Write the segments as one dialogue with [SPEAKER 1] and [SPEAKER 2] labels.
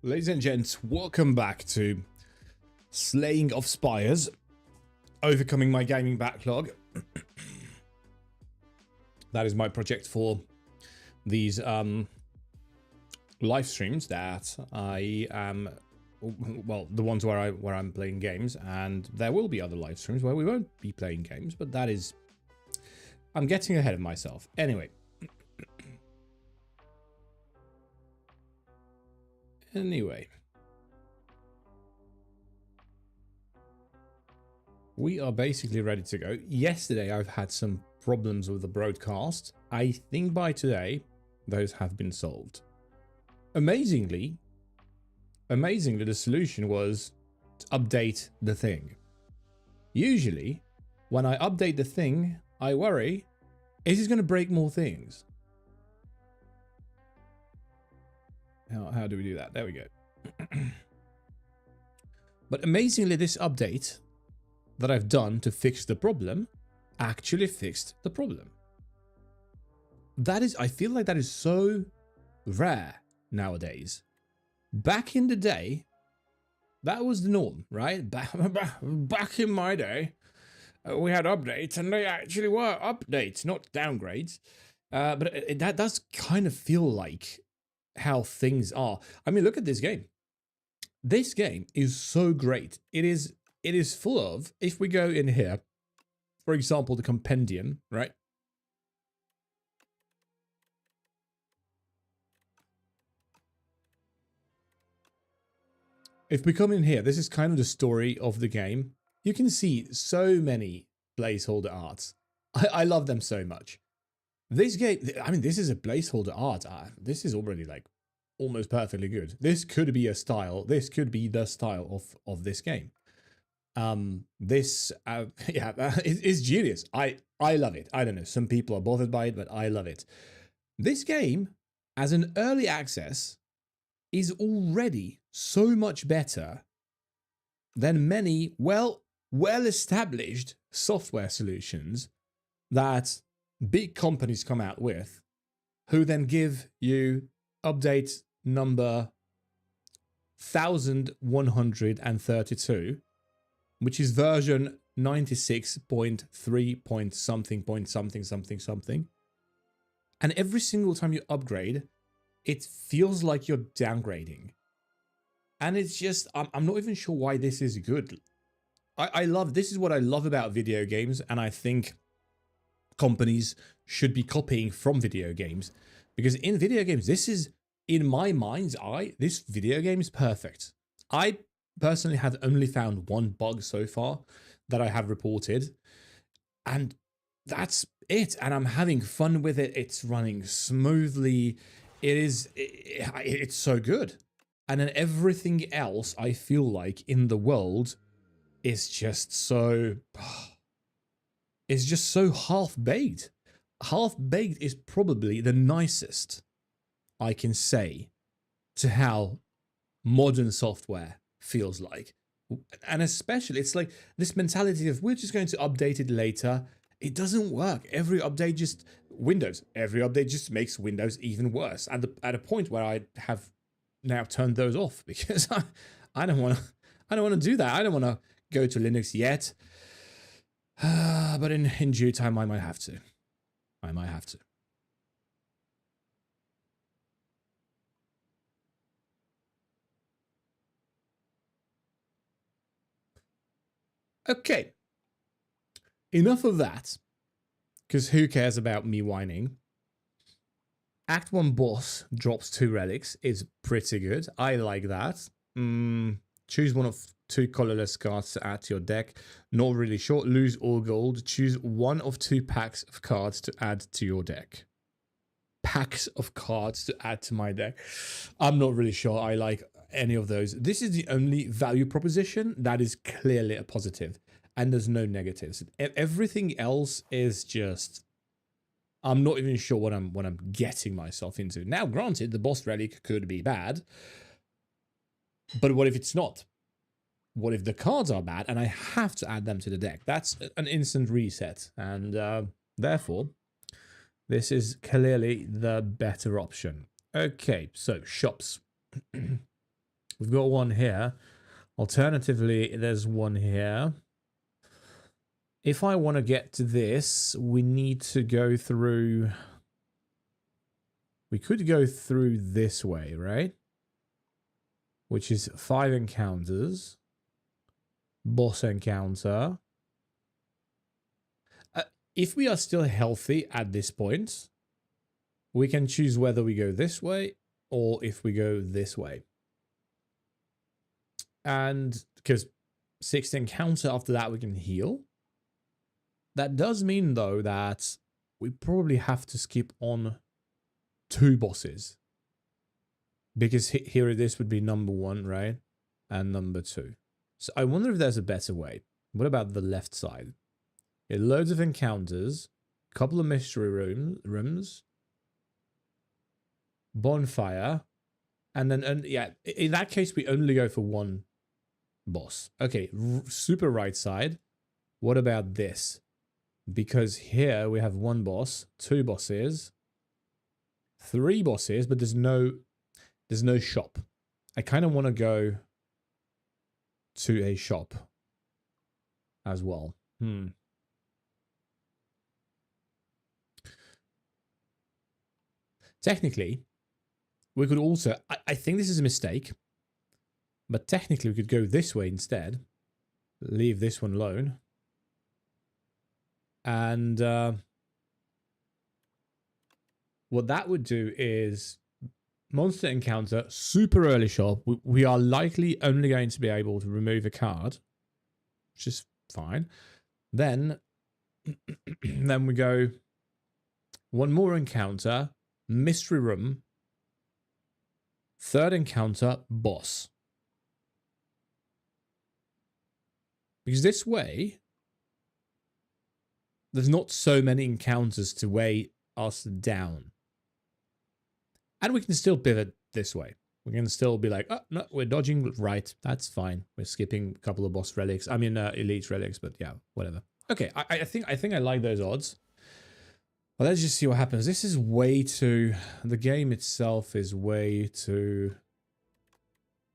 [SPEAKER 1] Ladies and gents, welcome back to Slaying of Spires, overcoming my gaming backlog. That is my project for these live streams that I am, well, the ones where I'm playing games, and there will be other live streams where we won't be playing games, but that is, I'm getting ahead of myself. Anyway. We are basically ready to go. Yesterday, I've had some problems with the broadcast. I think by today, those have been solved. Amazingly, the solution was to update the thing. Usually, when I update the thing, I worry, is it going to break more things? How do we do that? There we go. But amazingly, this update that I've done to fix the problem actually fixed the problem. That is, I feel like that is so rare nowadays. Back in the day, that was the norm, right? Back in my day, we had updates, and they actually were updates, not downgrades. But that does kind of feel like how things are. I mean, look at this game. This game is so great. It is full of, if we go in here, for example, the compendium, right? If we come in here, this is kind of the story of the game. You can see so many placeholder arts. I love them so much. This game, I mean, this is a placeholder art. This is already like almost perfectly good. This could be a style. This could be the style of this game. It's genius. I love it. I don't know. Some people are bothered by it, but I love it. This game, as an early access, is already so much better than many well-established software solutions that big companies come out with, who then give you update number 1132, which is version 96.3 point something. And every single time you upgrade, it feels like you're downgrading. And it's just, I'm not even sure why this is good. This is what I love about video games, and I think companies should be copying from video games, because in video games, this is, in my mind's eye, this video game is perfect. I personally have only found one bug so far that I have reported, and that's it. And I'm having fun with it. It's running smoothly. It's so good. And then everything else, I feel like, in the world is just so, it's just so half-baked. Half-baked is probably the nicest I can say to how modern software feels like. And especially, it's like this mentality of we're just going to update it later. It doesn't work. Every update just makes Windows even worse. At a point where I have now turned those off, because I don't want to do that. I don't want to go to Linux yet. But in due time, I might have to. Okay. Enough of that, because who cares about me whining? Act 1 boss drops 2 relics is pretty good. I like that. Choose one of 2 colorless cards to add to your deck. Not really sure. Lose all gold. Choose one of 2 packs of cards to add to your deck. Packs of cards to add to my deck. I'm not really sure I like any of those. This is the only value proposition that is clearly a positive, and there's no negatives. Everything else is just, I'm not even sure what I'm getting myself into. Now, granted, the boss relic could be bad, but what if it's not? What if the cards are bad and I have to add them to the deck? That's an instant reset, and therefore, this is clearly the better option. Okay, so shops. We've got one here. Alternatively, there's one here. If I want to get to this, we need to go through... We could go through this way, right? Which is 5 encounters. Boss encounter. If we are still healthy at this point, we can choose whether we go this way or if we go this way. And because 6th encounter, after that we can heal. That does mean, though, that we probably have to skip on 2 bosses. Because here this would be number 1, right? And number 2. So I wonder if there's a better way. What about the left side? Yeah, loads of encounters, couple of mystery rooms, bonfire, and then, yeah, in that case, we only go for 1 boss. Okay, super right side. What about this? Because here we have 1 boss, 2 bosses, 3 bosses, but there's no shop. I kind of want to go to a shop as well. Technically, we could also... I think this is a mistake, but technically we could go this way instead. Leave this one alone. And what that would do is monster encounter, super early shop. We are likely only going to be able to remove a card, which is fine. Then, then we go 1 more encounter, mystery room, 3rd encounter, boss. Because this way, there's not so many encounters to weigh us down. And we can still pivot this way. We can still be like, oh, no, we're dodging right. That's fine. We're skipping a couple of boss relics. I mean, elite relics, but yeah, whatever. Okay, I think I like those odds. Well, let's just see what happens. This is way too... The game itself is way too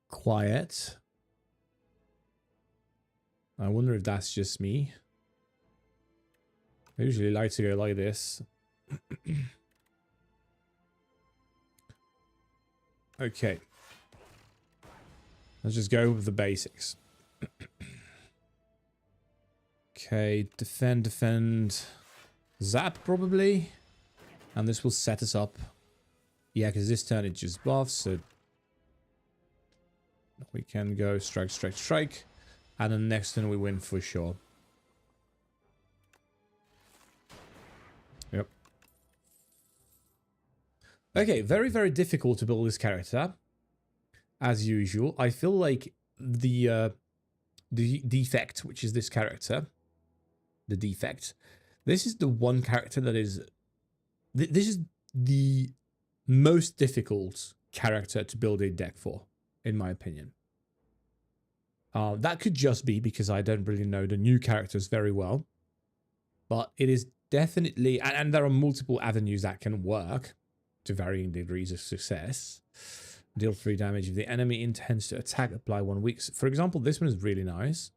[SPEAKER 1] quiet. I wonder if that's just me. I usually like to go like this. Okay. Let's just go with the basics. Okay, defend. Zap, probably. And this will set us up. Yeah, because this turn it just buffs, so... We can go strike. And then next turn we win for sure. Yep. Okay, very difficult to build this character. As usual. I feel like the defect, which is this character. The defect. This is the one character that is... This is the most difficult character to build a deck for, in my opinion. That could just be because I don't really know the new characters very well. But it is definitely... And there are multiple avenues that can work to varying degrees of success. Deal 3 damage if the enemy intends to attack, apply 1 weak. For example, this one is really nice.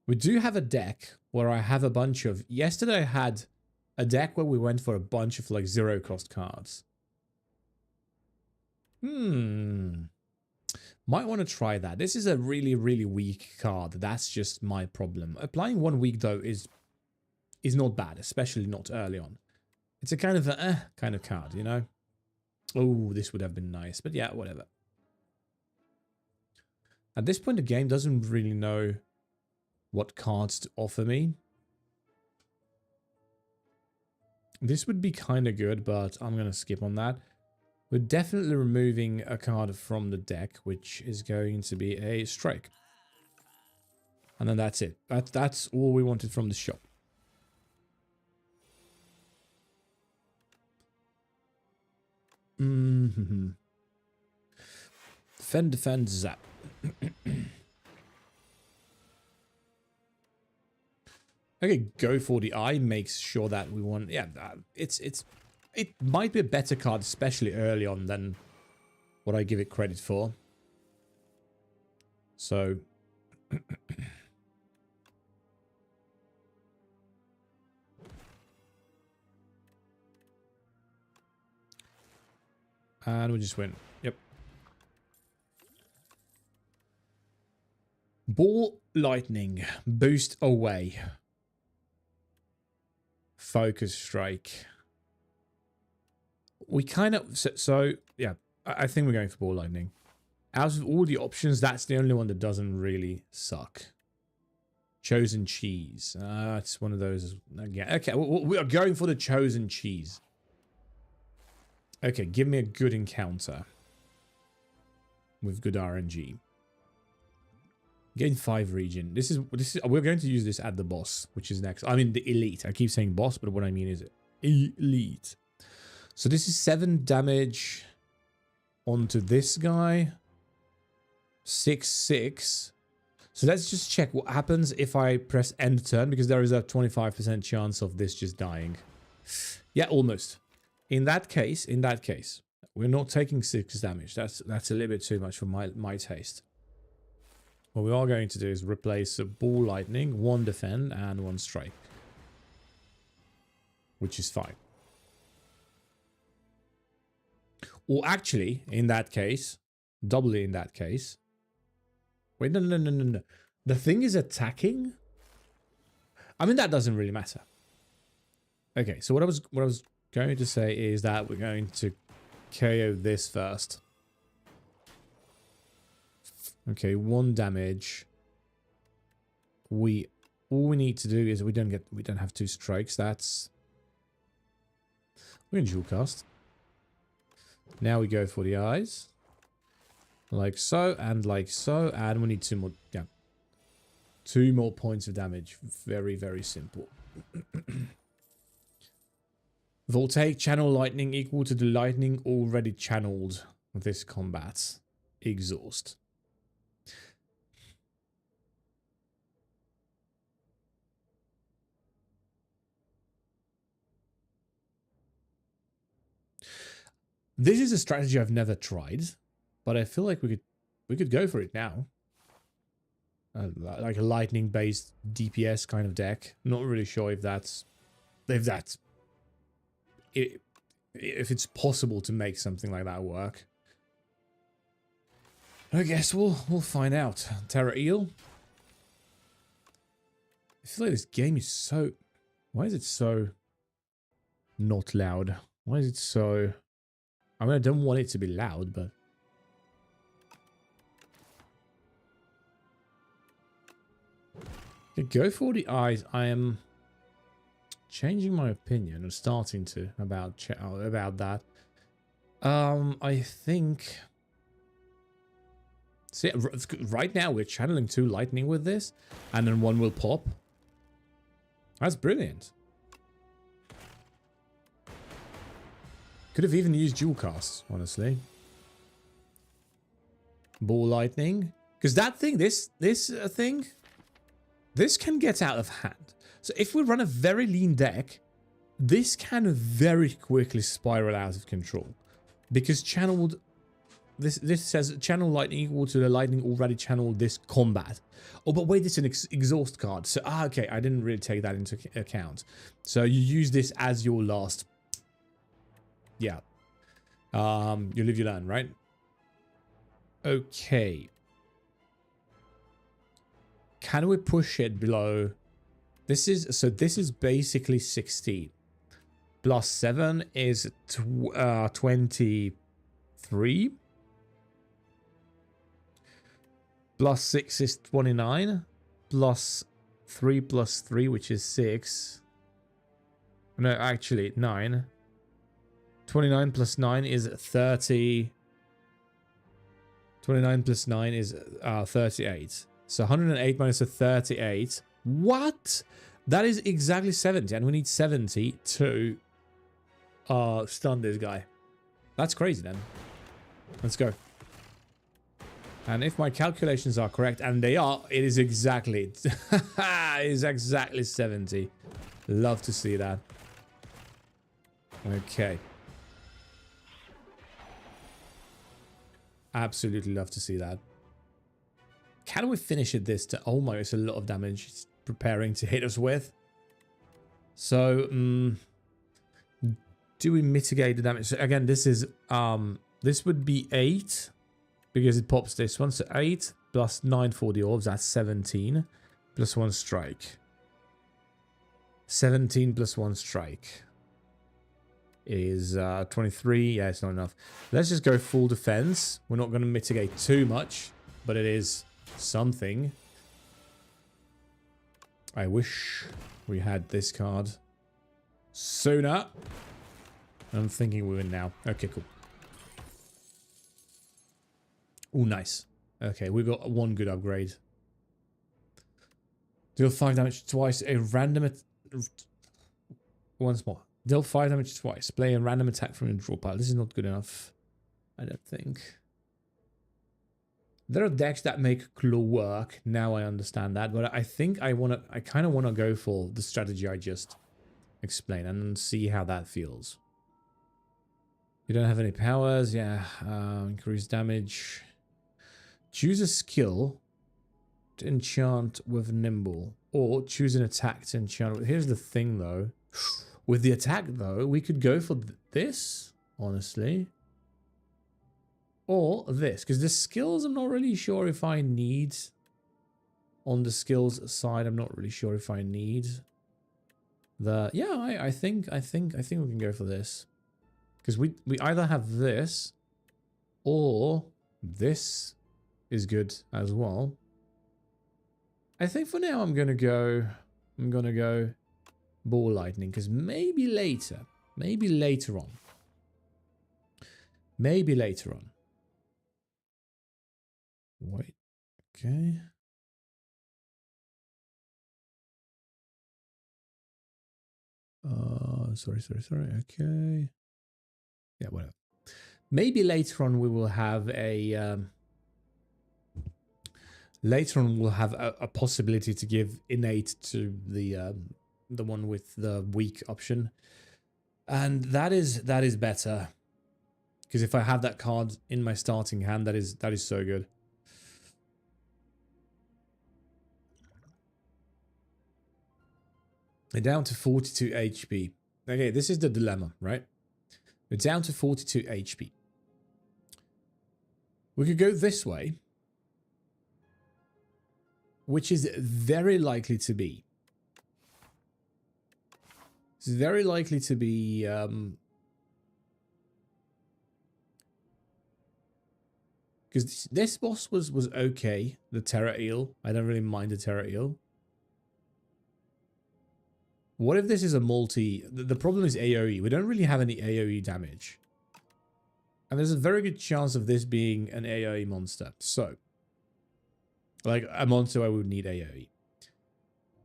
[SPEAKER 1] We do have a deck where I have a bunch of... Yesterday I had a deck where we went for a bunch of like 0-cost cards. Might want to try that. This is a really weak card. That's just my problem. Applying 1 weak though is not bad, especially not early on. It's a kind of a kind of card, you know? Oh, this would have been nice, but yeah, whatever. At this point, the game doesn't really know what cards to offer me. This would be kind of good, but I'm going to skip on that. We're definitely removing a card from the deck, which is going to be a strike. And then that's it. That's all we wanted from the shop. Defend, zap. Okay, go for the eye makes sure that we want... Yeah, it's it might be a better card, especially early on, than what I give it credit for. So... and we just win. Yep. Ball lightning. Boost away. Focus strike. We kind of... So yeah. I think we're going for ball lightning. Out of all the options, that's the only one that doesn't really suck. Chosen cheese. It's one of those again. Okay, we are going for the chosen cheese. Okay, give me a good encounter with good RNG. Gain 5 region. This is we're going to use this at the boss, which is next. I mean the elite. I keep saying boss, but what I mean is elite. So this is 7 damage onto this guy. 6/6. So let's just check what happens if I press end turn, because there is a 25% chance of this just dying. Yeah, almost. In that case, we're not taking 6 damage. That's a little bit too much for my taste. What we are going to do is replace a ball lightning, 1 defend and 1 strike, which is fine. Or actually, in that case, doubly in that case. Wait, no. The thing is attacking. I mean, that doesn't really matter. Okay, so what I was going to say is that we're going to KO this first. Okay, 1 damage. All we need to do is we don't have 2 strikes. That's... We're gonna dual cast. Now we go for the eyes. Like so, and we need 2 more. Yeah. 2 more points of damage. Very, very simple. Voltaic channel lightning equal to the lightning already channeled this combat. Exhaust. This is a strategy I've never tried, but I feel like we could go for it now. Like a lightning based DPS kind of deck. Not really sure if it's possible to make something like that work. I guess we'll find out. Terra Eel. I feel like this game is so... Why is it so not loud? Why is it so... I mean, I don't want it to be loud, but... Okay, go for the eyes. I am changing my opinion and starting to about that. I think... See, right now we're channeling 2 lightning with this, and then 1 will pop. That's brilliant. Could have even used dual casts, honestly. Ball lightning. Because that thing, this thing, this can get out of hand. So if we run a very lean deck, this can very quickly spiral out of control. Because channeled, this says channel lightning equal to the lightning already channeled this combat. Oh, but wait, it's an exhaust card. So, okay, I didn't really take that into account. So you use this as your last... Yeah. You live, you learn, right? Okay. Can we push it below? This is basically 16. Plus 7 is 23. Plus 6 is 29. Plus 3, which is 6. No, actually, 9. 29 plus 9 is 30. 29 plus 9 is 38. So 108 minus a 38. What? That is exactly 70. And we need 70 to stun this guy. That's crazy then. Let's go. And if my calculations are correct, and they are, it is exactly... it is exactly 70. Love to see that. Okay. Absolutely love to see that. Can we finish it this time? Oh my, it's a lot of damage it's preparing to hit us with. So, do we mitigate the damage? So again, this is, this would be 8 because it pops this one. So 8 plus 9 for the orbs, that's 17 plus 1 strike. 17 plus 1 strike is 23. Yeah, it's not enough. Let's just go full defense. We're not going to mitigate too much, but it is something. I wish we had this card sooner. I'm thinking we win now. Okay, cool. Oh, nice. Okay, we got one good upgrade. Deal 5 damage twice. A random... Once more. Deal 5 damage twice. Play a random attack from your draw pile. This is not good enough, I don't think. There are decks that make Claw work. Now I understand that. But I think I kind of want to go for the strategy I just explained and see how that feels. You don't have any powers. Yeah. Increase damage. Choose a skill to enchant with Nimble. Or choose an attack to enchant with... Here's the thing, though. With the attack, though, we could go for this, honestly. Or this. Because the skills, I'm not really sure if I need... On the skills side, I'm not really sure if I need... The... Yeah, I think we can go for this. Because we either have this... Or... This is good as well. I think for now I'm gonna go Ball Lightning, because maybe later on. Wait, okay. Sorry. Okay. Yeah, whatever. Maybe later on we will have a later on we'll have a possibility to give innate to the one with the weak option, and that is better, because if I have that card in my starting hand, that is so good. We're down to 42 HP. Okay, this is the dilemma, right? We're down to 42 HP. We could go this way, which is very likely to be. It's very likely to be... because this boss was okay, the Terra Eel. I don't really mind the Terra Eel. What if this is a multi... The problem is AoE. We don't really have any AoE damage. And there's a very good chance of this being an AoE monster. So, like a monster I would need AoE.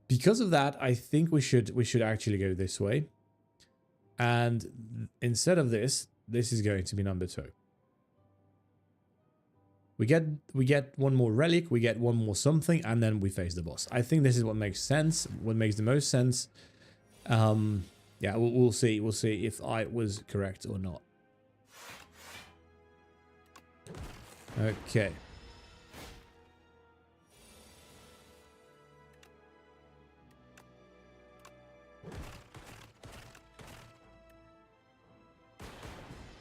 [SPEAKER 1] Because of that, I think we should actually go this way. And instead of this is going to be number 2. We get one more relic, we get one more something, and then we face the boss. I think this is what makes sense, what makes the most sense. Yeah, we'll see if I was correct or not. Okay.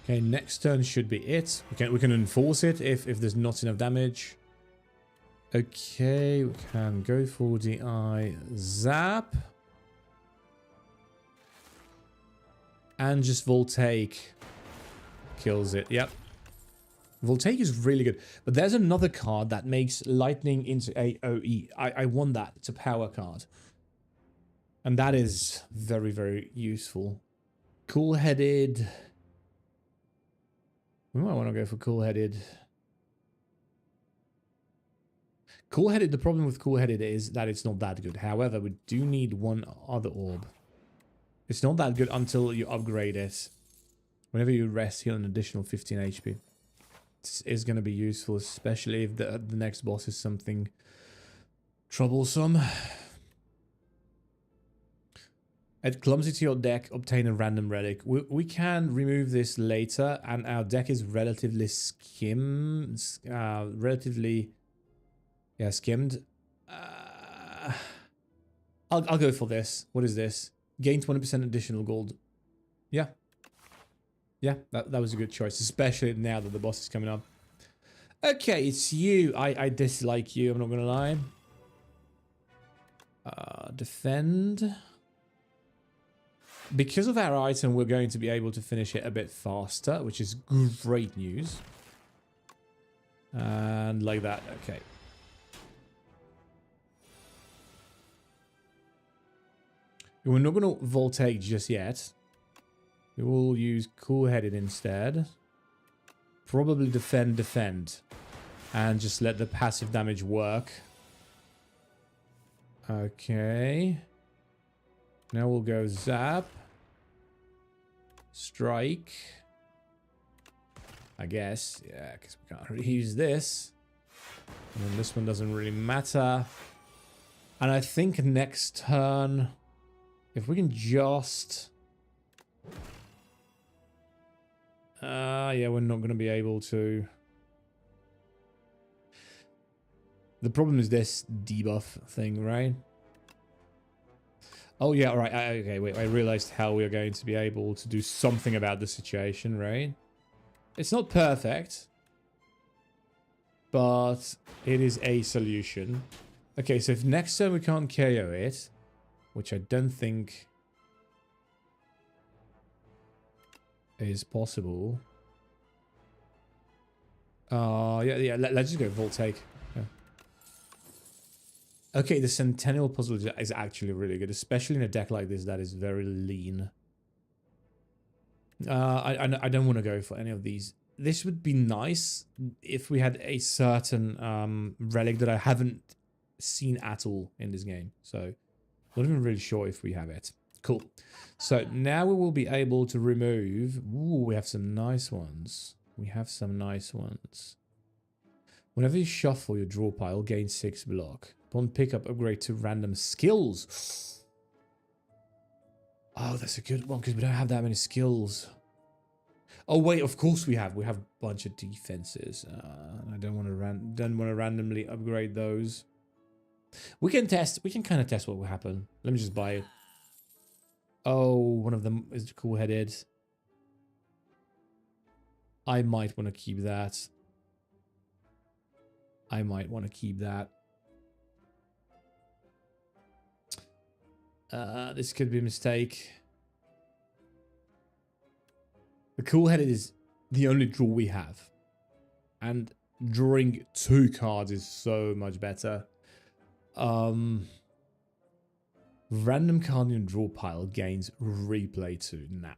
[SPEAKER 1] Okay, next turn should be it. We can enforce it if there's not enough damage. Okay, we can go for the eye zap. And just Voltaic kills it. Yep. Voltaic is really good. But there's another card that makes lightning into AoE. I want that. It's a power card. And that is very, very useful. Cool-headed. We might want to go for cool-headed. Cool-headed, the problem with cool-headed is that it's not that good. However, we do need one other orb. It's not that good until you upgrade it. Whenever you rest, heal an additional 15 HP. This is going to be useful, especially if the next boss is something troublesome. Add clumsy to your deck, obtain a random relic. We can remove this later, and our deck is relatively skimmed. Skimmed. I'll go for this. What is this? Gain 20% additional gold. Yeah. Yeah, that was a good choice, especially now that the boss is coming up. Okay, it's you. I dislike you, I'm not gonna lie. Defend. Because of our item, we're going to be able to finish it a bit faster, which is great news. And like that, okay. We're not going to Voltaic just yet. We will use Cool-Headed instead. Probably defend. And just let the passive damage work. Okay. Now we'll go Zap. Strike. I guess. Yeah, because we can't really use this. And then this one doesn't really matter. And I think next turn, if we can just... yeah, we're not going to be able to. The problem is this debuff thing, right? Oh, yeah, all right. Okay, wait, I realized how we are going to be able to do something about the situation, right? It's not perfect, but it is a solution. Okay, so if next turn we can't KO it, which I don't think is possible. Yeah, let's just go Voltaic. Yeah. Okay, the Centennial puzzle is actually really good, especially in a deck like this that is very lean. I don't want to go for any of these. This would be nice if we had a certain relic that I haven't seen at all in this game. So, not even really sure if we have it. Cool. So, now we will be able to remove... Ooh, we have some nice ones. Whenever you shuffle your draw pile, gain 6 block. Upon pickup, upgrade to random skills. Oh, that's a good one because we don't have that many skills. Oh wait, of course we have. We have a bunch of defenses. I don't want to randomly upgrade those. We can test. We can kind of test what will happen. Let me just buy it. Oh, one of them is cool-headed. I might want to keep that. This could be a mistake. The cool-headed is the only draw we have. And drawing 2 cards is so much better. Random card in your draw pile gains replay 2. Nah.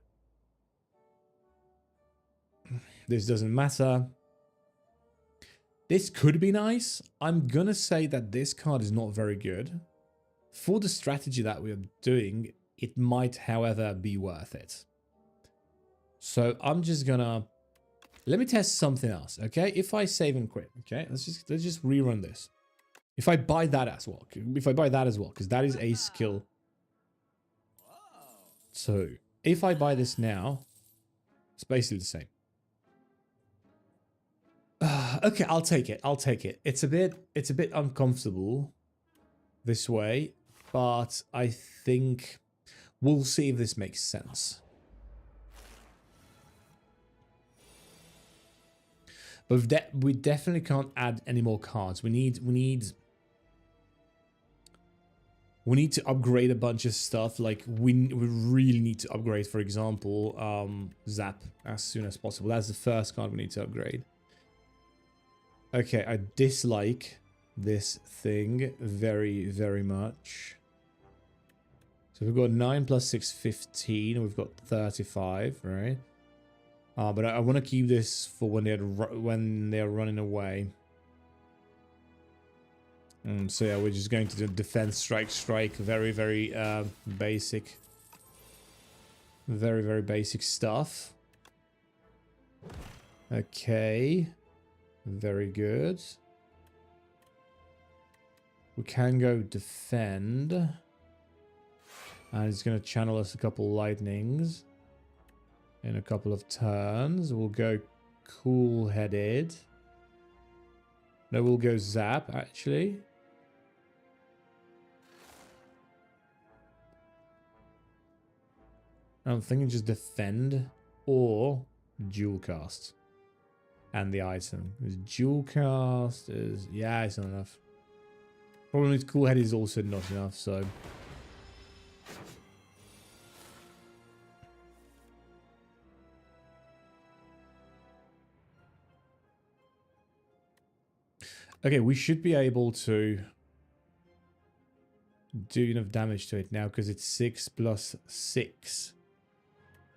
[SPEAKER 1] This doesn't matter. This could be nice. I'm gonna say that this card is not very good. For the strategy that we are doing, it might, however, be worth it. So I'm just gonna... Let me test something else, okay? If I save and quit, okay? Let's just rerun this. If I buy that as well, because that is a skill. So if I buy this now, it's basically the same. Okay, I'll take it. It's a bit uncomfortable this way, but I think we'll see if this makes sense. But we definitely can't add any more cards. We need to upgrade a bunch of stuff. Like we really need to upgrade, for example, Zap as soon as possible. That's the first card we need to upgrade. Okay, I dislike this thing very, very much. So we've got 9 plus 6, 15. We've got 35, right? But I want to keep this for when they're running away. So yeah, we're just going to do defense, strike. Very, very basic. Very, very basic stuff. Okay. Very good. We can go defend. And it's going to channel us a couple lightnings in a couple of turns. We'll go cool-headed. No, we'll go zap, actually. I'm thinking just defend or dual cast. And the item. Dual cast is... yeah, it's not enough. Problem with cool-headed is also not enough, so... okay, we should be able to do enough damage to it now because it's 6 plus 6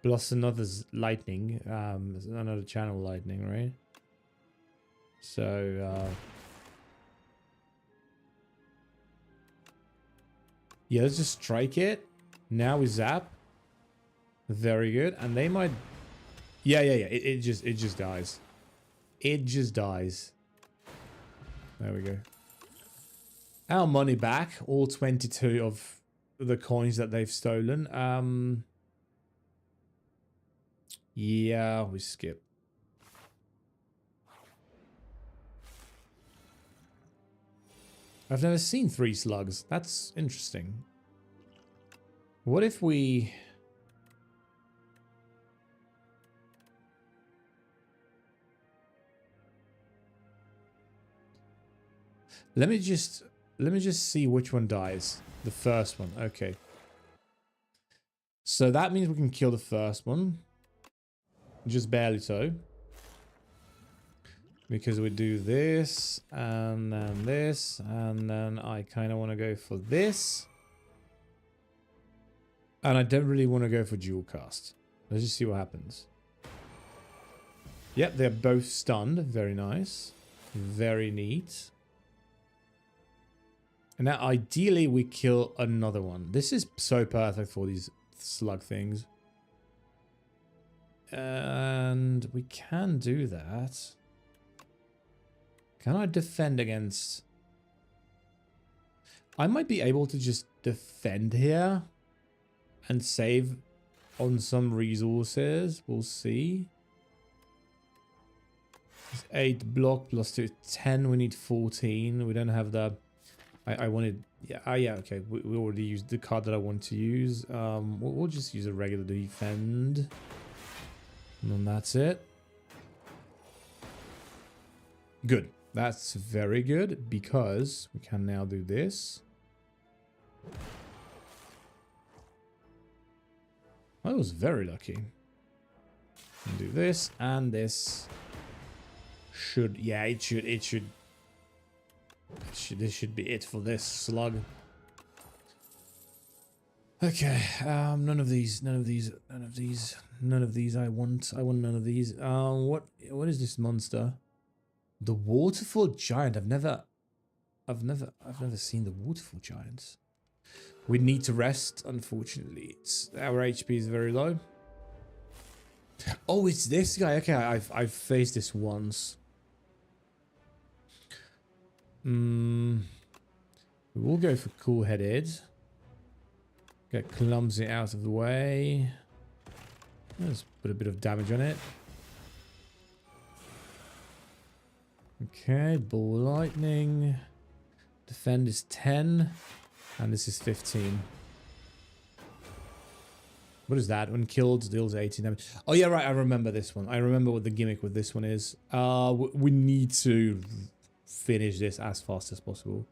[SPEAKER 1] plus another lightning, another channel lightning, right? So yeah, let's just strike it. Now we zap. Very good, and they might. Yeah. It just dies. It just dies. There we go. Our money back, all 22 of the coins that they've stolen. Yeah, we skip. I've never seen 3 slugs. That's interesting. What if we... Let me just see which one dies. The first one. Okay. So that means we can kill the first one. Just barely so. Because we do this, and then this, and then I kind of want to go for this. And I don't really want to go for dual cast. Let's just see what happens. Yep, they're both stunned. Very nice. Very neat. And now ideally we kill another one. This is so perfect for these slug things. And we can do that. Can I defend against... I might be able to just defend here and save on some resources. We'll see. 8 block plus 2, 10. We need 14. We don't have the... I wanted... yeah, yeah, okay. We already used the card that I want to use. We'll just use a regular defend. And then that's it. Good. That's very good because we can now do this. I was very lucky. And do this and this. Should... yeah, it should... this should be it for this slug. Okay, none of these I want none of these. What is this monster? The waterfall giant. I've never seen the waterfall giants. We need to rest, unfortunately. Our HP is very low. Oh, it's this guy. Okay, I've faced this once. We'll go for cool-headed. Get clumsy out of the way. Let's put a bit of damage on it. Okay, ball lightning. Defend is 10. And this is 15. What is that? When killed, deals 18 damage. Oh yeah, right, I remember this one. I remember what the gimmick with this one is. We need to finish this as fast as possible.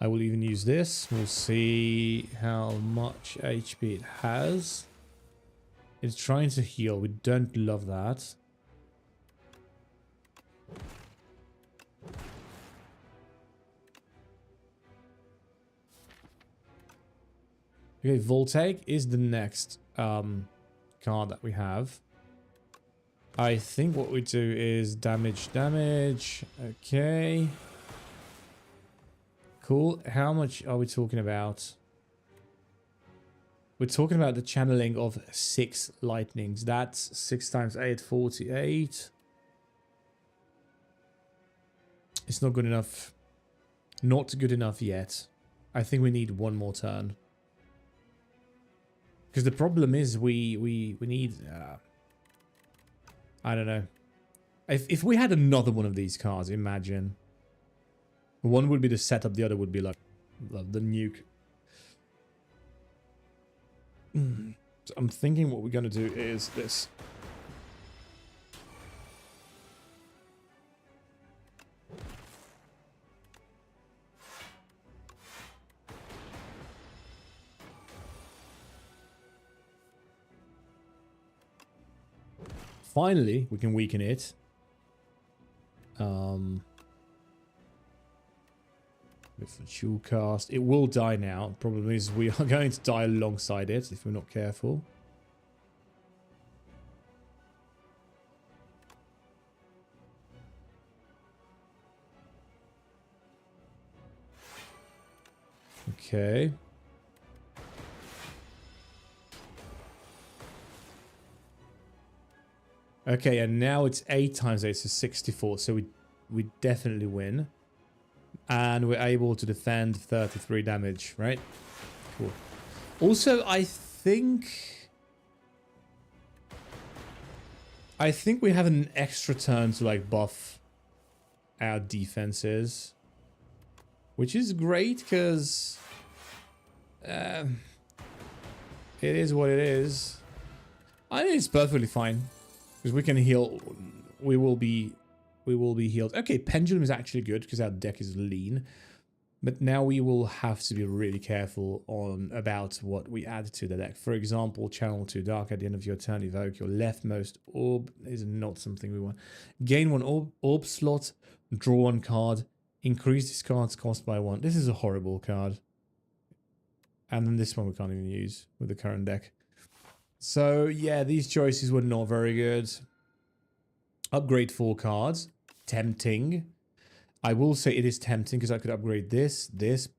[SPEAKER 1] I will even use this. We'll see how much HP it has. It's trying to heal. We don't love that. Okay, Voltaic is the next card that we have. I think what we do is damage. Okay. Cool. How much are we talking about? We're talking about the channeling of 6 lightnings. That's 6 times 8, 48. It's not good enough. Not good enough yet. I think we need one more turn. Because the problem is we need... I don't know. If we had another one of these cards, imagine. One would be the setup, the other would be like the nuke. So I'm thinking what we're going to do is this. Finally, we can weaken it. With a dual cast. It will die now. Problem is we are going to die alongside it if we're not careful. Okay. Okay, and now it's 8 times 8, so 64. So we definitely win. And we're able to defend 33 damage, right? Cool. Also, I think we have an extra turn to like buff our defenses. Which is great because it is what it is. I think it's perfectly fine. Because we can heal. We will be healed. Okay, Pendulum is actually good because our deck is lean. But now we will have to be really careful about what we add to the deck. For example, Channel 2 Dark at the end of your turn. Evoke your leftmost orb. Is not something we want. Gain 1 orb slot. Draw 1 card. Increase this card's cost by 1. This is a horrible card. And then this one we can't even use with the current deck. So yeah, these choices were not very good. Upgrade 4 cards. Tempting. I will say it is tempting because I could upgrade this,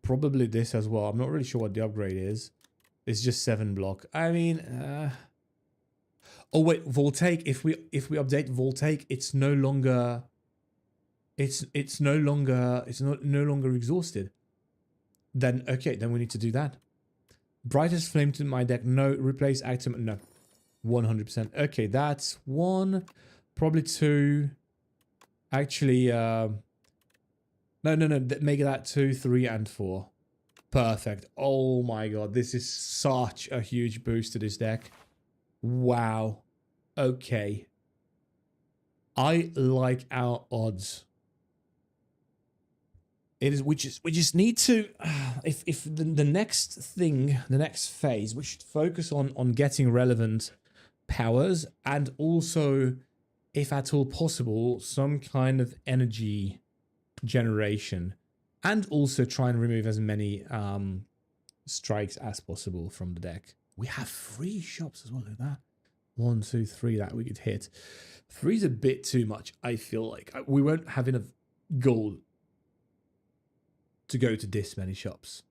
[SPEAKER 1] probably this as well. I'm not really sure what the upgrade is. It's just 7 block. I mean, oh wait, Voltaic. If we update Voltaic, it's no longer. It's no longer exhausted. Then okay, then we need to do that. Brightest Flame to my deck. No. Replace item. No. 100%. Okay, that's 1. Probably 2. Actually, no. Make that 2, 3, and 4. Perfect. Oh my god, this is such a huge boost to this deck. Wow. Okay. I like our odds. It is. We just need to. If the next thing, the next phase, we should focus on getting relevant powers and also, if at all possible, some kind of energy generation, and also try and remove as many strikes as possible from the deck. We have 3 shops as well. Look at that. 1, 2, 3 that we could hit. 3 is a bit too much. I feel like we won't have enough gold to go to this many shops.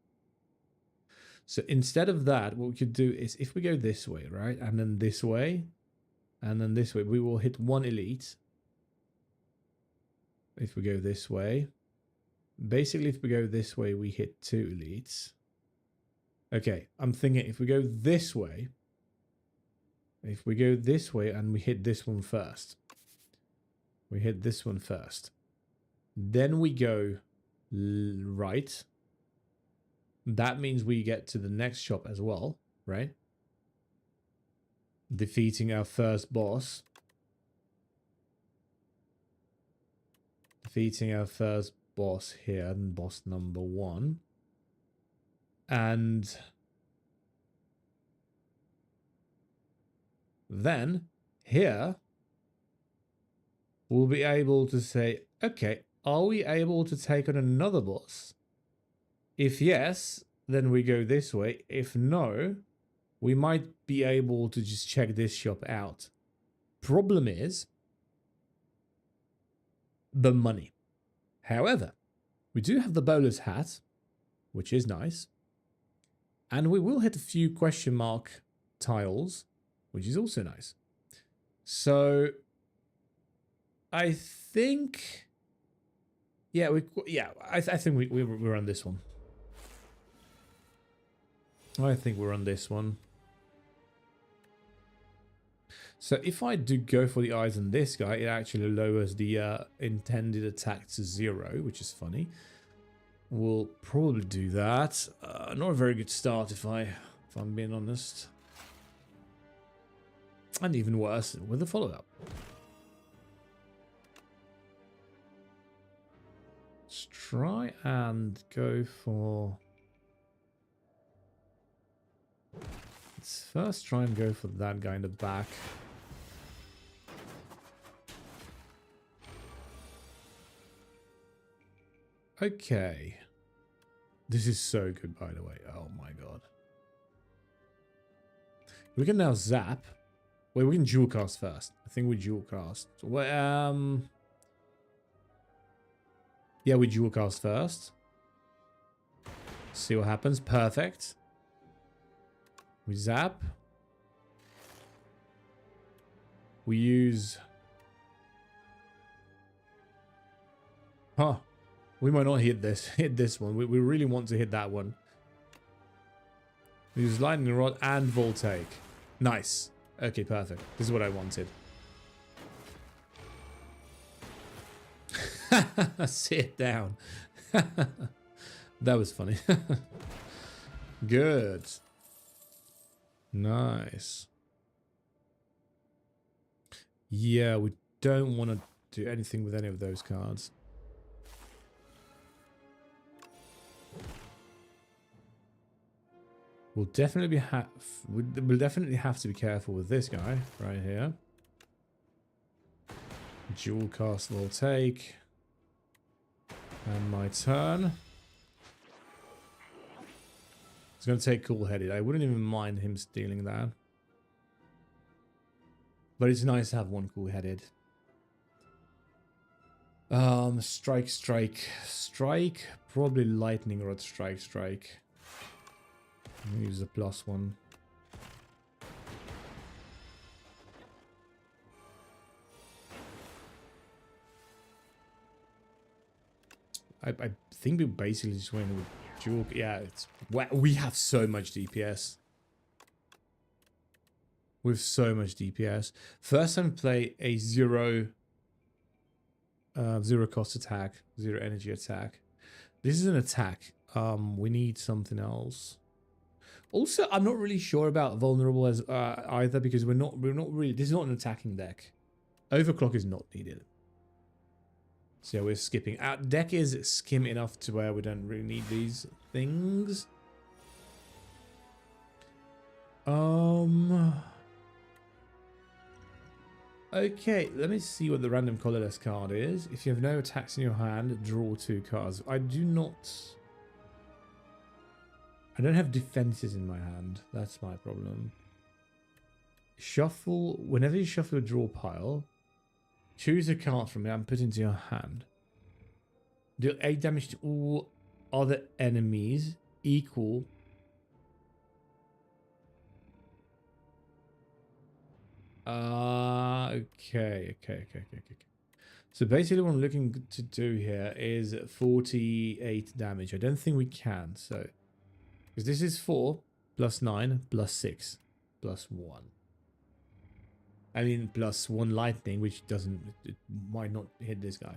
[SPEAKER 1] So instead of that, what we could do is if we go this way, right, and then this way, and then this way, we will hit 1 elite. If we go this way, basically if we go this way, we hit 2 elites. Okay, I'm thinking if we go this way, and we hit this one first, then we go right. That means we get to the next shop as well, right? Defeating our first boss. Defeating our first boss here, boss number 1. And then here we'll be able to say, okay, are we able to take on another boss? If yes, then we go this way. If no, we might be able to just check this shop out. Problem is the money. However, we do have the bowler's hat, which is nice. And we will hit a few question mark tiles, which is also nice. So I think, yeah, I think we're on this one. I think we're on this one. So if I do go for the eyes on this guy, it actually lowers the intended attack to 0, which is funny. We'll probably do that. Not a very good start if I'm being honest. And even worse with the follow-up. Let's try and go for... Let's first try and go for that guy in the back. Okay. This is so good, by the way. Oh my god. We can now zap. Wait, we can dual cast first. I think we dual cast. Well, yeah, we dual cast first. See what happens. Perfect. We zap. We use... Huh. We might not hit this one. We really want to hit that one. We use lightning rod and voltaic. Nice. Okay, perfect. This is what I wanted. Sit down. That was funny. Good. Nice. Yeah, we don't want to do anything with any of those cards. We'll definitely have to be careful with this guy right here. Dual cast will take. And my turn. It's going to take cool-headed. I wouldn't even mind him stealing that. But it's nice to have one cool-headed. Strike, strike, strike. Probably lightning rod, strike, strike. Use the +1. I think we basically just went with dual. Yeah, it's we have so much DPS. With so much DPS. First time play a zero cost attack, 0 energy attack. This is an attack. We need something else. Also, I'm not really sure about vulnerable as either because we're not really. This is not an attacking deck. Overclock is not needed. So yeah, we're skipping. Our deck is skim enough to where we don't really need these things. Okay, let me see what the random colorless card is. If you have no attacks in your hand, draw 2 cards. I don't have defenses in my hand. That's my problem. Shuffle. Whenever you shuffle a draw pile, choose a card from it and put it into your hand. Deal 8 damage to all other enemies equal. Okay. So basically what I'm looking to do here is 48 damage. I don't think we can, so... Because this is 4 plus 9 plus 6 plus 1. I mean, plus 1 lightning, which doesn't... It might not hit this guy.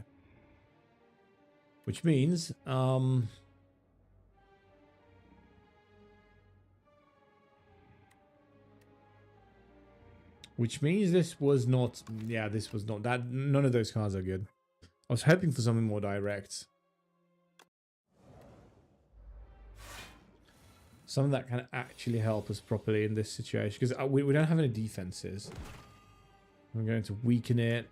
[SPEAKER 1] Which means... Which means this was not... Yeah, this was not... That. None of those cards are good. I was hoping for something more direct. Something that can actually help us properly in this situation. Because we don't have any defenses. I'm going to weaken it.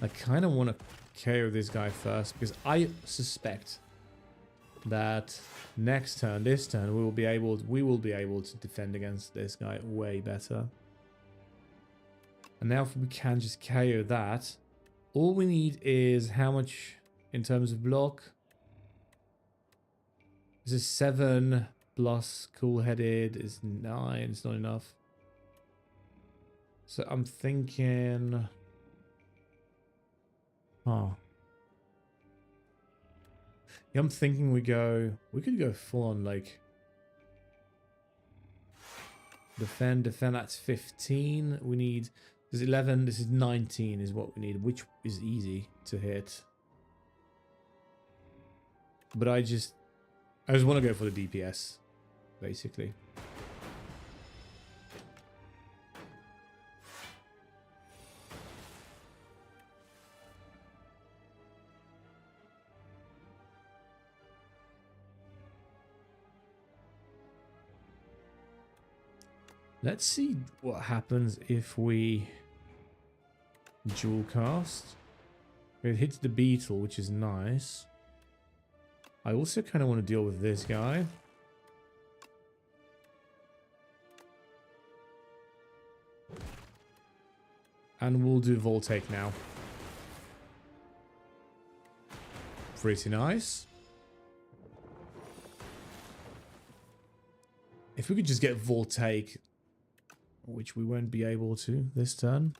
[SPEAKER 1] I kind of want to KO this guy first. Because I suspect... that next turn, this turn, we will be able to defend against this guy way better. And now if we can just KO that, All we need is how much in terms of block? This is 7 plus cool-headed is 9. It's not enough. So I'm thinking... Huh. Yeah, I'm thinking we could go full on like... Defend, that's 15. We need... This is 11, this is 19 is what we need, which is easy to hit. But I just want to go for the DPS, basically. Let's see what happens if we dual cast. It hits the beetle, which is nice. I also kind of want to deal with this guy. And we'll do Voltaic now. Pretty nice. If we could just get Voltaic, which we won't be able to this turn.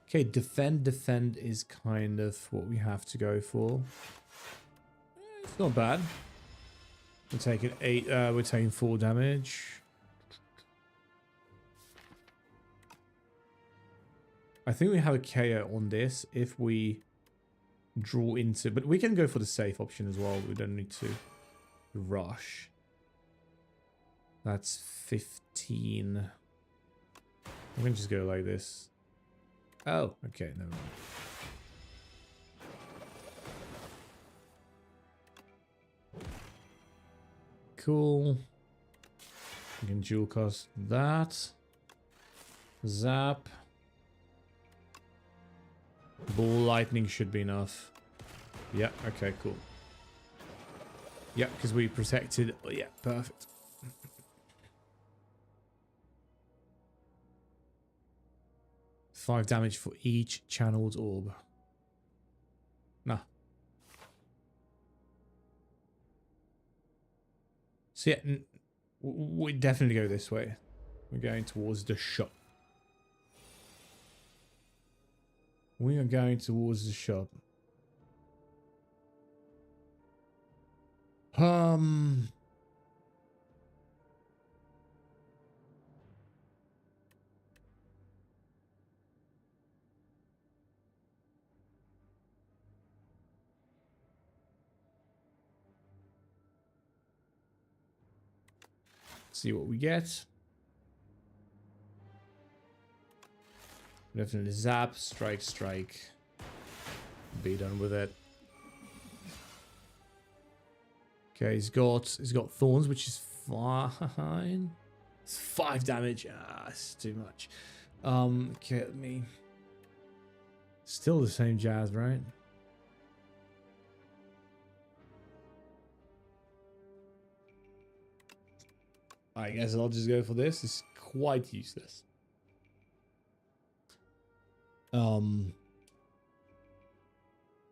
[SPEAKER 1] Okay, defend is kind of what we have to go for. It's not bad. We're taking 8, we're taking 4 damage. I think we have a KO on this if we draw into... But we can go for the safe option as well. We don't need to rush. That's 15. I'm going to just go like this. Oh, okay. Never mind. Cool. We can dual cast that. Zap. Ball lightning should be enough. Yeah, okay, cool. Yeah, because we protected. Oh, yeah, perfect. Five damage for each channeled orb. Nah. So yeah, we definitely go this way. We're going towards the shop. We are going towards the shop. See what we get. Definitely zap, strike. Be done with it. Okay, he's got thorns, which is fine. It's 5 damage. Ah, it's too much. Okay, let me. Still the same jazz, right? I guess I'll just go for this. It's quite useless.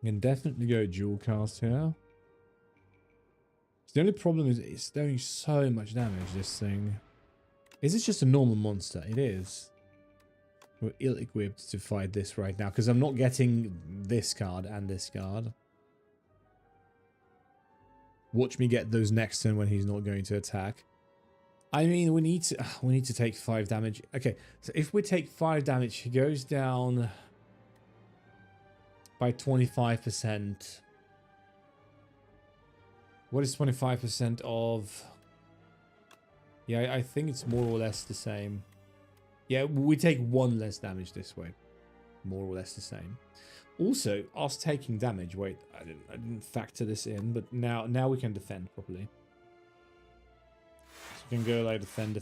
[SPEAKER 1] Can definitely go dual cast here. The only problem is it's doing so much damage, this thing. Is it just a normal monster? It is. We're ill-equipped to fight this right now, because I'm not getting this card and this card. Watch me get those next turn when he's not going to attack. I mean, we need to take 5 damage. Okay, so if we take 5 damage, he goes down by 25%. What is 25% of? Yeah, I think it's more or less the same. Yeah, we take 1 less damage this way. More or less the same. Also, us taking damage. Wait, I didn't factor this in, but now we can defend properly. So you can go like defend.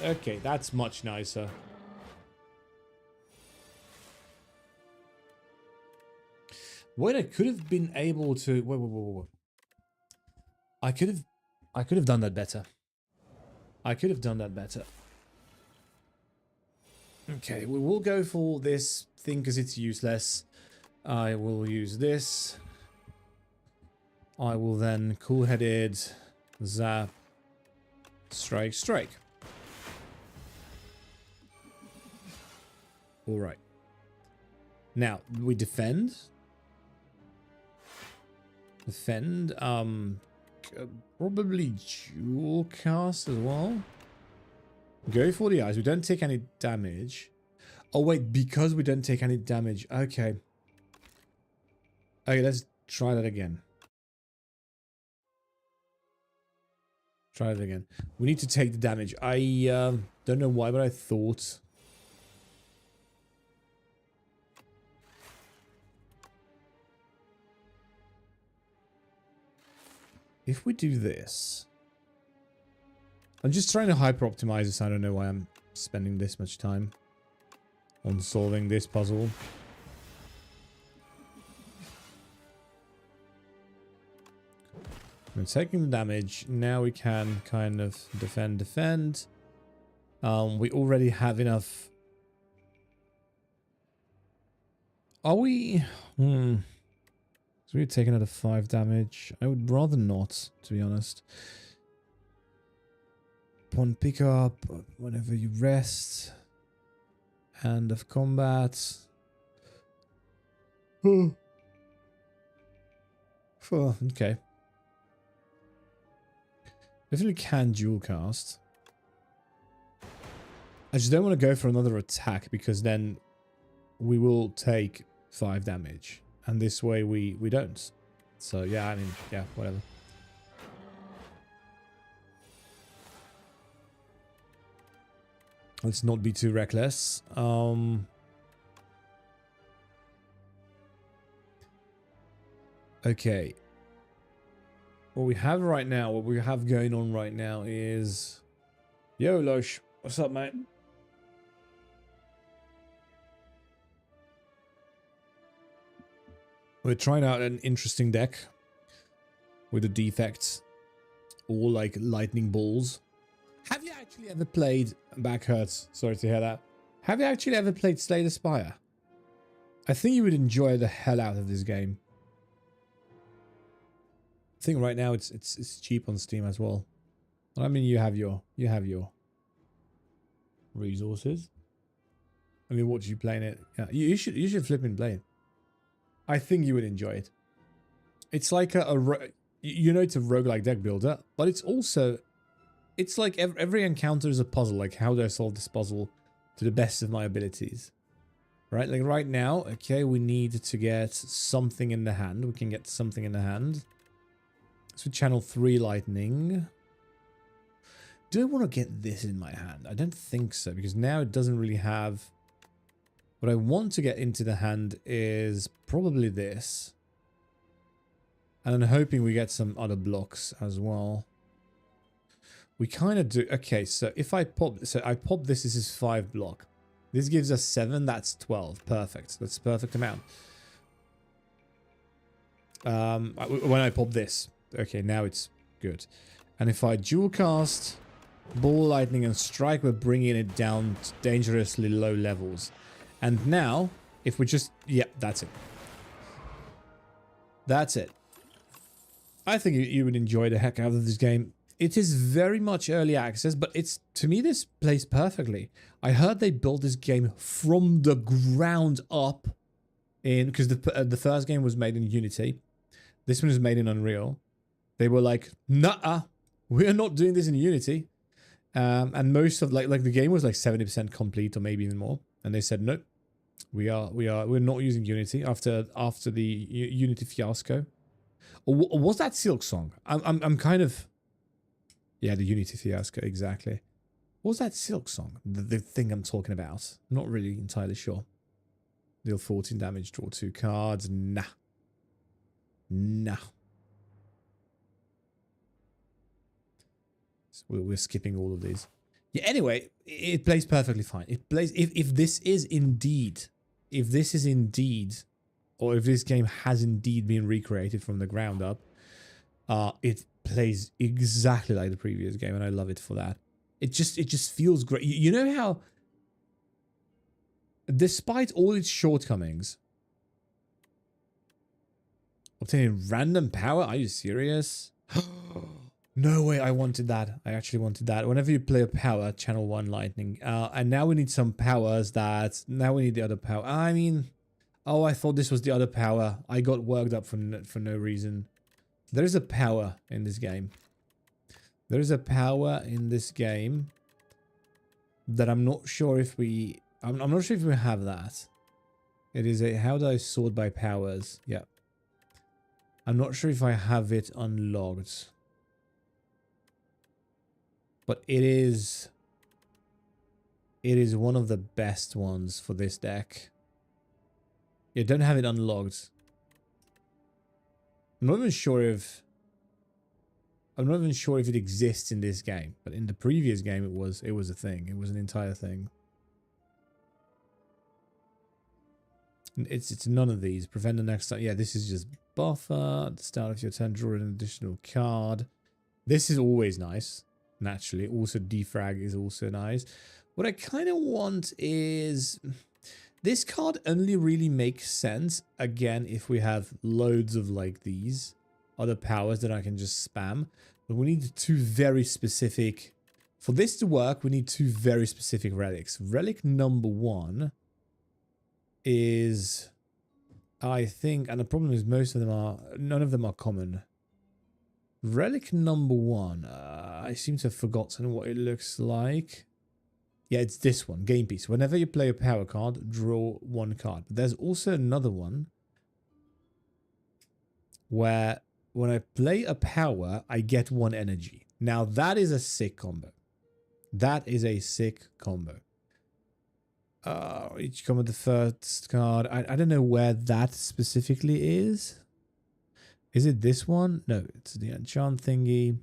[SPEAKER 1] Okay, that's much nicer. Wait, I could have been able to... Wait. I could have done that better. I could have done that better. Okay, we will go for this thing because it's useless. I will use this. I will then cool-headed zap, strike. All right. Now we defend. Probably dual cast as well. Go for the eyes. We don't take any damage. Oh wait, because we don't take any damage. Okay. Okay, let's try that again. Try it again. We need to take the damage. I don't know why, but I thought... if we do this... I'm just trying to hyper-optimize this. I don't know why I'm spending this much time on solving this puzzle. We're taking the damage. Now we can kind of defend. We already have enough. Are we? So we're taking another 5 damage. I would rather not, to be honest. Upon pickup, whenever you rest. Hand of combat. Oh, okay. Definitely can dual cast. I just don't want to go for another attack because then we will take 5 damage. And this way we don't. So yeah, I mean, yeah, whatever. Let's not be too reckless. Okay. What we have right now, what we have going on right now is... Yo, Losh. What's up, mate? We're trying out an interesting deck. With the defects. All like lightning balls. Have you actually ever played... Back hurts. Sorry to hear that. Have you actually ever played Slay the Spire? I think you would enjoy the hell out of this game. I think right now it's cheap on Steam as well. I mean, you have your resources. I mean, what you playing it? Yeah, you should flip and play it. I think you would enjoy it. It's like it's a roguelike deck builder, but it's also like every encounter is a puzzle. Like, how do I solve this puzzle to the best of my abilities? Right? Like right now, okay, we need to get something in the hand. We can get something in the hand. So channel 3 lightning. Do I want to get this in my hand? I don't think so, because now it doesn't really have... What I want to get into the hand is probably this. And I'm hoping we get some other blocks as well. We kind of do... Okay, so if I pop... So I pop this is 5 block. This gives us 7, that's 12. Perfect. That's the perfect amount. When I pop this... Okay, now it's good. And if I dual cast Ball Lightning and Strike, we're bringing it down to dangerously low levels. And now, if we just... Yep, that's it. That's it. I think you would enjoy the heck out of this game. It is very much early access, but it's... To me, this plays perfectly. I heard they built this game from the ground up in... Because the first game was made in Unity. This one is made in Unreal. They were like, nah, we're not doing this in Unity. And most of like the game was like 70% complete or maybe even more. And they said, nope, we're not using Unity after the Unity fiasco. Or was that Silk Song? I'm kind of, yeah, the Unity fiasco, exactly. What was that Silk Song? The thing I'm talking about. I'm not really entirely sure. Deal 14 damage, draw 2 cards. Nah. We're skipping all of these. Yeah, anyway, it plays perfectly fine. It plays... If this is indeed or if this game has indeed been recreated from the ground up, it plays exactly like the previous game, and I love it for that. It just feels great. You know how, despite all its shortcomings, obtaining random power? Are you serious? No way, I wanted that. I actually wanted that. Whenever you play a power, channel 1 lightning. And now we need some powers that... Now we need the other power. I mean... Oh, I thought this was the other power. I got worked up for no reason. There is a power in this game. There is a power in this game that I'm not sure if we... I'm not sure if we have that. It is a... How do I sort by powers? Yeah. I'm not sure if I have it unlocked. But it is one of the best ones for this deck. You don't have it unlocked. I'm not even sure if it exists in this game, but in the previous game it was a thing. It was an entire thing. It's none of these. Prevent the next time. Yeah, this is just buffer. At the start of your turn, draw an additional card. This is always nice. Naturally, also defrag is also nice. What I kind of want is... This card only really makes sense, again, if we have loads of like these other powers that I can just spam. But we need two very specific... For this to work, we need two very specific relics. Relic number 1 is... I think, and the problem is most of them are... None of them are common. Relic number 1. I seem to have forgotten what it looks like. Yeah, it's this one, game piece. Whenever you play a power card, draw 1 card. But there's also another one where when I play a power, I get 1 energy. Now that is a sick combo. That is a sick combo. Each combo the first card. I don't know where that specifically is. Is it this one? No, it's the enchant thingy.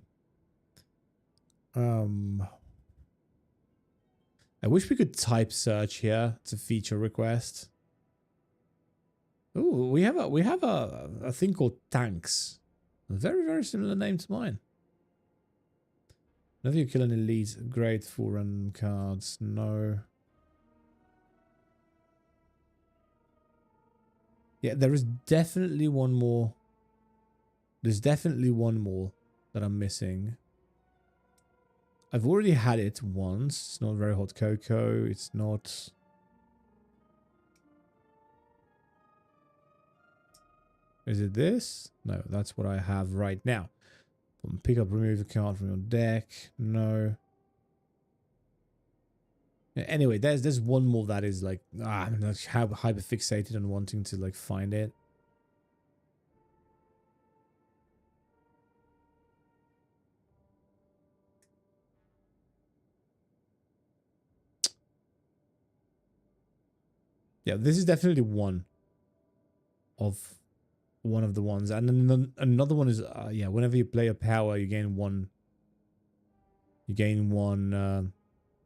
[SPEAKER 1] I wish we could type search here to feature request. Ooh, we have a thing called tanks. A very, very similar name to mine. Whenever you kill an elite, great, 4 random cards. No. Yeah, there is definitely one more. There's definitely one more that I'm missing. I've already had it once. It's not very hot cocoa. It's not... Is it this? No, that's what I have right now. Pick up, remove a card from your deck. No. Anyway, there's one more that is like... I'm not hyper fixated on wanting to like find it. Yeah, this is definitely one of the ones. And then another one is, yeah, whenever you play a power, you gain one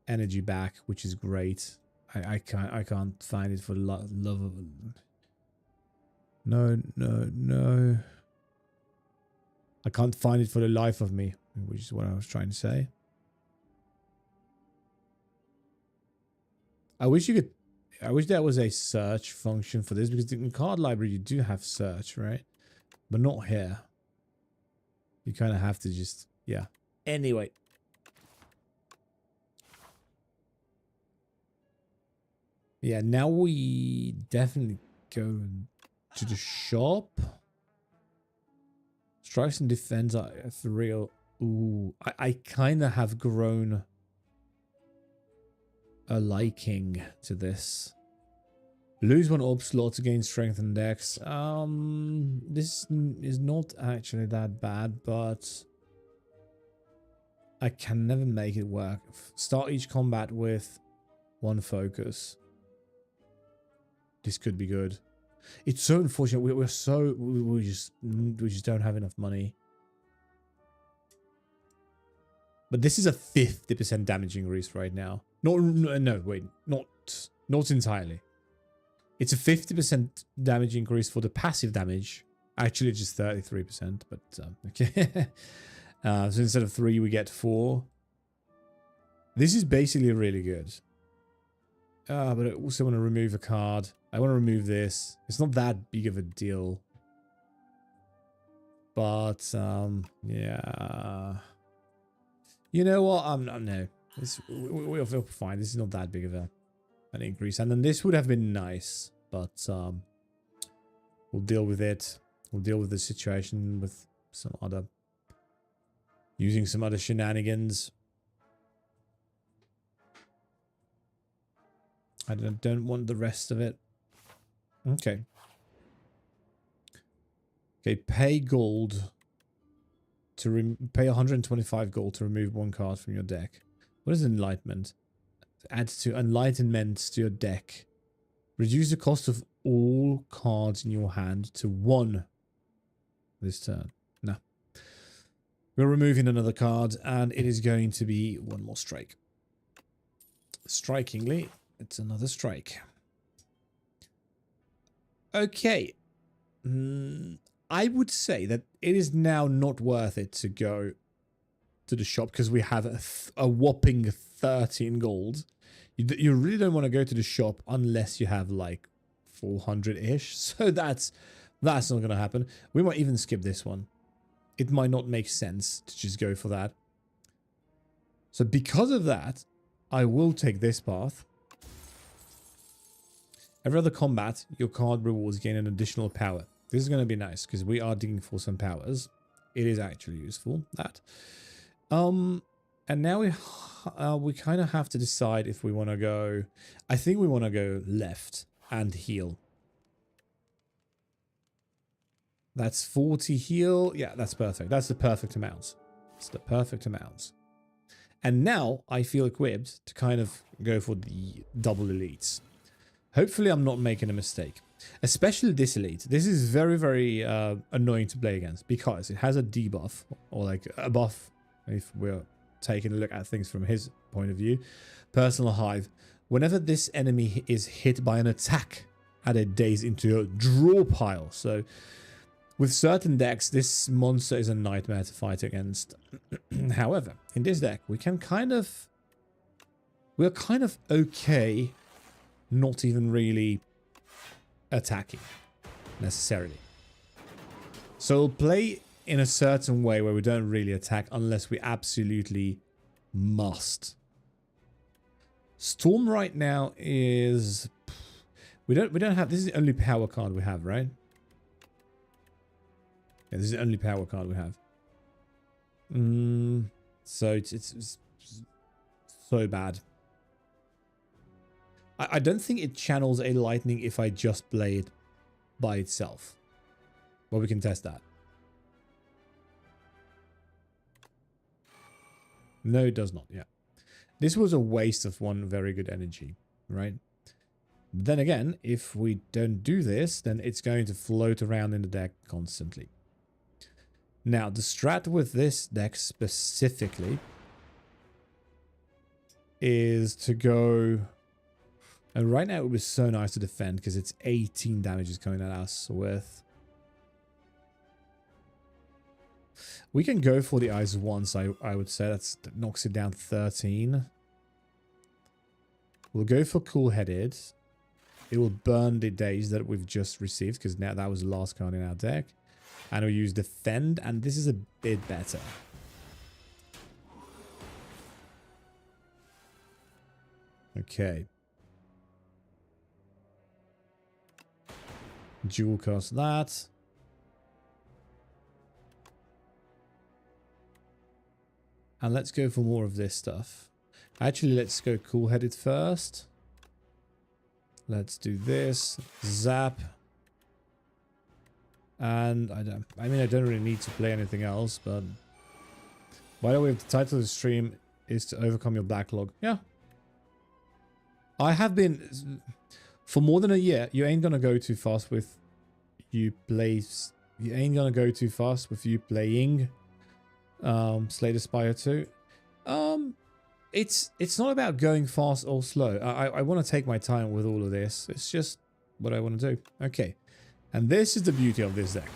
[SPEAKER 1] energy back, which is great. I can't find it for the love of... No. I can't find it for the life of me, which is what I was trying to say. I wish there was a search function for this, because in card library you do have search, right? But not here. You kind of have to just, yeah. Anyway. Yeah, now we definitely go to the shop. Strikes and defense are for real. Ooh, I kind of have grown a liking to this. Lose 1 orb slot to gain strength and dex. This is not actually that bad, but I can never make it work. Start each combat with 1 focus. This could be good. It's so unfortunate. We just don't have enough money. But this is a 50% damage increase right now. No, wait, not entirely. It's a 50% damage increase for the passive damage. Actually, it's just 33%, but okay. So instead of 3, we get 4. This is basically really good. But I also want to remove a card. I want to remove this. It's not that big of a deal. But, yeah. You know what? No. We'll feel fine. This is not that big of an increase. And then this would have been nice. But, we'll deal with it. We'll deal with the situation with some other... using some other shenanigans. I don't want the rest of it. Okay. Okay, pay gold to pay 125 gold to remove 1 card from your deck. What is enlightenment? Add to enlightenment to your deck. Reduce the cost of all cards in your hand to 1 this turn. No. We're removing another card, and it is going to be 1 more strike. Strikingly, it's another strike. Okay. I would say that it is now not worth it to go to the shop because we have a whopping 13 gold. You really don't want to go to the shop unless you have like 400-ish. So that's not going to happen. We might even skip this one. It might not make sense to just go for that. So because of that, I will take this path. Every other combat, your card rewards gain an additional power. This is going to be nice because we are digging for some powers. It is actually useful, that. And now we kind of have to decide if we want to go... I think we want to go left and heal. That's 40 heal. Yeah, that's perfect. That's the perfect amount. It's the perfect amount. And now I feel equipped to kind of go for the double elites. Hopefully I'm not making a mistake. Especially this elite. This is very, very annoying to play against because it has a debuff or like a buff if we're taking a look at things from his point of view. Personal Hive. Whenever this enemy is hit by an attack, add a daze into your draw pile. So with certain decks, this monster is a nightmare to fight against. However, in this deck, we're kind of okay not even really attacking necessarily. So we'll play in a certain way where we don't really attack unless we absolutely must. Storm right now is we don't have, this is the only power card we have, right? Yeah, this is the only power card we have. So it's so bad. I don't think it channels a lightning if I just play it by itself. But we can test that. No, it does not. Yeah. This was a waste of 1 very good energy, right? Then again, if we don't do this, then it's going to float around in the deck constantly. Now, the strat with this deck specifically is to go... And right now it was so nice to defend because it's 18 damages coming at us with. We can go for the Eyes once, I would say. That knocks it down to 13. We'll go for Cool-Headed. It will burn the days that we've just received because now that was the last card in our deck. And we'll use Defend, and this is a bit better. Okay. Dual cast that. And let's go for more of this stuff. Actually, let's go Cool-Headed first. Let's do this. Zap. And I don't really need to play anything else, but by the way, the title of the stream is to overcome your backlog. Yeah. I have been... For more than a year, you ain't gonna go too fast with you plays. You ain't gonna go too fast with you playing Slay the Spire 2. It's not about going fast or slow. I want to take my time with all of this. It's just what I want to do. Okay. And this is the beauty of this deck.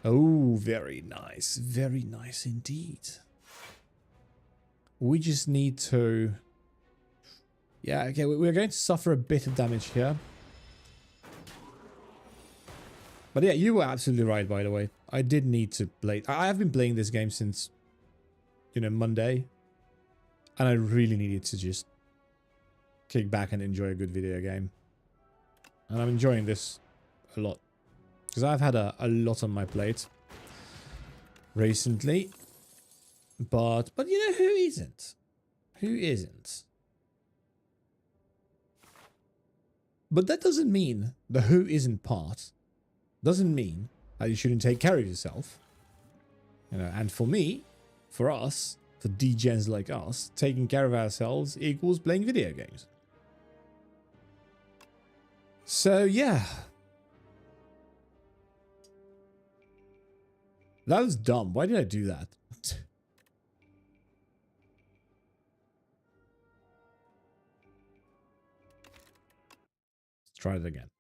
[SPEAKER 1] Oh, very nice. Very nice indeed. We just need to... Yeah, okay, we're going to suffer a bit of damage here. But yeah, you were absolutely right, by the way. I did need to play... I have been playing this game since, you know, Monday. And I really needed to just kick back and enjoy a good video game. And I'm enjoying this a lot. Because I've had a lot on my plate recently. But you know, who isn't? Who isn't? But that doesn't mean the who isn't part doesn't mean that you shouldn't take care of yourself. You know, and for me, for us, for degens like us, taking care of ourselves equals playing video games. So yeah. That was dumb. Why did I do that? Let's try it again.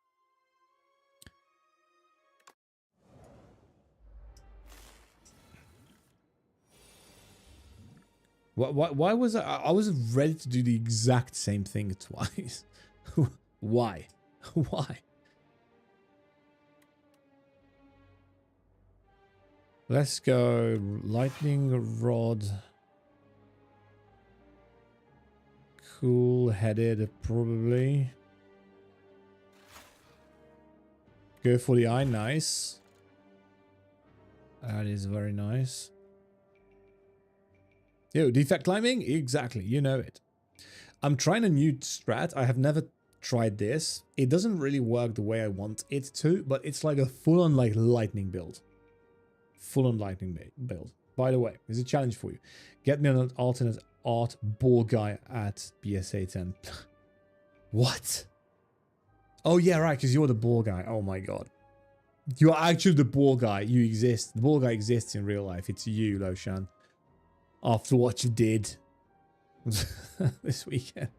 [SPEAKER 1] Why was I was ready to do the exact same thing twice. Why? Why? Let's go lightning rod. Cool-headed, probably. Go for the eye, nice. That is very nice. Yo, defect climbing? Exactly, you know it. I'm trying a new strat. I have never tried this. It doesn't really work the way I want it to, but it's like a full-on like lightning build. Full-on lightning build. By the way, there's a challenge for you. Get me an alternate art ball guy at PSA 10. What? Oh yeah, right, because you're the ball guy. Oh my god. You are actually the ball guy. You exist. The ball guy exists in real life. It's you, Loshan. After what you did this weekend.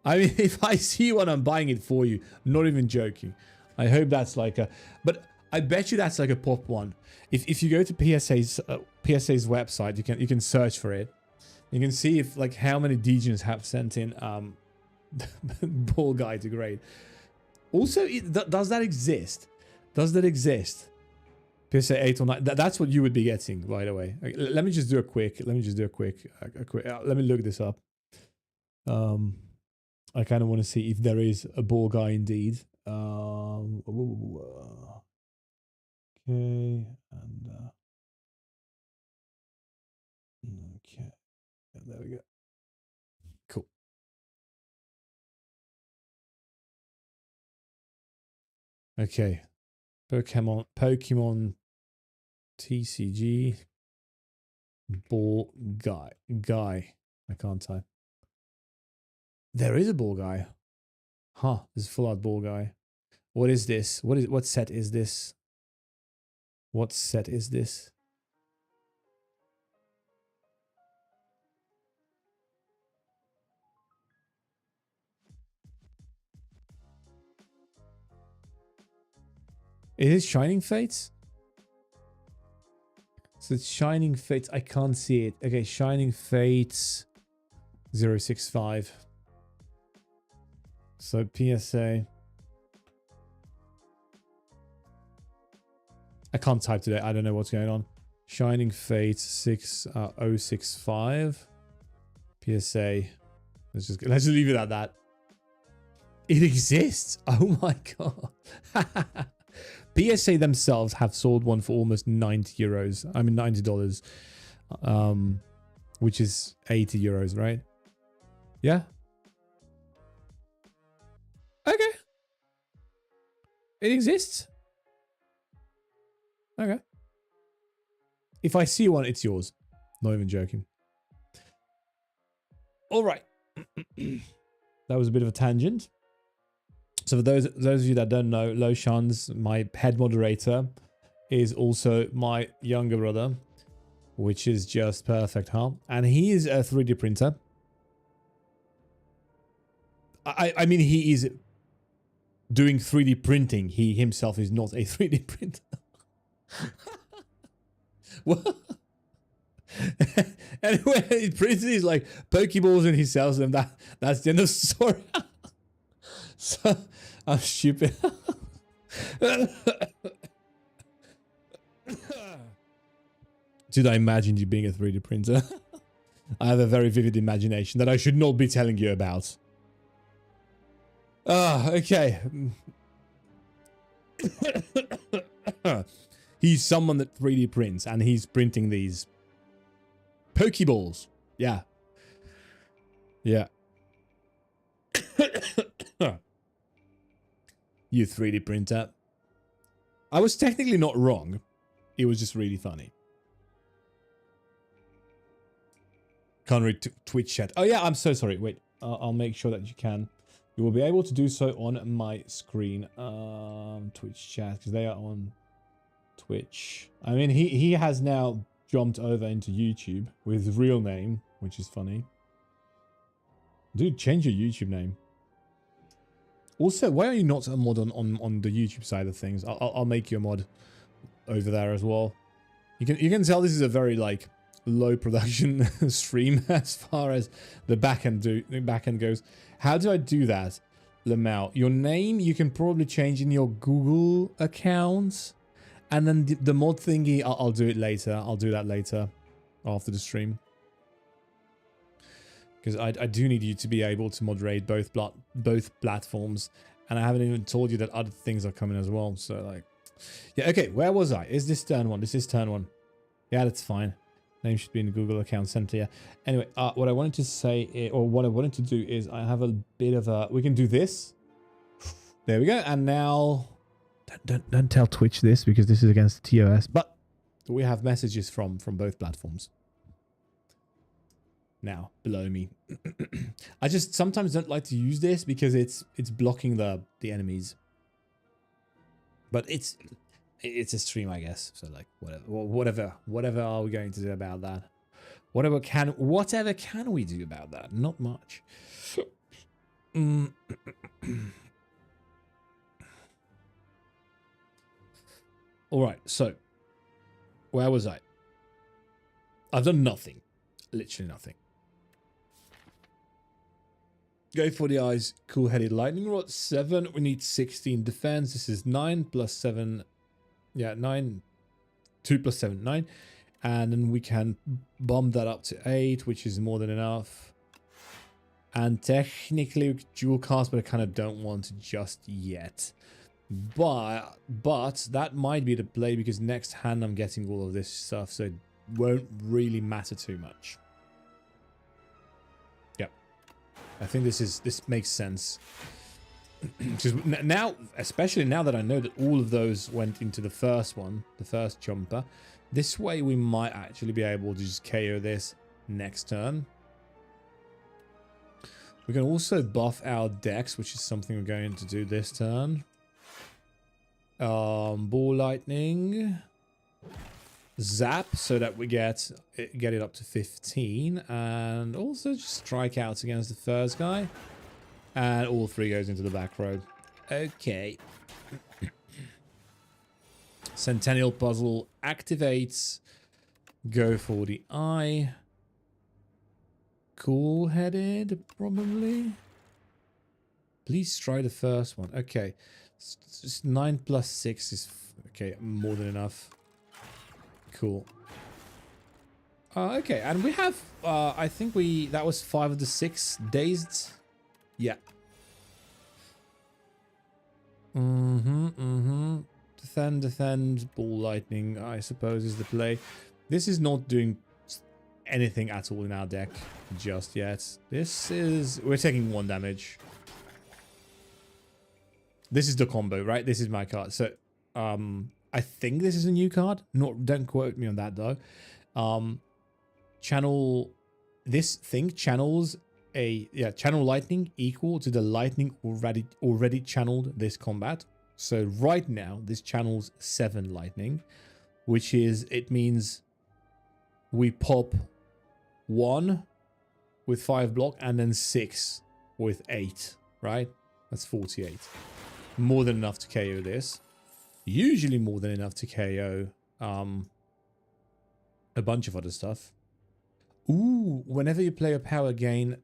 [SPEAKER 1] I mean, if I see one, I'm buying it for you. Not even joking. I hope that's like a... But I bet you that's like a pop one. If you go to PSA's website, you can search for it. You can see if like how many degens have sent in ball guy to grade. Also, does that exist? Does that exist? PSA 8 or 9. That's what you would be getting, by the way. Let me just do a quick. Let me look this up. I kind of want to see if there is a ball guy indeed. Okay, and okay, yeah, there we go. Cool. Okay, Pokemon TCG ball guy. I can't type. There is a ball guy. Huh? There's a full art ball guy. What is this? What set is this? What set is this? It is Shining Fates? So it's Shining Fates. I can't see it. Okay, Shining Fates 065. So PSA. I can't type today. I don't know what's going on. Shining Fates 6065. PSA. Let's just leave it at that. It exists. Oh my god. PSA themselves have sold one for almost 90 euros. I mean $90. Which is 80 euros, right? Yeah. Okay. It exists. Okay. If I see one, it's yours. Not even joking. All right. That was a bit of a tangent. So for those of you that don't know, Loshan's, my head moderator, is also my younger brother, which is just perfect, huh? And he is a 3D printer. I mean, he is doing 3D printing. He himself is not a 3D printer. What? Anyway, he prints these like Pokeballs and he sells them. That's the end of the story. So I'm stupid. Did I imagine you being a 3D printer? I have a very vivid imagination that I should not be telling you about. Okay. He's someone that 3D prints and he's printing these Pokeballs. Yeah. Yeah. You 3D printer. I was technically not wrong. It was just really funny. Can't read Twitch chat. Oh yeah, I'm so sorry. Wait, I'll make sure that you can. You will be able to do so on my screen. Twitch chat, because they are on Twitch. I mean, he has now jumped over into YouTube with his real name, which is funny. Dude, change your YouTube name. Also, why are you not a mod on the YouTube side of things? I'll make you a mod over there as well. You can tell this is a very like low production stream as far as the backend goes. How do I do that, Lamau? Your name you can probably change in your Google account, and then the mod thingy I'll do it later. I'll do that later after the stream, because I do need you to be able to moderate both platforms, and I haven't even told you that other things are coming as well. So like, yeah, okay. Where was I? Is this turn one? This is turn one. Yeah, that's fine. Name should be in the Google account center. Yeah. Anyway, what I wanted to say, or what I wanted to do is, I have a bit of a. We can do this. There we go. And now, don't tell Twitch this because this is against the TOS. But we have messages from both platforms. Now below me. I just sometimes don't like to use this because it's blocking the enemies. But it's a stream, I guess. So like whatever are we going to do about that? Whatever can we do about that? Not much. All right. So where was I? I've done nothing. Literally nothing. Go for the eyes. Cool-headed lightning rod. 7. We need 16 defense. This is 9 plus 7. Yeah, 9. 2 plus 7, 9. And then we can bump that up to 8, which is more than enough. And technically we could dual cast, but I kind of don't want to just yet. But that might be the play, because next hand I'm getting all of this stuff, so it won't really matter too much. Yep. I think this makes sense. Because now, especially now that I know that all of those went into the first one, the first jumper, this way we might actually be able to just KO this next turn. We can also buff our decks, which is something we're going to do this turn. Ball lightning, zap, so that we get it up to 15, and also just strikeouts against the first guy. And all 3 goes into the back row. Okay. Centennial puzzle activates. Go for the eye. Cool-headed, probably. Please try the first one. Okay. Just 9 plus 6 is... Okay, more than enough. Cool. Okay, and we have... I think that was 5 of the 6 dazed. Yeah. Defend, ball lightning, I suppose, is the play. This is not doing anything at all in our deck just yet. This is... We're taking 1 damage. This is the combo, right? This is my card. So, I think this is a new card. Don't quote me on that, though. Channel... This thing channels... channel lightning equal to the lightning already channeled this combat. So right now this channels 7 lightning, which is, it means we pop 1 with 5 block and then 6 with 8, right? That's 48. more than enough to KO this. Usually more than enough to KO a bunch of other stuff. Ooh, whenever you play a power gain.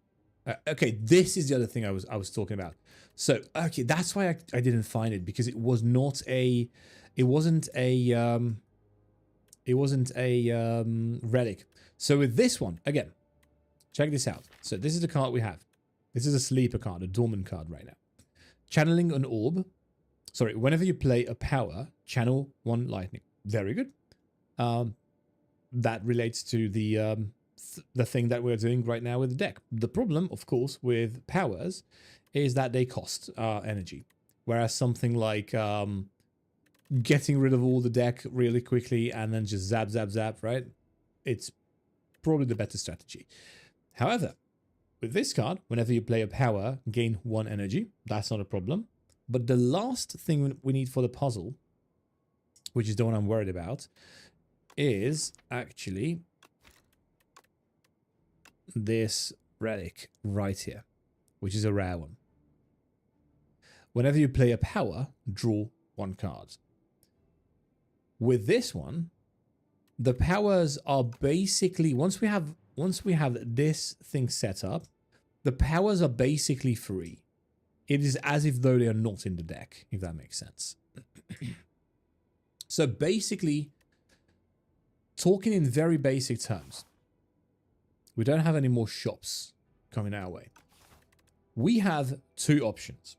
[SPEAKER 1] Okay, this is the other thing I was talking about. So okay, that's why I didn't find it, because it wasn't a relic. So with this one, again, check this out. So this is the card we have. This is a sleeper card, a dormant card right now. Channeling an orb. Sorry, whenever you play a power, channel 1 lightning. Very good. That relates to the thing that we're doing right now with the deck. The problem, of course, with powers is that they cost energy. Whereas something like getting rid of all the deck really quickly and then just zap, zap, zap, right? It's probably the better strategy. However, with this card, whenever you play a power, gain 1 energy. That's not a problem. But the last thing we need for the puzzle, which is the one I'm worried about, is actually this relic right here, which is a rare one. Whenever you play a power, draw 1 card. With this one, the powers are basically, once we have this thing set up, the powers are basically free. It is as if though they are not in the deck, if that makes sense. So basically, talking in very basic terms, we don't have any more shops coming our way. We have 2 options.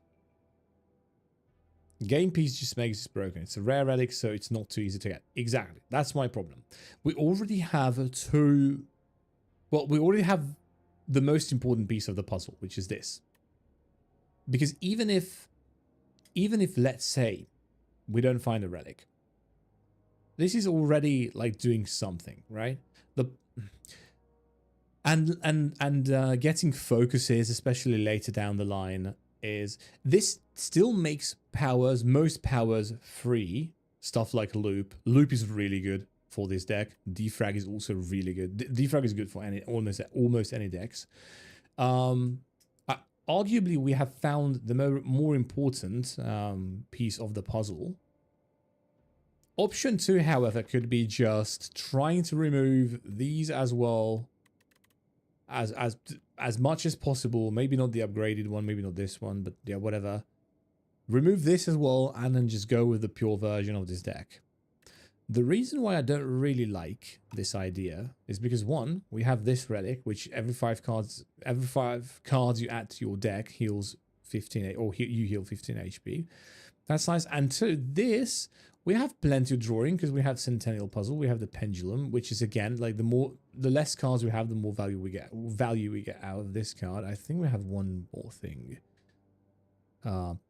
[SPEAKER 1] Game piece just makes this broken. It's a rare relic, so it's not too easy to get. Exactly. That's my problem. We already have we already have the most important piece of the puzzle, which is this. Because even if let's say we don't find a relic, this is already like doing something, right? And getting focuses, especially later down the line, is this still makes powers, most powers, free. Stuff like loop. Loop is really good for this deck. Defrag is also really good. Defrag is good for almost any decks. Arguably, we have found the more important piece of the puzzle. Option 2, however, could be just trying to remove these as well as much as possible. Maybe not the upgraded one, maybe not this one, but yeah, whatever. Remove this as well, and then just go with the pure version of this deck. The reason why I don't really like this idea is because, one, we have this relic, which every 5 cards you add to your deck heals 15, or you heal 15 HP. That's nice. And 2, this, we have plenty of drawing because we have Centennial Puzzle, we have the Pendulum, which is again like the less cards we have, the more value we get out of this card. I think we have one more thing.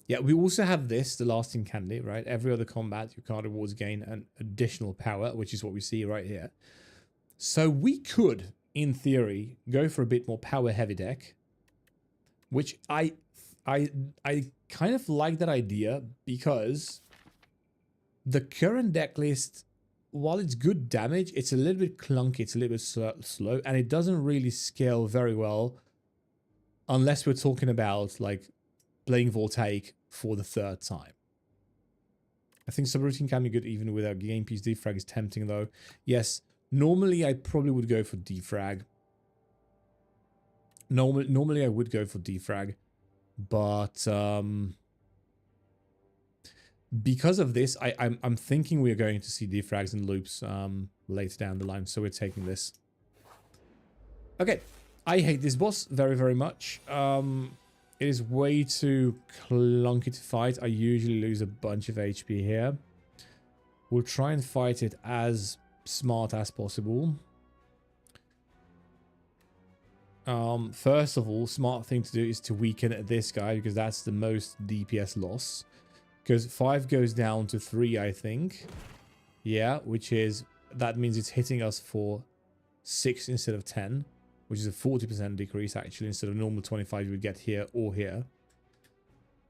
[SPEAKER 1] Yeah, we also have this, the Lasting Candy, right? Every other combat, your card rewards gain an additional power, which is what we see right here. So we could, in theory, go for a bit more power-heavy deck, which I kind of like that idea, because the current deck list, while it's good damage, it's a little bit clunky, it's a little bit slow, and it doesn't really scale very well unless we're talking about like playing Voltaic for the 3rd time. I think subroutine can be good even without game piece. Defrag is tempting though. Yes, normally I probably would go for defrag. Normally I would go for defrag, but because of this, I'm thinking we're going to see defrags and loops later down the line, so we're taking this. Okay, I hate this boss very, very much. It is way too clunky to fight. I usually lose a bunch of HP here. We'll try and fight it as smart as possible. First of all, smart thing to do is to weaken this guy, because that's the most DPS loss. Because 5 goes down to 3, I think. Yeah, that means it's hitting us for 6 instead of 10. Which is a 40% decrease, actually. Instead of normal 25 you would get here or here.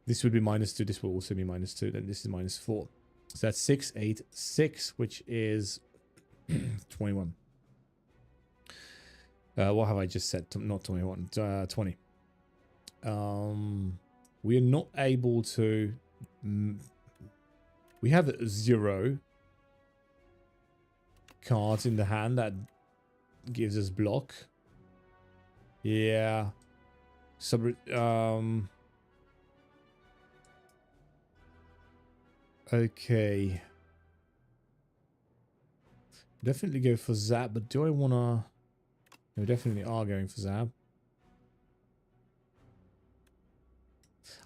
[SPEAKER 1] This would be -2. This will also be -2. Then this is -4. So that's 6, 8, 6, which is 21. What have I just said? Not 21, 20. We are not able to We have 0 cards in the hand that gives us block. Yeah. Okay. Definitely go for Zap, but do I wanna... We definitely are going for Zap.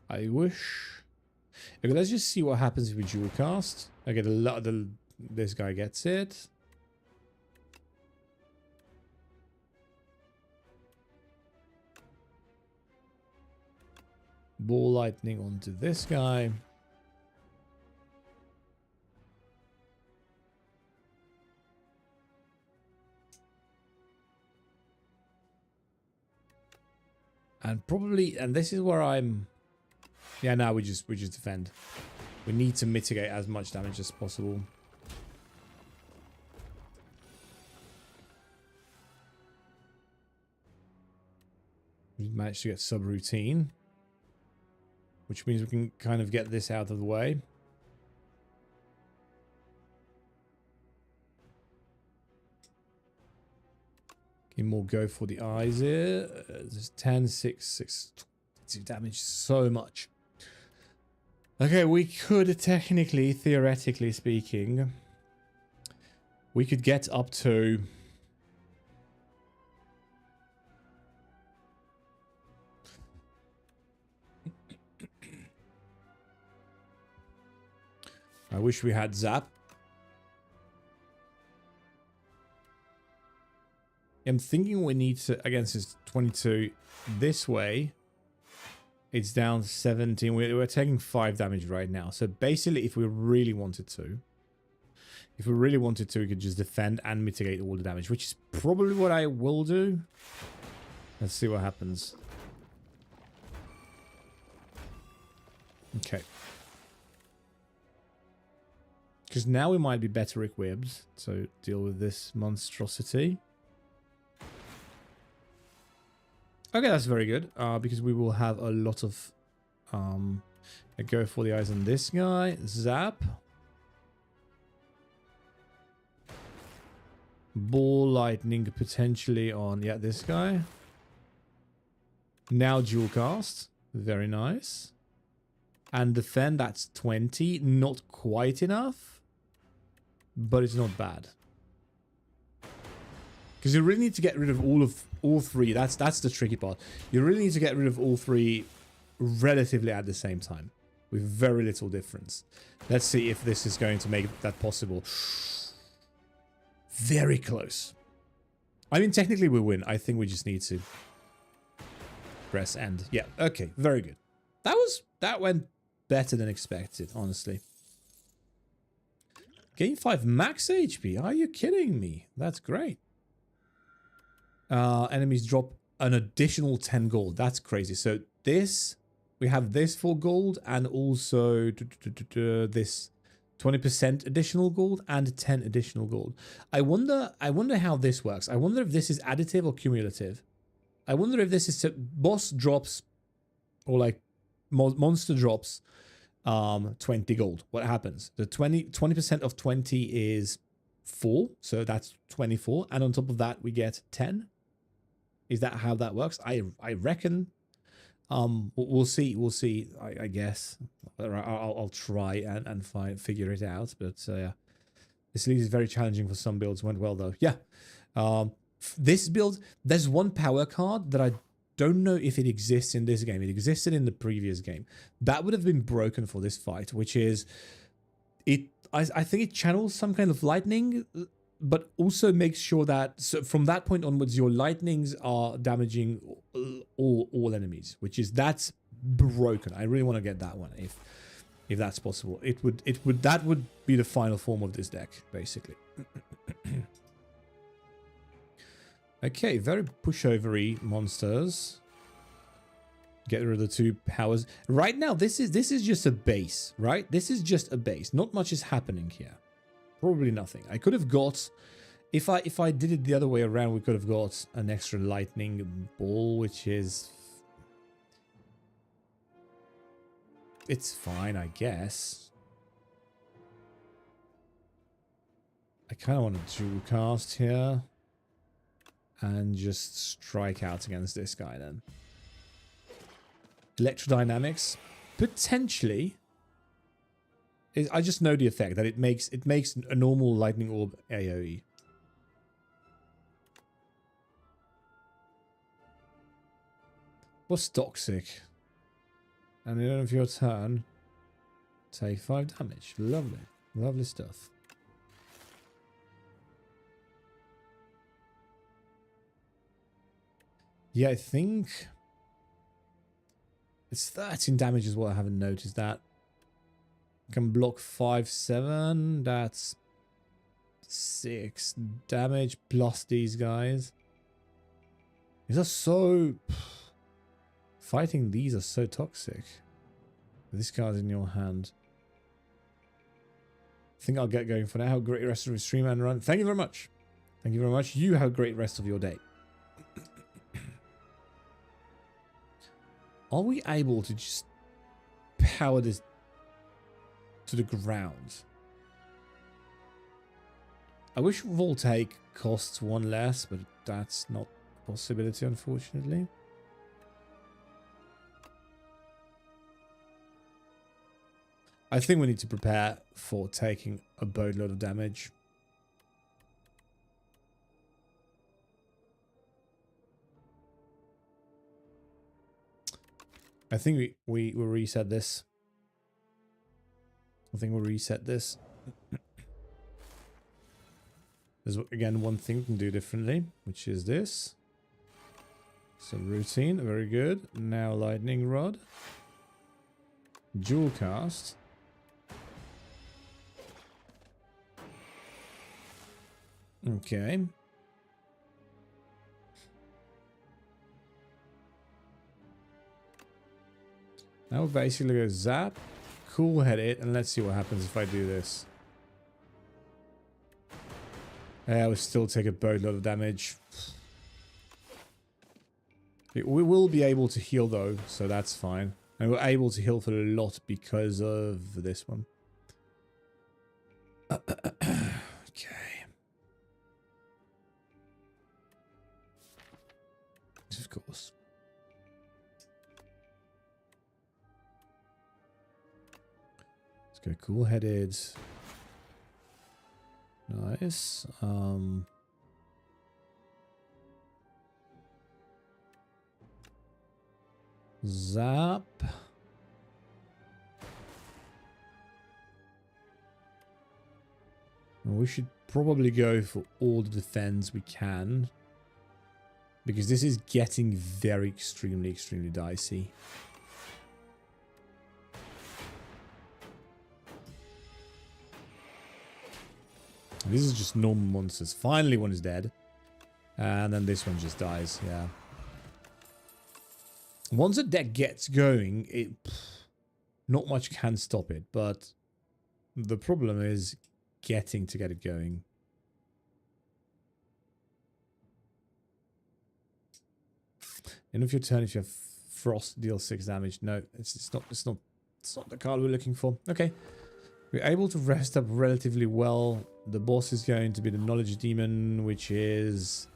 [SPEAKER 1] I wish... Okay, let's just see what happens if we dual cast. Okay, this guy gets it. Ball lightning onto this guy. And probably, and this is where I'm... Yeah, now we just defend. We need to mitigate as much damage as possible. We managed to get subroutine, which means we can kind of get this out of the way. More go for the eyes here. There's 10, 6, 6, 22 damage. So much. Okay, we could technically, theoretically speaking, we could get up to... I wish we had Zap. I'm thinking we need to, against this 22 this way. It's down 17. We're taking 5 damage right now. So basically, if we really wanted to, we could just defend and mitigate all the damage, which is probably what I will do. Let's see what happens. Okay. Because now we might be better equipped to deal with this monstrosity. Okay, that's very good, because we will have a lot of... I go for the eyes on this guy. Zap. Ball lightning potentially on, yeah, this guy. Now dual cast. Very nice. And defend, that's 20. Not quite enough, but it's not bad. Because you really need to get rid of all 3. That's the tricky part. You really need to get rid of all 3 relatively at the same time, with very little difference. Let's see if this is going to make that possible. Very close. I mean, technically we win. I think we just need to press end. Yeah, okay, very good. That went better than expected, honestly. Game 5 max HP. Are you kidding me? That's great. Enemies drop an additional 10 gold. That's crazy. So this, we have this for gold, and also this 20% additional gold and 10 additional gold. I wonder how this works. I wonder if this is additive or cumulative. I wonder if this is boss drops or like monster drops 20 gold. What happens? The 20% of 20 is 4, so that's 24, and on top of that we get 10. Is that how that works? I reckon. We'll see. We'll see. I guess. I'll try and figure it out. But yeah, this league is very challenging for some builds. Went well though. Yeah. This build, there's one power card that I don't know if it exists in this game. It existed in the previous game. That would have been broken for this fight, which is it. I think it channels some kind of lightning, but also makes sure that from that point onwards, your lightnings are damaging all enemies, that's broken. I really want to get that one if that's possible. That would be the final form of this deck, basically. Okay, very pushovery monsters. Get rid of the 2 powers. Right now, this is just a base, right? This is just a base. Not much is happening here. Probably nothing. I could have got, if I did it the other way around, we could have got an extra lightning ball, which is it's fine, I guess. I kind of want to dual cast here and just strike out against this guy then. Electrodynamics, potentially. I just know the effect that it makes a normal lightning orb AoE. What's toxic? And at the end of your turn, take 5 damage. Lovely. Lovely stuff. Yeah, I think it's 13 damage as well. I haven't noticed that. Can block 5/7. That's 6 damage plus these guys. These are so... Fighting these are so toxic. This card's in your hand. I think I'll get going for now. Have a great rest of your stream and run. Thank you very much. Thank you very much. You have a great rest of your day. Are we able to just power this to the ground? I wish Voltaic costs 1 less, but that's not a possibility, unfortunately. I think we need to prepare for taking a boatload of damage. I think we will reset this. I think we'll reset this. There's, again, one thing we can do differently, which is this. So routine, very good. Now lightning rod. Dual cast. Okay. Now we'll basically go zap, cool head it, and let's see what happens if I do this. Yeah, we'll still take a boatload of damage. We will be able to heal though, so that's fine. And we're able to heal for a lot because of this one. Okay. Of course. Let's go cool-headed. Nice. Zap. We should probably go for all the defense we can, because this is getting very extremely dicey. This is just normal monsters. Finally one is dead. And then this one just dies, yeah. Once a deck gets going, not much can stop it, but the problem is getting to get it going. End of your turn if you have frost, deal 6 damage. No, it's not the card we're looking for. Okay. We're able to rest up relatively well. The boss is going to be the Knowledge Demon, which is...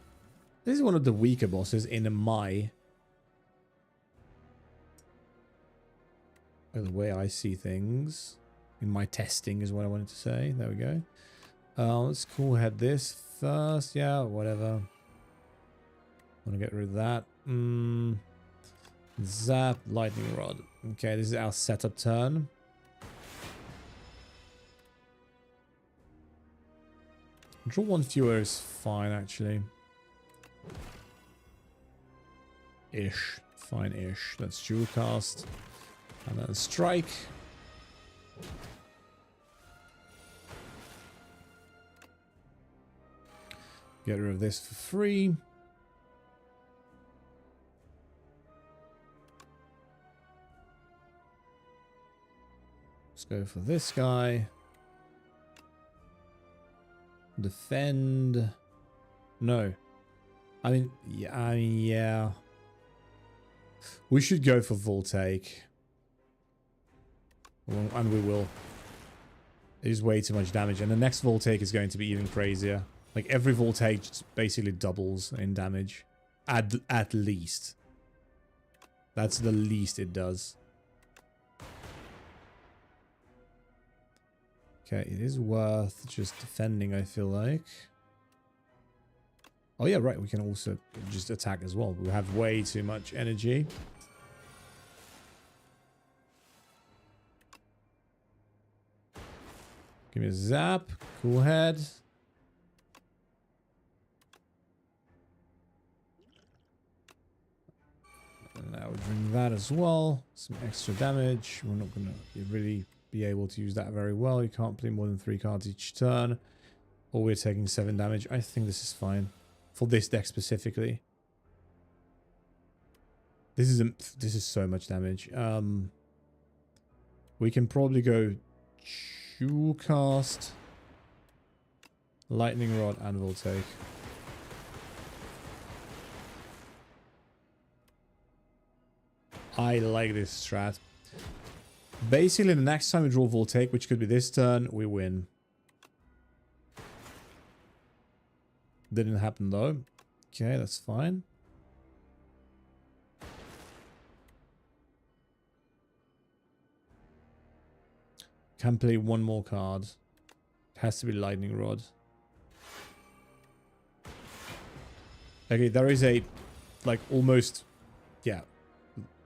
[SPEAKER 1] This is one of the weaker bosses in my... The way I see things. In my testing is what I wanted to say. There we go. Let's cool head this first. Yeah, whatever. Want to get rid of that. Zap, lightning rod. Okay, this is our setup turn. Draw 1 fewer is fine, actually. Ish. Fine-ish. Let's dual cast. And then strike. Get rid of this for free. Let's go for this guy. Defend. No. I mean, yeah. We should go for Voltaic. And we will. It is way too much damage. And the next Voltaic is going to be even crazier. Like, every Voltaic just basically doubles in damage. At least. That's the least it does. Okay, it is worth just defending, I feel like. Oh yeah, right, we can also just attack as well. We have way too much energy. Give me a zap. Cool head. And now we bring that as well. Some extra damage. We're not going to really be able to use that very well. You can't play more than 3 cards each turn. Or we're taking 7 damage. I think this is fine. For this deck specifically. This is so much damage. We can probably go Jewel Cast, Lightning Rod, and Voltaic. I like this strat. Basically, the next time we draw Voltaic, which could be this turn, we win. Didn't happen though. Okay, that's fine. Can play one more card. It has to be Lightning Rod. Okay, there is a, like, almost, yeah,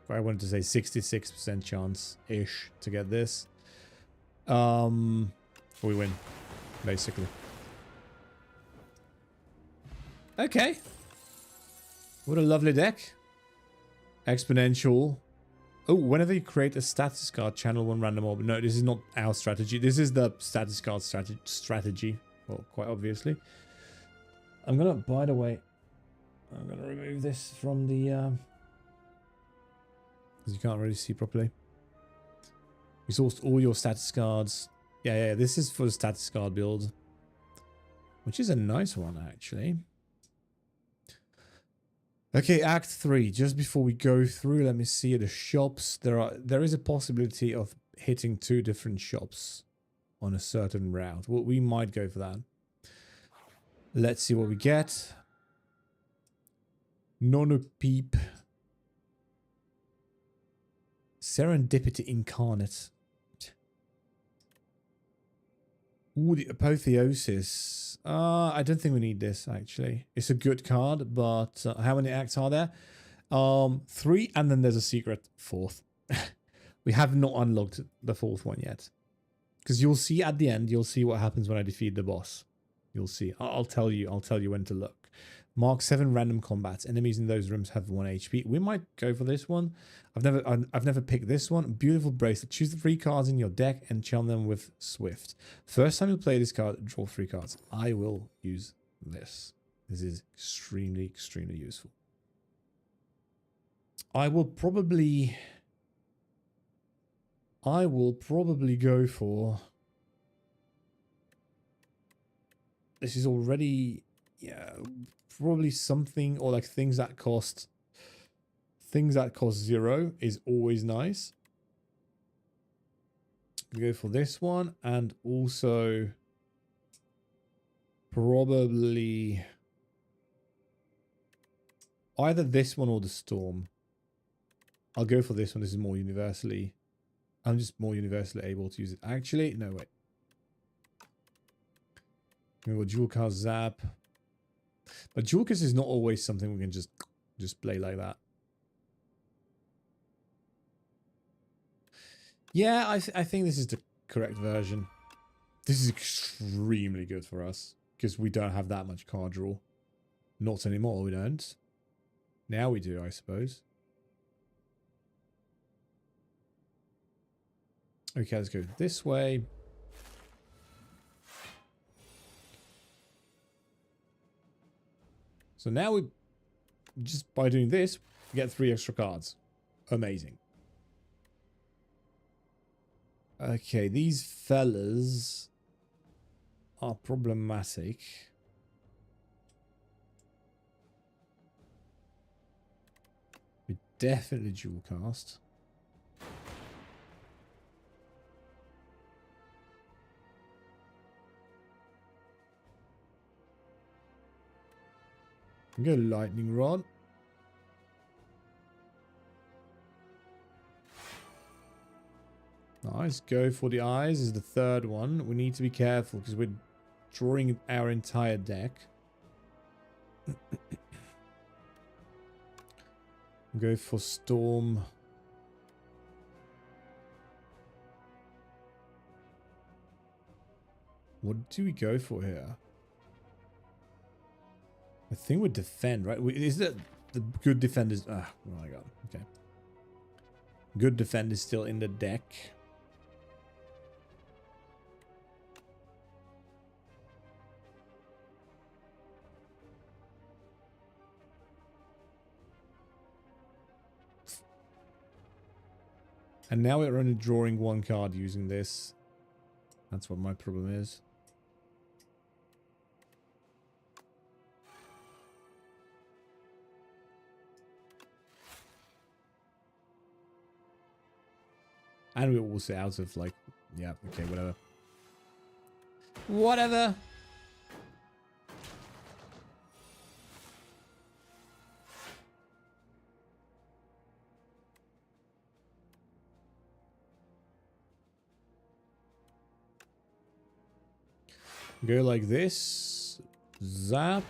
[SPEAKER 1] I wanted to say 66% chance-ish to get this. We win, basically. Okay. What a lovely deck. Exponential. Oh, whenever you create a status card, channel 1 random orb. No, this is not our strategy. This is the status card strategy. Well, quite obviously. I'm gonna, by the way, I'm gonna remove this from the, because you can't really see properly. You sourced all your status cards. Yeah, this is for the status card build. Which is a nice one, actually. Okay, Act 3. Just before we go through, let me see the shops. There is a possibility of hitting 2 different shops on a certain route. Well, we might go for that. Let's see what we get. Nonopeep. Serendipity Incarnate. Ooh, the Apotheosis. I don't think we need this, actually. It's a good card, but how many acts are there? 3, and then there's a secret 4th. We have not unlocked the 4th one yet. Because you'll see at the end, you'll see what happens when I defeat the boss. You'll see. I'll tell you when to look. Mark 7 random combats. Enemies in those rooms have 1 HP. We might go for this one. I've never picked this one. Beautiful bracelet. Choose the 3 cards in your deck and channel them with Swift. First time you play this card, draw 3 cards. I will use this. This is extremely, extremely useful. I will probably go for... This is already... Yeah, probably something, or like things that cost 0 is always nice. We go for this one, and also probably either this one or the Storm. I'll go for this one. This is more universally. I'm just more universally able to use it. Actually, no, wait. We got Jewel Cast Zap. But Jewel Cast is not always something we can just play like that. Yeah, I think this is the correct version. This is extremely good for us. Because we don't have that much card draw. Not anymore, we don't. Now we do, I suppose. Okay, let's go this way. So now we, just by doing this, we get 3 extra cards. Amazing. Okay, these fellas are problematic. We definitely dual cast. Go lightning rod. Nice. Go for the eyes is the third one. We need to be careful because we're drawing our entire deck. Go for storm. What do we go for here? I think we defend, right? Is that the good defenders? Ah, oh my god. Okay. Good defenders still in the deck. And now we're only drawing one card using this. That's what my problem is. And we're also out of like, yeah, okay, whatever. Whatever. Go like this. Zap.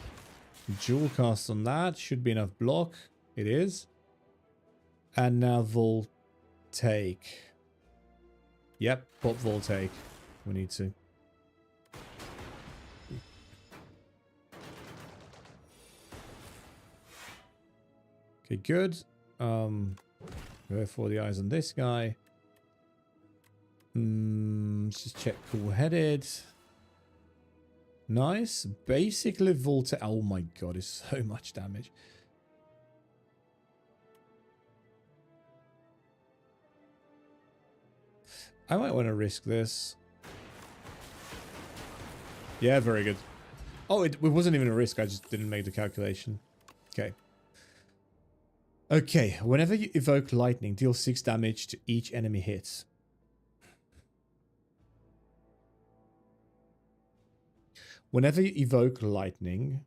[SPEAKER 1] Dual cast on that. Should be enough block. It is. And now Voltaic. Yep, pop Voltaic. We need to. Okay, good. Go for the eyes on this guy. Let's just check cool-headed. Nice. Basically Voltaic. Oh my god, it's so much damage. I might want to risk this. Yeah, very good. Oh, it wasn't even a risk. I just didn't make the calculation. Okay. Okay, whenever you evoke lightning, deal 6 damage to each enemy hit. Whenever you evoke lightning...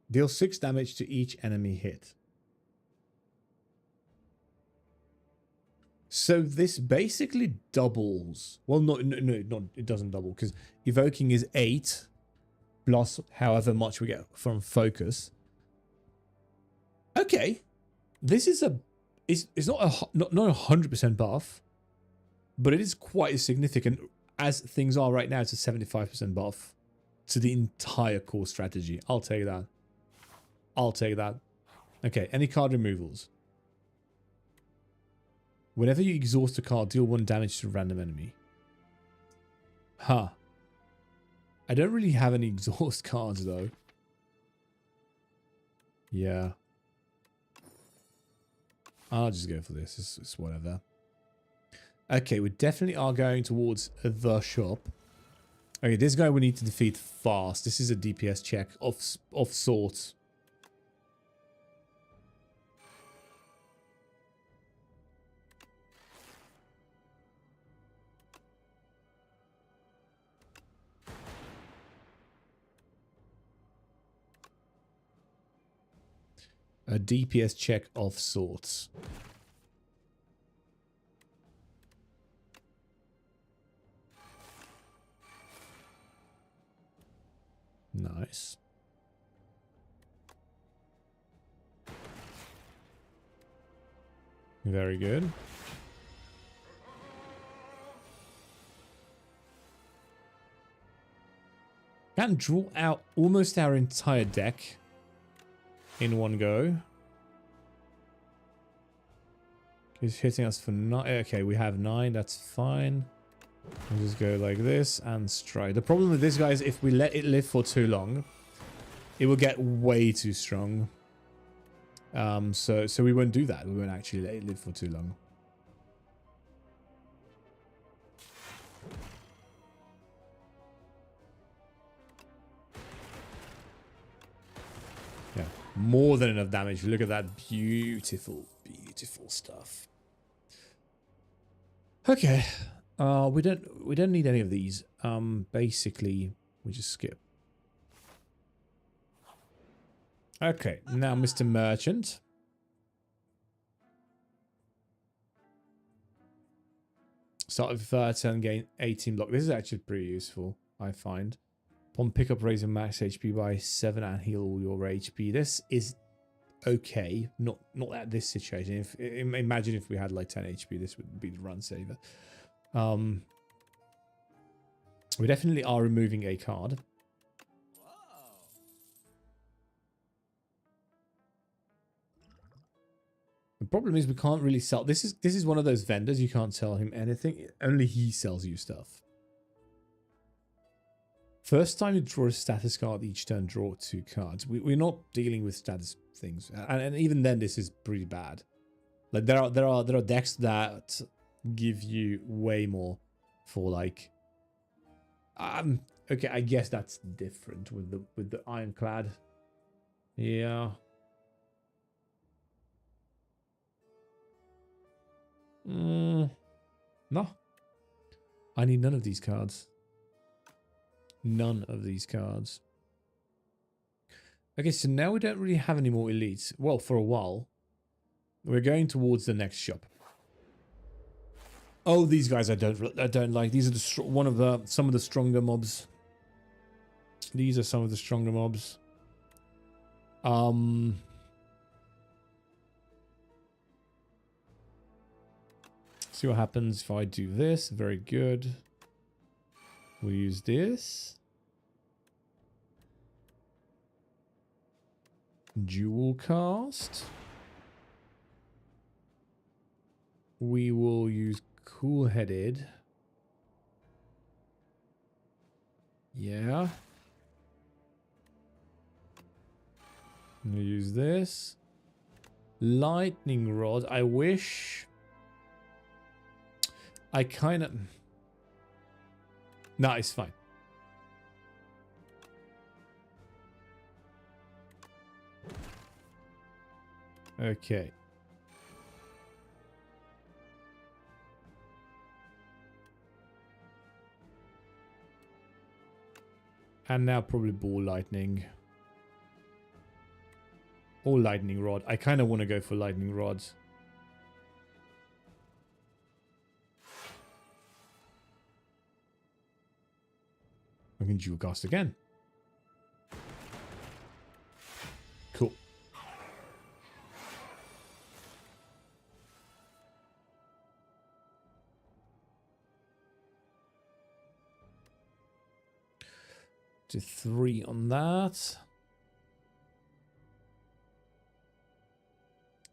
[SPEAKER 1] Deal 6 damage to each enemy hit. So this basically doubles. Well, no, it doesn't double because evoking is 8 plus however much we get from focus. Okay, this is it's not a 100% buff, but it is quite significant. As things are right now, it's a 75% buff to the entire core strategy. I'll take that. I'll take that. Okay, any card removals. Whenever you exhaust a card, deal 1 damage to a random enemy. Huh. I don't really have any exhaust cards, though. Yeah. I'll just go for this. It's whatever. Okay, we definitely are going towards the shop. Okay, this guy we need to defeat fast. This is a DPS check of sorts. A DPS check of sorts. Nice. Very good. Can draw out almost our entire deck in one go. He's hitting us for 9. Okay, we have 9. That's fine. We'll just go like this and strike. The problem with this guy is if we let it live for too long, it will get way too strong. So we won't do that. We won't actually let it live for too long. Yeah, more than enough damage. Look at that beautiful, sell stuff. Okay. We don't need any of these. Basically, we just skip. Okay, now Mr. Merchant. Start with turn, gain 18 block. This is actually pretty useful, I find. Upon pickup, raise your max HP by 7 and heal all your HP. This is okay. Not at this situation. Imagine if we had like 10 HP, this would be the run saver. We definitely are removing a card. The problem is we can't really sell. This is one of those vendors you can't tell him anything. Only he sells you stuff. First time you draw a status card each turn, draw 2 cards. We're not dealing with status things, and even then, this is pretty bad. Like there are decks that give you way more for like. Okay, I guess that's different with the Ironclad. Yeah. No. I need none of these cards. None of these cards. Okay, so now we don't really have any more elites. Well, for a while. We're going towards the next shop. Oh, these guys I don't like. These are some of the stronger mobs. These are some of the stronger mobs. See what happens if I do this. Very good. We'll use this. Dual cast. We will use cool-headed. Yeah. We'll use this. Lightning rod. I wish I kind of... No, it's fine. Okay. And now probably ball lightning. Or lightning rod. I kind of want to go for lightning rods. I can dual cast again. Cool. To 3 on that.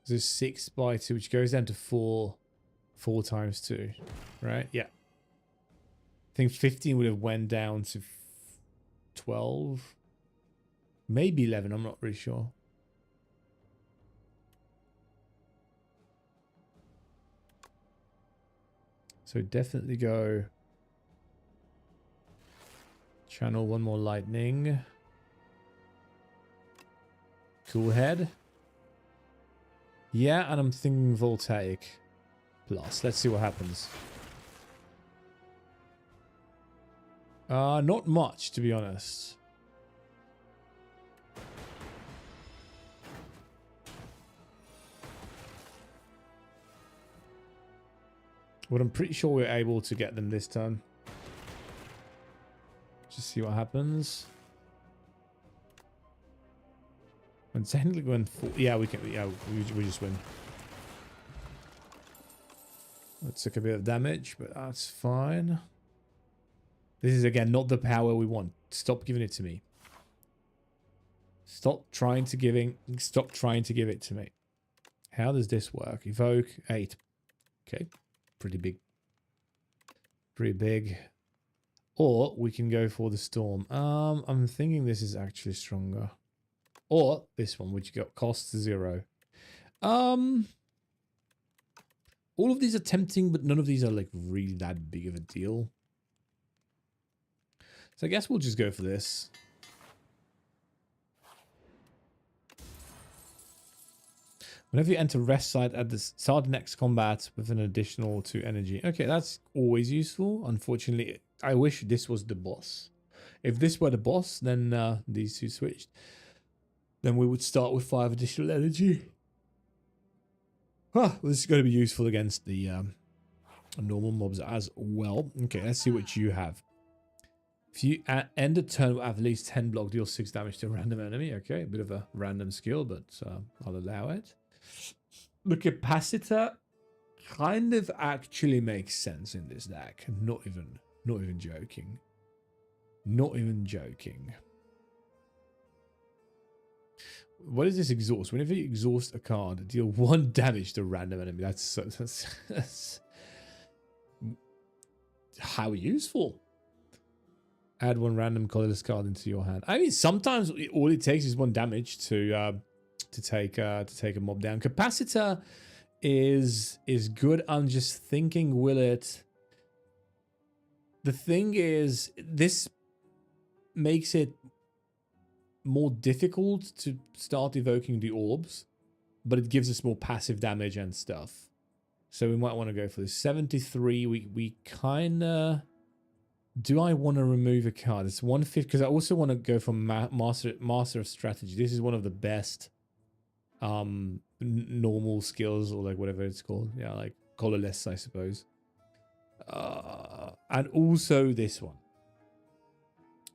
[SPEAKER 1] So 6 by 2, which goes down to 4 times 2, right? Yeah. I think 15 would have went down to 12. Maybe 11, I'm not really sure. So definitely go... Channel 1 more lightning. Cool head. Yeah, and I'm thinking voltaic plus. Let's see what happens. Not much, to be honest. But I'm pretty sure we're able to get them this turn. Just see what happens. And technically going for... Yeah, we can... Yeah, we just win. That took a bit of damage, but that's fine. This is, again, not the power we want. Stop giving it to me. Stop trying to give it to me. How does this work? Evoke 8. Okay. Pretty big. Pretty big. Or we can go for the storm. I'm thinking this is actually stronger. Or this one, which got cost 0. All of these are tempting, but none of these are like really that big of a deal. So I guess we'll just go for this. Whenever you enter rest site at the start of the next combat with an additional 2 energy. Okay, that's always useful. Unfortunately, I wish this was the boss. If this were the boss, then these two switched. Then we would start with 5 additional energy. Huh, this is going to be useful against the normal mobs as well. Okay, let's see what you have. If you end a turn with at least 10 block, deal 6 damage to a random enemy. Okay, a bit of a random skill, but I'll allow it. The capacitor kind of actually makes sense in this deck. Not even joking. Not even joking. What is this exhaust? Whenever you exhaust a card, deal 1 damage to a random enemy. That's how useful. Add 1 random colorless card into your hand. I mean, sometimes all it takes is 1 damage to take a mob down. Capacitor is good. I'm just thinking, will it? The thing is, this makes it more difficult to start evoking the orbs, but it gives us more passive damage and stuff. So we might want to go for this. 73. We kind of. Do I want to remove a card? It's 150 because I also want to go for master of strategy. This is one of the best normal skills, or like whatever it's called. Yeah, like colorless, I suppose. And also this one.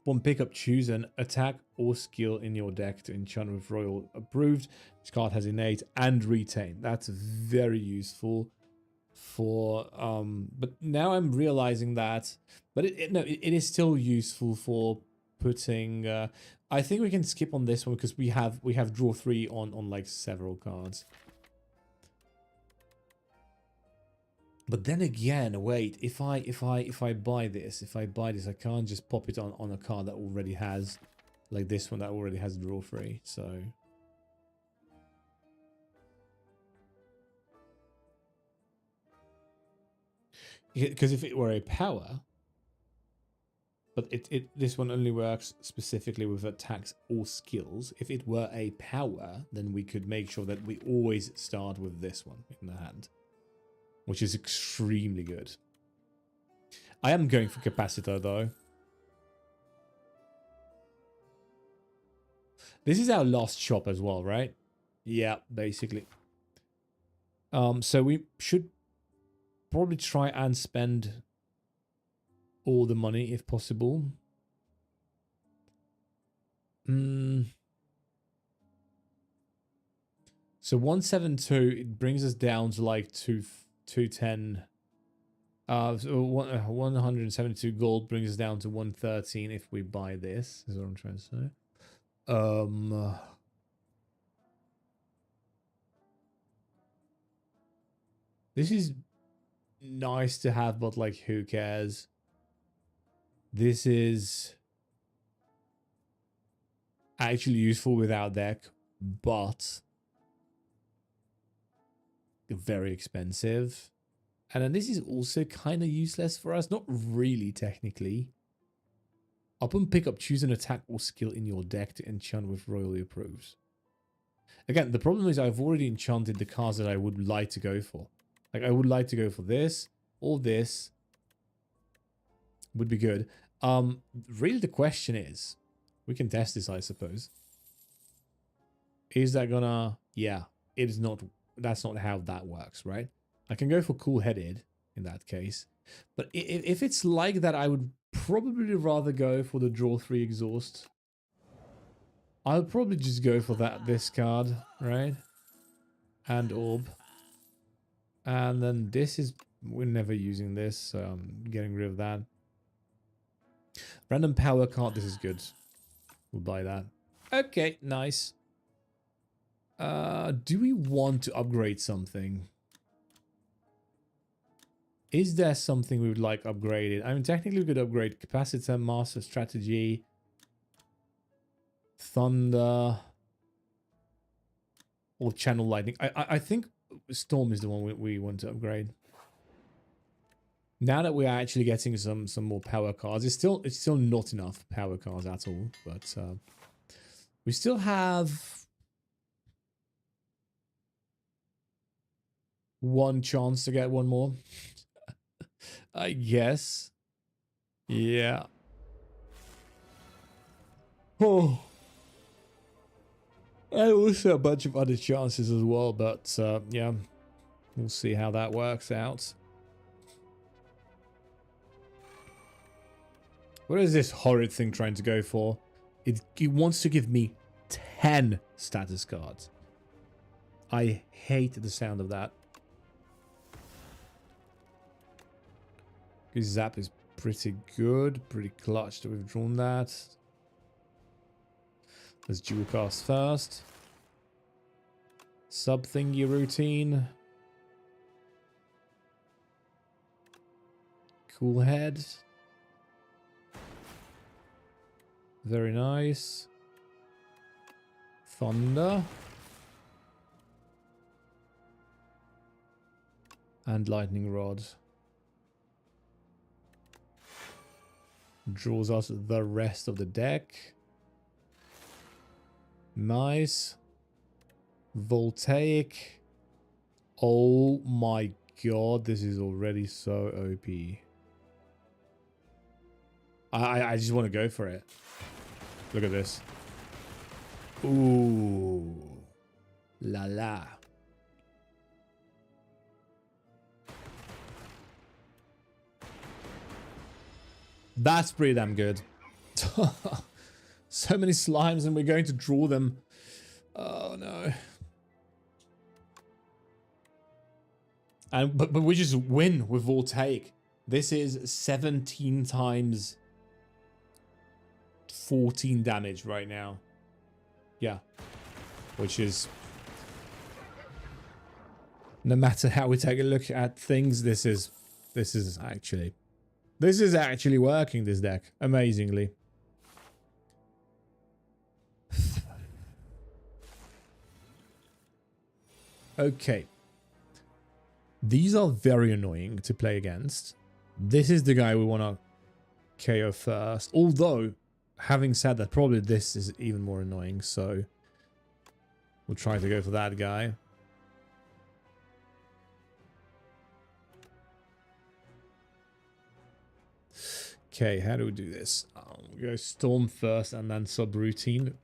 [SPEAKER 1] One pickup, choose an attack or skill in your deck to enchant with royal approved. This card has innate and retain. That's very useful for but now I'm realizing that, but it is still useful for putting I think we can skip on this one because we have draw 3 on like several cards. But then again, wait, if I buy this, I can't just pop it on a card that already has, like this one that already has draw 3. So because if it were a power, but this one only works specifically with attacks or skills. If it were a power, then we could make sure that we always start with this one in the hand, which is extremely good. I am going for capacitor though. This is our last shop as well, right? Yeah, basically. So we should probably try and spend all the money if possible. So 172, it brings us down to like 210. So 172 gold brings us down to 113 if we buy this, is what I'm trying to say. This is nice to have, but like who cares? This is actually useful with our deck, but very expensive. And then this is also kind of useless for us. Not really, technically. Upon pickup, choose an attack or skill in your deck to enchant with royally approved. Again, the problem is I've already enchanted the cards that I would like to go for. Like, I would like to go for this, or this. Would be good. Really the question is, we can test this, I suppose. Is that gonna... Yeah, it is not... That's not how that works, right? I can go for cool-headed in that case. But if it's like that, I would probably rather go for the draw 3 exhaust. I'll probably just go for this card, right? And orb. And then this is... We're never using this, so I'm getting rid of that. Random power card, this is good. We'll buy that. Okay, nice. Do we want to upgrade something? Is there something we would like upgraded? I mean, technically we could upgrade capacitor, master strategy, thunder, or channel lightning. I think storm is the one we want to upgrade. Now that we are actually getting some more power cards, it's still not enough power cards at all, but we still have one chance to get one more. I guess. Yeah. Oh. And also a bunch of other chances as well, but yeah, we'll see how that works out. What is this horrid thing trying to go for? It wants to give me 10 status cards. I hate the sound of that. This zap is pretty good, pretty clutch that we've drawn that. Let's dual cast first. Sub thingy routine. Cool head. Very nice. Thunder. And lightning rod. Draws us the rest of the deck. Nice. Voltaic. Oh my god, this is already so OP. I just want to go for it. Look at this. Ooh. La la. That's pretty damn good. So many slimes and we're going to draw them. Oh no. And but we just win with Voltaic. This is 17 times 14 damage right now. Yeah. Which is, no matter how we take a look at things, this is actually working, this deck, amazingly. Okay. These are very annoying to play against. This is the guy we want to KO first. Although, having said that, probably this is even more annoying, so we'll try to go for that guy. Okay, how do we do this? We go Storm first and then subroutine,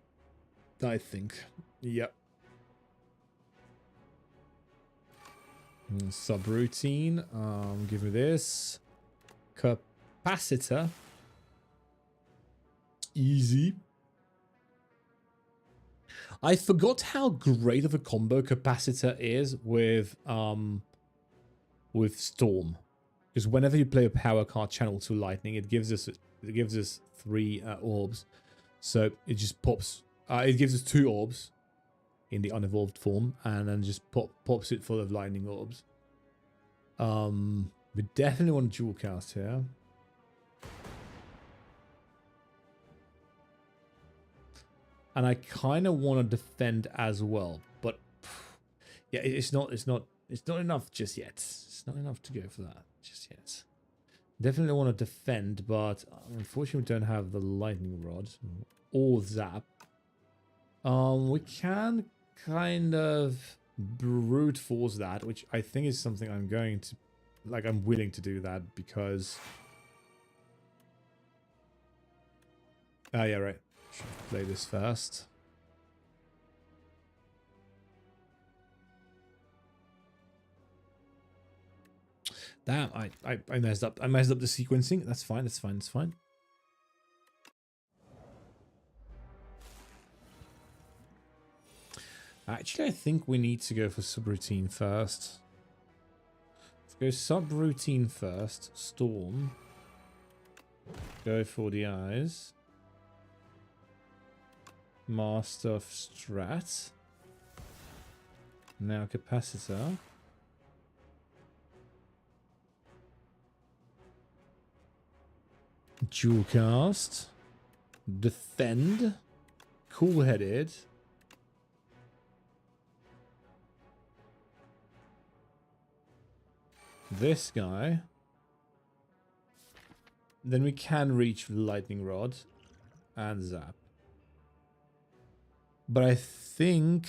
[SPEAKER 1] I think. Yep. Subroutine. Give me this. Capacitor. Easy. I forgot how great of a combo Capacitor is with Storm. Because whenever you play a power card channel to lightning, it gives us 3 orbs. So it just pops. It gives us 2 orbs in the unevolved form, and then just pops it full of lightning orbs. We definitely want to dual cast here. And I kind of want to defend as well, but yeah, it's not enough just yet. It's not enough to go for that just yet. Definitely want to defend, but unfortunately we don't have the lightning rod or zap. We can kind of brute force that, which I think is something I'm going to, like, I'm willing to do that because. Ah, yeah, right. Should play this first. Damn, I messed up. I messed up the sequencing. That's fine. That's fine. That's fine. Actually, I think we need to go for subroutine first. Let's go subroutine first. Storm. Go for the eyes. Master of Strat. Now Capacitor. Dual cast. Defend. Cool-headed. This guy. Then we can reach the lightning rod and zap. But I think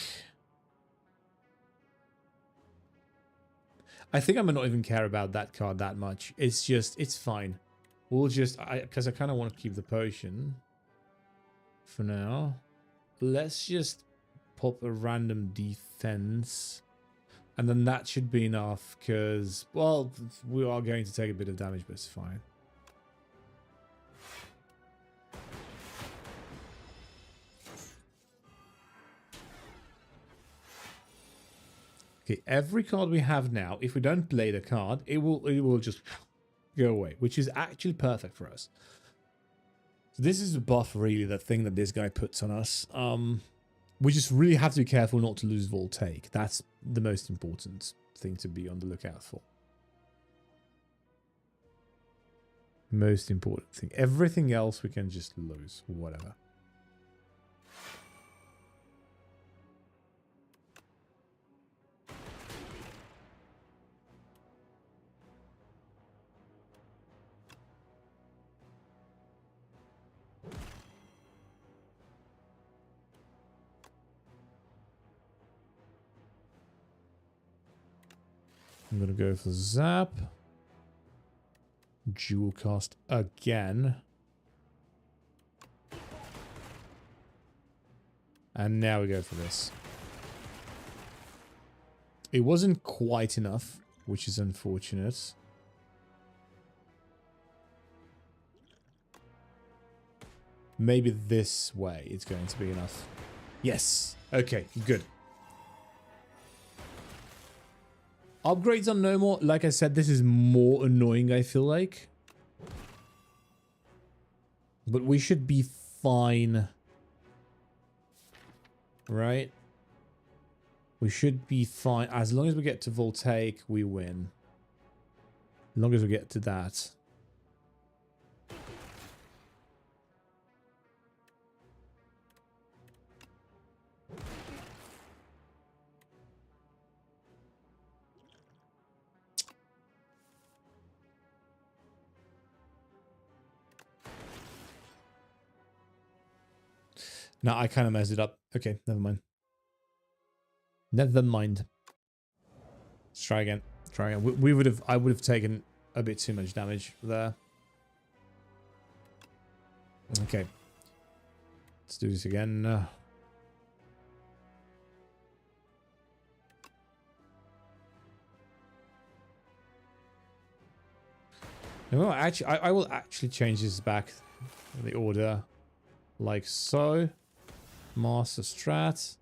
[SPEAKER 1] I think I might not even care about that card that much. It's just, it's fine. We'll just, because I kind of want to keep the potion for now. Let's just pop a random defense. And then that should be enough because, well, we are going to take a bit of damage, but it's fine. Okay, every card we have now, if we don't play the card, it will just go away, which is actually perfect for us. So this is the buff, really, the thing that this guy puts on us. We just really have to be careful not to lose Voltaic. That's the most important thing to be on the lookout for. Most important thing. Everything else we can just lose, whatever. I'm going to go for Zap. Dual cast again. And now we go for this. It wasn't quite enough, which is unfortunate. Maybe this way it's going to be enough. Yes. Okay, good. Upgrades are no more. Like I said, this is more annoying, I feel like. But we should be fine. Right? We should be fine. As long as we get to Voltaic, we win. As long as we get to that. No, I kind of messed it up. Okay, never mind. Never mind. Let's try again. Try again. I would have taken a bit too much damage there. Okay. Let's do this again. No, actually, I will actually change this back in the order like so. Master Strat,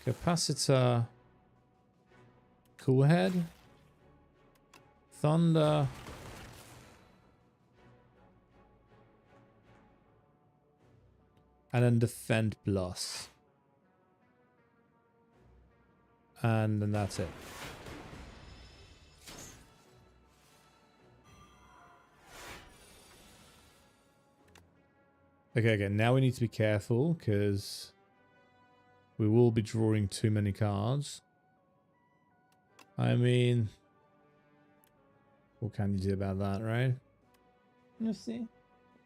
[SPEAKER 1] Capacitor, Cool Head, Thunder, and then Defend Plus. And then that's it. Okay, again, now we need to be careful because we will be drawing too many cards. I mean, what can you do about that, right? You see,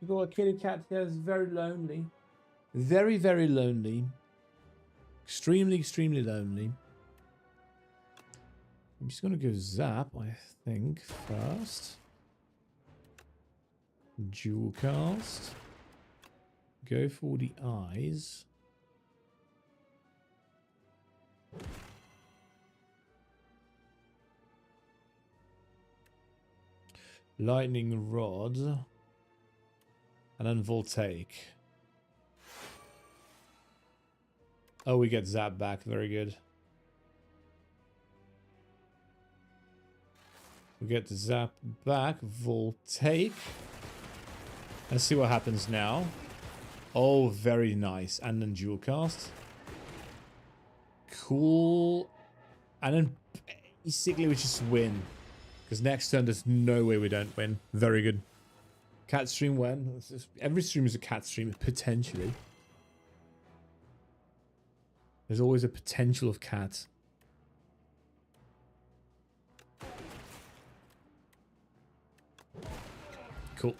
[SPEAKER 1] you got a kitty cat here that's very lonely. Very, very lonely. Extremely, extremely lonely. I'm just going to go Zap, I think, first. Dual cast. Go for the eyes. Lightning Rod. And then Voltaic. Oh, we get Zap back. Very good. We get the Zap back. Voltaic. Let's see what happens now. Oh, very nice. And then dual cast. Cool. And then basically we just win. Because next turn there's no way we don't win. Very good. Cat stream when? Every stream is a cat stream, potentially. There's always a potential of cat. Cool.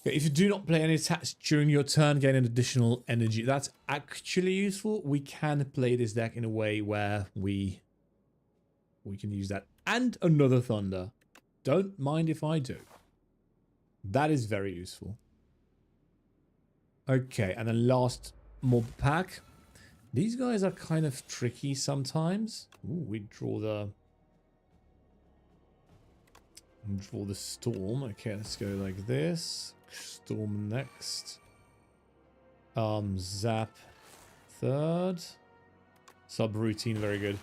[SPEAKER 1] Okay, if you do not play any attacks during your turn, gain an additional energy. That's actually useful. We can play this deck in a way where we can use that And another thunder. Don't mind if I do. That is very useful. Okay, and then last mob pack. These guys are kind of tricky sometimes. Ooh, we draw the storm. Okay, let's go like this. Storm next. Zap third. Subroutine, very good.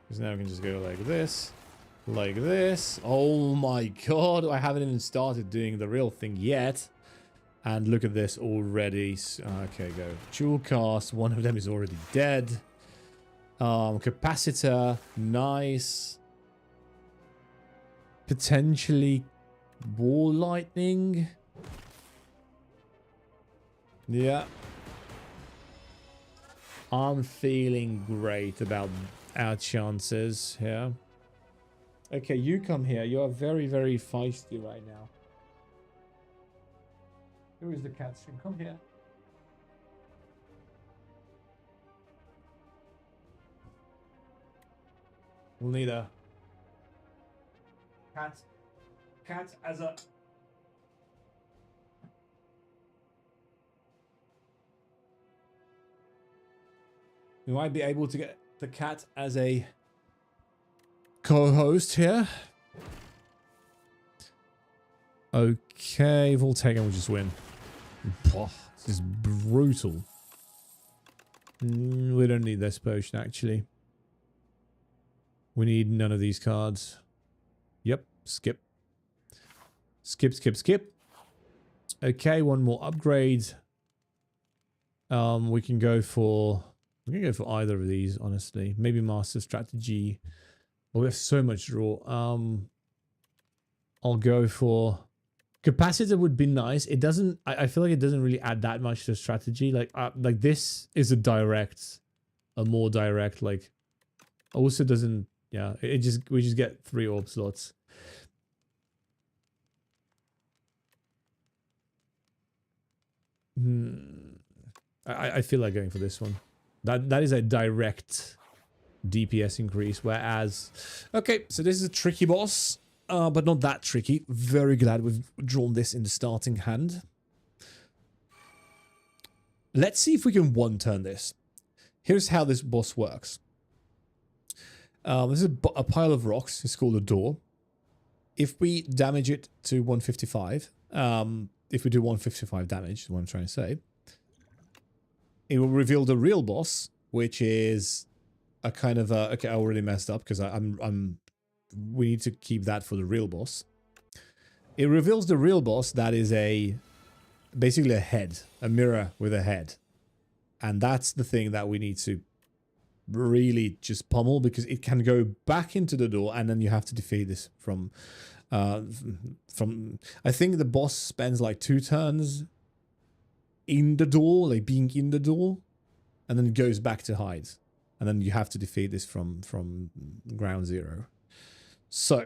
[SPEAKER 1] Because now we can just go like this. Like this. Oh my god, I haven't even started doing the real thing yet. And look at this already. Okay, go. Dual cast. One of them is already dead. Capacitor. Nice. Potentially ball lightning. Yeah. I'm feeling great about our chances here. Okay, you come here. You are very, very feisty right now. Who is the cat string? Come here. We'll need a cat. Cat as a... We might be able to get the cat as a co-host here. Okay, Voltaic will just win. Oh, this is brutal. We don't need this potion, actually. We need none of these cards. Yep, skip. Skip, skip, skip. Okay, one more upgrade. We can go for either of these, honestly. Maybe Master Strategy. Well, we have so much draw. I'll go for Capacitor would be nice. It doesn't. I feel like it doesn't really add that much to strategy. Like this is a more direct. Like also doesn't. Yeah, we just get 3 orb slots. I feel like going for this one. That is a direct DPS increase. Whereas, okay, so this is a tricky boss. But not that tricky. Very glad we've drawn this in the starting hand. Let's see if we can one-turn this. Here's how this boss works. This is a pile of rocks. It's called a door. If we damage it to 155, if we do 155 damage, is what I'm trying to say, it will reveal the real boss, which is a kind of a... Okay, I already messed up because we need to keep that for the real boss. It reveals the real boss that is basically a head, a mirror with a head. And that's the thing that we need to really just pummel, because it can go back into the door and then you have to defeat this from I think the boss spends like 2 turns in the door, like being in the door, and then it goes back to hide. And then you have to defeat this from ground zero. So,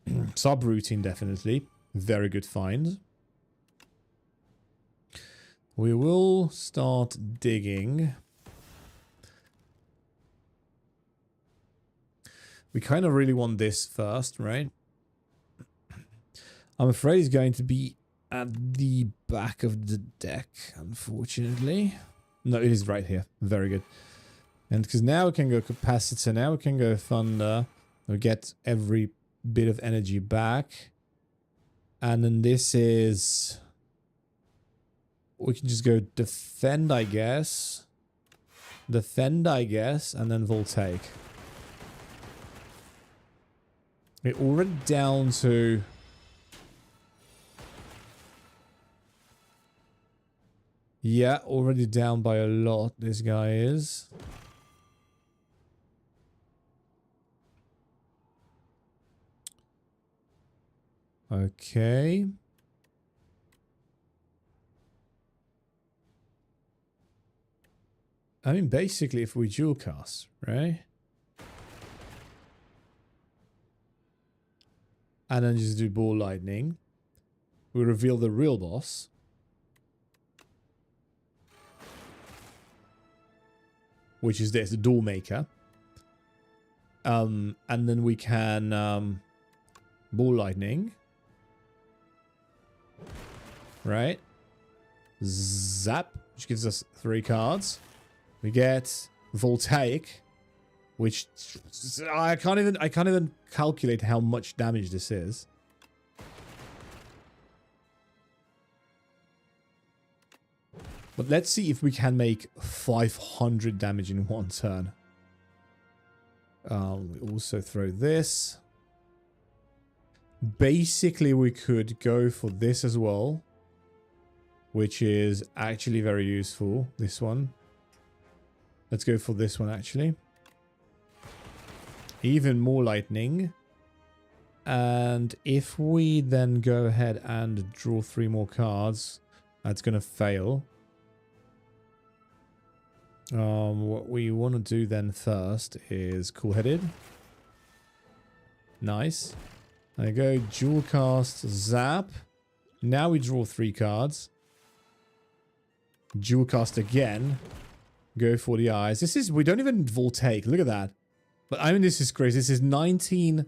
[SPEAKER 1] subroutine definitely. Very good find. We will start digging. We kind of really want this first, right? I'm afraid it's going to be at the back of the deck, unfortunately. No, it is right here. Very good. And because now we can go Capacitor, now we can go Thunder. We get every bit of energy back. And then this is... We can just go Defend, I guess. Defend, I guess. And then Voltaic. We're already down to... Yeah, already down by a lot, this guy is. Okay. I mean, basically, if we dual cast, right? And then just do ball lightning. We reveal the real boss. Which is this, the door maker. And then we can ball lightning. Right? Zap, which gives us 3 cards. We get voltaic, which I can't even calculate how much damage this is. But let's see if we can make 500 damage in one turn. We also throw this. Basically, we could go for this as well, which is actually very useful. This one. Let's go for this one, actually. Even more lightning. And if we then go ahead and draw 3 more cards, that's going to fail. What we want to do then first is cool-headed. Nice. There you go. Dual cast, zap. Now we draw 3 cards. Dual cast again. Go for the eyes. This is, we don't even voltaic. Look at that. But I mean, this is crazy. This is 19.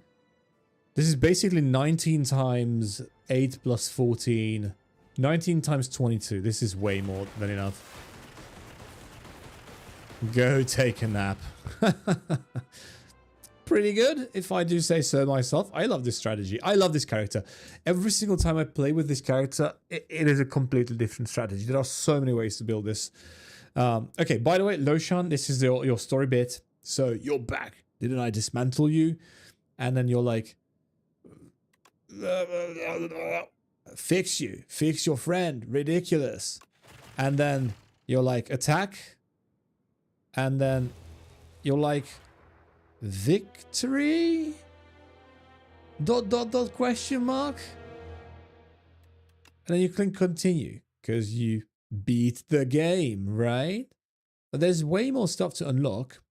[SPEAKER 1] This is basically 19 times 8 plus 14. 19 times 22. This is way more than enough. Go take a nap. Pretty good, if I do say so myself. I love this strategy. I love this character. Every single time I play with this character, it is a completely different strategy. There are so many ways to build this. Okay, by the way, Loshan, this is your story bit. So you're back. Didn't I dismantle you? And then you're like, fix you. Fix your friend. Ridiculous. And then you're like, attack. And then you're like, victory? ... question mark? And then you can continue because you beat the game, right? But there's way more stuff to unlock.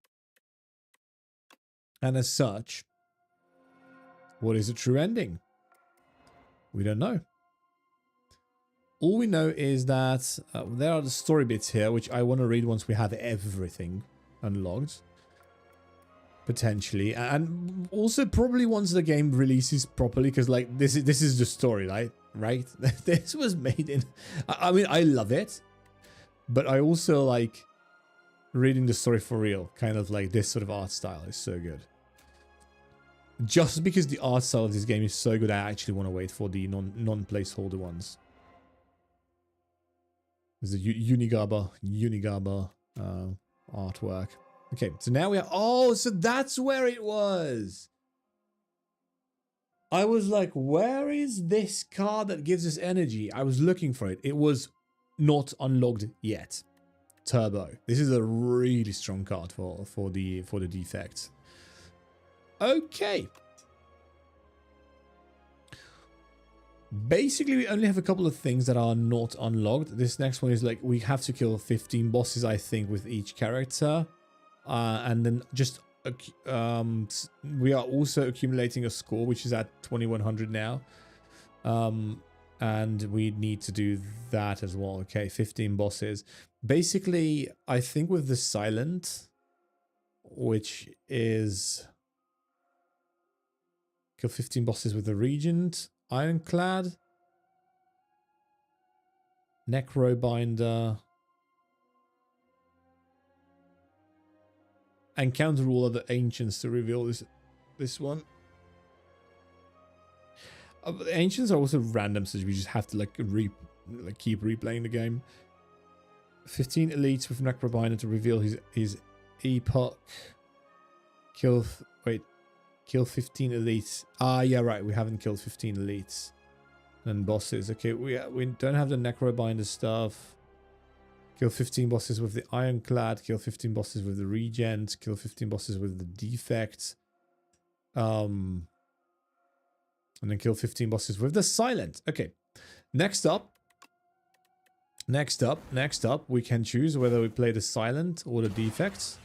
[SPEAKER 1] And as such, what is a true ending? We don't know. All we know is that there are the story bits here, which I want to read once we have everything unlocked. Potentially. And also probably once the game releases properly, because like this is the story, right? This was made in... I mean, I love it. But I also like reading the story for real. Kind of like this sort of art style is so good. Just because the art style of this game is so good, I actually want to wait for the non-placeholder ones. There's the Unigaba artwork. Okay, so now we are... Oh, so that's where it was. I was like, where is this card that gives us energy? I was looking for it. It was not unlocked yet. Turbo. This is a really strong card for the defect. Okay. Basically, we only have a couple of things that are not unlocked. This next one is like, we have to kill 15 bosses, I think, with each character. And then just... we are also accumulating a score, which is at 2100 now. And we need to do that as well. Okay, 15 bosses. Basically, I think with the Silent, which is... kill 15 bosses with the Regent, Ironclad, Necrobinder, and counter all other ancients to reveal this one. The ancients are also random, so we just have to like keep replaying the game. 15 elites with Necrobinder to reveal his epoch. Kill 15 elites. Ah, yeah, right. We haven't killed 15 elites and bosses. Okay, we don't have the Necrobinder stuff. Kill 15 bosses with the Ironclad. Kill 15 bosses with the Regent. Kill 15 bosses with the Defect. And then kill 15 bosses with the Silent. Okay. Next up, we can choose whether we play the Silent or the Defect.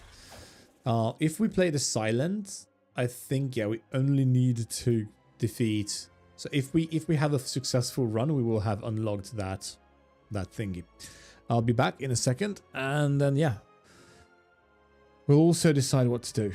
[SPEAKER 1] If we play the Silent, I think, yeah, we only need to defeat. So if we have a successful run, we will have unlocked that thingy. I'll be back in a second, and then yeah, we'll also decide what to do.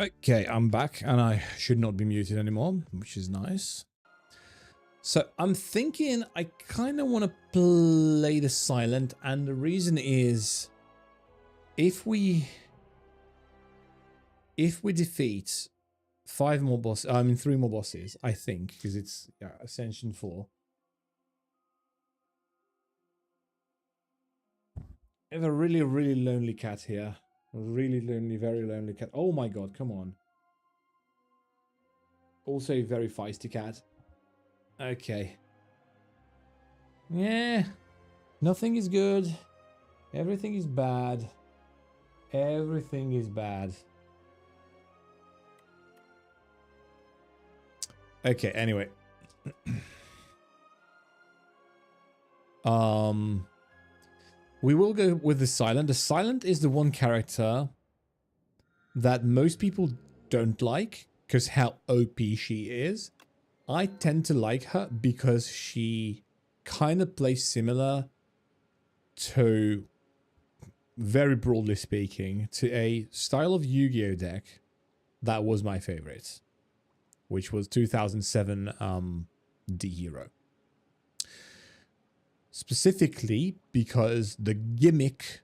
[SPEAKER 1] Okay, I'm back and I should not be muted anymore, which is nice. So I'm thinking I kind of want to play the silent, and the reason is if we defeat 5 more bosses, I mean 3 more bosses, I think, because it's Ascension 4. I have a really, really lonely cat here. A really lonely, very lonely cat. Oh my god, come on. Also a very feisty cat. Okay. Yeah. Nothing is good. Everything is bad. Everything is bad. Okay, anyway. We will go with the silent. The silent is the one character that most people don't like because how OP she is. I tend to like her because she kind of plays similar to, very broadly speaking, to a style of Yu-Gi-Oh deck that was my favorite, which was 2007 D-Hero. Specifically because the gimmick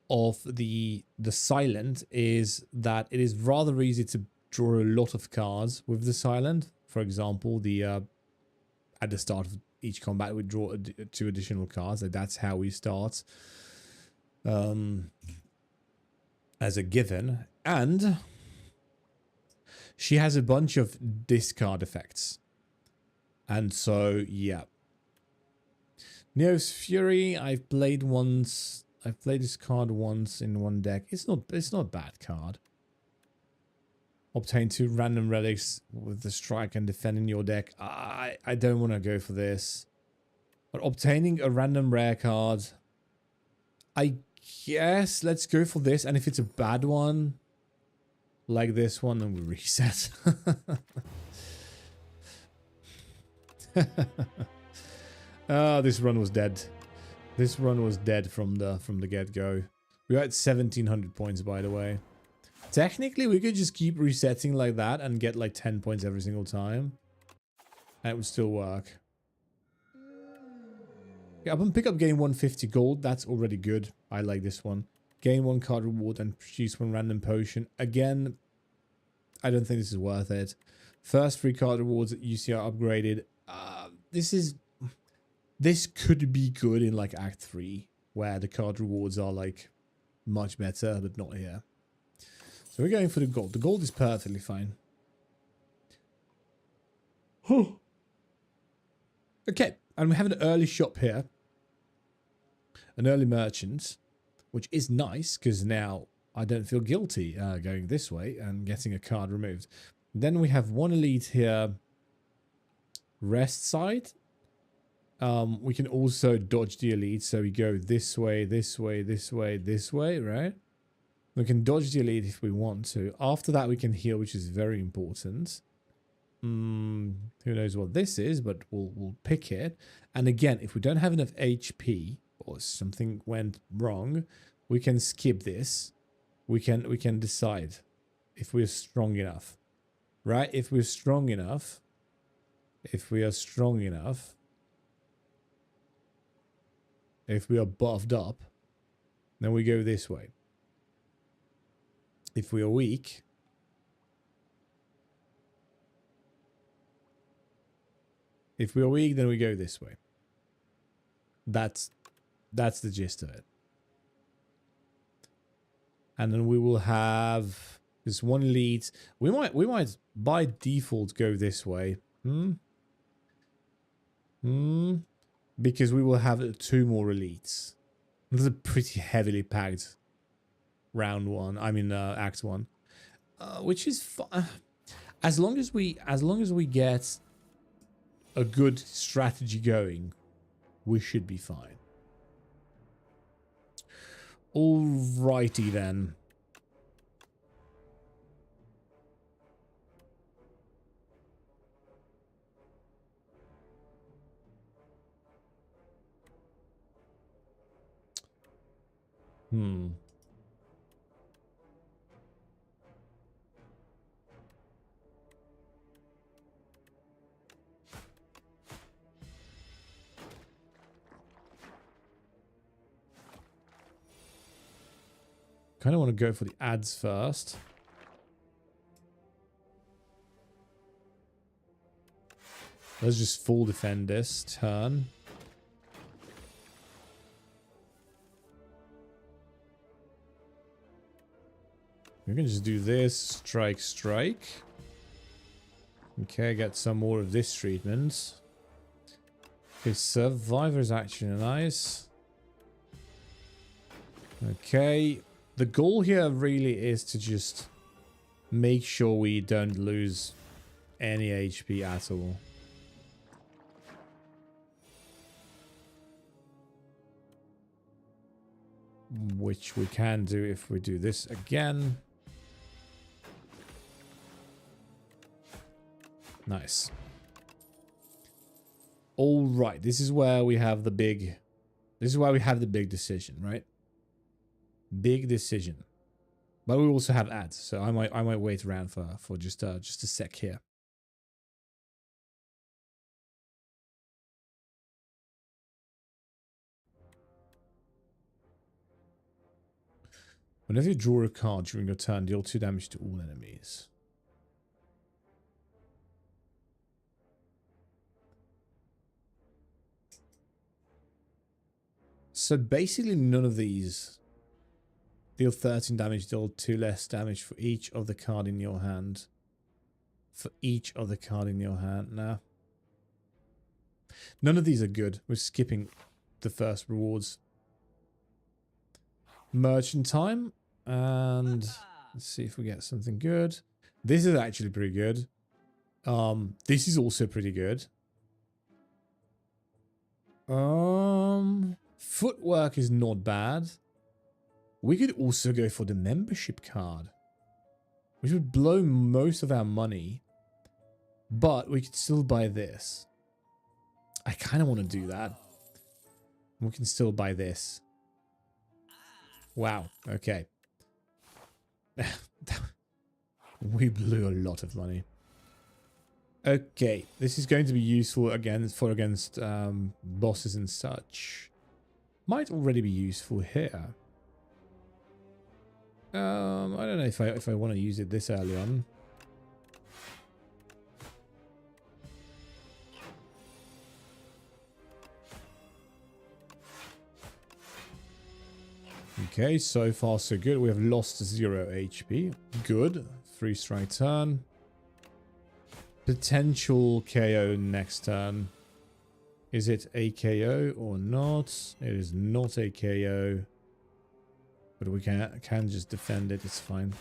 [SPEAKER 1] of the silent is that it is rather easy to draw a lot of cards with the silent. For example, the at the start of each combat we draw 2 additional cards. Like that's how we start as a given. And she has a bunch of discard effects. And so, yeah. Neo's Fury, I've played once. I've played this card once in one deck. It's not a bad card. Obtain 2 random relics with the strike and defend in your deck. I don't want to go for this. But obtaining a random rare card, I guess let's go for this. And if it's a bad one, like this one, then we reset. This run was dead. This run was dead from the get-go. We were at 1700 points, by the way. Technically, we could just keep resetting like that and get like 10 points every single time. And it would still work. Yeah, upon pick up, gain 150 gold. That's already good. I like this one. Gain 1 card reward and produce 1 random potion. Again, I don't think this is worth it. First 3 card rewards that you see are upgraded. This could be good in like Act 3, where the card rewards are like much better, but not here. So we're going for the gold. The gold is perfectly fine. Okay, and we have an early shop here. An early merchant, which is nice because now I don't feel guilty going this way and getting a card removed. Then we have 1 elite here. Rest side. We can also dodge the elite, so we go this way, this way, this way, this way, right? We can dodge the elite if we want to. After that, we can heal, which is very important. Who knows what this is, but we'll pick it. And again, if we don't have enough HP or something went wrong, we can skip this. We can decide if we're strong enough, right? If we're strong enough, if we are buffed up, then we go this way. If we are weak, then we go this way. That's the gist of it. And then we will have this 1 elite. We might by default go this way. Because we will have 2 more elites. This is a pretty heavily packed round 1. I mean act 1, which is fun. As long as we get a good strategy going, we should be fine. Alrighty then. Kind of want to go for the ads first. Let's just full defend this turn. We can just do this. Strike, strike. Okay, get some more of this treatment. Okay, Survivor's actually nice. Okay. The goal here really is to just make sure we don't lose any HP at all. Which we can do if we do this again. Nice. All right, this is where we have the big... This is why we have the big decision, right? Big decision. But we also have ads, so I might wait around for just a sec here. Whenever you draw a card during your turn, deal 2 damage to all enemies. So basically none of these deal 13 damage, deal 2 less damage for each of the card in your hand. For each of the card in your hand now. None of these are good. We're skipping the first rewards. Merchant time. And let's see if we get something good. This is actually pretty good. This is also pretty good. Footwork is not bad. We could also go for the membership card, which would blow most of our money, but we could still buy this. I kind of want to do that. We can still buy this. Wow. Okay. We blew a lot of money. Okay, this is going to be useful against bosses and such. Might already be useful here. I don't know if I want to use it this early on. Okay, so far so good. We have lost 0 HP. Good. 3 strike turn. Potential KO next turn. Is it a KO or not? It is not a KO. But we can just defend it. It's fine.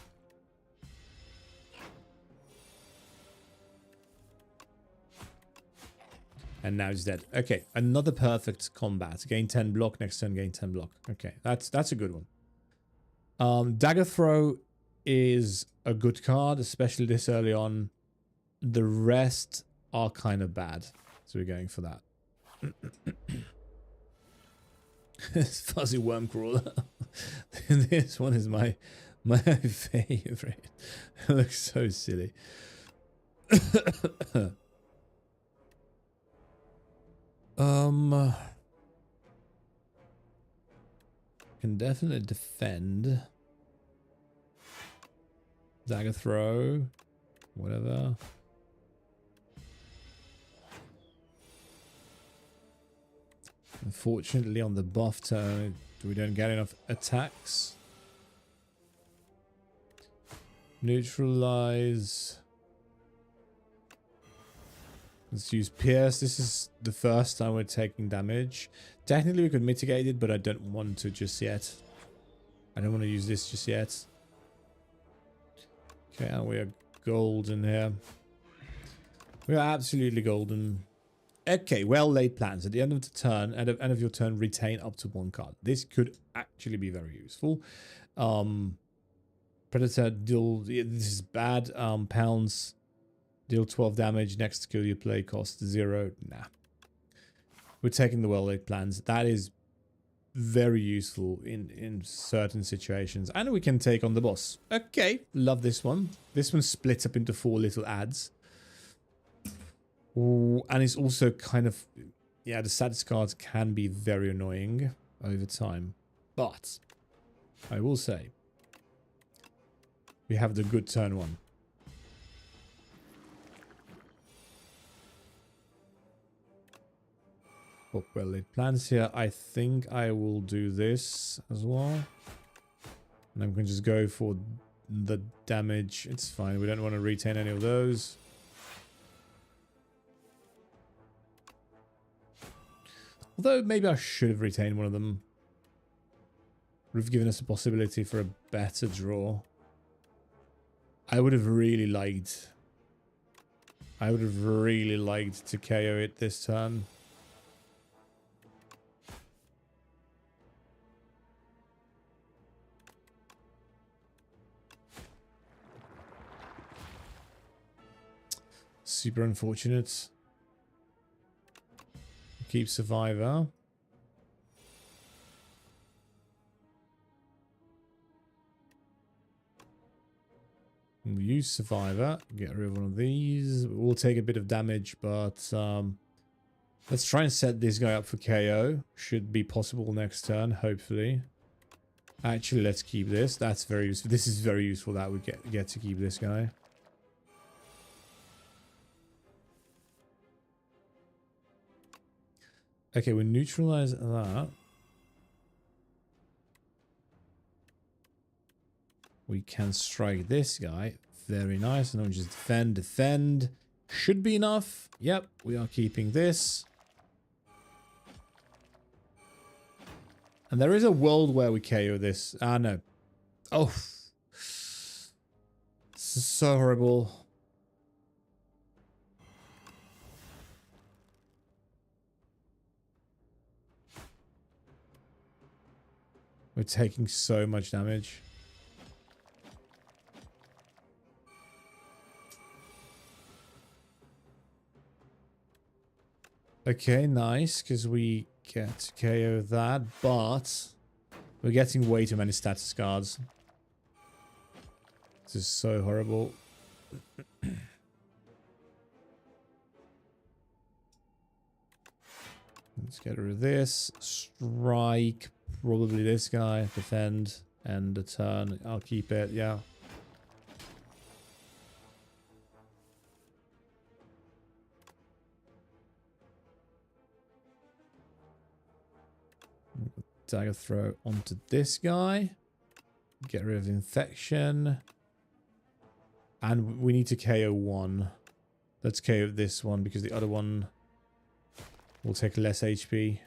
[SPEAKER 1] And now it's dead. Okay, another perfect combat. Gain 10 block. Next turn, gain 10 block. Okay, that's a good one. Dagger Throw is a good card, especially this early on. The rest are kind of bad. So we're going for that. Fuzzy Worm Crawler. This one is my favorite. It looks so silly. Can definitely defend. Dagger Throw. Whatever. Unfortunately, on the buff turn, we don't get enough attacks. Neutralize. Let's use Pierce. This is the first time we're taking damage. Technically, we could mitigate it, but I don't want to just yet. I don't want to use this just yet. Okay, and we are golden here. We are absolutely golden. Okay, well laid plans. At the end of the turn, at the end of your turn, retain up to 1 card. This could actually be very useful. Predator deal. This is bad. Pounds deal 12 damage. Next skill you play costs 0. Nah. We're taking the well laid plans. That is very useful in certain situations, and we can take on the boss. Okay, love this one. This one splits up into 4 little ads. Ooh, and it's also kind of, yeah, the status cards can be very annoying over time. But I will say, We have the good turn one. Oh, well laid plans here. I think I will do this as well. And I'm going to just go for the damage. It's fine. We don't want to retain any of those. Although maybe I should have retained one of them. Would have given us a possibility for a better draw. I would have really liked to KO it this turn. Super unfortunate. Keep Survivor. We'll use Survivor. Get rid of one of these. We'll take a bit of damage, but let's try and set this guy up for KO. Should be possible next turn, hopefully. Actually, let's keep this. That's very useful. This is very useful that we get to keep this guy. Okay, we neutralize that. We can strike this guy. Very nice. And then we just defend, defend. Should be enough. Yep, we are keeping this. And there is a world where we KO this. Ah, no. Oh. This is so horrible. We're taking so much damage. Okay, nice, because we get to KO that, but we're getting way too many status cards. This is so horrible. Let's get rid of this. Strike. Probably this guy. Defend. End the turn. I'll keep it. Yeah. Dagger throw onto this guy. Get rid of infection. And we need to KO one. Let's KO this one because the other one will take less HP.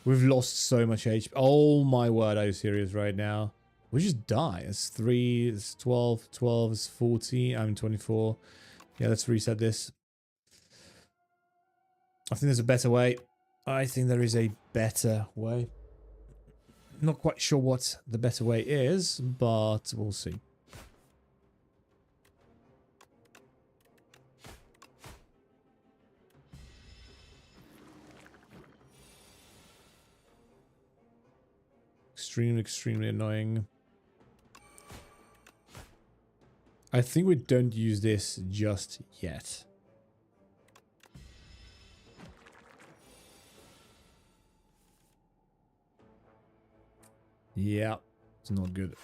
[SPEAKER 1] We've lost so much HP. Oh my word, are you serious right now? We just die. It's 3, it's 12, 12, it's 40, I'm 24. Yeah, let's reset this. I think there's a better way. I think there is a better way. Not quite sure what the better way is, but we'll see. Extremely, extremely annoying. I think we don't use this just yet. Yeah, it's not good.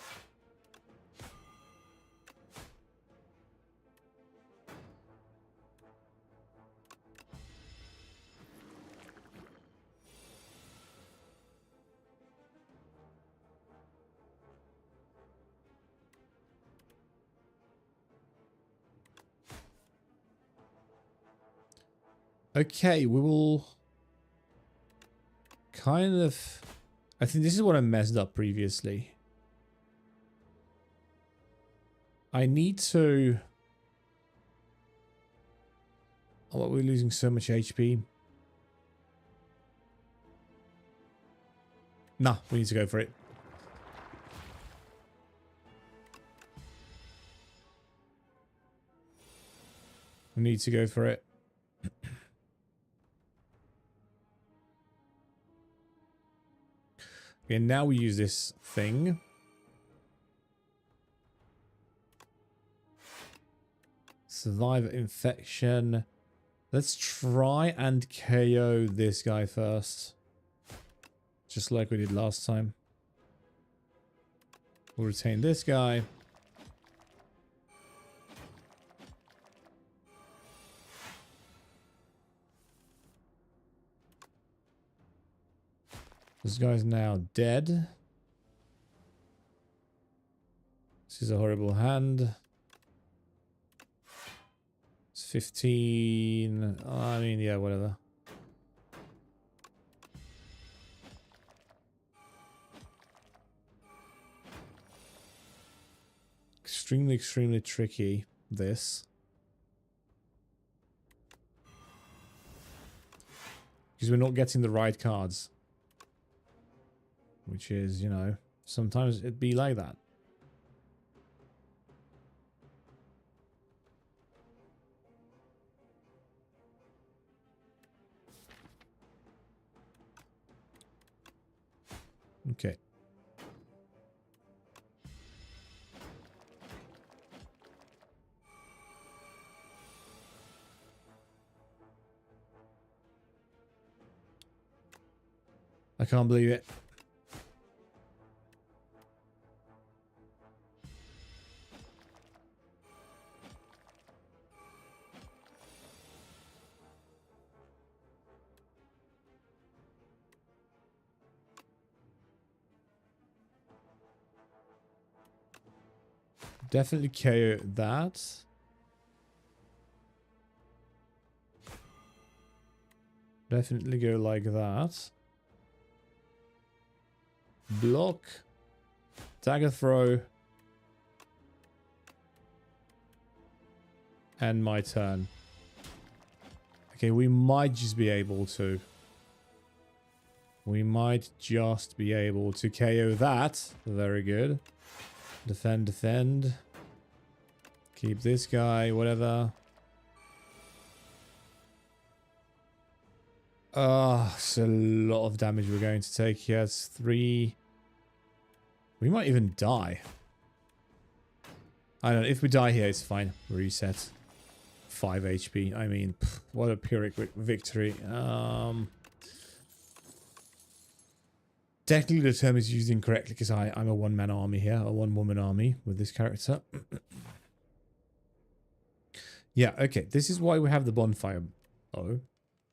[SPEAKER 1] Okay, we will kind of... I think this is what I messed up previously. I need to... Oh, we're losing so much HP. Nah, we need to go for it. We need to go for it. Okay, now we use this thing. Survive infection. Let's try and KO this guy first. Just like we did last time. We'll retain this guy. This guy's now dead. This is a horrible hand. It's 15. I mean, yeah, whatever. Extremely, extremely tricky, this. Because we're not getting the right cards. Which is, you know, sometimes it'd be like that. Okay. I can't believe it. Definitely KO that. Definitely go like that. Block. Dagger throw. And my turn. Okay, we might just be able to. We might just be able to KO that. Very good. Defend, defend. Keep this guy, whatever. It's a lot of damage we're going to take here. It's 3. We might even die. I don't know. If we die here, it's fine. Reset. 5 HP. I mean, what a Pyrrhic victory. Technically, the term is used incorrectly because I'm a one-man army here. A one-woman army with this character. Yeah, okay. This is why we have the bonfire. Oh.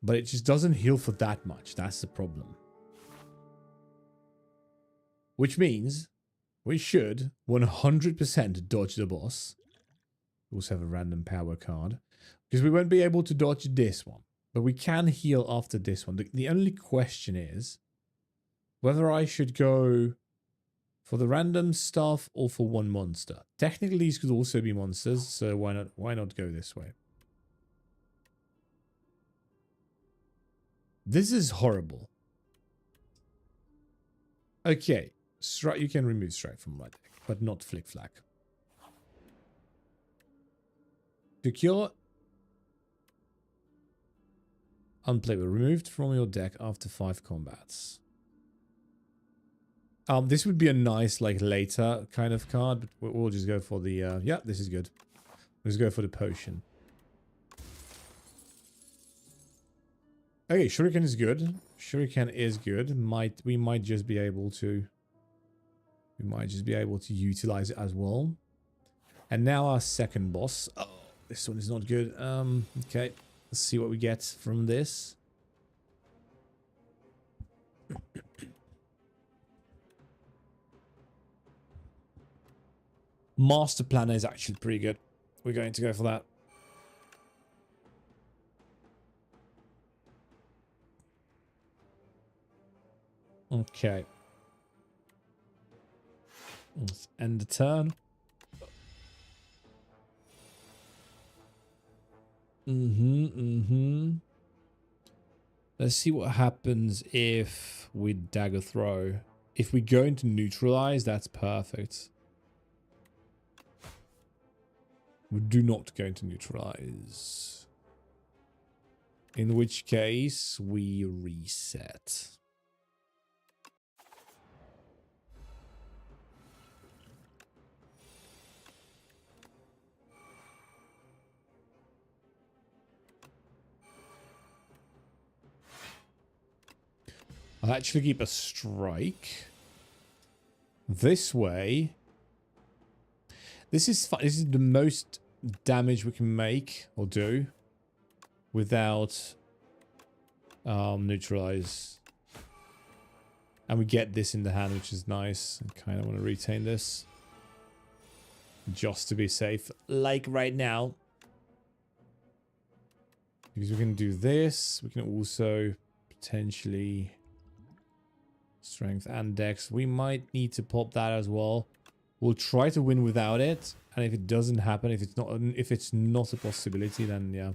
[SPEAKER 1] But it just doesn't heal for that much. That's the problem. Which means we should 100% dodge the boss. We also have a random power card. Because we won't be able to dodge this one. But we can heal after this one. The only question is whether I should go for the random stuff or for one monster. Technically, these could also be monsters. So why not go this way? This is horrible. Okay. You can remove strike from my deck, but not flick flack. Secure. Unplayable. Removed from your deck after 5 combats. This would be a nice, like, later kind of card, but we'll just go for the, yeah, this is good. Let's go for the potion. Okay, Shuriken is good. Shuriken is good. We might just be able to utilize it as well. And now our second boss. Oh, this one is not good. Okay, let's see what we get from this. Master Planner is actually pretty good. We're going to go for that. Okay. Let's end the turn. Let's see what happens if we dagger throw. If we go into neutralize, that's perfect. We do not go into neutralize. In which case, we reset. I'll actually keep a strike. This way, This is fun. This is the most damage we can make or do without neutralize. And we get this in the hand, which is nice. I kind of want to retain this just to be safe, like right now. Because we can do this. We can also potentially strength and dex. We might need to pop that as well. We'll try to win without it, and if it doesn't happen, if it's not a possibility, then yeah.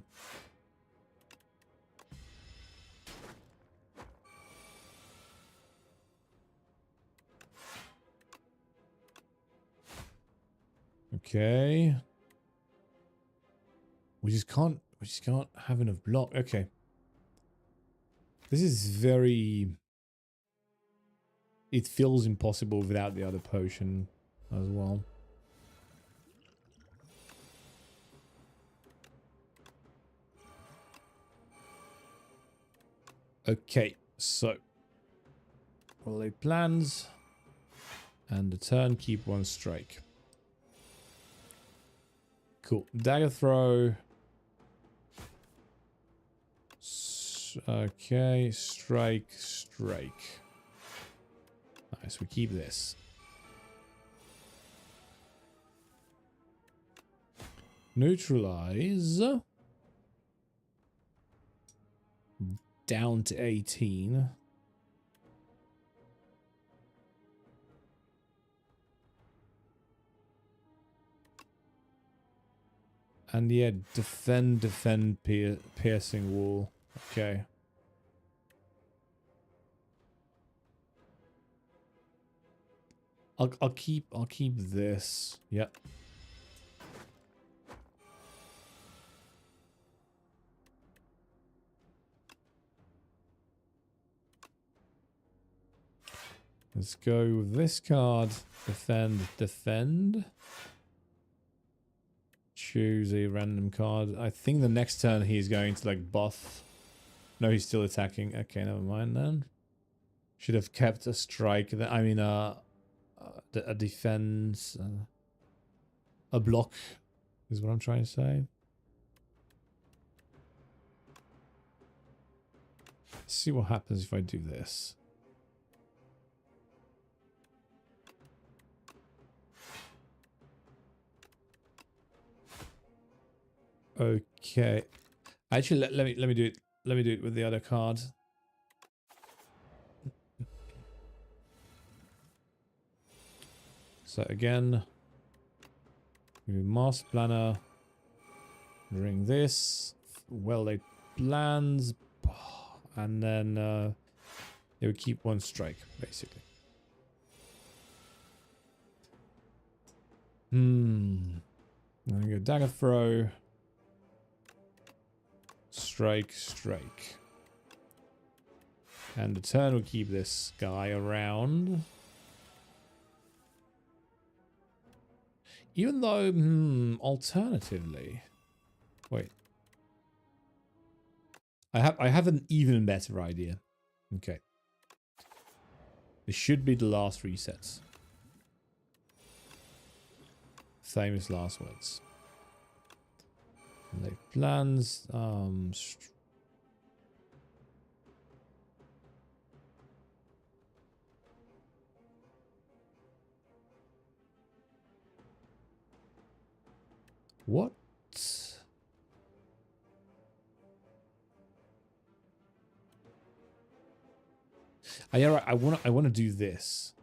[SPEAKER 1] Okay. We just can't have enough block. Okay. This is very... It feels impossible without the other potion as well. Okay, so we'll lay plans and the turn keep one strike. Cool. Dagger throw. Okay, strike. Nice, we keep this. Neutralize. Down to 18. And yeah, defend, piercing wall. Okay. I'll keep this. Yep. Let's go with this card. Defend. Choose a random card. I think the next turn he's going to like buff. No, he's still attacking. Okay, never mind then. Should have kept a strike. I mean, a defense. A block is what I'm trying to say. Let's see what happens if I do this. Okay. Actually, let me do it. Let me do it with the other card. So again, we do Master Planner. Ring this. Well laid plans. And then they would keep one strike, basically. I'm gonna go dagger throw. Strike. And the turn will keep this guy around. Even though, alternatively... Wait. I have an even better idea. Okay. This should be the last resets. Famous last words. Late plans. What? Yeah, right. I wanna do this.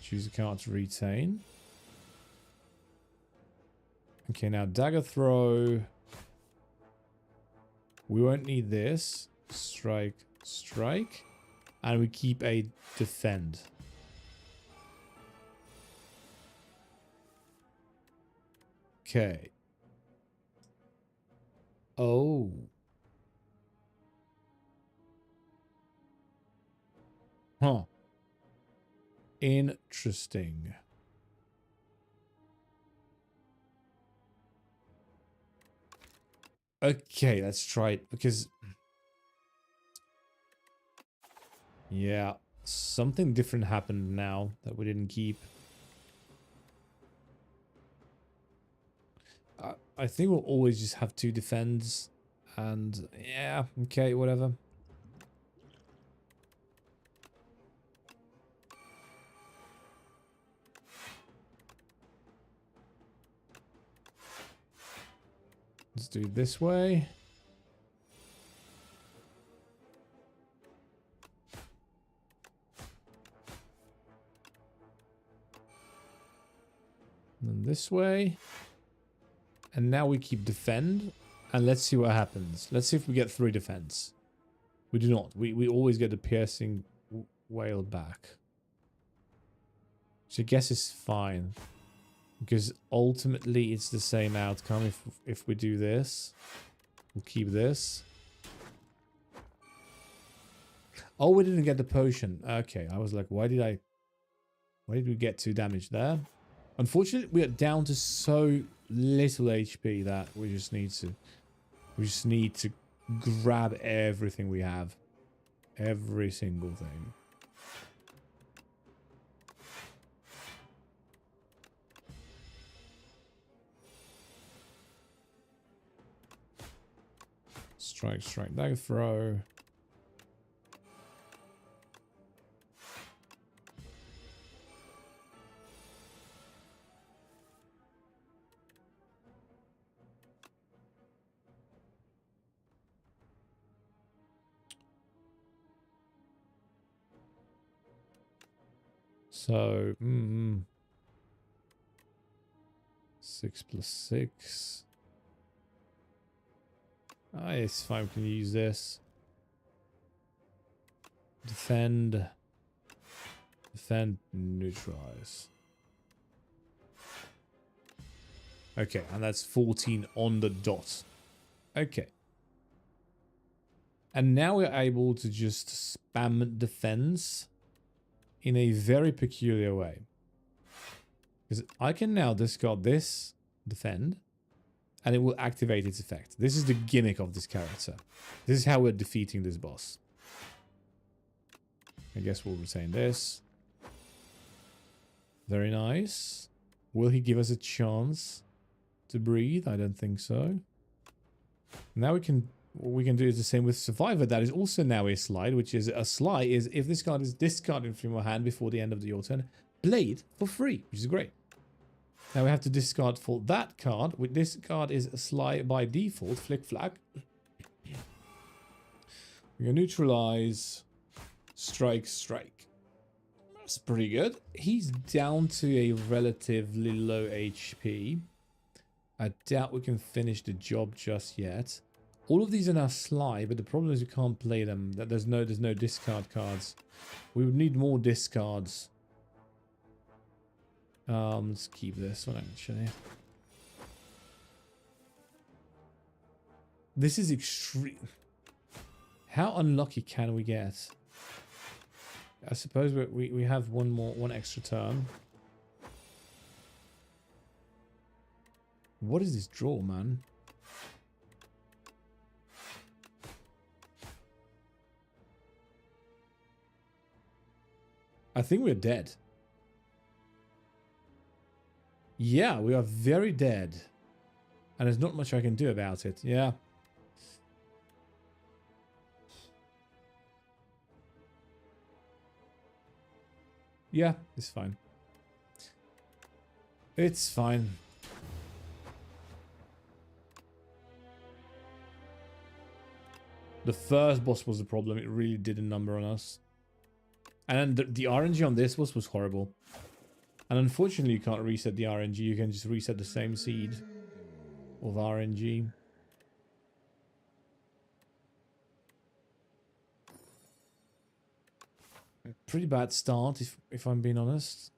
[SPEAKER 1] Choose a card to retain. Okay, now dagger throw. We won't need this. Strike. And we keep a defend. Okay. Oh. Huh. Interesting. Okay, let's try it because... Yeah, something different happened now that we didn't keep. I think we'll always just have 2 defends. And yeah, okay, whatever. Let's do it this way. And then this way. And now we keep defend. And let's see what happens. Let's see if we get 3 defense. We do not. We always get the piercing whale back. Which I guess is fine. Because ultimately it's the same outcome if we do this. We'll keep this. Oh, we didn't get the potion. Okay, I was like, why did we get 2 damage there? Unfortunately, we are down to so little HP that we just need to grab everything we have. Every single thing. Strike, strike, dagger throw. So, 6 plus 6. Ah, it's fine. We can use this. Defend. Defend, neutralize. Okay, and that's 14 on the dot. Okay. And now we're able to just spam defense in a very peculiar way. Because I can now discard this, defend, and it will activate its effect. This is the gimmick of this character. This is how we're defeating this boss. I guess we'll retain this. Very nice. Will he give us a chance to breathe? I don't think so. Now what we can do is the same with Survivor. That is also now a slide, which is a slide is if this card is discarded from your hand before the end of your turn, Blade for free, which is great. Now we have to discard for that card. With this card is a slide by default, Flick Flag. We can neutralize, strike, strike. That's pretty good. He's down to a relatively low HP. I doubt we can finish the job just yet. All of these are now slide, but the problem is we can't play them. That there's no discard cards. We would need more discards. Let's keep this one actually. This is extreme. How unlucky can we get? I suppose we have one extra turn. What is this draw, man? I think we're dead. Yeah, we are very dead. And there's not much I can do about it. Yeah. Yeah, it's fine. It's fine. The first boss was the problem. It really did a number on us. And the RNG on this was horrible. And unfortunately, you can't reset the RNG. You can just reset the same seed of RNG. Pretty bad start, if I'm being honest.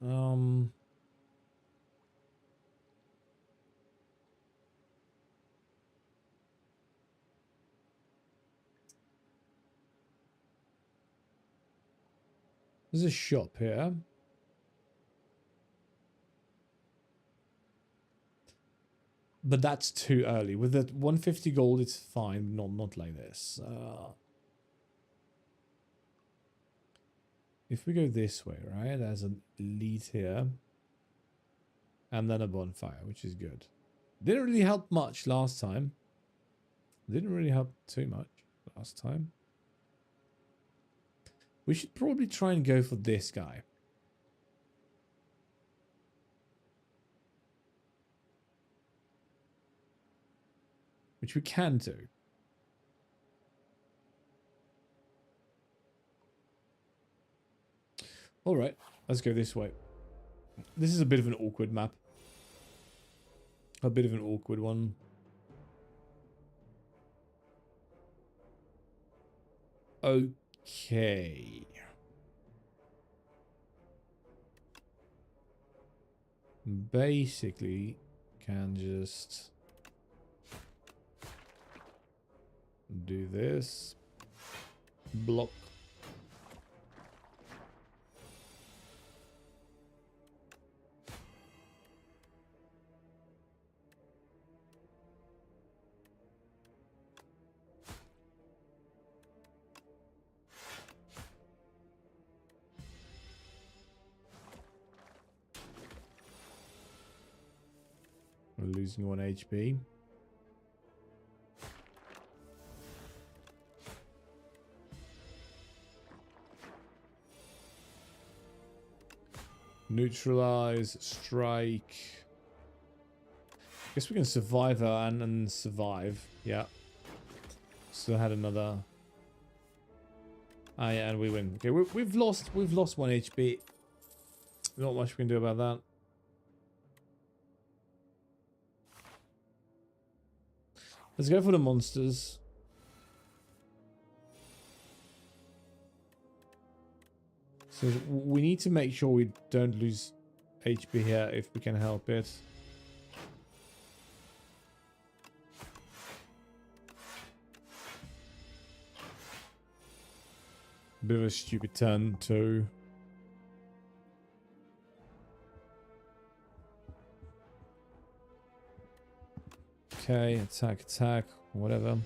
[SPEAKER 1] There's a shop here. But that's too early. With the 150 gold, it's fine. Not like this. If we go this way, right? There's an elite here. And then a bonfire, which is good. Didn't really help much last time. Didn't really help too much last time. We should probably try and go for this guy. Which we can do. Alright, let's go this way. This is a bit of an awkward map. A bit of an awkward one. Okay. Basically, can just do this. Block. We're losing 1 HP. Neutralize, strike. Guess we can survive her and survive. Yeah. Still had another. Ah, yeah, and we win. Okay, we've lost 1 HP. Not much we can do about that. Let's go for the monsters. So we need to make sure we don't lose HP here if we can help it. Bit of a stupid turn too. Okay, attack, attack, whatever.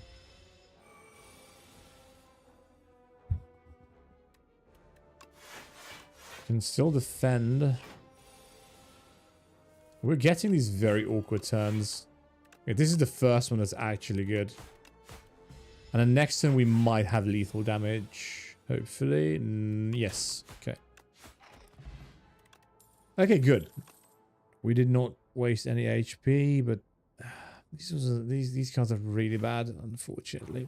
[SPEAKER 1] Can still defend. We're getting these very awkward turns. Okay, this is the first one that's actually good. And the next turn we might have lethal damage. Hopefully. Yes. Okay. Okay, good. We did not waste any HP, but these cards are really bad, unfortunately.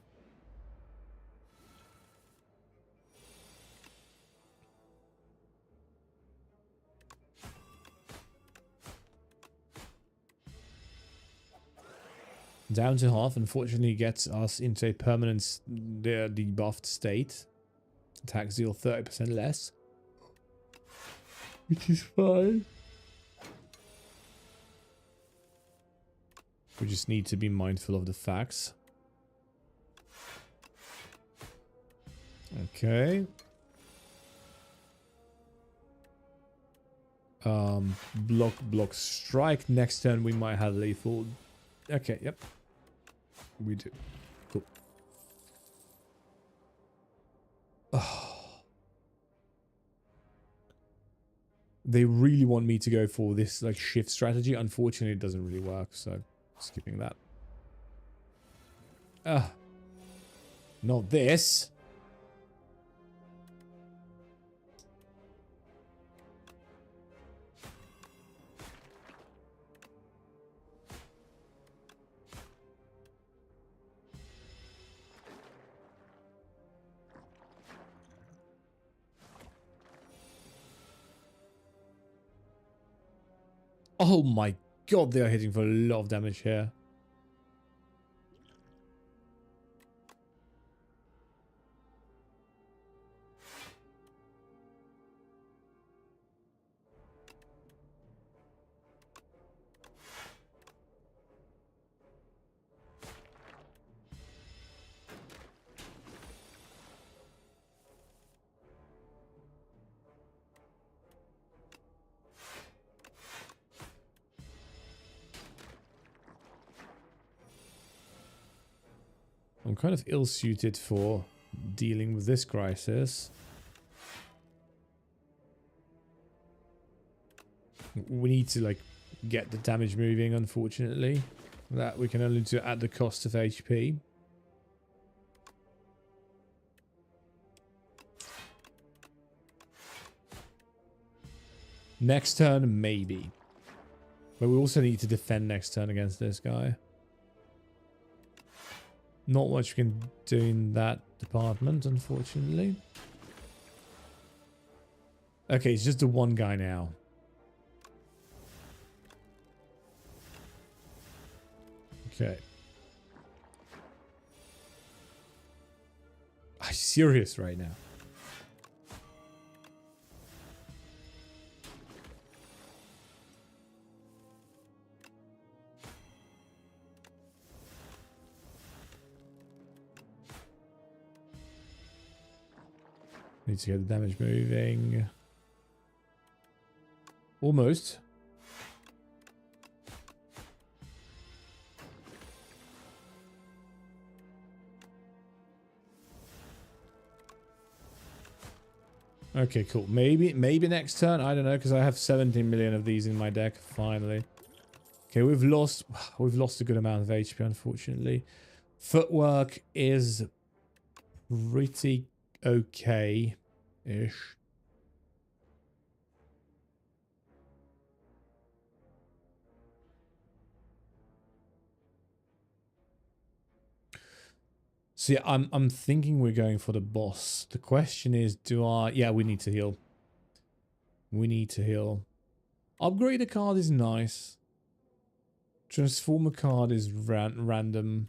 [SPEAKER 1] Down to half, unfortunately, gets us into a permanent debuffed state. Attacks deal 30% less, which is fine. We just need to be mindful of the facts. Okay. Block, strike. Next turn we might have lethal. Okay, yep. We do. Cool. Oh. They really want me to go for this like shift strategy. Unfortunately, it doesn't really work, so skipping that. Not this. Oh my god, they are hitting for a lot of damage here. I'm kind of ill-suited for dealing with this crisis. We need to, like, get the damage moving, unfortunately. That we can only do at the cost of HP. Next turn, maybe. But we also need to defend next turn against this guy. Not much we can do in that department, unfortunately. Okay, it's just the one guy now. Okay. I'm serious right now. Need to get the damage moving. Almost. Okay, cool. Maybe next turn. I don't know, because I have 17 million of these in my deck. Finally. Okay, we've lost a good amount of HP, unfortunately. Footwork is pretty okay-ish. So yeah, I'm thinking we're going for the boss. The question is, yeah, we need to heal. We need to heal. Upgrade a card is nice. Transform a card is random.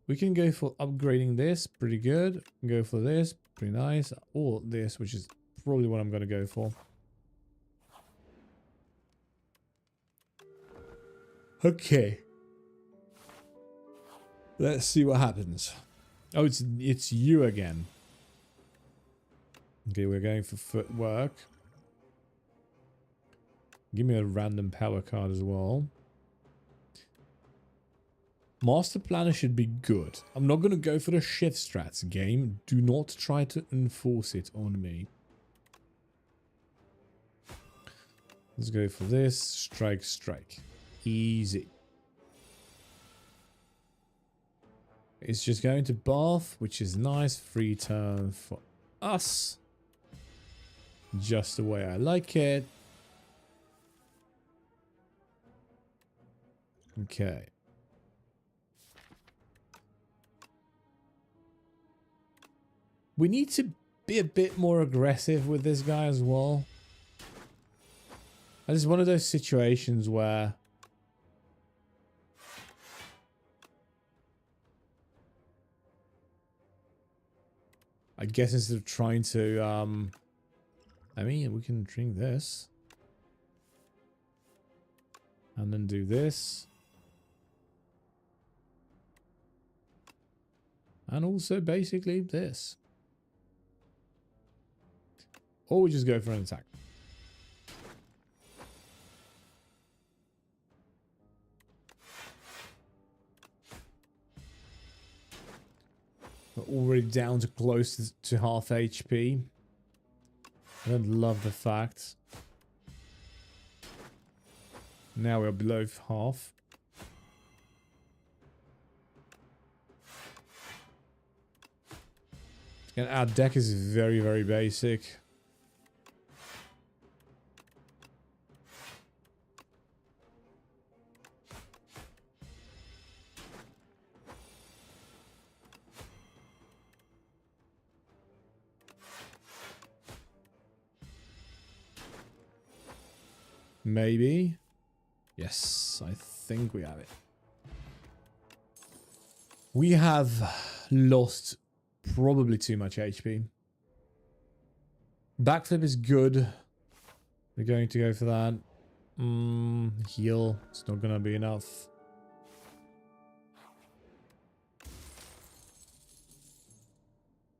[SPEAKER 1] We can go for upgrading this, pretty good. We can go for this, pretty nice. Or this, which is probably what I'm going to go for. Okay. Let's see what happens. Oh, it's you again. Okay, we're going for footwork. Give me a random power card as well. Master Planner should be good. I'm not going to go for the shift strats game. Do not try to enforce it on me. Let's go for this. Strike, strike. Easy. It's just going to Bath, which is nice. Free turn for us. Just the way I like it. Okay. We need to be a bit more aggressive with this guy as well. And it's one of those situations where I guess instead of trying to I mean, we can drink this and then do this. And also basically this. Or we just go for an attack. We're already down to close to half HP. I don't love the fact. Now we're below half. And our deck is very, very basic. Maybe. Yes, I think we have it. We have lost probably too much HP. Backflip is good. We're going to go for that. Heal. It's not going to be enough.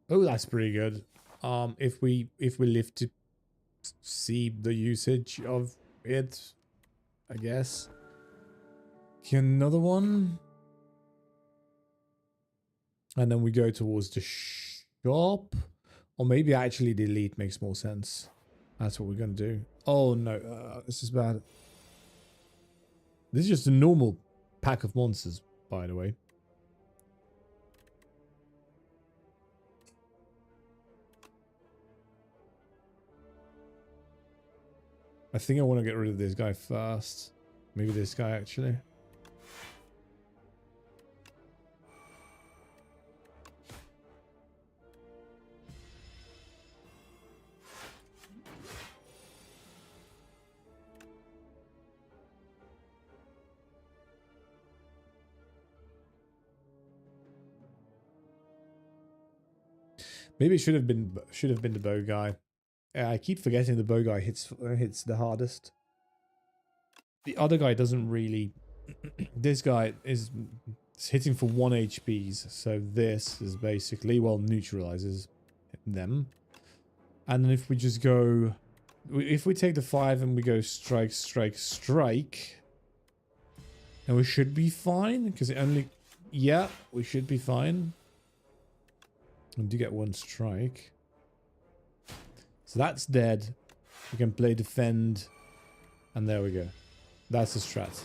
[SPEAKER 1] Oh, that's pretty good. If we live to see the usage of it, I guess. Okay, another one. And then we go towards the shop. Or maybe actually delete makes more sense. That's what we're going to do. Oh no, this is bad. This is just a normal pack of monsters, by the way. I think I want to get rid of this guy first. Maybe this guy, actually. Maybe it should have been the bow guy. I keep forgetting the bow guy hits the hardest. The other guy doesn't really. This guy is hitting for 1 HPs, so this is basically, well, neutralizes them. And then if we just go, if we take the 5 and we go strike, strike, strike, and we should be fine because it only, yeah, we should be fine. We do get 1 strike. So that's dead. We can play defend. And there we go. That's the strat.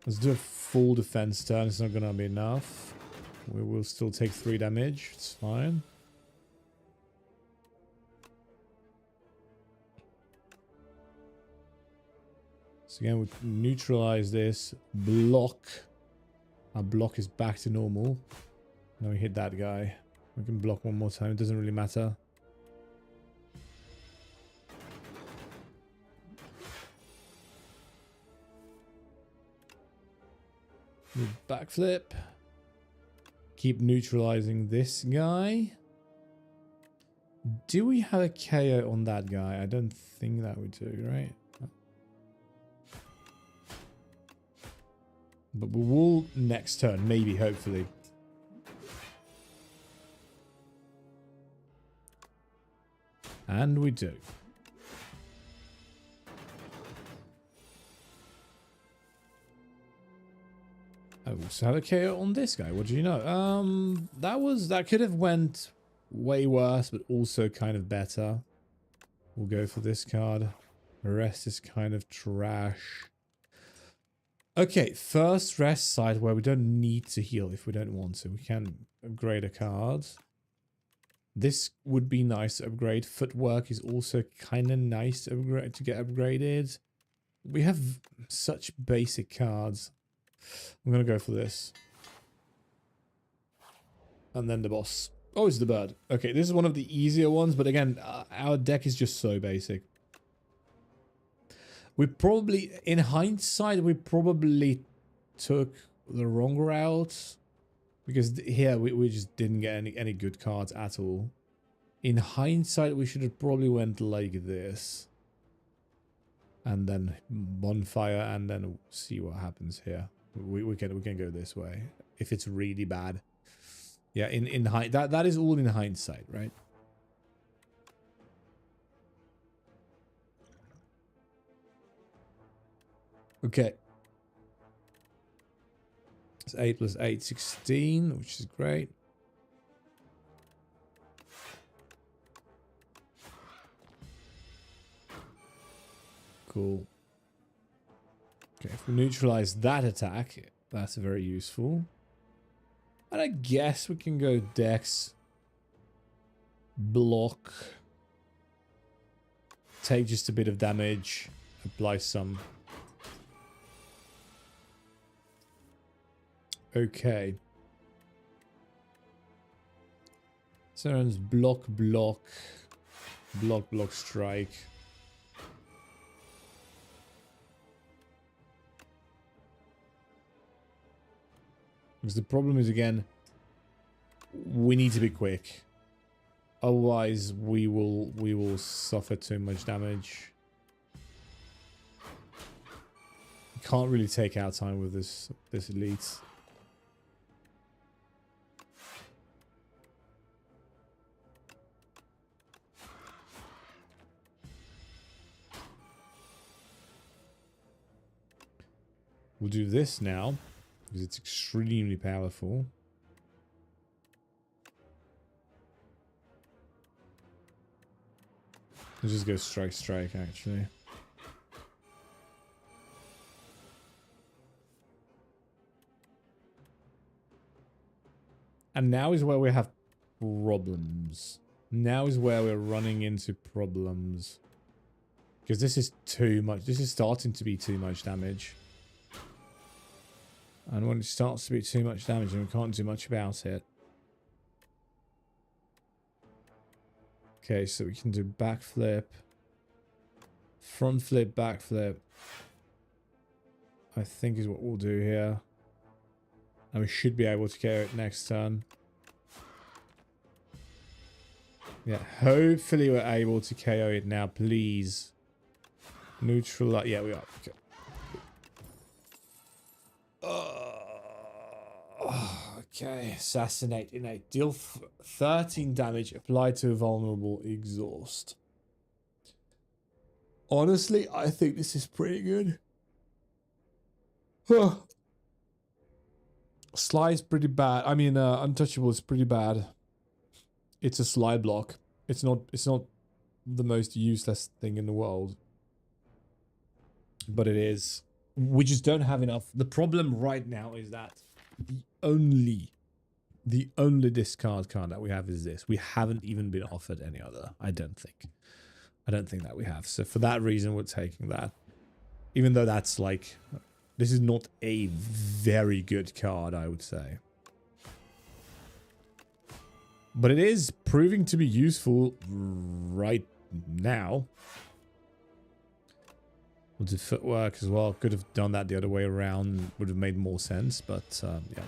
[SPEAKER 1] Let's do a full defense turn. It's not going to be enough. We will still take 3 damage. It's fine. So again, we neutralize this. Block. Our block is back to normal. Now we hit that guy. We can block 1 more time. It doesn't really matter. Backflip. Keep neutralizing this guy. Do we have a KO on that guy? I don't think that we do, right? But we will next turn, maybe, hopefully. And we do. I also have a KO on this guy. What do you know? That could have went way worse, but also kind of better. We'll go for this card. The rest is kind of trash. Okay, first rest side where we don't need to heal if we don't want to. We can upgrade a card. This would be nice to upgrade. Footwork is also kind of nice to upgrade, to get upgraded. We have such basic cards. I'm going to go for this. And then the boss. Oh, it's the bird. Okay, this is one of the easier ones, but again, our deck is just so basic. We probably, in hindsight, we probably took the wrong route. Because here, we just didn't get any good cards at all. In hindsight, we should have probably went like this. And then bonfire, and then see what happens here. We can go this way if it's really bad. Yeah, that is all in hindsight, right? Okay. It's 8 plus 8, 16, which is great. Cool. Okay, if we neutralize that attack, that's very useful. And I guess we can go Dex. Block. Take just a bit of damage. Apply some. Okay. So it's block, block. Block, block, strike. Because the problem is, again, we need to be quick. Otherwise, we will suffer too much damage. We can't really take our time with this elite. We'll do this now, because it's extremely powerful. Let's just go strike, actually. And now is where we have problems. Now is where we're running into problems. Because this is too much. This is starting to be too much damage. And when it starts to be too much damage, and we can't do much about it. Okay, so we can do backflip. Front flip, backflip. I think is what we'll do here. And we should be able to KO it next turn. Yeah, hopefully we're able to KO it now, please. Neutral, yeah, we are. Okay. Okay, assassinate innate. Deal 13 damage, apply to a vulnerable, exhaust. Honestly, I think this is pretty good. Sly is pretty bad. I mean, untouchable is pretty bad. It's a slide block. It's not the most useless thing in the world. But it is. We just don't have enough. The problem right now is that the only discard card that we have is this. We haven't even been offered any other, I don't think. I don't think that we have. So for that reason, we're taking that. Even though that's like, this is not a very good card, I would say. But it is proving to be useful right now. We'll do footwork as well. Could have done that the other way around. Would have made more sense, but yeah.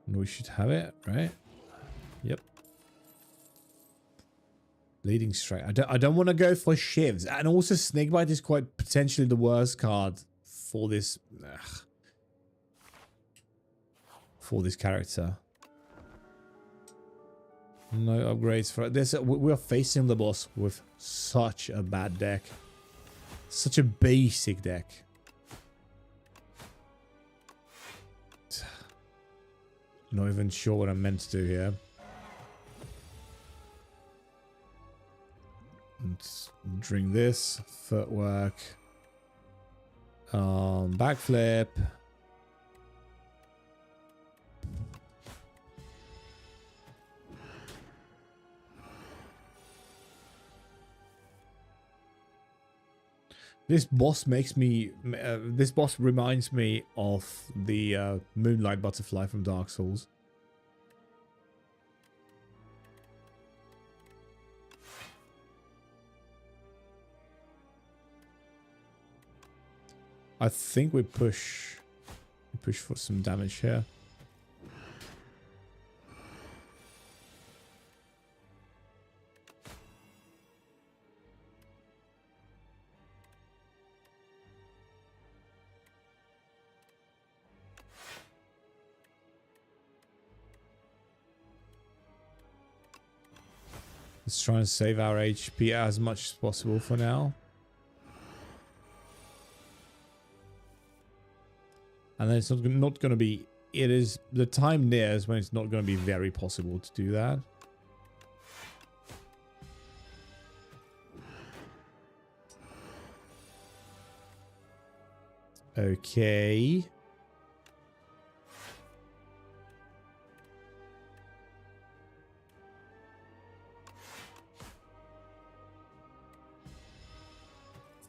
[SPEAKER 1] And we should have it, right? Yep. Leading strike. I don't want to go for shivs. And also Snakebite is quite potentially the worst card for this character. No upgrades for this. We are facing the boss with such a bad deck. Such a basic deck. Not even sure what I'm meant to do here. Let's drink this. Footwork. Backflip. This boss makes me. This boss reminds me of the Moonlight Butterfly from Dark Souls. I think we push for some damage here. Let's try and save our HP as much as possible for now. And then it's not going to be... It is... The time nears when it's not going to be very possible to do that. Okay.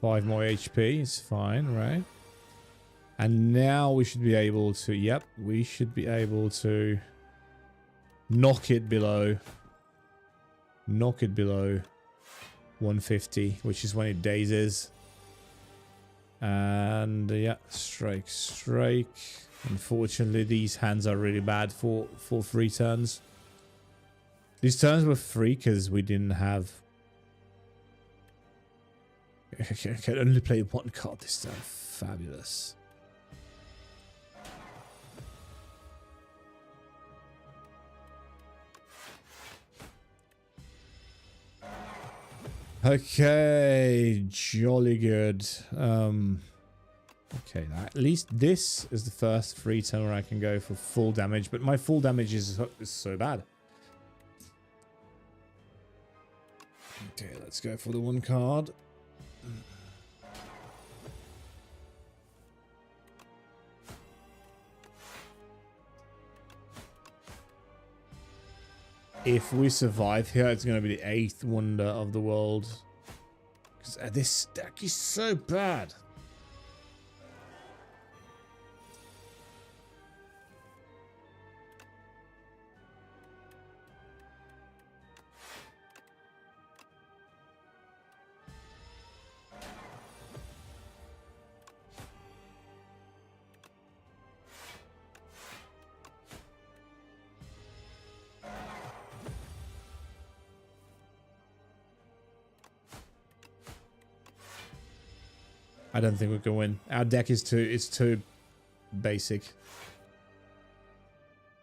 [SPEAKER 1] Five more HP is fine, right? And now we should be able to, yep, we should be able to knock it below 150, which is when it dazes. And yeah, strike. Unfortunately, these hands are really bad for 3 turns. These turns were free because we didn't have... I can only play 1 card this turn. Fabulous. Okay, jolly good. Okay, at least this is the first free turn where I can go for full damage, but my full damage is so bad. Okay, let's go for the one card. If we survive here, it's going to be the 8th wonder of the world. Because this deck is so bad. I don't think we can win. Our deck is too basic.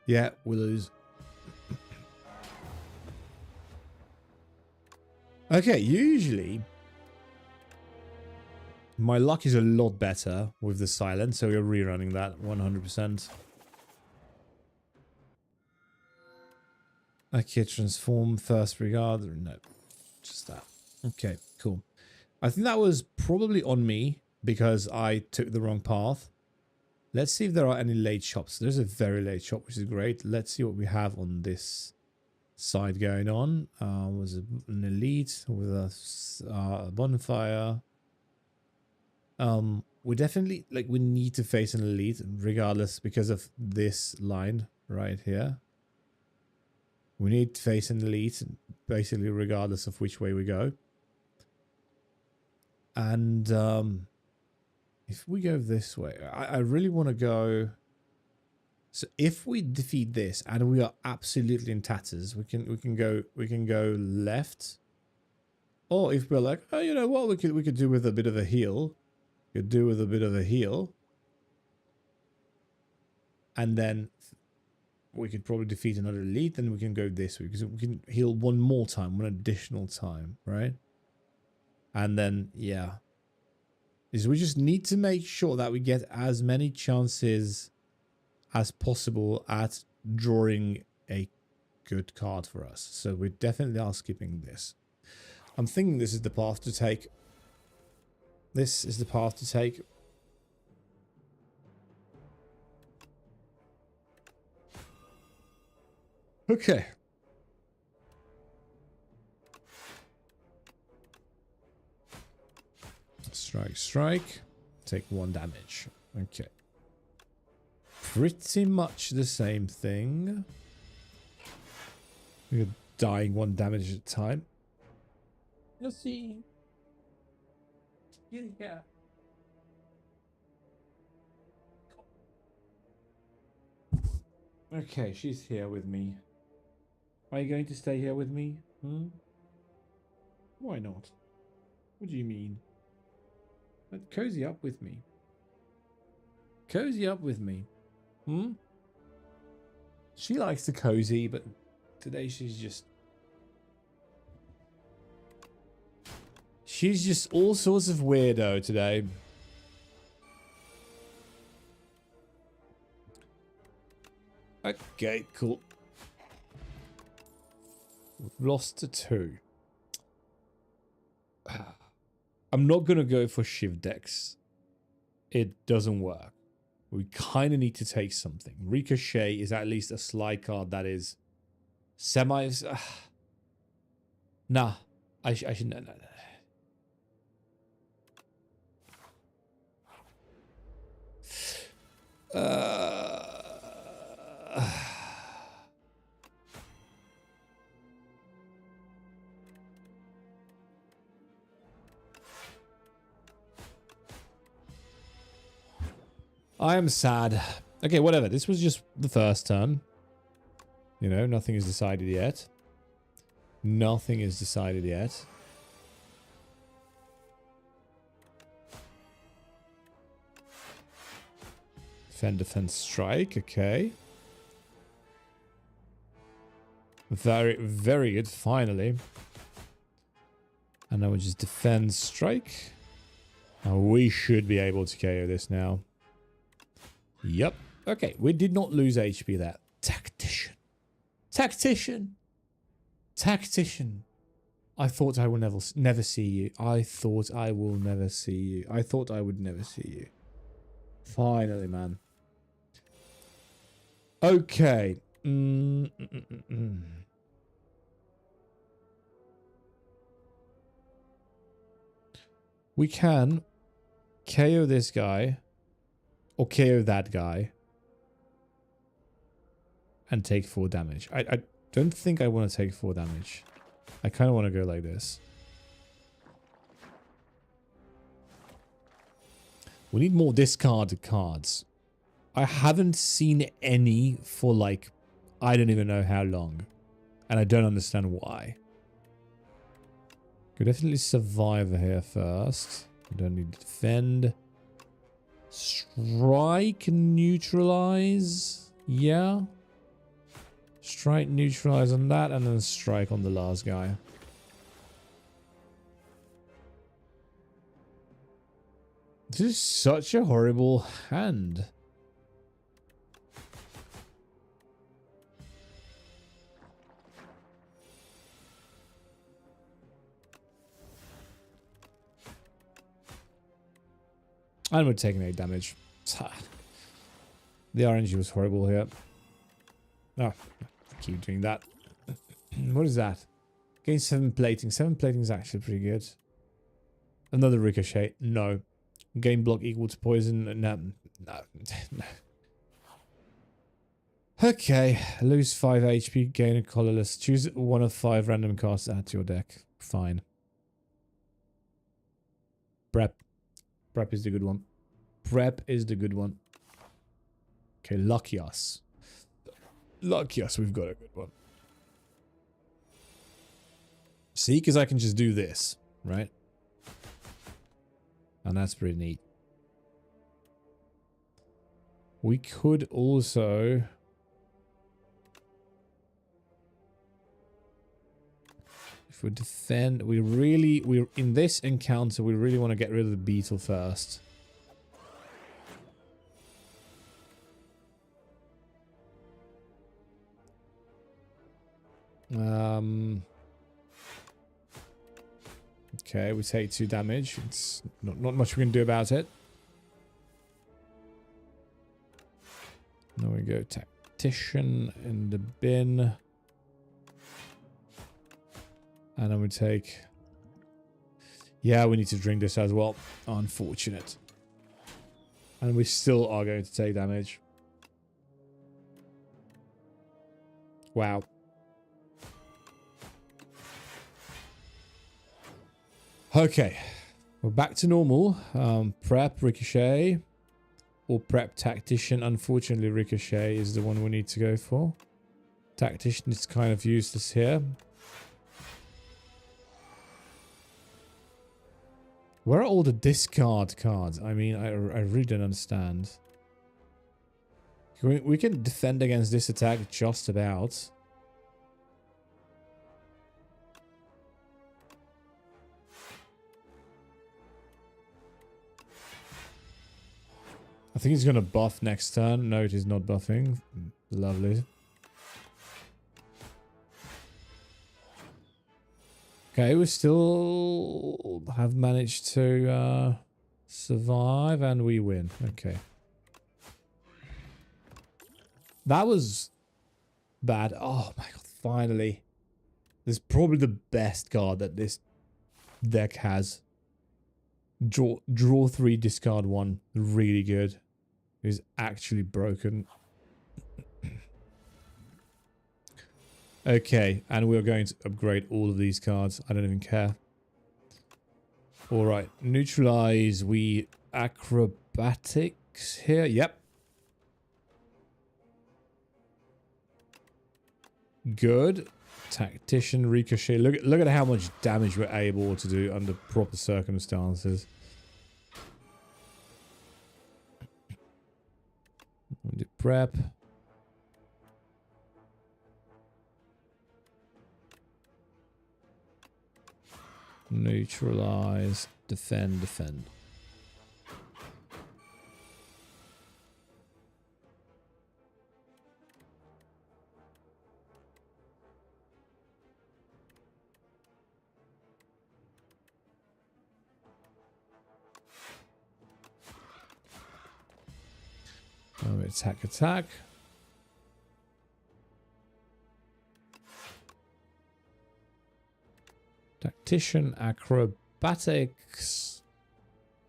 [SPEAKER 1] Yeah, we lose. Okay, usually my luck is a lot better with the silence, so we're rerunning that 100%. Okay, transform first regard. No, just that. Okay, cool. I think that was probably on me because I took the wrong path. Let's see if there are any late shops. There's a very late shop, which is great. Let's see what we have on this side going on. Was an elite with a bonfire. We definitely, like, we need to face an elite regardless because of this line right here. We need to face an elite basically regardless of which way we go. And if we go this way, I really want to go. So if we defeat this and we are absolutely in tatters, we can go left. Or if we're like, oh, you know what, we could do with a bit of a heal. Could do with a bit of a heal. And then we could probably defeat another elite, then we can go this way because we can heal one more time, one additional time, right? And then, yeah. Is we just need to make sure that we get as many chances as possible at drawing a good card for us. So we definitely are skipping this. I'm thinking this is the path to take. This is the path to take. Okay. Strike, strike. Take 1 damage. Okay. Pretty much the same thing. We're dying 1 damage at a time. You'll see. Yeah. Okay, she's here with me. Are you going to stay here with me? Hmm? Why not? What do you mean? But cozy up with me. Cozy up with me. Hmm? She likes to cozy, but today she's just all sorts of weirdo today. Okay, cool. We've lost to 2. I'm not going to go for Shiv decks. It doesn't work. We kind of need to take something. Ricochet is at least a slide card that is semi... Nah. I should... No. I am sad. Okay, whatever. This was just the first turn. You know, nothing is decided yet. Nothing is decided yet. Defend, defense, strike. Okay. Very, very good. Finally. And then we just defend, strike. We should be able to KO this now. Yep. Okay, we did not lose HP there. Tactician. Tactician. Tactician. I thought I will never see you. I thought I will never see you. I thought I would never see you. Finally, man. Okay. We can KO this guy. Or KO that guy. And take 4 damage. I don't think I want to take 4 damage. I kind of want to go like this. We need more discarded cards. I haven't seen any for like, I don't even know how long. And I don't understand why. Could definitely survive here first. We don't need to defend. Strike, neutralize. Yeah. Strike, neutralize on that, and then strike on the last guy. This is such a horrible hand. And we're taking 8 damage. The RNG was horrible here. Oh, keep doing that. What is that? Gain 7 plating. 7 plating is actually pretty good. Another ricochet. No. Gain block equal to poison. No. No. No. Okay. Lose 5 HP. Gain a colorless. Choose one of 5 random cards to add to your deck. Fine. Prep. Prep is the good one. Prep is the good one. Okay, lucky us. Lucky us, we've got a good one. See, because I can just do this, right? And that's pretty neat. We could also... If we defend, we're in this encounter, we really want to get rid of the beetle first. Okay, we take 2 damage. It's not much we can do about it. There we go. Tactician in the bin. And then we take... Yeah, we need to drink this as well. Unfortunate. And we still are going to take damage. Wow. Okay. We're back to normal. Prep, Ricochet. Or Prep, Tactician. Unfortunately, Ricochet is the one we need to go for. Tactician is kind of useless here. Where are all the discard cards? I mean, I really don't understand. We can defend against this attack just about. I think he's going to buff next turn. No, it is not buffing. Lovely. Okay, we still have managed to survive and we win. Okay. That was bad. Oh my god, finally. This is probably the best card that this deck has. Draw 3, discard 1. Really good. It is actually broken. Okay, and we're going to upgrade all of these cards. I don't even care. Alright, neutralize. We acrobatics here. Yep. Good. Tactician, Ricochet. Look at how much damage we're able to do under proper circumstances. We'll do prep. Neutralize, defend, defend. Oh, attack, attack. Tactician, acrobatics.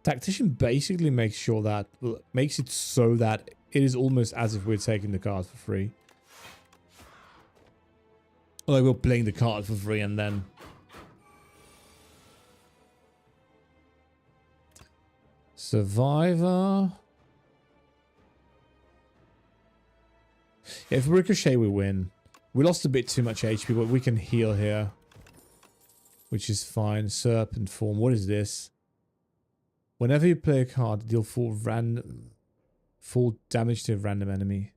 [SPEAKER 1] Tactician basically makes sure that, makes it so that it is almost as if we're taking the card for free. Like we're playing the card for free and then... Survivor. If Ricochet, we win. We lost a bit too much HP, but we can heal here. Which is fine. Serpent form. What is this? Whenever you play a card, deal full damage to a random enemy.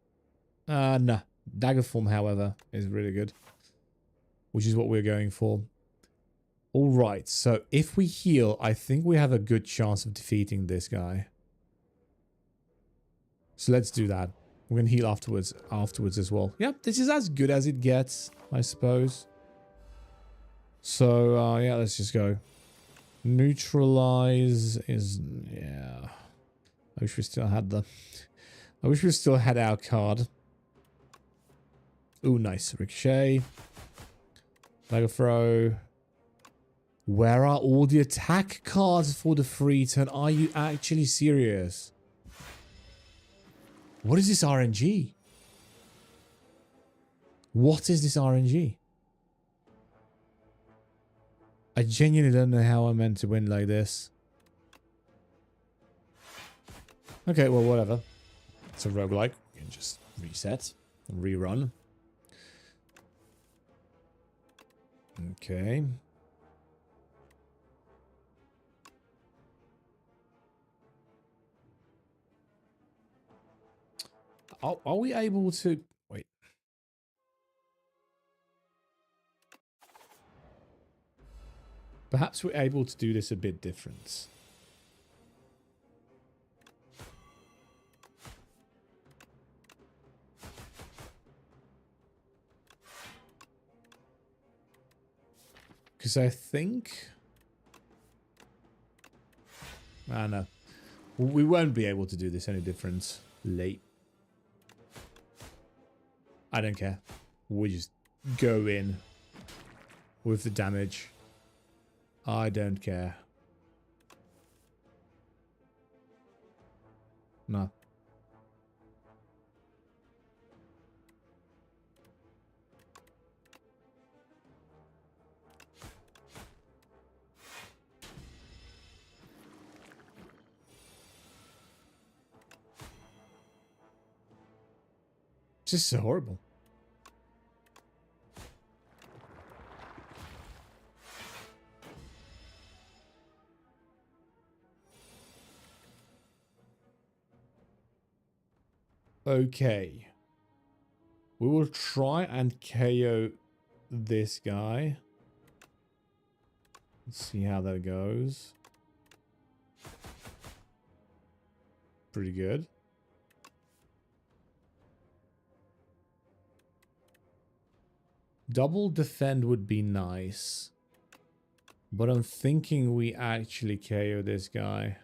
[SPEAKER 1] Nah. Dagger form, however, is really good. Which is what we're going for. Alright, so if we heal, I think we have a good chance of defeating this guy. So let's do that. We're going to heal afterwards as well. Yep, this is as good as it gets, I suppose. So, yeah, let's just go. Neutralize is... yeah. I wish we still had the... I wish we still had our card. Ooh, nice. Ricochet. Dagger throw. Where are all the attack cards for the free turn? Are you actually serious? What is this RNG? What is this RNG? I genuinely don't know how I'm meant to win like this. Okay, well, whatever. It's a roguelike. You can just reset and rerun. Okay. Are we able to... wait. Perhaps we're able to do this a bit different. Because I think... ah, no. We won't be able to do this any different. Late. I don't care. We just go in with the damage. I don't care. No. It's just so horrible. Okay. We will try and KO this guy. Let's see how that goes. Pretty good. Double defend would be nice. But I'm thinking we actually KO this guy.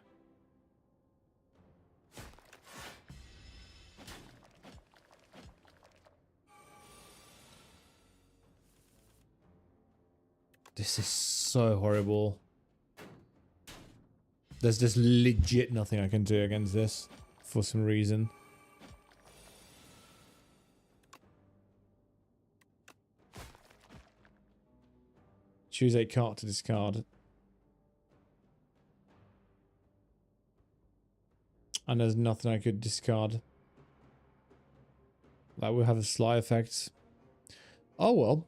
[SPEAKER 1] This is so horrible. There's just legit nothing I can do against this for some reason. Choose a card to discard. And there's nothing I could discard. That will have a sly effect. Oh well.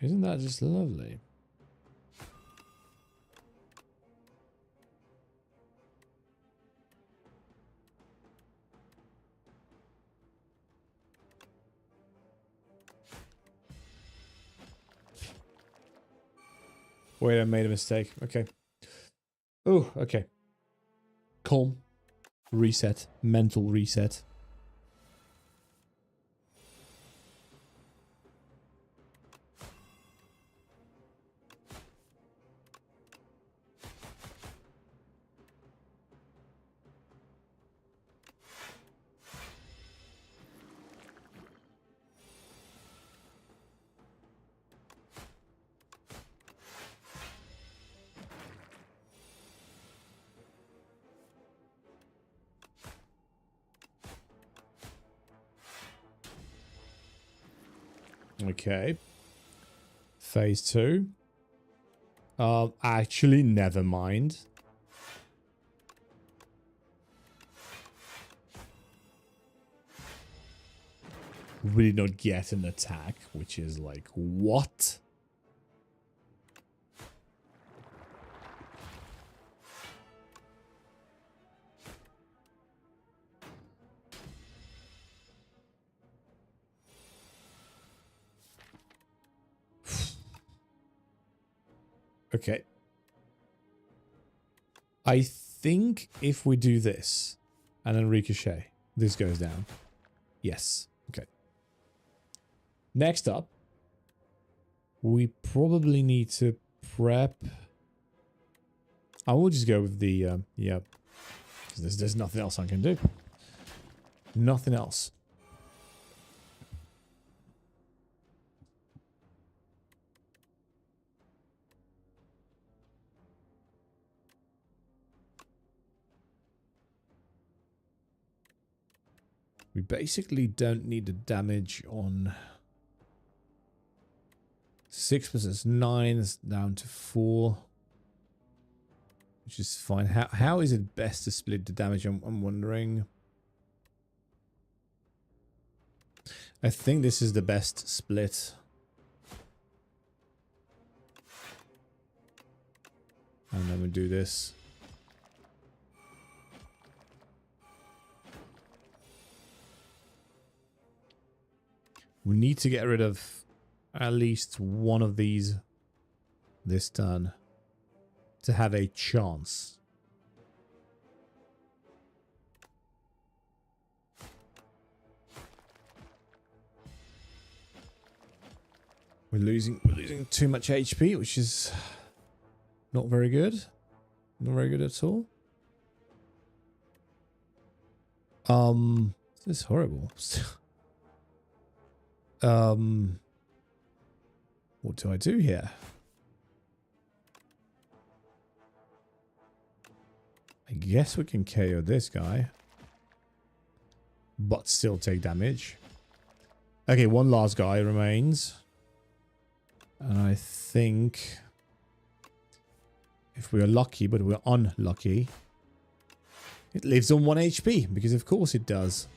[SPEAKER 1] Isn't that just lovely? Wait, I made a mistake. Okay. Oh, okay. Calm. Reset. Mental reset. Okay. Phase 2. Actually, never mind. We did not get an attack, which is like, what? Okay. I think if we do this and then ricochet, this goes down. Yes. Okay. Next up, we probably need to prep. I will just go with the, yeah. There's nothing else I can do. Nothing else. We basically don't need the damage on 6 versus 9 is down to 4. Which is fine. How is it best to split the damage? I'm wondering. I think this is the best split. And then we do this. We need to get rid of at least one of these this turn to have a chance. We're losing too much HP, which is not very good. Not very good at all. This is horrible. What do I do here? I guess we can KO this guy, but still take damage. Okay, one last guy remains. And I think if we are lucky, but we're unlucky, it lives on 1 HP, because of course it does.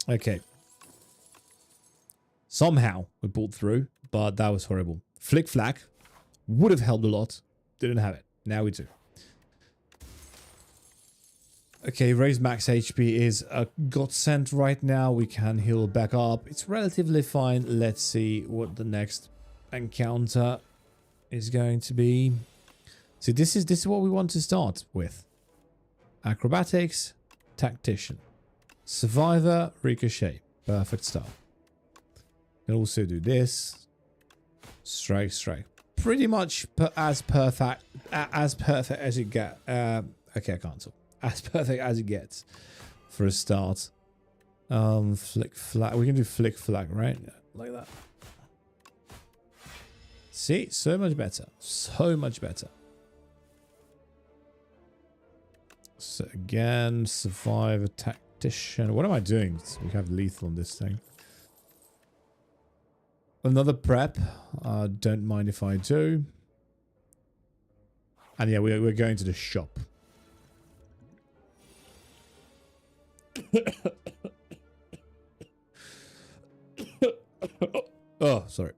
[SPEAKER 1] Okay. Somehow we pulled through, but that was horrible. Flick Flack would have helped a lot. Didn't have it. Now we do. Okay, raised max HP is a godsend right now. We can heal back up. It's relatively fine. Let's see what the next encounter is going to be. So this is what we want to start with. Acrobatics, Tactician. Survivor, Ricochet. Perfect stuff. Can also do this. Strike, strike. Pretty much as perfect as it gets. Okay, I can't talk. As perfect as it gets for a start. Flick Flack. We can do Flick Flack, right? Like that. See? So much better. So much better. So again, Survivor, Tactician. What am I doing? We have lethal on this thing. Another prep. Don't mind if I do. And yeah, we're going to the shop. Oh, sorry.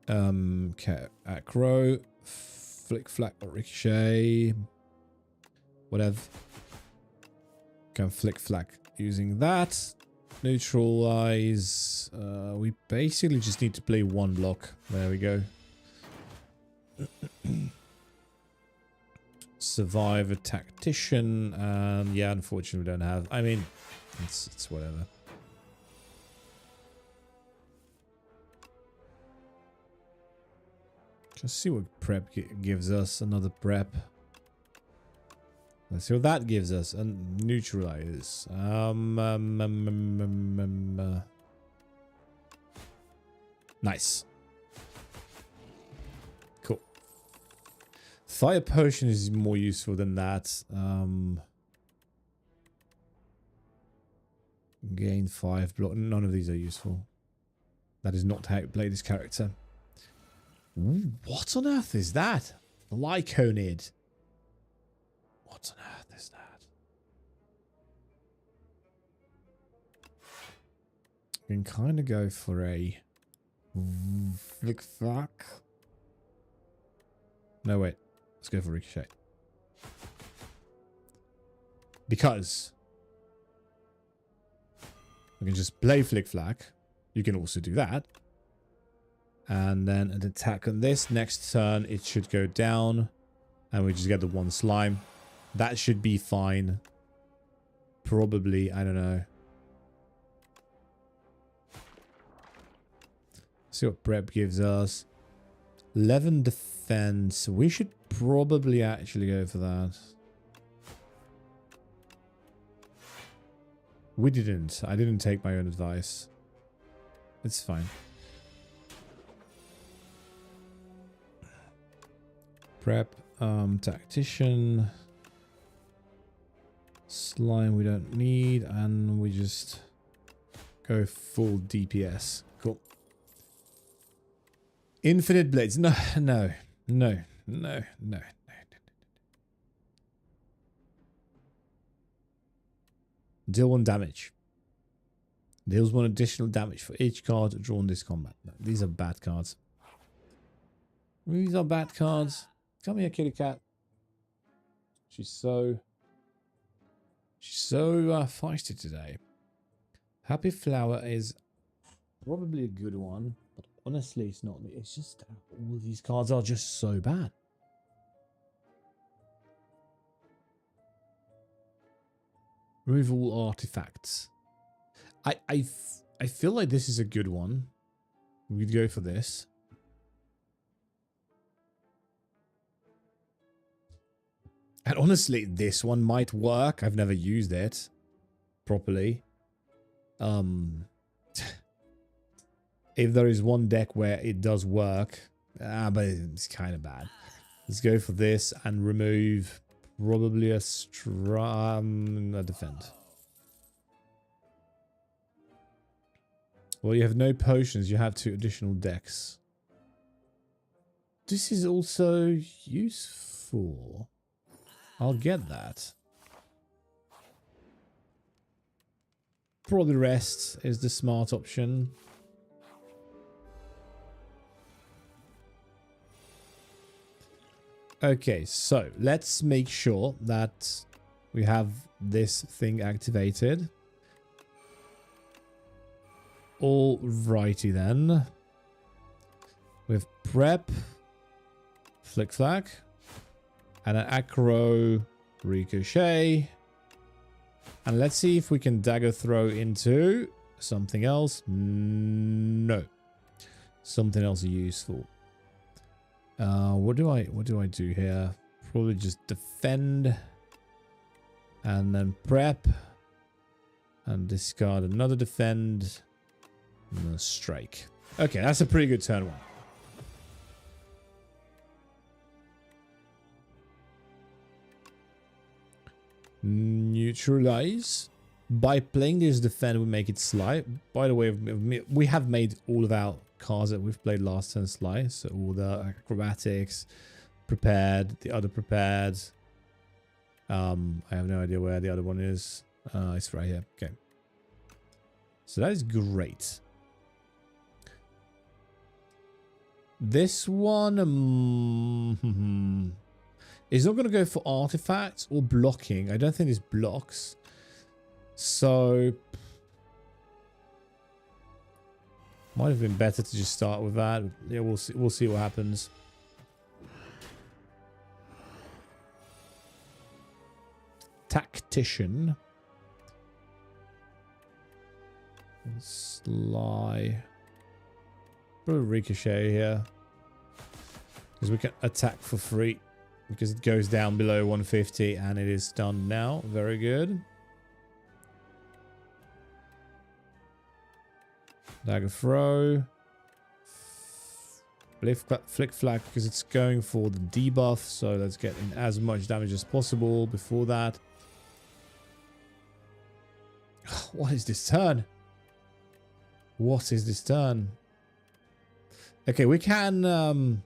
[SPEAKER 1] Okay, acro, Flick Flack or Ricochet, whatever. Can Flick Flack using that. Neutralize. We basically just need to play one block. There we go. Survivor, tactician, and yeah, unfortunately we don't have. I mean, it's whatever. Let's see what prep gives us. Another prep. Let's see what that gives us. And neutralize. Nice. Cool. Fire potion is more useful than that. Gain 5 block. None of these are useful. That is not how you play this character. Ooh, what on earth is that? Lyconid. What on earth is that? We can kind of go for a flick flack. No, wait. Let's go for ricochet. Because we can just play flick flack. You can also do that. And then an attack on this. Next turn, it should go down. And we just get the one slime. That should be fine. Probably, I don't know. See what prep gives us. 11 defense. We should probably actually go for that. We didn't. I didn't take my own advice. It's fine. Prep, tactician, slime we don't need, and we just go full DPS. Cool. Infinite blades. No. Deal 1 damage. Deals 1 additional damage for each card drawn this combat. No, these are bad cards. These are bad cards. Come here, kitty cat. She's so feisty today. Happy Flower is probably a good one, but honestly, it's not. It's just all of these cards are just so bad. Remove all artifacts. I feel like this is a good one. We'd go for this. And honestly, this one might work. I've never used it properly. If there is one deck where it does work, but it's kind of bad. Let's go for this and remove probably a defend. Well, you have no potions. You have 2 additional decks. This is also useful. I'll get that. Probably rest is the smart option. Okay, so let's make sure that we have this thing activated. Alrighty then. With prep, flick flack. And an acro ricochet. And let's see if we can dagger throw into something else. No. Something else useful. What do I do here? Probably just defend. And then prep. And discard another defend. And then strike. Okay, that's a pretty good turn one. Neutralize. By playing this defend, we make it sly. By the way, we have made all of our cards that we've played last turn sly. So all the acrobatics, prepared, the other prepared. I have no idea where the other one is. It's right here. Okay. So that is great. This one is not going to go for artifacts or blocking. I don't think this blocks. So Might have been better to just start with that. Yeah, we'll see. We'll see what happens. Tactician. Sly. Put a ricochet here. Because we can attack for free. Because it goes down below 150 and it is stunned now. Very good. Dagger throw. Flick flag because it's going for the debuff. So let's get in as much damage as possible before that. What is this turn? What is this turn? Okay, we can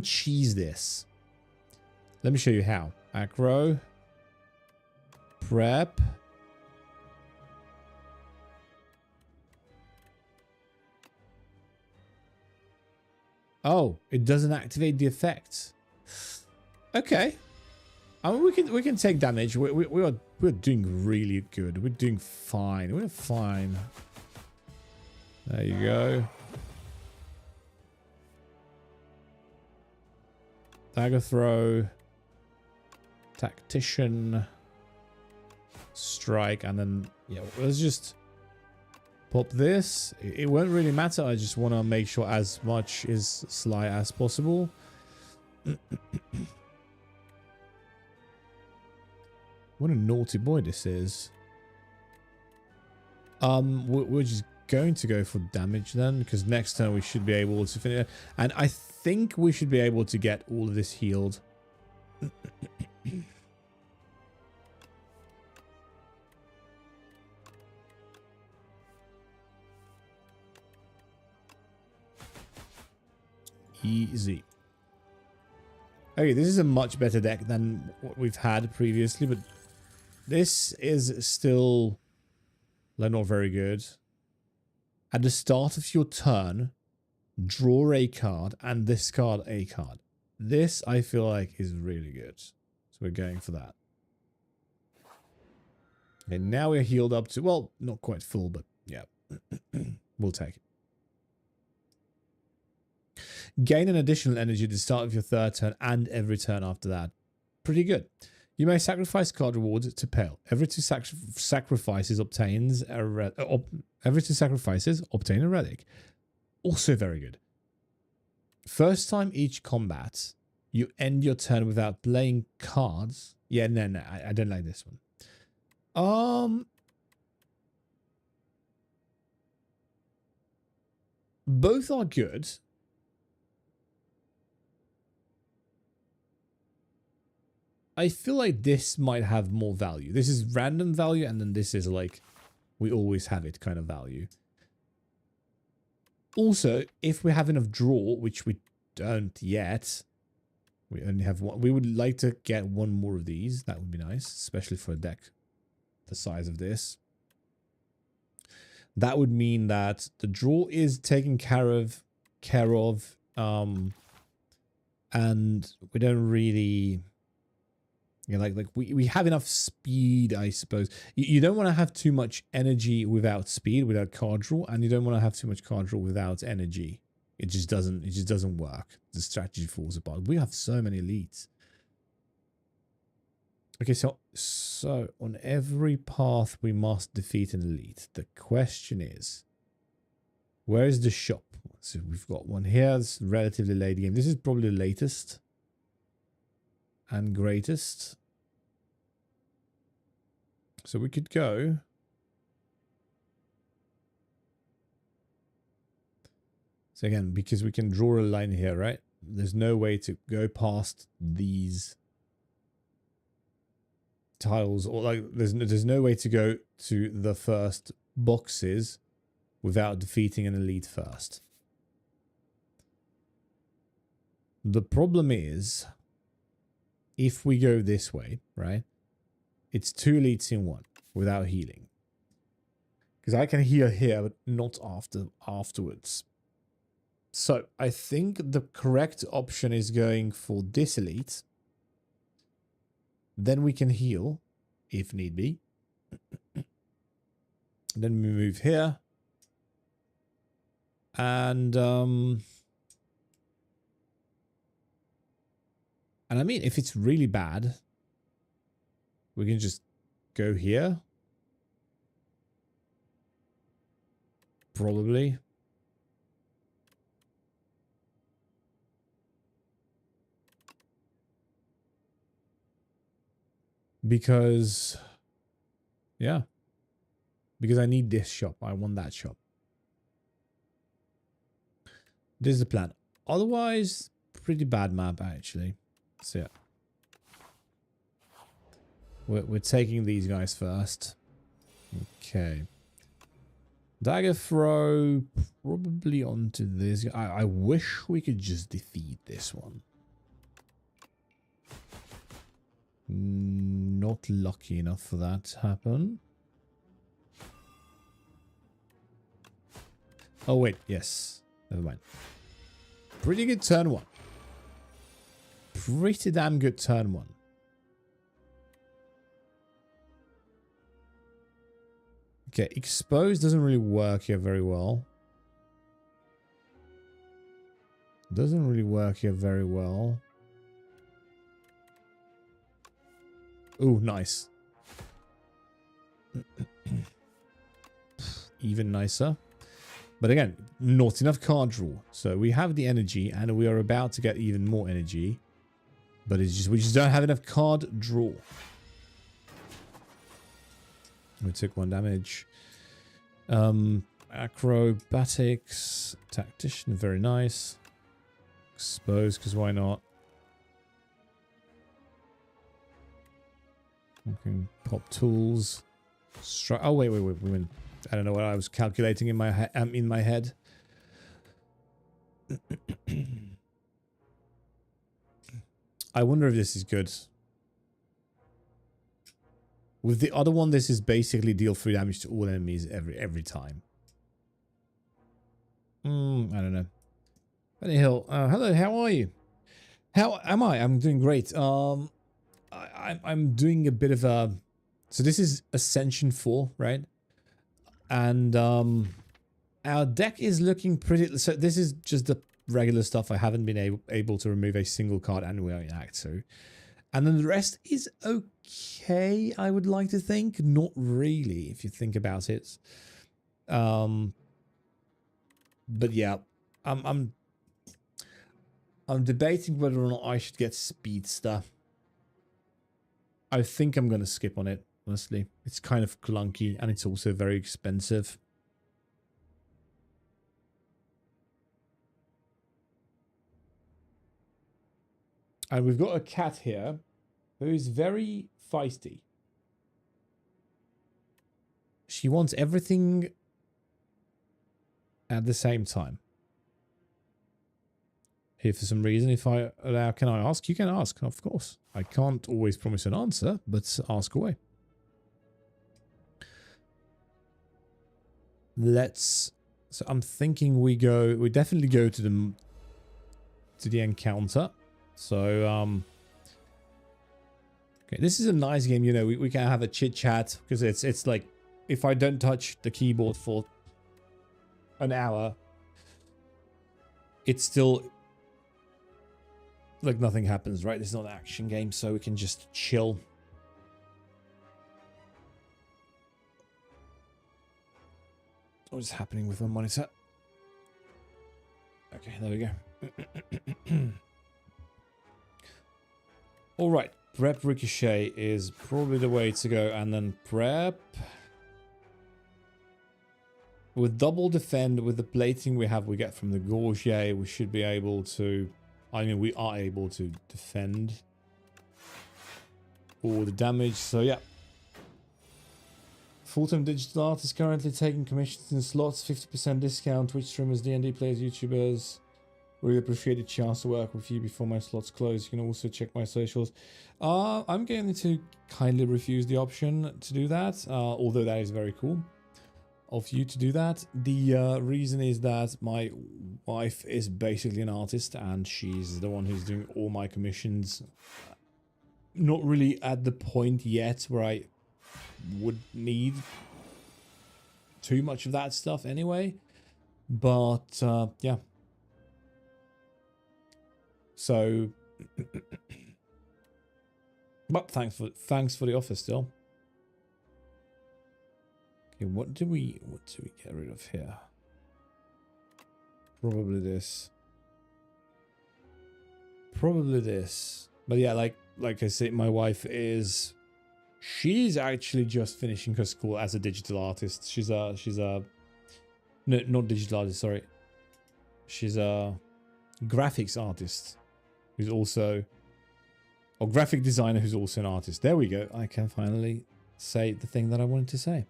[SPEAKER 1] cheese this. Let me show you how. Acro. Prep. Oh, it doesn't activate the effect. Okay. I mean, we can take damage. We're doing really good. We're doing fine. We're fine. There you go. Dagger throw. Tactician. Strike. And then, yeah, let's just pop this. It won't really matter. I just want to make sure as much is Sly as possible. What a naughty boy this is. We're just going to go for damage then, because next turn we should be able to finish it. And I think we should be able to get all of this healed. Easy. Okay, this is a much better deck than what we've had previously, but this is still not very good. At the start of your turn, draw a card and discard a card. This, I feel like, is really good. So we're going for that. And now we're healed up to, well, not quite full, but yeah, we'll take it. Gain an additional energy at the start of your third turn and every turn after that. Pretty good. You may sacrifice card rewards to Pale. Every two sacrifices obtain a relic. Also very good. First time each combat, you end your turn without playing cards. Yeah, no, I don't like this one. Both are good. I feel like this might have more value. This is random value, and then this is like, we always have it kind of value. Also, if we have enough draw, which we don't yet, we only have one. We would like to get one more of these. That would be nice, especially for a deck the size of this. That would mean that the draw is taken care of, and we don't really... Yeah, like we have enough speed, I suppose. You don't want to have too much energy without speed, without card draw, and you don't want to have too much card draw without energy. It just doesn't work. The strategy falls apart. We have so many elites. Okay, so on every path we must defeat an elite. The question is, where is the shop? So we've got one here. It's relatively late game. This is probably the latest and greatest. So we could go. So again, because we can draw a line here, right? There's no way to go past these tiles, or like there's no way to go to the first boxes without defeating an elite first. The problem is, if we go this way, right, it's two elites in one without healing. Because I can heal here, but not afterwards. So I think the correct option is going for this elite. Then we can heal, if need be. Then we move here. And I mean, if it's really bad, we can just go here. Probably. Because, yeah. Because I need this shop. I want that shop. This is the plan. Otherwise, pretty bad map, actually. So, yeah. We're taking these guys first. Okay. Dagger throw probably onto this. I wish we could just defeat this one. Not lucky enough for that to happen. Oh wait, yes. Never mind. Pretty good turn one. Pretty damn good turn one. Okay, expose doesn't really work here very well. Doesn't really work here very well. Ooh, nice. Even nicer. But again, not enough card draw. So we have the energy and we are about to get even more energy. But it's just we just don't have enough card draw. We took 1 damage. Acrobatics. Tactician, very nice. Expose, because why not? Okay, pop tools. Oh, wait. I don't know what I was calculating in my head. I wonder if this is good. With the other one, this is basically deal 3 damage to all enemies every time. I don't know. Benny Hill, hello, how are you? How am I? I'm doing great. I'm doing a bit of a... So this is Ascension 4, right? And our deck is looking pretty... So this is just the regular stuff. I haven't been able to remove a single card and we are in Act 2. And then the rest is okay, I would like to think. Not really, if you think about it. But yeah, I'm debating whether or not I should get Speedster. I think I'm going to skip on it, honestly. It's kind of clunky and it's also very expensive. And we've got a cat here who is very feisty. She wants everything at the same time. Here for some reason, if I allow, can I ask? You can ask, of course. I can't always promise an answer, but ask away. Let's... So I'm thinking we definitely go to the encounter. So, okay, this is a nice game, you know, we can have a chit chat because it's like, if I don't touch the keyboard for an hour, it's still like nothing happens, right? It's not an action game, so we can just chill. What is happening with my monitor? Okay, there we go. All right, prep ricochet is probably the way to go, and then prep with double defend with the plating we get from the Gorgier. We should be able to. I mean, we are able to defend all the damage. So yeah, full-time digital art is currently taking commissions in slots, 50% discount. Twitch streamers, D&D players, YouTubers. Really appreciate the chance to work with you before my slots close. You can also check my socials. I'm going to kindly refuse the option to do that, although that is very cool of you to do that. The reason is that my wife is basically an artist and she's the one who's doing all my commissions. Not really at the point yet where I would need too much of that stuff anyway. But yeah. So, but thanks for the offer still. Okay, what do we get rid of here? Probably this. Probably this. But yeah, like I said, my wife she's actually just finishing her school as a digital artist. She's a no, not digital artist, sorry. She's a graphics artist who's also, or graphic designer who's also an artist. There we go. I can finally say the thing that I wanted to say.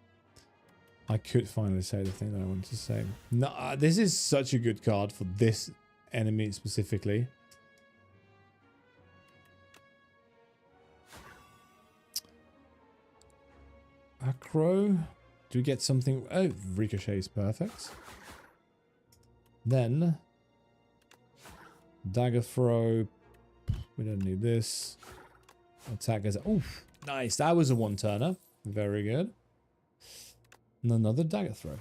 [SPEAKER 1] I could finally say the thing that I wanted to say. No, this is such a good card for this enemy specifically. Acro. Do we get something? Oh, Ricochet is perfect. Then Dagger Throw. We don't need this. Attack as... Oh, nice. That was a one-turner. Very good. And another Dagger Throw.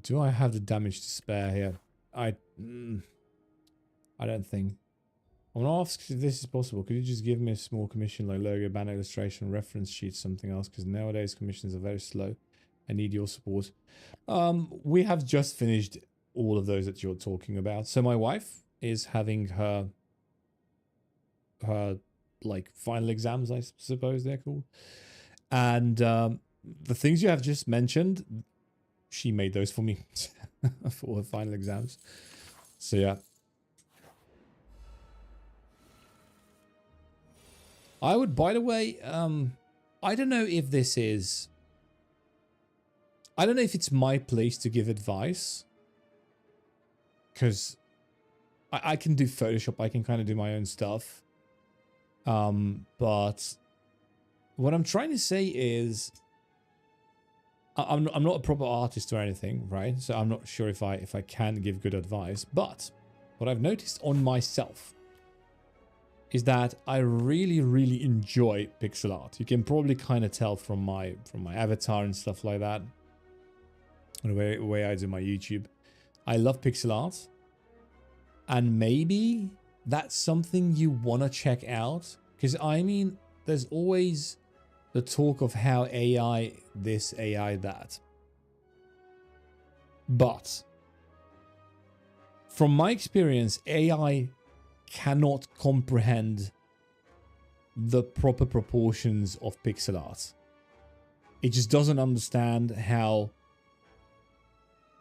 [SPEAKER 1] Do I have the damage to spare here? I don't think. I want to ask if this is possible. Could you just give me a small commission like logo, banner illustration, reference sheet, something else? Because nowadays commissions are very slow. I need your support. We have just finished all of those that you're talking about. So my wife is having her like final exams, I suppose they're called. And the things you have just mentioned, she made those for me for her final exams. So yeah. I would, by the way, I don't know if this is... I don't know if it's my place to give advice. Because I can do Photoshop, I can kind of do my own stuff. But what I'm trying to say is... I'm not a proper artist or anything, right? So I'm not sure if I can give good advice. But what I've noticed on myself is that I really, really enjoy pixel art. You can probably kind of tell from my avatar and stuff like that. And the way I do my YouTube. I love pixel art. And maybe that's something you want to check out. Because I mean, there's always the talk of how AI this, AI that. But from my experience, AI cannot comprehend the proper proportions of pixel art. It just doesn't understand how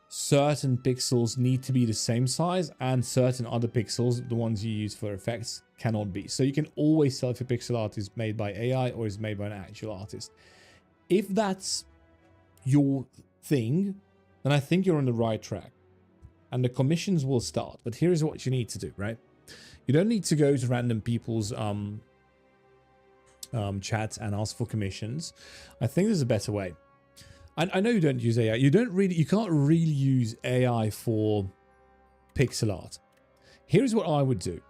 [SPEAKER 1] certain pixels need to be the same size and certain other pixels, the ones you use for effects, cannot be. So you can always tell if a pixel art is made by AI or is made by an actual artist. If that's your thing, then I think you're on the right track. And the commissions will start. But here's what you need to do, right? You don't need to go to random people's chats and ask for commissions. I think there's a better way. I know you don't use AI. You can't really use AI for pixel art. Here's what I would do.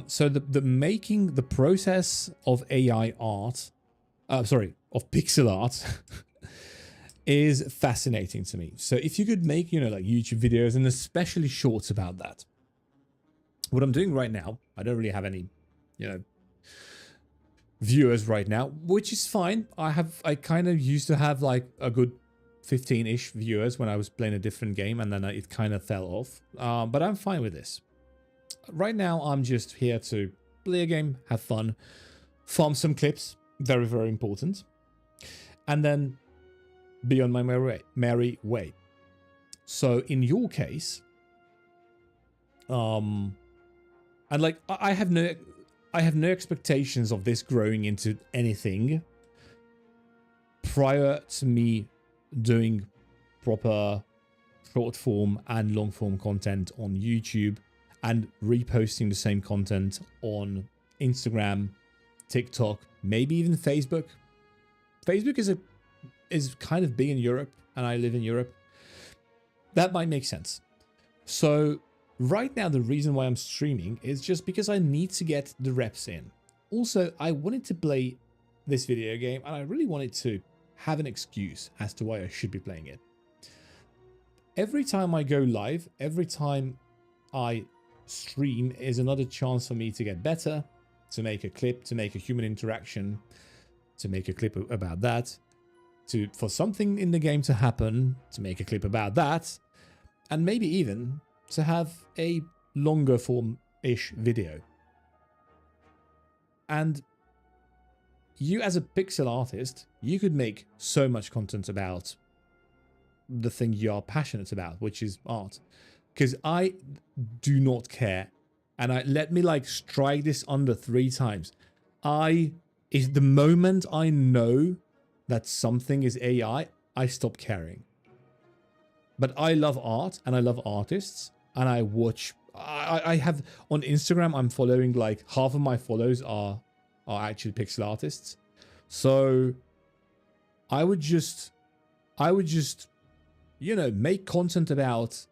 [SPEAKER 1] So the process of AI art, of pixel art, is fascinating to me. So if you could make, like YouTube videos and especially shorts about that. What I'm doing right now, I don't really have any, viewers right now, which is fine. I kind of used to have like a good 15-ish viewers when I was playing a different game, and then it kind of fell off. But I'm fine with this. Right now, I'm just here to play a game, have fun, farm some clips, very, very important, and then be on my merry way. So in your case, and like I have no expectations of this growing into anything prior to me doing proper short form and long form content on YouTube and reposting the same content on Instagram, TikTok, maybe even Facebook. Facebook is kind of big in Europe, and I live in Europe. That might make sense. So Right now, the reason why I'm streaming is just because I need to get the reps in. Also, I wanted to play this video game and I really wanted to have an excuse as to why I should be playing it. Every time I go live, every time I stream is another chance for me to get better, to make a clip, to make a human interaction, to make a clip about that, for something in the game to happen, to make a clip about that, and maybe even to have a longer form-ish video. And you as a pixel artist, you could make so much content about the thing you are passionate about, which is art. Because I do not care. And let me like strike this under 3 times. Is the moment I know that something is AI, I stop caring. But I love art and I love artists and I watch. I have on Instagram, I'm following like half of my follows are actually pixel artists. So I would just, you know, make content about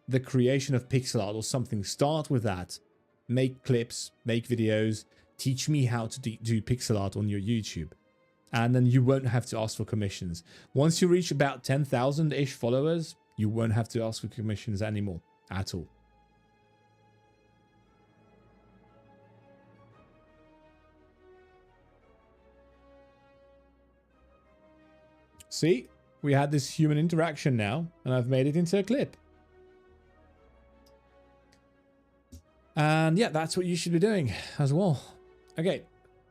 [SPEAKER 1] the creation of pixel art or something. Start with that. Make clips, make videos, teach me how to do pixel art on your YouTube. And then you won't have to ask for commissions. Once you reach about 10,000-ish followers, you won't have to ask for commissions anymore at all. See, we had this human interaction now, and I've made it into a clip. And yeah, that's what you should be doing as well. Okay,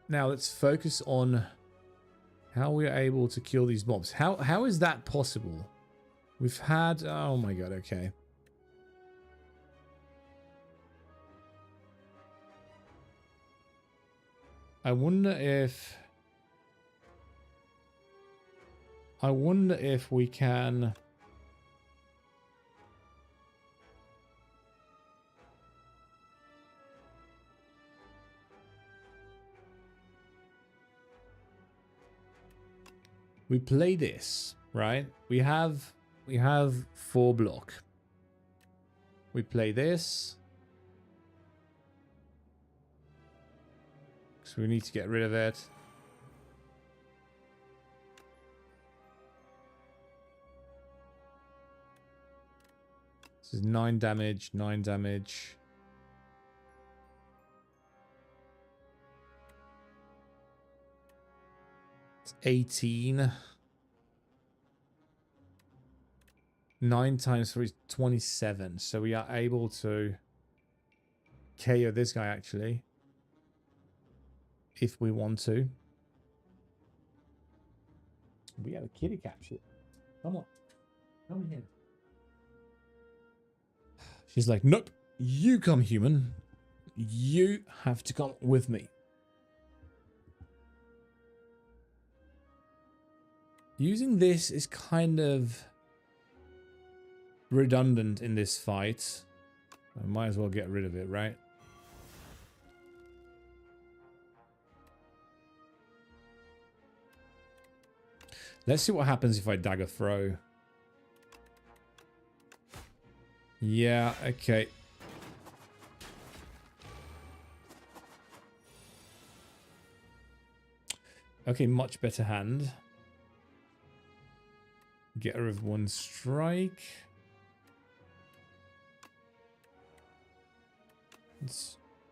[SPEAKER 1] now let's focus on how we're able to kill these mobs. How is that possible? We've had... Oh my god, okay. I wonder if we can... We play this, right? We have 4 block. We play this. So we need to get rid of it. This is 9 damage, 9 damage. It's 18. 9 times 3 is 27. So we are able to KO this guy actually. If we want to. We have a kitty capture. Come on. Come here. She's like, nope. You come, human. You have to come with me. Using this is kind of redundant in this fight. I might as well get rid of it, right? Let's see what happens if I dagger throw. Yeah, okay. Okay, much better hand. Get rid of 1 strike.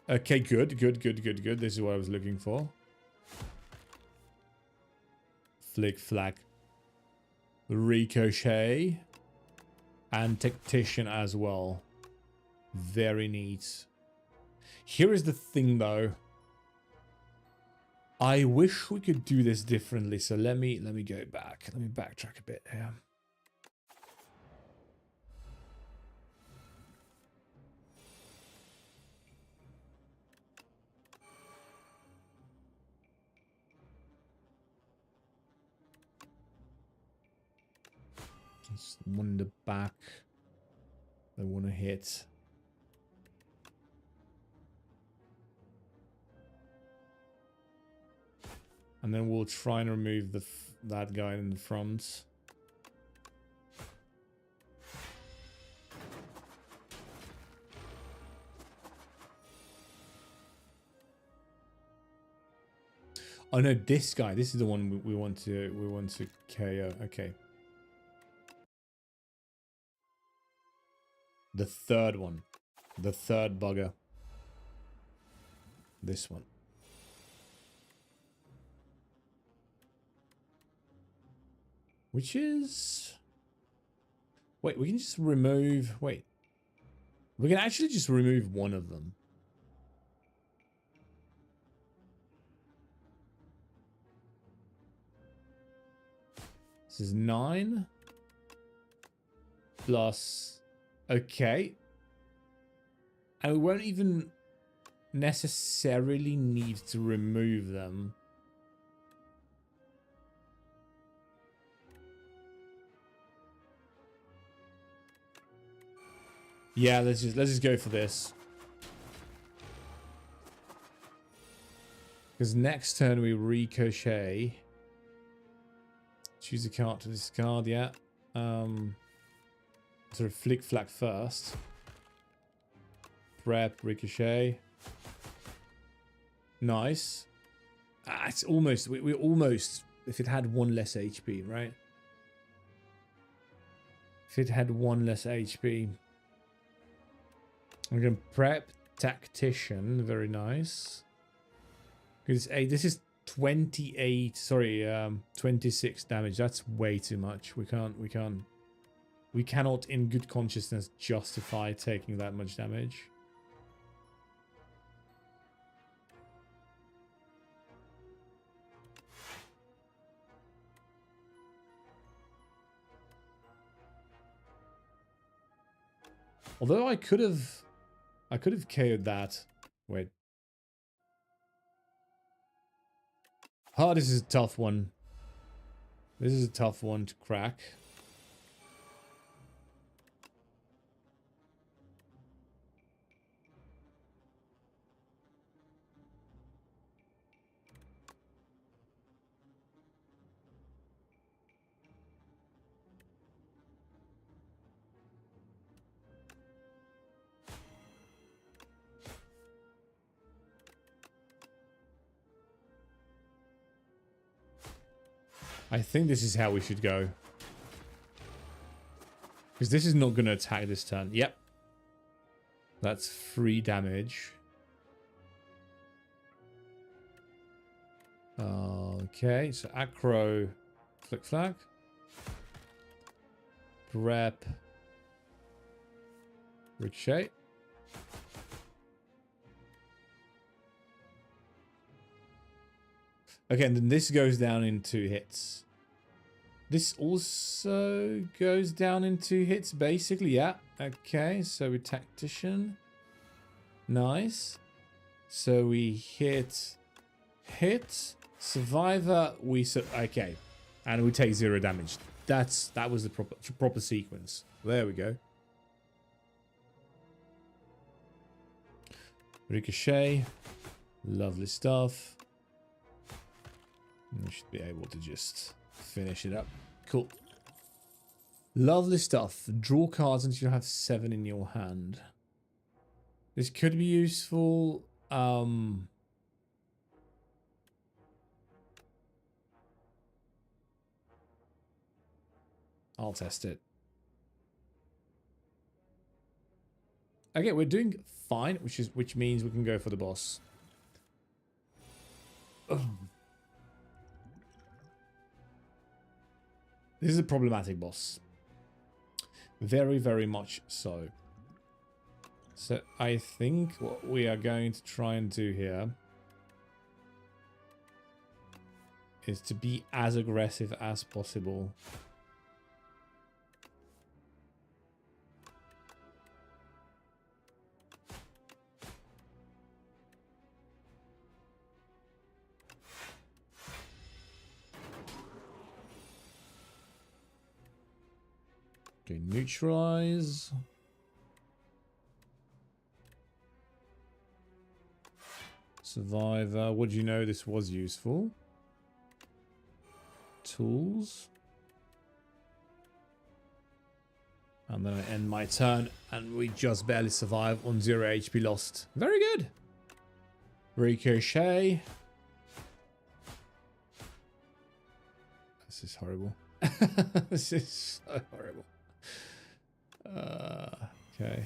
[SPEAKER 1] Okay, good. This is what I was looking for. Flick, flack. Ricochet. And Tactician as well. Very neat. Here is the thing though. I wish we could do this differently. So let me go back. Let me backtrack a bit here. Just one in the back. They want to hit. And then we'll try and remove that guy in the front. Oh no, this guy. This is the one we want to KO. Okay. The third one. The third bugger. This one. Which is... Wait, we can just remove... Wait. We can actually just remove one of them. This is 9. Plus... Okay. And we won't even necessarily need to remove them. Yeah, let's just go for this. Because next turn we ricochet. Choose a card to discard, yeah. Sort of flick flack first. Prep, ricochet. Nice. It's almost, we almost, if it had 1 less HP, right? If it had 1 less HP. I'm going to prep, tactician, very nice. Because this is 28, sorry, 26 damage. That's way too much. We cannot in good consciousness justify taking that much damage. Although I could have KO'd that. Wait. Oh, this is a tough one. This is a tough one to crack. I think this is how we should go. Because this is not going to attack this turn. Yep. That's 3 damage. Okay, so acro, flick flag. Prep. Ricochet. Okay, and then this goes down in 2 hits. This also goes down in 2 hits, basically, yeah. Okay, so we tactician. Nice. So we hit, survivor, okay. And we take 0 damage. That was the proper sequence. There we go. Ricochet. Lovely stuff. We should be able to just finish it up. Cool. Lovely stuff. Draw cards until you have 7 in your hand. This could be useful. I'll test it. Okay, we're doing fine, which means we can go for the boss. Ugh. This is a problematic boss. Very, very much so. So I think what we are going to try and do here is to be as aggressive as possible. Okay, neutralize. Survivor. What do you know? This was useful. Tools. And then I end my turn, and we just barely survive on 0 HP lost. Very good. Ricochet. This is horrible. This is so horrible. Okay.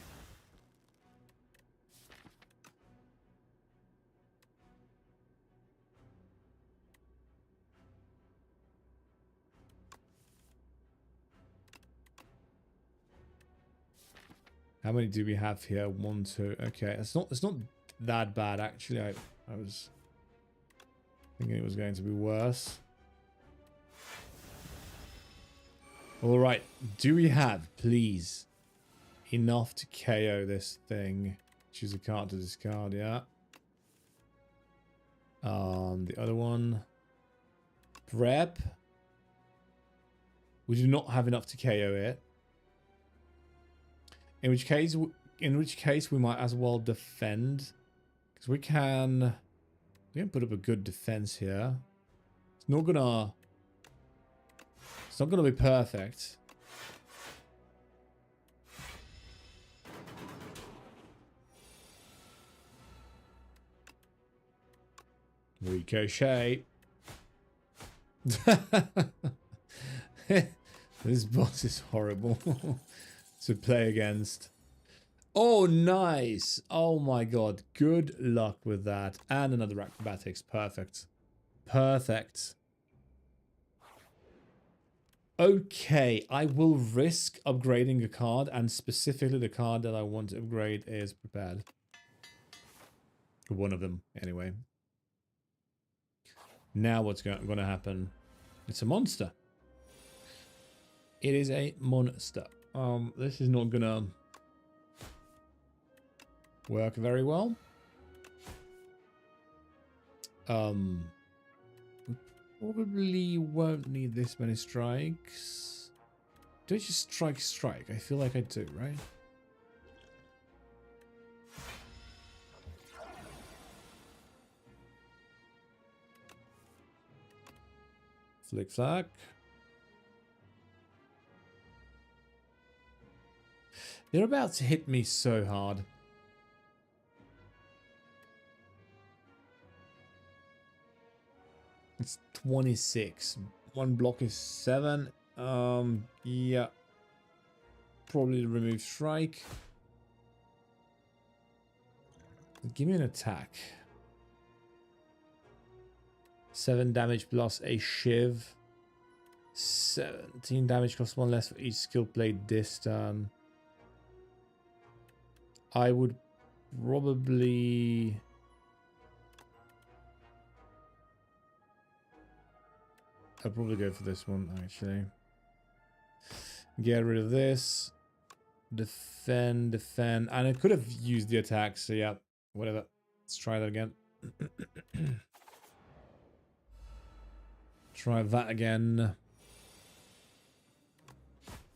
[SPEAKER 1] How many do we have here? 1, 2. Okay, it's not that bad actually. I was thinking it was going to be worse. All right, do we have, please, enough to KO this thing? Choose a card to discard, yeah. The other one, prep. We do not have enough to KO it. In which case we might as well defend, because we can put up a good defense here. It's not gonna be perfect. Ricochet. This boss is horrible to play against. Oh, nice. Oh my god. Good luck with that. And another acrobatics. Perfect. Perfect. Okay, I will risk upgrading a card, and specifically the card that I want to upgrade is prepared. One of them, anyway. Now what's going to happen? It's a monster. It is a monster. This is not gonna work very well. We probably won't need this many strikes. Do I just strike? I feel like I do, right? Flick flack. They're about to hit me so hard. It's 26. One block is 7. Yeah. Probably remove strike. Give me an attack. 7 damage plus a shiv. 17 damage costs 1 less for each skill played this turn. I would probably... I'd probably go for this one, actually. Get rid of this. Defend. And I could have used the attack, so yeah, whatever. Let's try that again. Try that again.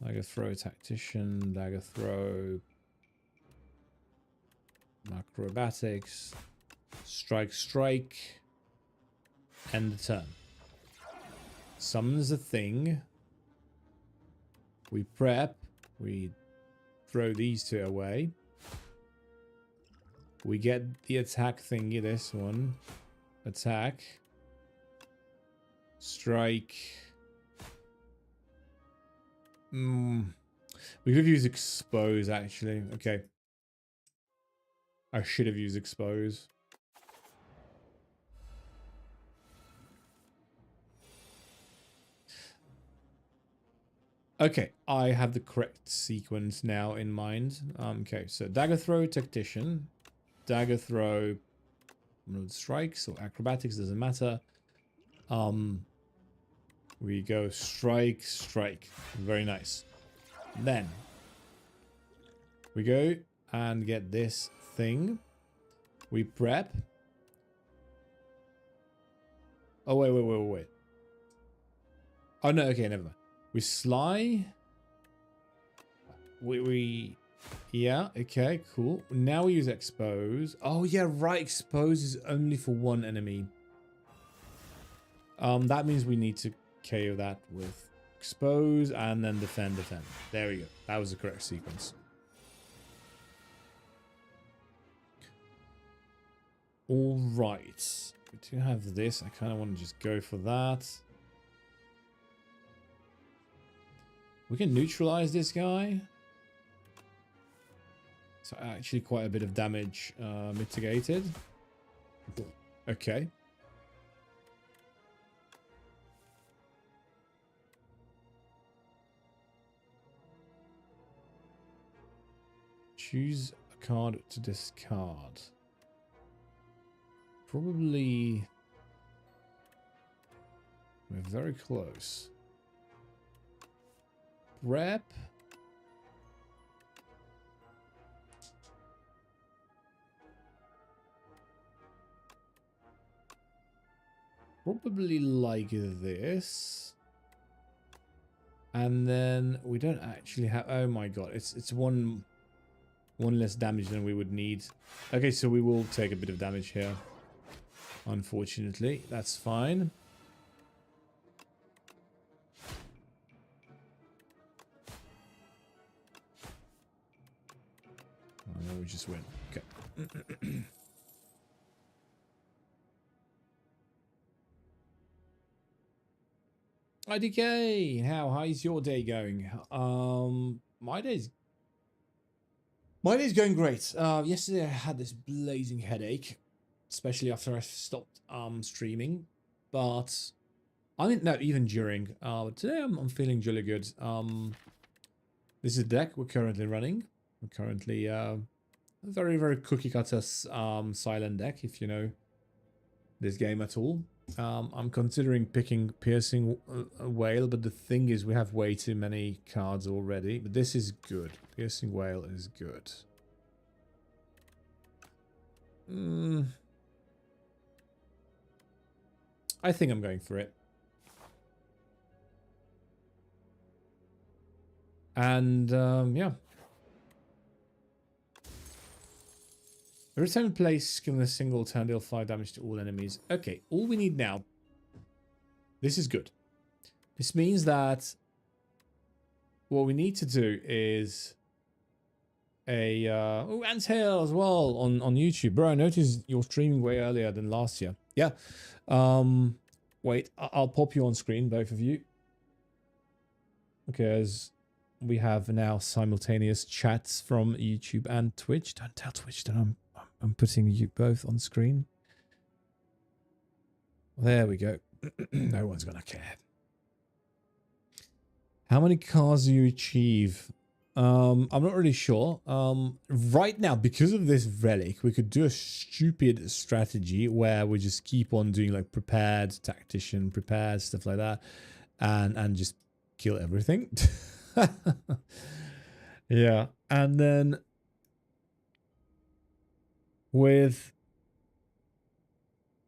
[SPEAKER 1] Dagger throw, tactician, dagger throw. Acrobatics. Strike. End the turn. Summons a thing. We prep. We throw these 2 away. We get the attack thingy, this one. Attack. Strike. We could have used expose, actually. Okay. I should have used expose. Okay, I have the correct sequence now in mind. Okay, so dagger throw, tactician, dagger throw, strikes or acrobatics, doesn't matter. We go strike. Very nice. Then we go and get this thing. We prep. Oh, wait. Oh, no, okay, never mind. We sly. Yeah, okay, cool. Now we use expose. Oh, yeah, right. Expose is only for one enemy. That means we need to KO that with expose and then defend. There we go. That was the correct sequence. All right. We do have this. I kind of want to just go for that. We can neutralize this guy. So actually quite a bit of damage mitigated. Okay. Choose a card to discard. Probably... We're very close. Rep. Probably like this. And then we don't actually have... Oh my god, it's one less damage than we would need. Okay, so we will take a bit of damage here. Unfortunately, that's fine. Oh, no, we just win. Okay. IDK, how's your day going? My day's going great. Yesterday I had this blazing headache, especially after I stopped streaming. But I mean, no, even during. Today I'm feeling jolly good. This is the deck we're currently running. We're currently a very, very cookie cutter silent deck, if you know this game at all. I'm considering picking Piercing Whale, but the thing is we have way too many cards already. But this is good. Piercing Whale is good. I think I'm going for it. And, yeah. Every time in place, given a single turn, deal 5 damage to all enemies. Okay, all we need now. This is good. This means that what we need to do is a oh, Anthail as well on YouTube. Bro, I noticed you're streaming way earlier than last year. Yeah. Wait, I'll pop you on screen, both of you. Because we have now simultaneous chats from YouTube and Twitch. Don't tell Twitch that I'm putting you both on screen. There we go. No one's gonna care. How many cars do you achieve? I'm not really sure. Right now, because of this relic, we could do a stupid strategy where we just keep on doing like prepared, tactician, prepared, stuff like that, and just kill everything. Yeah, and then with,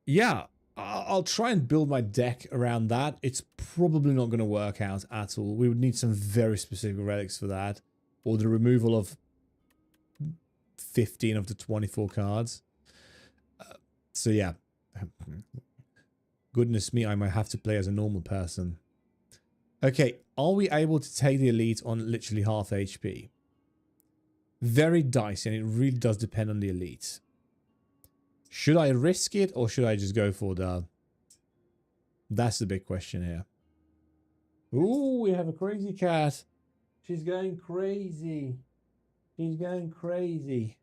[SPEAKER 1] yeah, I'll try and build my deck around that. It's probably not going to work out at all. We would need some very specific relics for that, or the removal of 15 of the 24 cards. So yeah, goodness me, I might have to play as a normal person. Okay, are we able to take the elite on literally half HP? Very dicey, and it really does depend on the elite. Should I risk it, or should I just go for the... That's the big question here. Ooh, we have a crazy cat. She's going crazy. She's going crazy.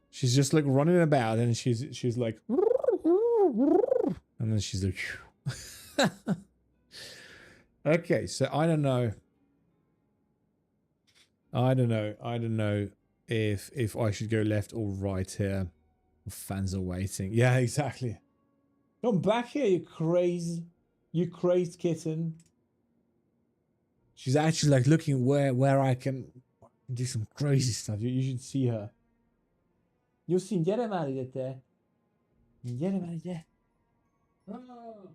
[SPEAKER 1] She's just like running about, and she's like... And then she's like... Okay, so I don't know. I don't know if I should go left or right here. Fans are waiting. Yeah, exactly. Come back here, you crazed kitten. She's actually like looking where I can do some crazy stuff. You should see her. You'll see. Get him out of there. Get him out of there. Oh.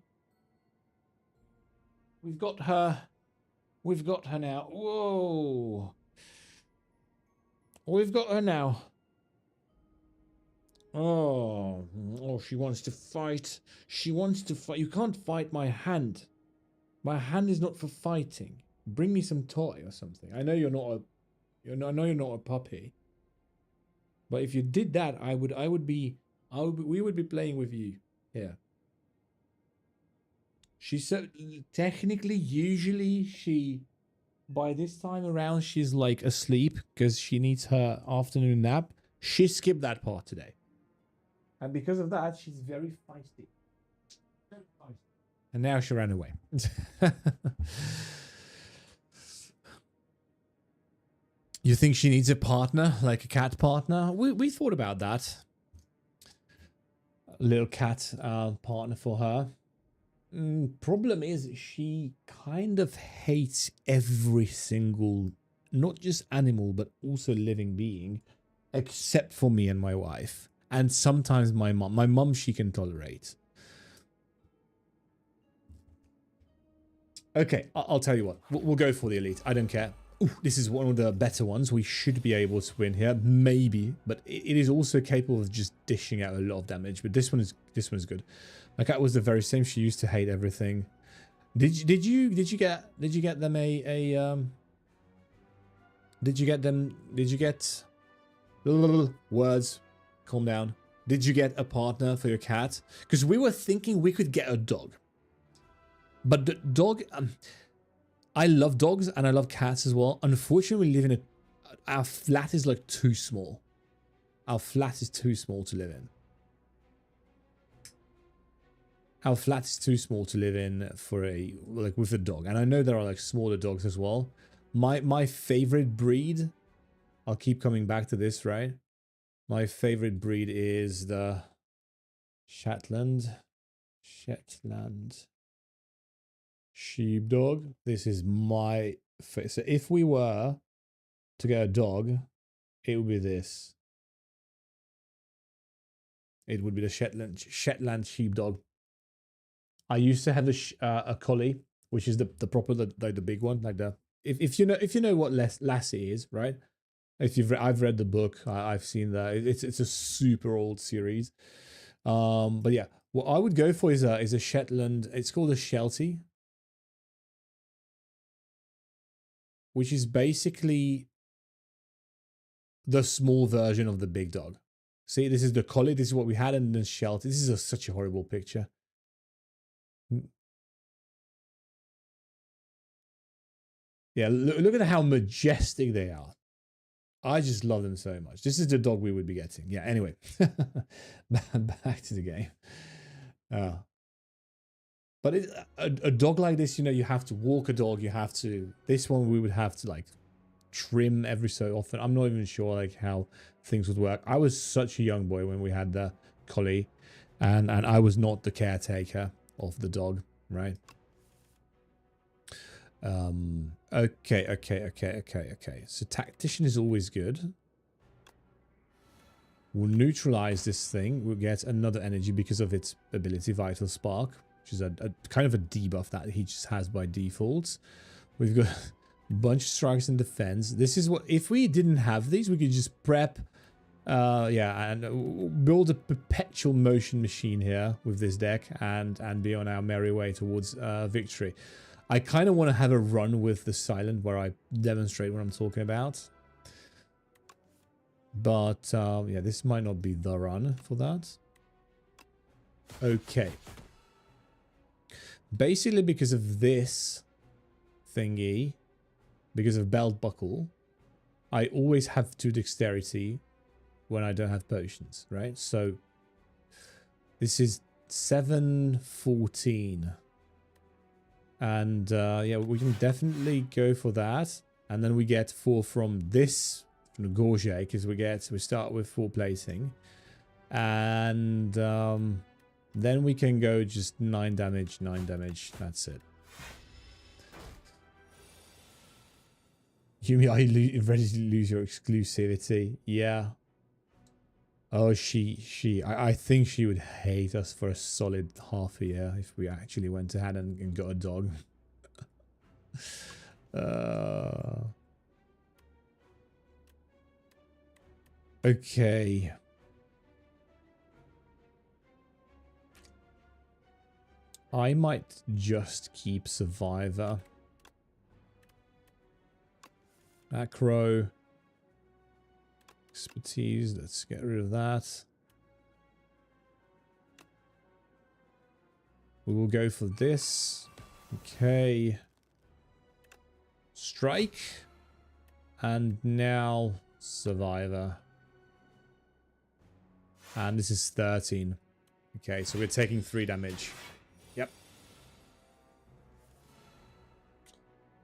[SPEAKER 1] We've got her. We've got her now. Whoa. We've got her now. Oh, she wants to fight. She wants to fight. You can't fight my hand. My hand is not for fighting. Bring me some toy or something. I know you're not a, I know you're not a puppy. But if you did that, we would be playing with you here. She's so technically, usually she by this time around she's like asleep because she needs her afternoon nap. She skipped that part today, and because of that, she's very feisty. Very feisty. And now she ran away. You think she needs a partner, like a cat partner? We thought about that. A little cat partner for her. Problem is, she kind of hates every single, not just animal, but also living being, except for me and my wife. And sometimes my mom. My mom she can tolerate. Okay, I'll tell you what. We'll go for the elite. I don't care. Ooh, this is one of the better ones. We should be able to win here, maybe, but it is also capable of just dishing out a lot of damage. But this one is good. My cat was the very same. She used to hate everything. Did you get them did you get words? Calm down. Did you get a partner for your cat? Because we were thinking we could get a dog. But the dog, I love dogs and I love cats as well. Unfortunately, we live in our flat is like too small. Our flat is too small to live in. Our flat is too small to live in for with a dog. And I know there are like smaller dogs as well. My favorite breed, I'll keep coming back to this, right? My favorite breed is the Shetland sheepdog. This is my favorite. So if we were to get a dog, it would be this. It would be the Shetland sheepdog. I used to have a collie, which is the proper like the big one, like the if you know what Lassie is, right? I've read the book, I've seen that. It's a super old series. But yeah, what I would go for is a Shetland. It's called a Sheltie, which is basically the small version of the big dog. See, this is the collie. This is what we had in the Sheltie. This is such a horrible picture. Yeah, look at how majestic they are. I just love them so much. This is the dog we would be getting. Yeah, anyway. Back to the game. But a dog like this, you have to walk a dog. You have to... This one we would have to, like, trim every so often. I'm not even sure, like, how things would work. I was such a young boy when we had the collie. And I was not the caretaker of the dog, right? Okay. So tactician is always good. We'll neutralize this thing. We'll get another energy because of its ability, Vital Spark, which is a kind of a debuff that he just has by default. We've got a bunch of strikes and defense. This is what, if we didn't have these, we could just prep, and build a perpetual motion machine here with this deck and be on our merry way towards victory. I kind of want to have a run with the silent where I demonstrate what I'm talking about. But, yeah, this might not be the run for that. Okay. Basically, because of this thingy, because of belt buckle, I always have 2 dexterity when I don't have potions, right? So, this is 7-14. And yeah, we can definitely go for that. And then we get 4 from this, from the Gorge, because we start with 4 plating. And then we can go just 9 damage, 9 damage. That's it. Yumi, are you ready to lose your exclusivity? Yeah. Oh, I think she would hate us for a solid half a year if we actually went ahead and got a dog. Okay. I might just keep Survivor. Macro. Expertise, let's get rid of that. We will go for this. Okay. Strike. And now Survivor. And this is 13. Okay, so we're taking 3 damage. Yep.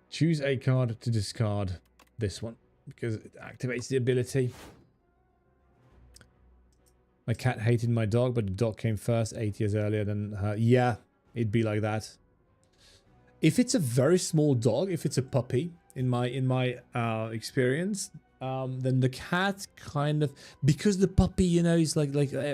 [SPEAKER 1] Choose a card to discard this one, because it activates the ability. My cat hated my dog, but the dog came first 8 years earlier than her. Yeah, it'd be like that. If it's a very small dog, if it's a puppy, in my experience, then the cat kind of, because the puppy, you know, is like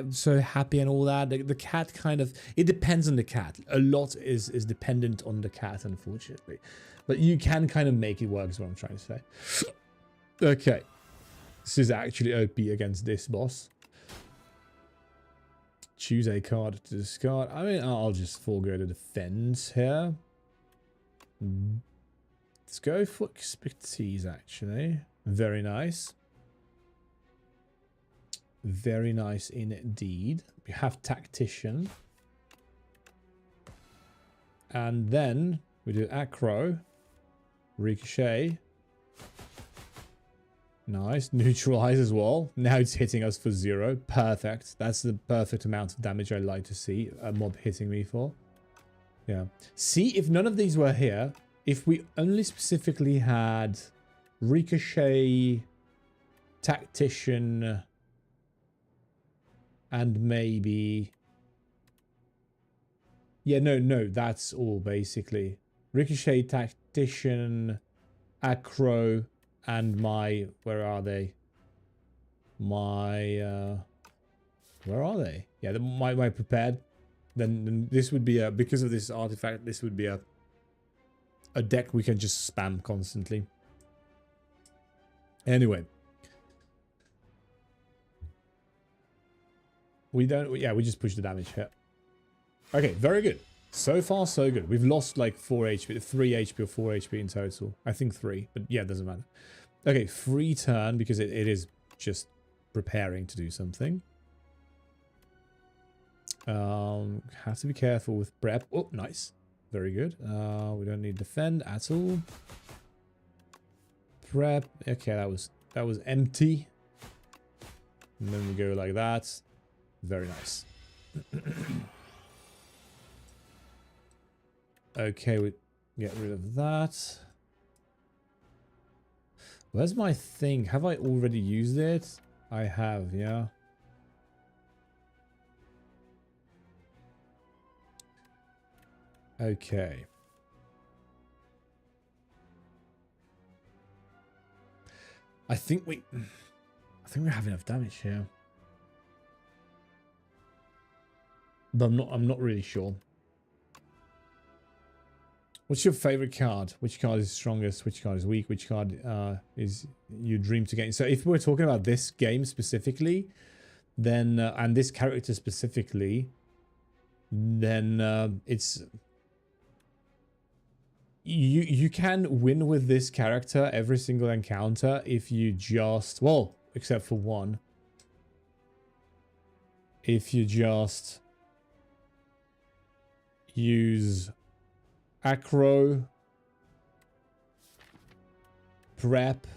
[SPEAKER 1] so happy and all that. The cat kind of, it depends on the cat. A lot is dependent on the cat, unfortunately. But you can kind of make it work, is what I'm trying to say. Okay, this is actually OP against this boss. Choose a card to discard. I mean, I'll just forego the defense here. Let's go for expertise, actually. Very nice. Very nice indeed. We have tactician. And then we do acro. Ricochet. Nice. Neutralize as well. Now it's hitting us for 0. Perfect. That's the perfect amount of damage I like to see a mob hitting me for. Yeah. See, if none of these were here, if we only specifically had Ricochet, Tactician, and maybe... Yeah, no, that's all basically. Ricochet, Tactician, Acro, and my... Where are they? My... Where are they? Yeah, my prepared. Then this would be a... Because of this artifact, this would be a deck we can just spam constantly. Anyway. We don't... Yeah, we just push the damage here. Okay, very good. So far, so good. We've lost like 4 HP, 3 HP or 4 HP in total. I think 3, but yeah, it doesn't matter. Okay, free turn because it is just preparing to do something. Have to be careful with prep. Oh, nice. Very good. We don't need defend at all. Prep. Okay, that was empty. And then we go like that. Very nice. Okay, we get rid of that. Where's my thing? Have I already used it? I have, yeah. Okay. I think we have enough damage here. But I'm not really sure. What's your favorite card? Which card is strongest? Which card is weak? Which card is you dream to get? So if we're talking about this game specifically, then and this character specifically, then it's you can win with this character every single encounter if you just, well, except for one. If you just use acro, prep,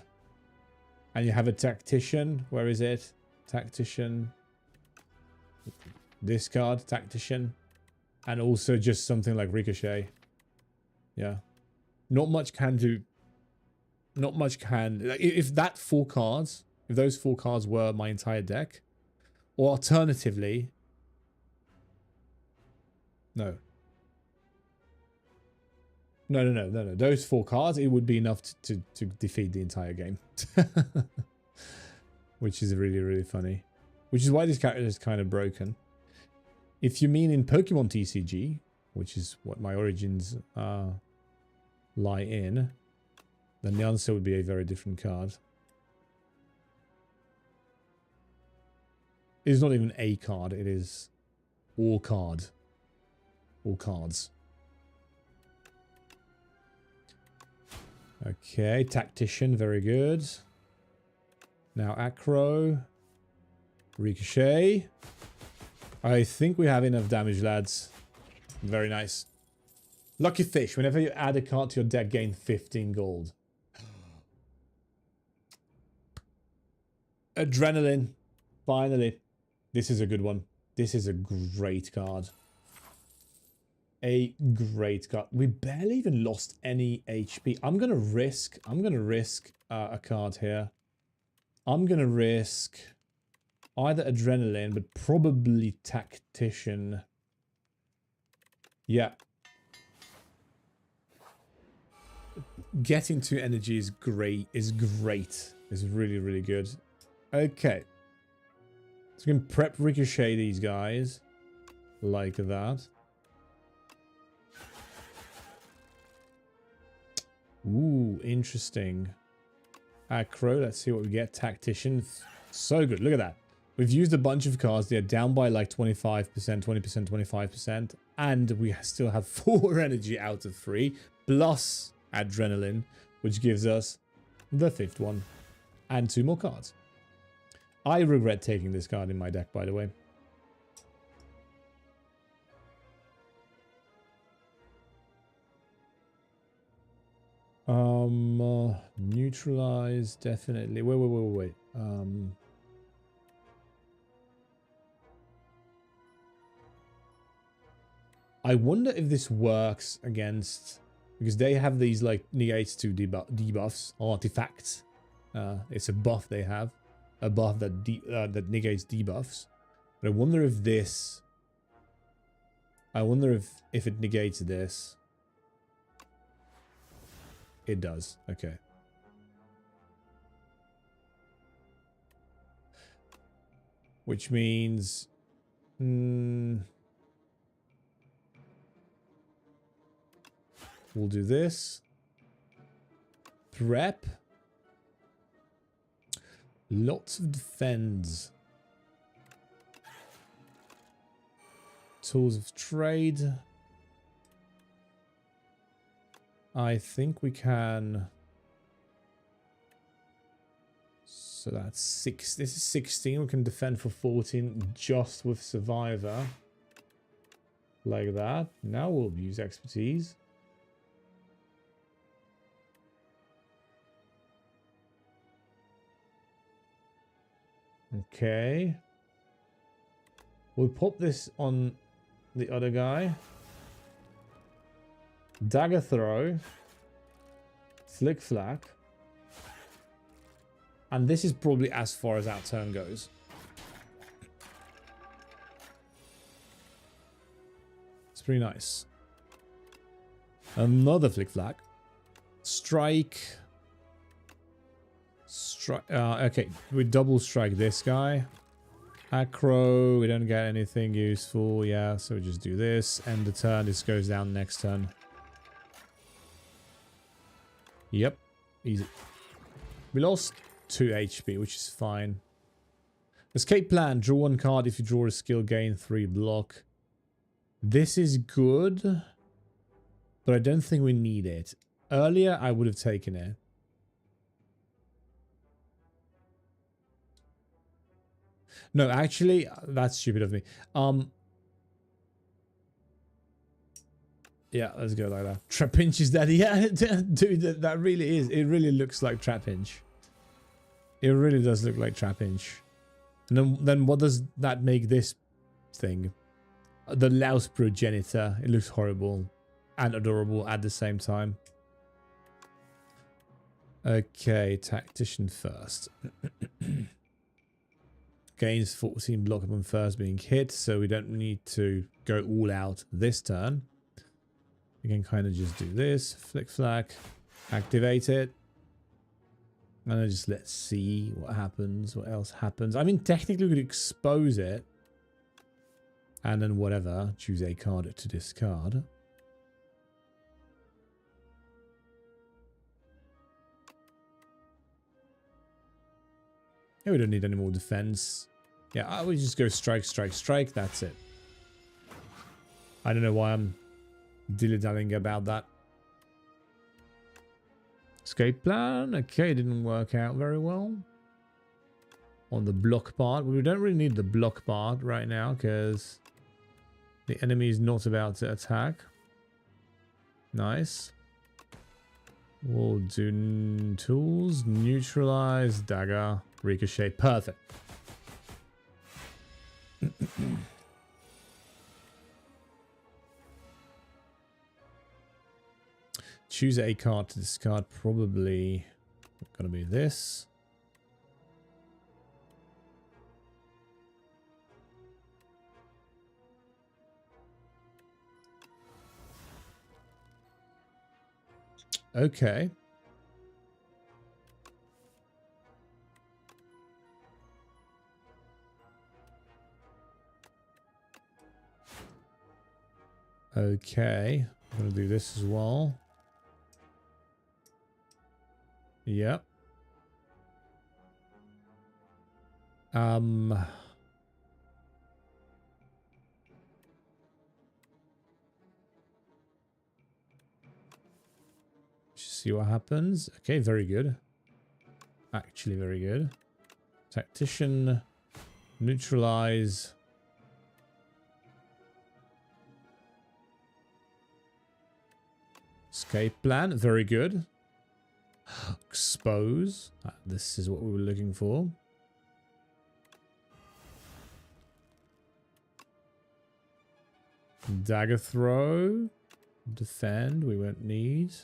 [SPEAKER 1] and you have a tactician. Where is it? Tactician. Discard, tactician. And also just something like ricochet. Yeah. Not much can do. Not much can. If that 4 cards, if those 4 cards were my entire deck, or alternatively, no. No. Those 4 cards, it would be enough to defeat the entire game. Which is really, really funny. Which is why this character is kind of broken. If you mean in Pokemon TCG, which is what my origins lie in, then the answer would be a very different card. It is not even a card, it is all card. All cards. Okay, tactician, very good. Now acro. Ricochet. I think we have enough damage, lads. Very nice. Lucky Fish. Whenever you add a card to your deck, gain 15 gold. Adrenaline. Finally. This is a good one. This is a great card. A great card. We barely even lost any HP. I'm gonna risk a card here. I'm gonna risk either Adrenaline, but probably Tactician. Yeah. Getting 2 energy is great. Is really, really good. Okay. So we can prep Ricochet these guys. Like that. Ooh, interesting. Acro, let's see what we get. Tactician. So good. Look at that. We've used a bunch of cards. They're down by like 25%, 20%, 25%. And we still have 4 energy out of 3. Plus Adrenaline, which gives us the 5th one. And 2 more cards. I regret taking this card in my deck, by the way. Neutralize, definitely. Wait. I wonder if this works against, because they have these like negates to debuffs, artifacts. It's a buff they have, a buff that that negates debuffs. But I wonder if this. I wonder if it negates this. It does. Okay. Which means... we'll do this. Prep. Lots of defense. Tools of trade. I think we can... So that's 6. This is 16. We can defend for 14 just with Survivor. Like that. Now we'll use expertise. Okay. We'll pop this on the other guy. Dagger throw. Flick flack. And this is probably as far as our turn goes. It's pretty nice. Another flick flack. Strike. Okay, we double strike this guy. Acro, we don't get anything useful. Yeah, so we just do this. End the turn. This goes down next turn. Yep, easy. We lost 2 HP, which is fine. Escape plan. Draw 1 card. If you draw a skill, gain 3 block. This is good, but I don't think we need it. Earlier, I would have taken it. No, actually, that's stupid of me. Yeah, let's go like that. Trapinch is dead. Yeah, dude, that really is. It really looks like Trapinch. It really does look like Trapinch. And then what does that make this thing? The Louse Progenitor. It looks horrible and adorable at the same time. Okay, Tactician first. Gains 14 block upon first being hit, so we don't need to go all out this turn. We can kind of just do this, flick flack, activate it, and then just let's see what happens, what else happens. I mean, technically we could expose it, and then whatever, choose a card to discard. Yeah, we don't need any more defense. Yeah, I would just go strike, strike, strike. That's it. I don't know why I'm dilly-dallying about that. Escape plan. Okay, didn't work out very well. On the block part. We don't really need the block part right now because The enemy is not about to attack. Nice. We'll do tools, neutralize, dagger, ricochet. Perfect. Choose a card to discard. Probably gonna be this. Okay. Okay. I'm gonna do this as well. Yep. See what happens. Okay, very good. Actually, very good. Tactician, neutralize. Escape plan, very good. Expose. This is what we were looking for. Dagger throw. Defend, we won't need.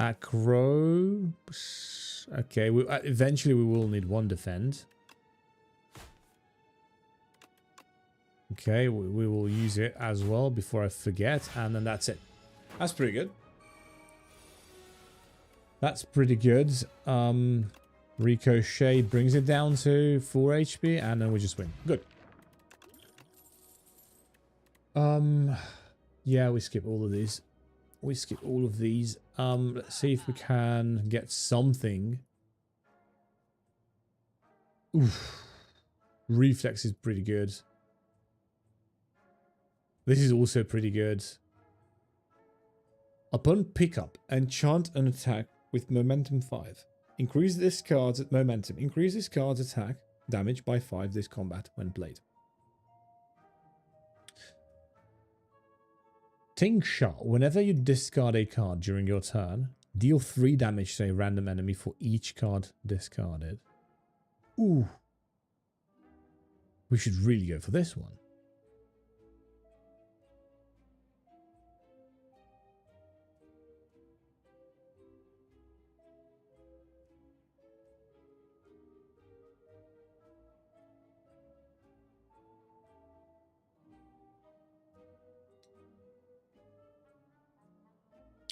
[SPEAKER 1] Acro. Okay, eventually we will need one defend. Okay, we will use it as well before I forget, and then that's it. That's pretty good. That's pretty good. Ricochet brings it down to 4 HP, and then we just win. Good. Yeah, we skip all of these. We skip all of these. Let's see if we can get something. Oof. Reflex is pretty good. This is also pretty good. Upon pickup, enchant an attack with momentum 5. Increase this card's momentum. Increase this card's attack damage by 5 this combat when played. Tincture. Whenever you discard a card during your turn, deal 3 damage to a random enemy for each card discarded. Ooh. We should really go for this one.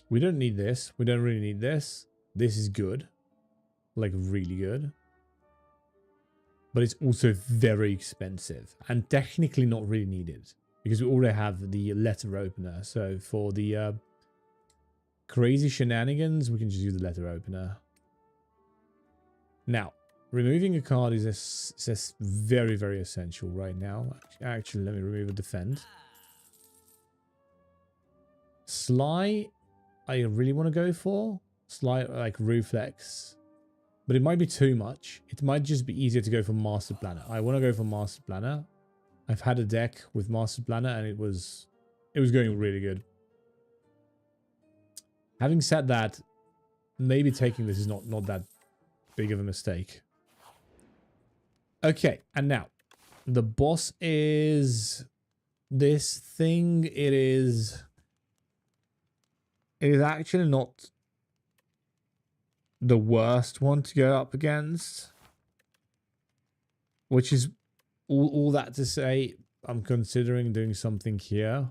[SPEAKER 1] We don't need this. We don't really need this. This is good. Like, really good. But it's also very expensive. And technically not really needed. Because we already have the letter opener. So for the crazy shenanigans, we can just use the letter opener. Now, removing a card is very, very essential right now. Actually, let me remove a defend. Sly... I really want to go for slight like reflex, but it might be too much. It might just be easier to go for Master Planner. I want to go for Master Planner. I've had a deck with Master Planner and it was going really good. Having said that, maybe taking this is not that big of a mistake. Okay, and now the boss is this thing. It is actually not the worst one to go up against. Which is all that to say, I'm considering doing something here.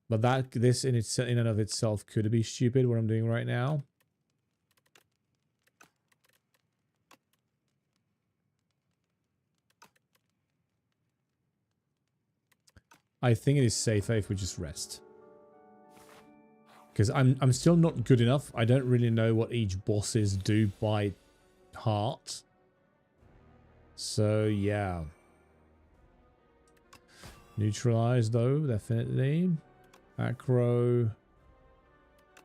[SPEAKER 1] But this in and of itself could be stupid, what I'm doing right now. I think it is safer if we just rest. Because I'm still not good enough. I don't really know what each bosses do by heart. So, yeah. Neutralize, though, definitely. Acro.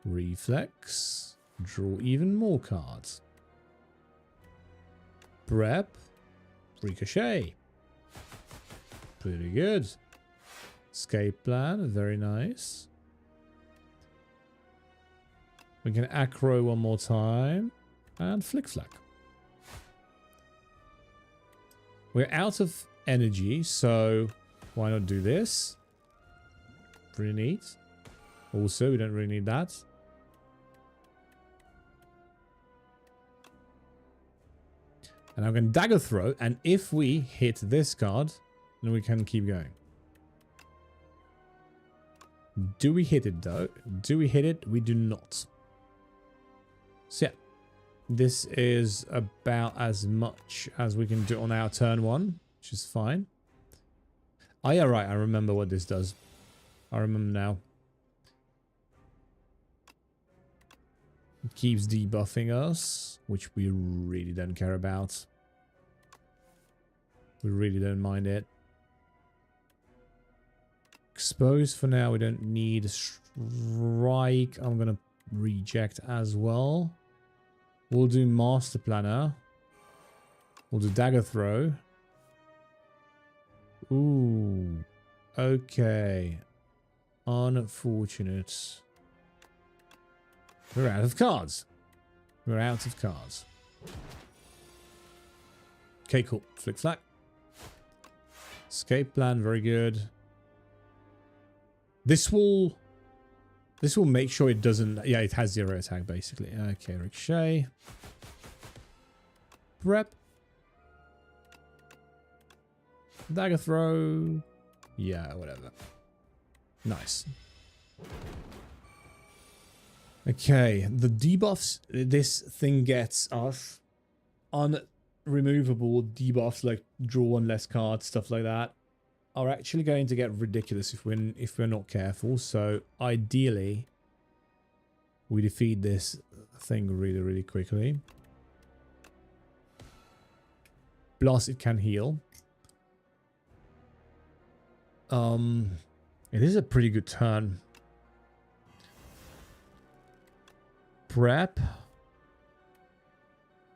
[SPEAKER 1] Reflex. Draw even more cards. Prep. Ricochet. Pretty good. Escape plan. Very nice. We can acro one more time. And flick flack. We're out of energy, so why not do this? Pretty neat. Also, we don't really need that. And I'm going to dagger throw, and if we hit this card, then we can keep going. Do we hit it though? Do we hit it? We do not. So yeah, this is about as much as we can do on our turn one, which is fine. Oh yeah, right, I remember what this does. I remember now. It keeps debuffing us, which we really don't care about. We really don't mind it. Expose for now, we don't need a strike. I'm gonna reject as well. We'll do Master Planner. We'll do Dagger Throw. Ooh. Okay. Unfortunate. We're out of cards. We're out of cards. Okay, cool. Flick flack. Escape plan, very good. This will make sure it doesn't... Yeah, it has 0 attack, basically. Okay, Ricochet. Prep. Dagger throw. Yeah, whatever. Nice. Okay, the debuffs this thing gets us, unremovable debuffs like draw one less card, stuff like that, are actually going to get ridiculous if we're not careful. So ideally, we defeat this thing really quickly. Plus, it can heal. It is a pretty good turn. Prep.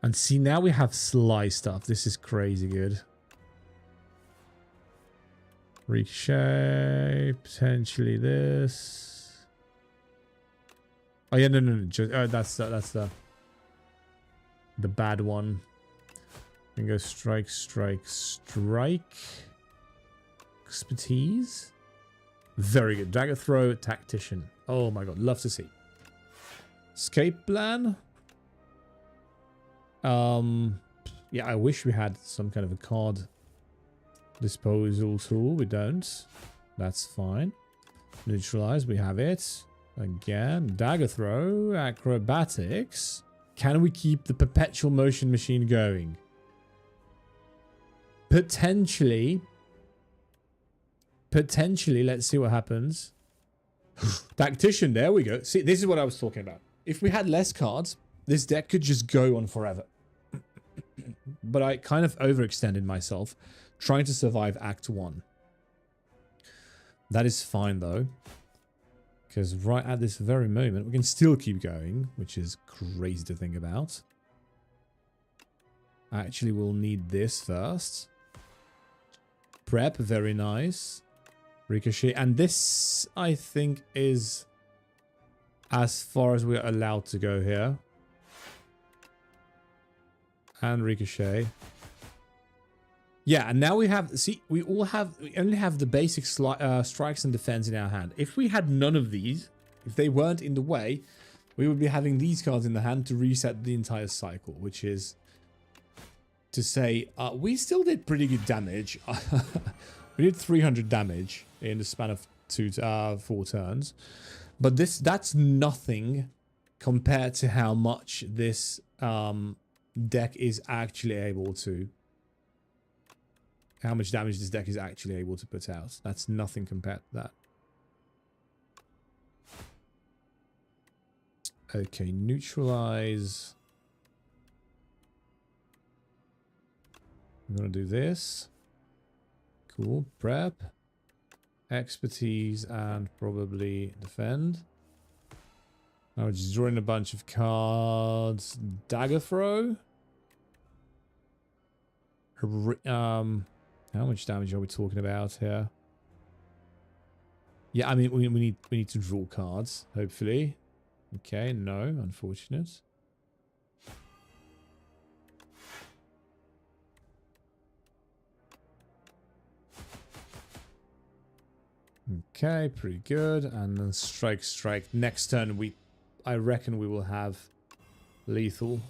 [SPEAKER 1] And see, now we have Sly stuff. This is crazy good. Ricochet, potentially this. Oh yeah, no. Just, that's the bad one. We can go strike. Expertise. Very good. Dagger throw, tactician. Oh my god, love to see. Escape plan. Yeah, I wish we had some kind of a card disposal tool. We don't. That's fine. Neutralize, we have it. Again, dagger throw, acrobatics. Can we keep the perpetual motion machine going? Potentially. Let's see what happens. Tactician, there we go. See, this is what I was talking about. If we had less cards, this deck could just go on forever. But I kind of overextended myself trying to survive Act 1. That is fine though. Because right at this very moment, we can still keep going, which is crazy to think about. Actually, we'll need this first. Prep, very nice. Ricochet, and this, I think, is as far as we're allowed to go here. And Ricochet. Yeah, and now we have, see, we only have the basic strikes and defense in our hand. If we had none of these, if they weren't in the way, we would be having these cards in the hand to reset the entire cycle, which is to say, we still did pretty good damage. We did 300 damage in the span of 4 turns. But that's nothing compared to how much this deck is actually able to... How much damage this deck is actually able to put out. That's nothing compared to that. Okay, neutralize. I'm going to do this. Cool. Prep. Expertise and probably defend. Now we're just drawing a bunch of cards. Dagger throw. How much damage are we talking about here? Yeah, I mean, we need to draw cards, hopefully. Okay, no, unfortunate. Okay, pretty good. And then strike, strike. Next turn, I reckon we will have lethal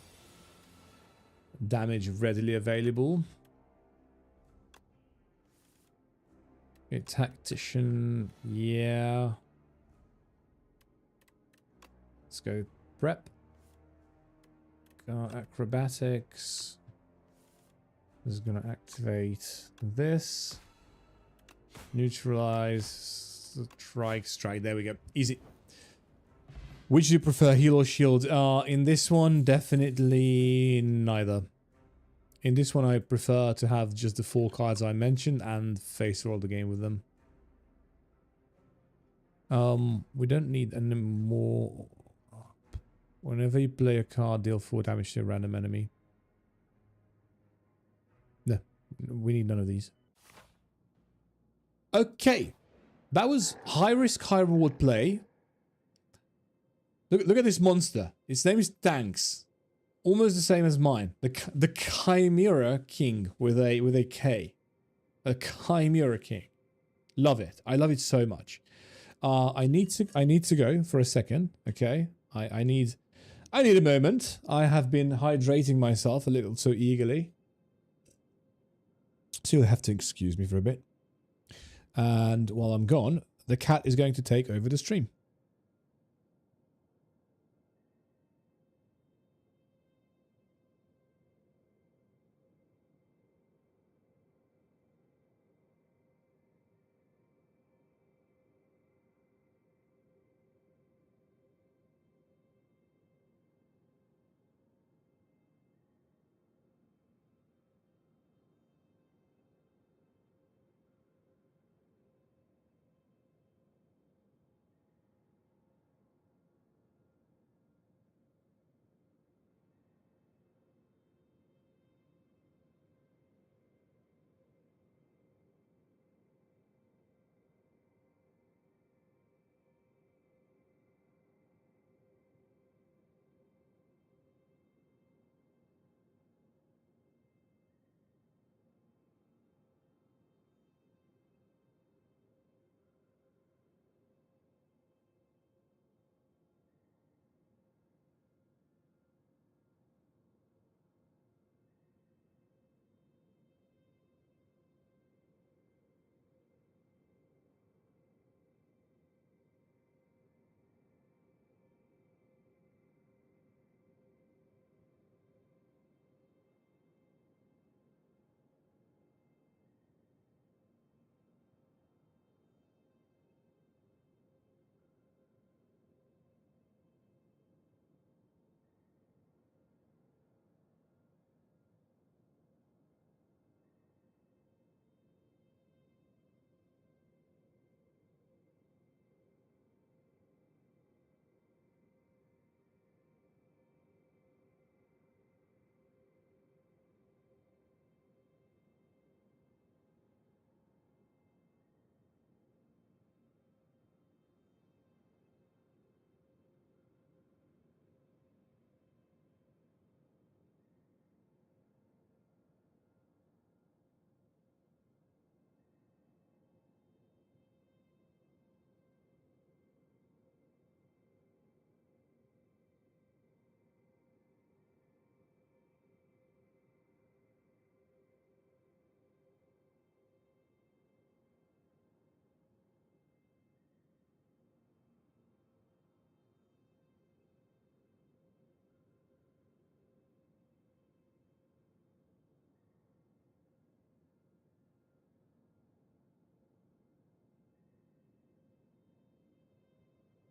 [SPEAKER 1] damage readily available. A tactician, yeah. Let's go prep. Go acrobatics. This is going to activate this. Neutralize. Strike, strike. There we go. Easy. Which do you prefer, heal or shield? In this one, definitely neither. In this one, I prefer to have just the 4 cards I mentioned and face roll the game with them. We don't need any more. Whenever you play a card, deal 4 damage to a random enemy. No, we need none of these. Okay, that was high risk, high reward play. Look at this monster. Its name is Tanks. Almost the same as mine. The Chimera King with a K. A Chimera King. Love it. I love it so much. I need to go for a second. Okay. I need a moment. I have been hydrating myself a little so eagerly. So you'll have to excuse me for a bit. And while I'm gone, the cat is going to take over the stream.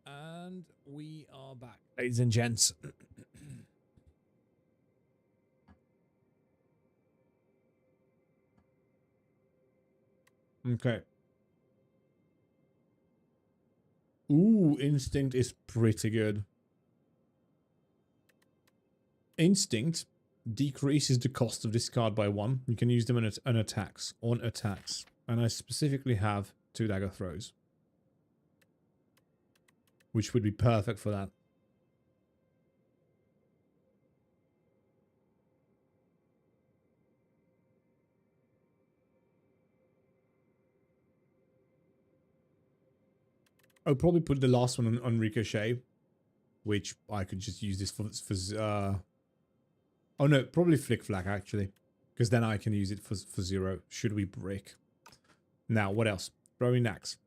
[SPEAKER 1] And we are back, ladies and gents. Okay. Ooh, Instinct is pretty good. Instinct decreases the cost of this card by 1. You can use them on attacks. And I specifically have 2 dagger throws, which would be perfect for that. I'll probably put the last one on Ricochet, which I could just use this for oh no, probably Flick Flack actually, because then I can use it for 0 should we brick. Now, what else? Throwing axe.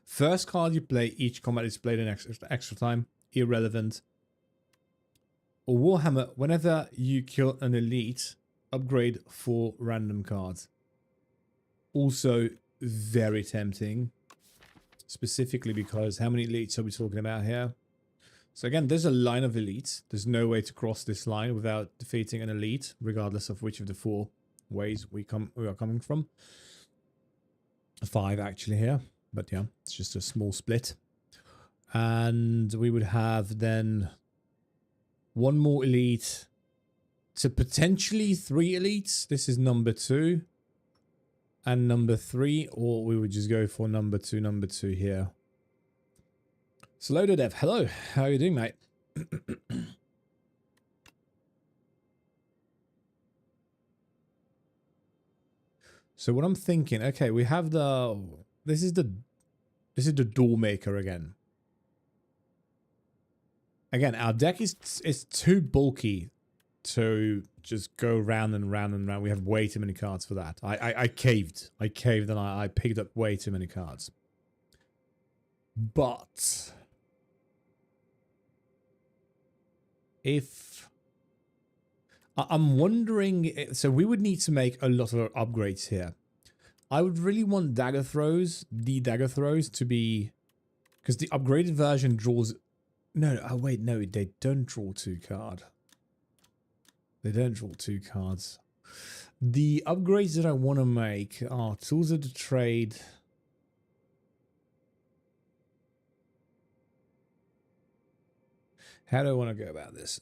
[SPEAKER 1] First card you play, each combat is played an extra time, irrelevant. Or Warhammer, whenever you kill an elite, upgrade 4 random cards. Also very tempting. Specifically because how many elites are we talking about here? So again, there's a line of elites. There's no way to cross this line without defeating an elite, regardless of which of the 4 ways we are coming from. 5 actually here, but yeah, it's just a small split. And we would have then 1 more elite to potentially 3 elites. This is number 2. And number 3, or we would just go for number 2 here. Slow to Dev, hello, how are you doing, mate? So what I'm thinking, okay, we have this is the door maker again. Again, our deck is too bulky to just go round and round and round. We have way too many cards for that. I caved. I caved and I picked up way too many cards. But if I'm wondering, so we would need to make a lot of upgrades here. I would really want dagger throws, the dagger throws to be, because the upgraded version draws. No, oh wait, no, they don't draw 2 cards. They don't draw 2 cards. The upgrades that I want to make are Tools of the Trade. How do I want to go about this?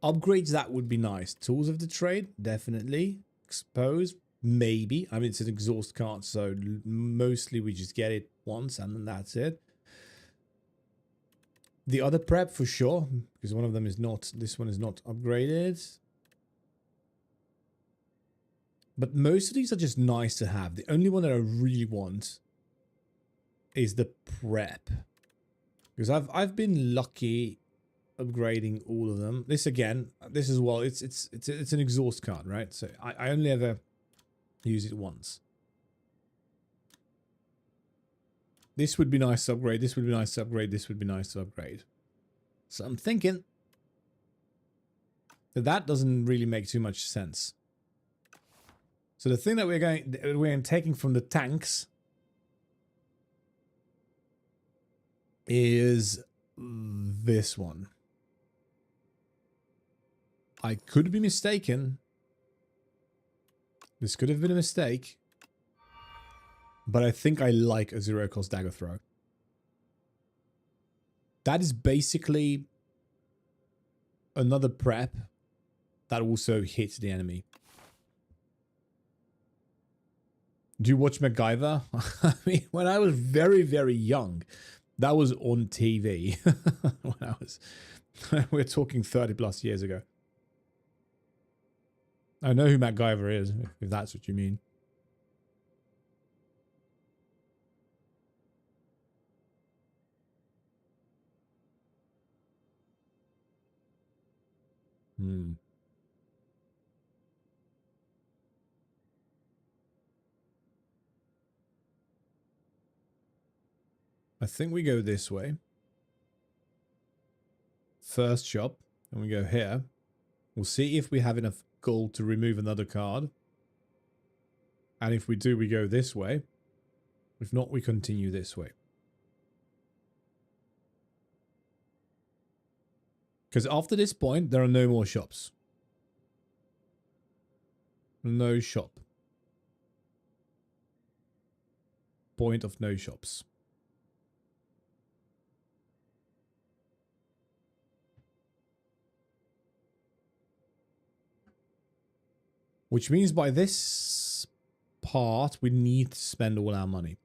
[SPEAKER 1] Upgrades, that would be nice. Tools of the Trade, definitely. Expose, maybe. I mean, it's an exhaust card, so mostly we just get it once and then that's it. The other prep for sure, because one of them is not, this one is not upgraded. But most of these are just nice to have. The only one that I really want is the prep. Because I've been lucky upgrading all of them. This again, this as well, it's an exhaust card, right? So I only ever use it once. This would be nice to upgrade, this would be nice to upgrade, this would be nice to upgrade. So I'm thinking that doesn't really make too much sense. So the thing that we're taking from the tanks is this one. I could be mistaken. This could have been a mistake. But I think I like a 0 cost dagger throw. That is basically another prep that also hits the enemy. Do you watch MacGyver? I mean, when I was very, very young, that was on TV. We're talking 30 plus years ago. I know who MacGyver is, if that's what you mean. I think we go this way. First shop, and we go here. We'll see if we have enough gold to remove another card. And if we do, we go this way. If not, we continue this way. Because after this point, there are no more shops. No shop. Point of no shops. Which means by this part, we need to spend all our money.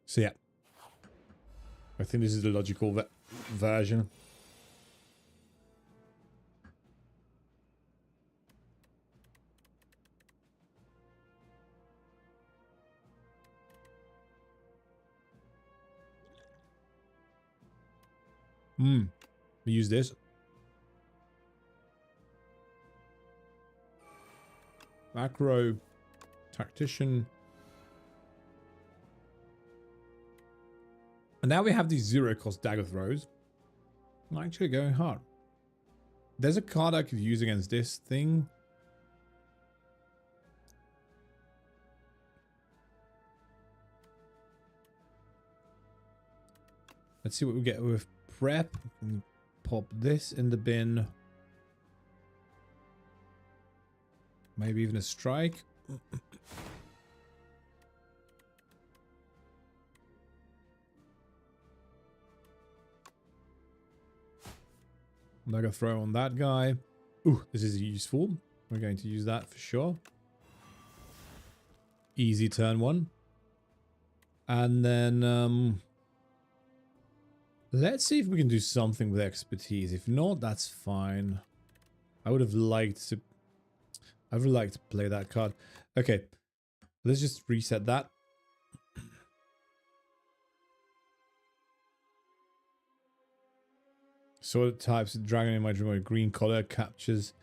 [SPEAKER 1] So yeah. I think this is the logical version. We use this. Macro tactician. And now we have these 0-cost dagger throws. I'm actually going hard. There's a card I could use against this thing. Let's see what we get with prep. Pop this in the bin. Maybe even a strike. Mega throw on that guy. Ooh, this is useful. We're going to use that for sure. Easy turn one. And then let's see if we can do something with expertise. If not, that's fine. I would liked to play that card. Okay. Let's just reset that. Sword types dragon in my dream with green collar captures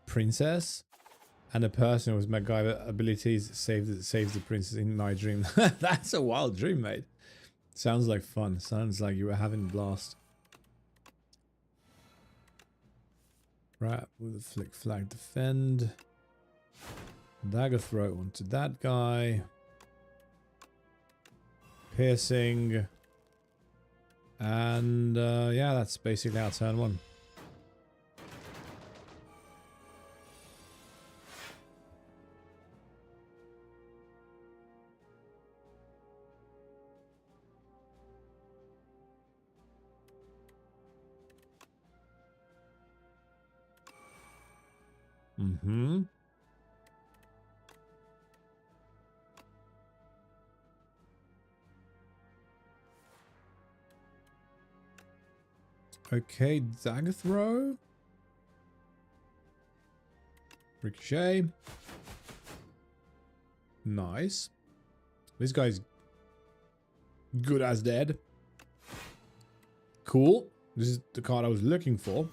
[SPEAKER 1] princess. And a person with MacGyver abilities saves the princess in my dream. That's a wild dream, mate. Sounds like fun. Sounds like you were having a blast. Right, with a flick flag defend. Dagger throw onto that guy. Piercing. And yeah, that's basically our turn one. Okay, dagger throw. Ricochet. Nice. This guy's good as dead. Cool. This is the card I was looking for.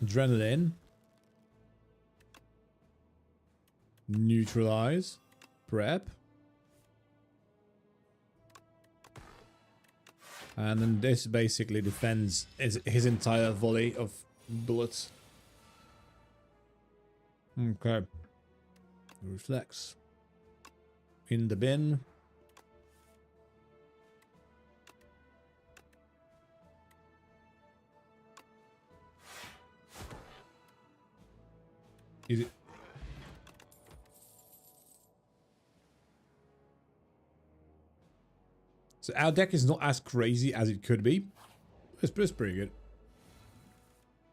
[SPEAKER 1] Adrenaline. Neutralize. Prep. And then this basically defends his entire volley of bullets. Okay. Reflex. In the bin. Is it? So our deck is not as crazy as it could be. It's pretty good.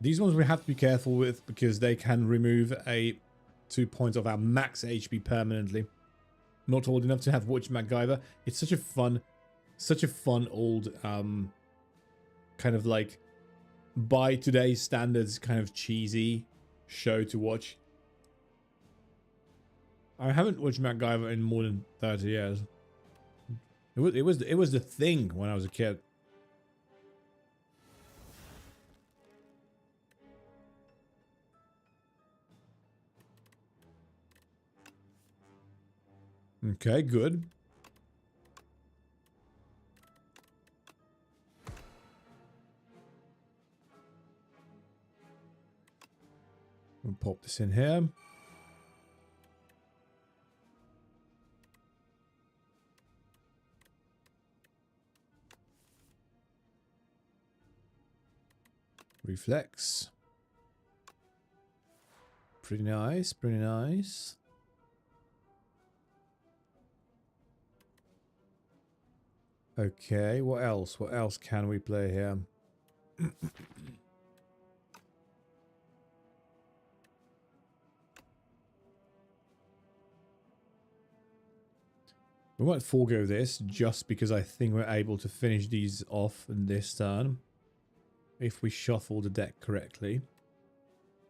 [SPEAKER 1] These ones we have to be careful with because they can remove 2 points of our max HP permanently. Not old enough to have watched MacGyver. It's such a fun old kind of like by today's standards kind of cheesy show to watch. I haven't watched MacGyver in more than 30 years. It was the thing when I was a kid. Okay, good. We'll pop this in here. Reflex. Pretty nice, pretty nice. Okay, what else? What else can we play here? We might forego this just because I think we're able to finish these off in this turn. If we shuffle the deck correctly.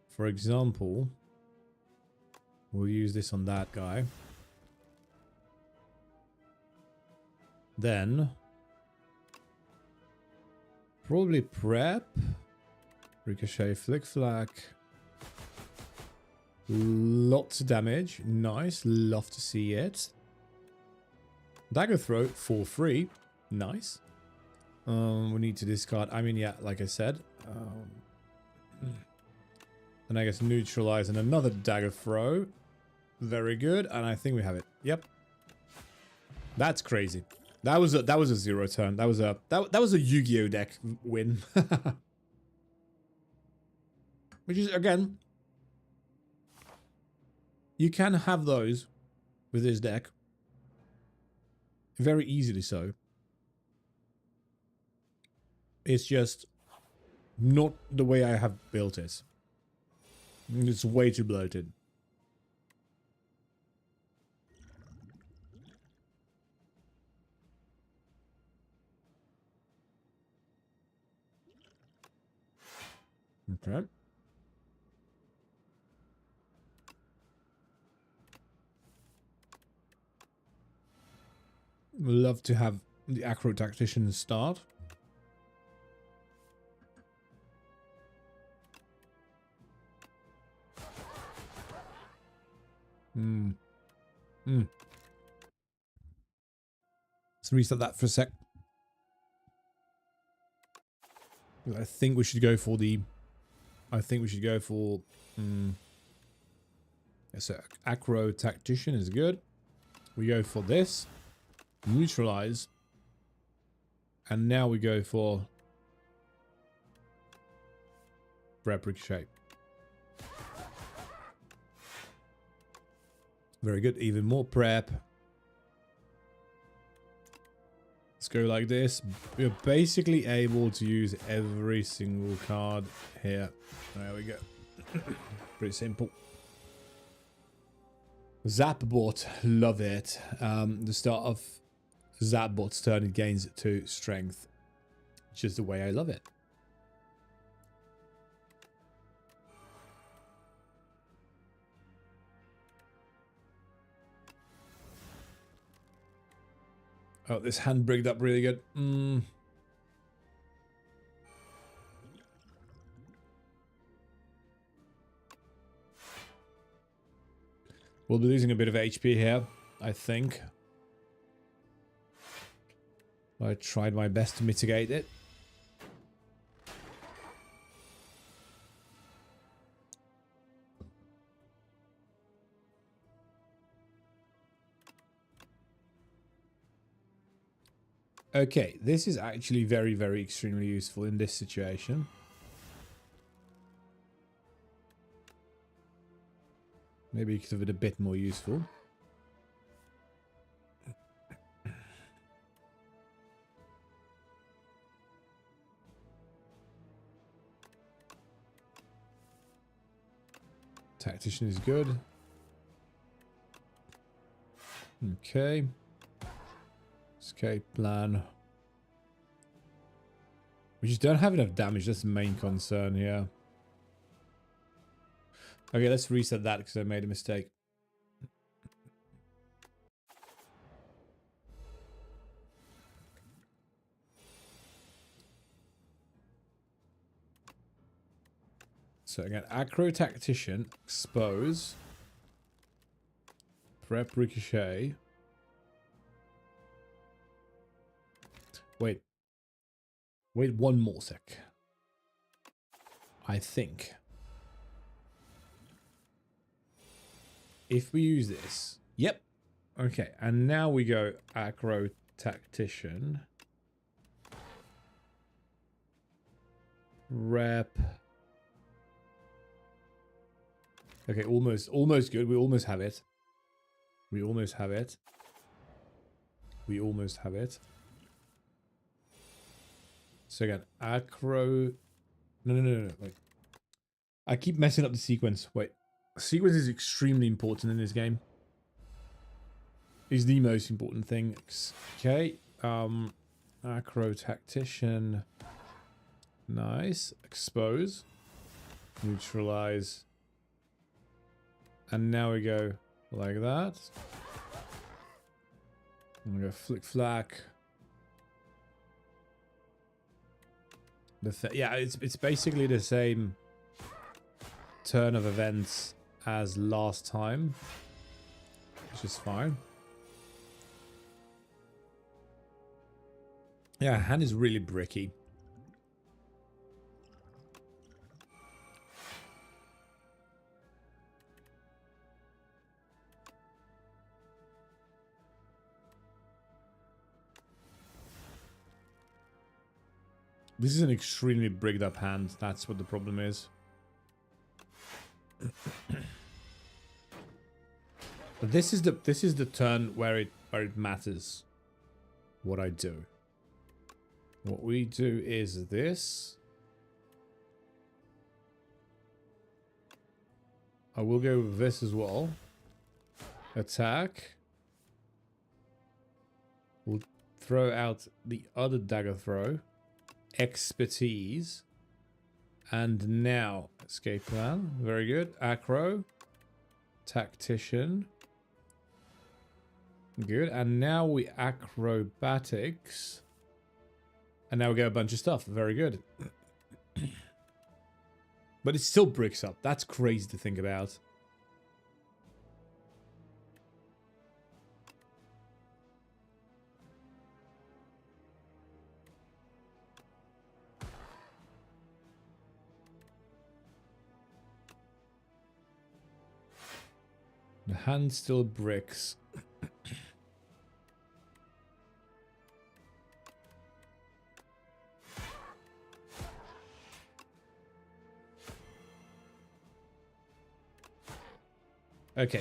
[SPEAKER 1] For example, we'll use this on that guy. Then, probably prep. Ricochet, flick flack. Lots of damage. Nice. Love to see it. Dagger throw for free. Nice. We need to discard. I mean, yeah, like I said. And I guess neutralize and another dagger throw. Very good. And I think we have it. Yep. That's crazy. That was a 0 turn. That was a Yu-Gi-Oh deck win. Which is, again, you can have those with this deck. Very easily so. It's just not the way I have built it. It's way too bloated. Okay. Love to have the Acro Tactician start. Let's reset that for a sec. I think we should go for the... So Acro Tactician is good. We go for this. Neutralize. And now we go for... Prep Ricochet. Very good. Even more prep. Let's go like this. We're basically able to use every single card here. There we go. Pretty simple. Zapbot. Love it. The start of Zapbot's turn, it gains 2 strength. Which is the way I love it. Oh, this hand brigged up really good. We'll be losing a bit of HP here, I think. I tried my best to mitigate it. Okay, this is actually very, very extremely useful in this situation. Maybe you could have been a bit more useful. Tactician is good. Okay. Escape plan. We just don't have enough damage. That's the main concern here. Okay, let's reset that because I made a mistake. So again, Acro Tactician, expose, prep Ricochet. Wait one more sec. I think if we use this, yep. Okay, and now we go Acro Tactician, rep. Okay, almost good. We almost have it. We almost have it. So again, Acro. No. Wait. I keep messing up the sequence. Wait. Sequence is extremely important in this game. is the most important thing. Okay. Acro tactician. Nice. Expose. Neutralize. And now we go like that. And we go flick flack. Yeah, it's basically the same turn of events as last time, which is fine. Yeah, hand is really bricky. This is an extremely bricked up hand. That's what the problem is. But this is the turn where it matters what I do. What we do is this. I will go with this as well. Attack. We'll throw out the other dagger throw. Expertise. And now, escape plan. Very good. Acro. Tactician. Good. And now we acrobatics. And now we get a bunch of stuff. Very good. But it still bricks up. That's crazy to think about. The hand still bricks. Okay.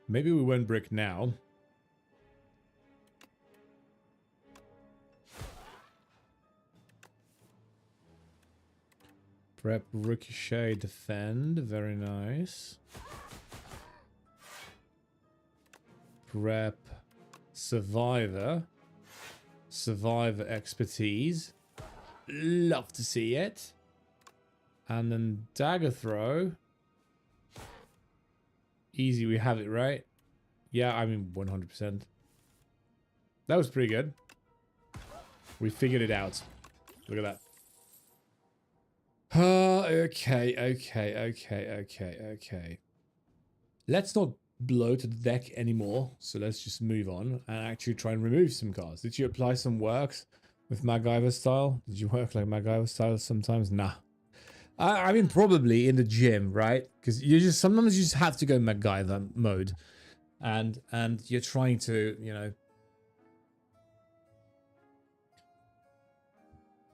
[SPEAKER 1] Maybe we won't brick now. Prep, ricochet, defend. Very nice. Prep, survivor. Survivor expertise. Love to see it. And then dagger throw. Easy, we have it, right? Yeah, I mean 100%. That was pretty good. We figured it out. Look at that. Okay. Let's not blow to the deck anymore. So let's just move on and actually try and remove some cards. Did you apply some works with MacGyver style? Did you work like MacGyver style sometimes? Nah. I mean, probably in the gym, right? Because sometimes you just have to go MacGyver mode, and you're trying to, you know,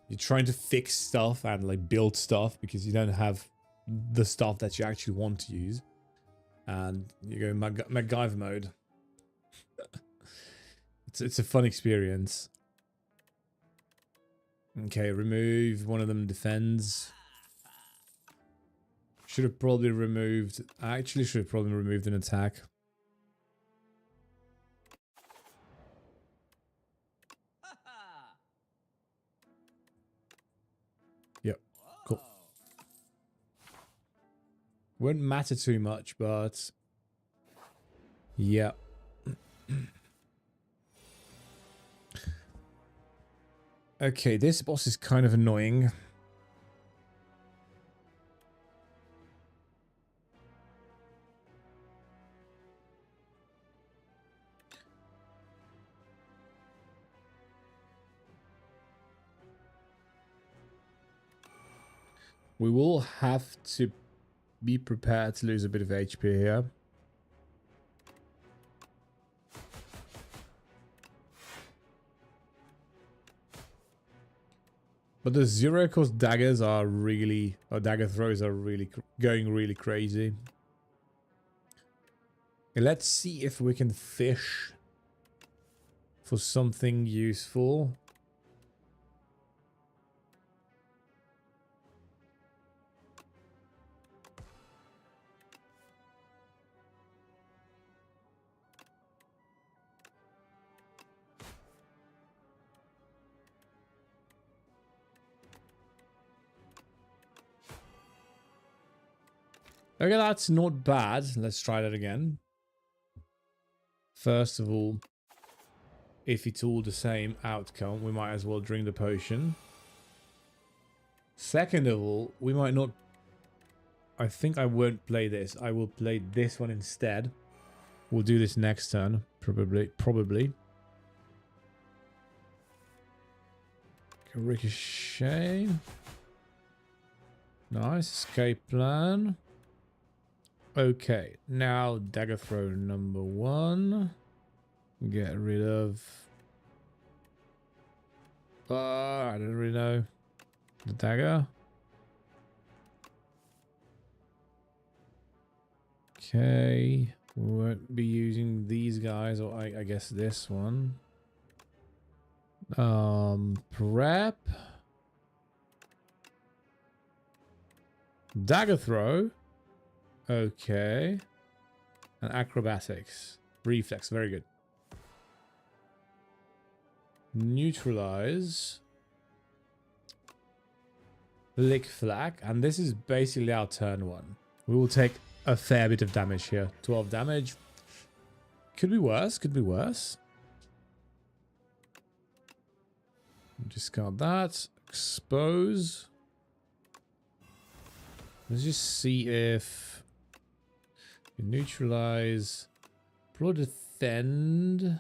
[SPEAKER 1] you're trying to fix stuff and like build stuff because you don't have the stuff that you actually want to use, and you go MacGyver mode. It's a fun experience. Okay, remove one of them. Defends. Should have probably removed... I actually should have probably removed an attack. Yep, cool. Won't matter too much, but... yeah. Okay, this boss is kind of annoying. We will have to be prepared to lose a bit of HP here. But the zero cost daggers are really, or dagger throws are really going really crazy. Okay, let's see if we can fish for something useful. Okay, that's not bad. Let's try that again. First of all, if it's all the same outcome, we might as well drink the potion. Second of all, we might not... I think I won't play this. I will play this one instead. We'll do this next turn, probably. Ricochet. Nice. Escape plan. Okay, now dagger throw number 1. Get rid of... I don't really know. The dagger. Okay. We won't be using these guys, or I guess this one. Prep. Dagger throw. Okay. And acrobatics. Reflex, very good. Neutralize. Lick Flak. And this is basically our turn 1. We will take a fair bit of damage here. 12 damage. Could be worse, could be worse. Discard that. Expose. Let's just see if we neutralize, pro defend,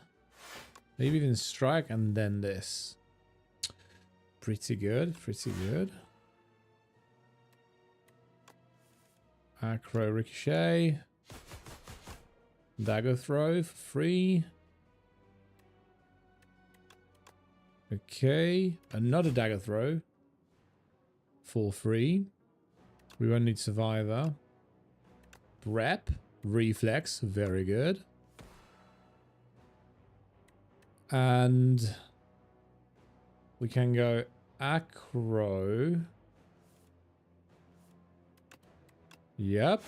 [SPEAKER 1] maybe even strike, and then this. Pretty good, pretty good. Acro ricochet. Dagger throw for free. Okay, another dagger throw for free. We won't need survivor. Rep, reflex, very good. And we can go acro. Yep.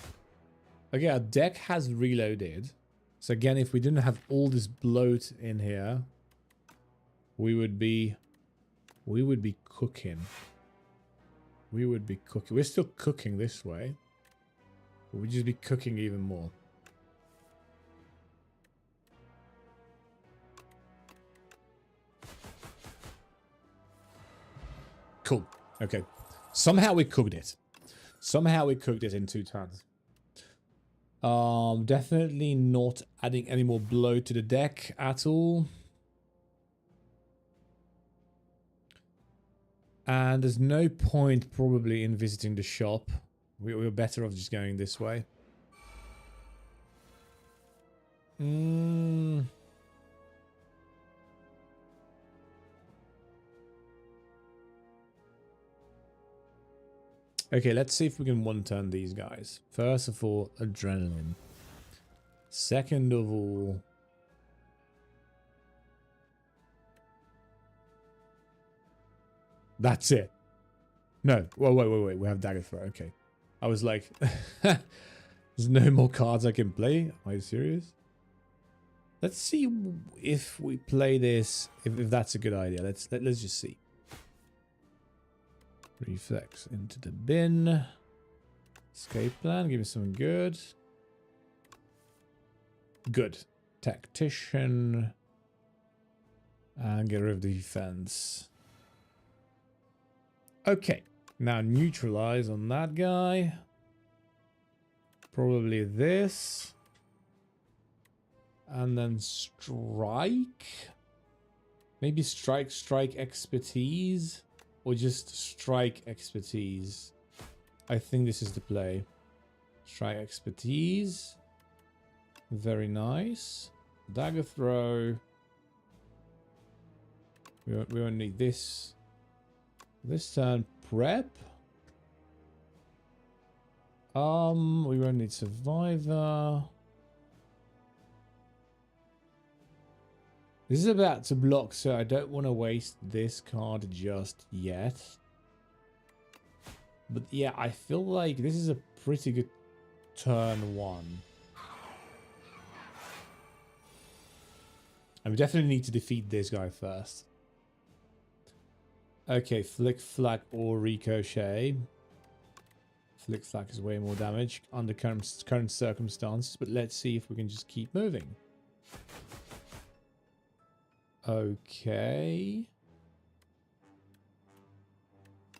[SPEAKER 1] Okay, our deck has reloaded. So again, if we didn't have all this bloat in here, we would be cooking. We would be cooking. We're still cooking this way. But we'd just be cooking even more. Cool. Okay. Somehow we cooked it. Somehow we cooked it in 2 turns. Definitely not adding any more bloat to the deck at all. And there's no point probably in visiting the shop. We're better off just going this way. Okay, let's see if we can one-turn these guys. First of all, adrenaline. Second of all... That's it. No. Whoa, wait. We have dagger throw. Okay. I was like, there's no more cards I can play. Are you serious? Let's see if we play this. If that's a good idea. Let's just see. Reflex into the bin. Escape plan. Give me something good. Good. Tactician. And get rid of the defense. Okay, now neutralize on that guy. Probably this. And then strike. Maybe strike expertise. Or just strike expertise. I think this is the play. Strike expertise. Very nice. Dagger throw. We won't need this. This turn, prep. We won't need survivor. This is about to block, so I don't want to waste this card just yet. But yeah, I feel like this is a pretty good turn 1. And we definitely need to defeat this guy first. Okay, flick, flag, or ricochet. Flick Flack is way more damage under current circumstances, but let's see if we can just keep moving. Okay.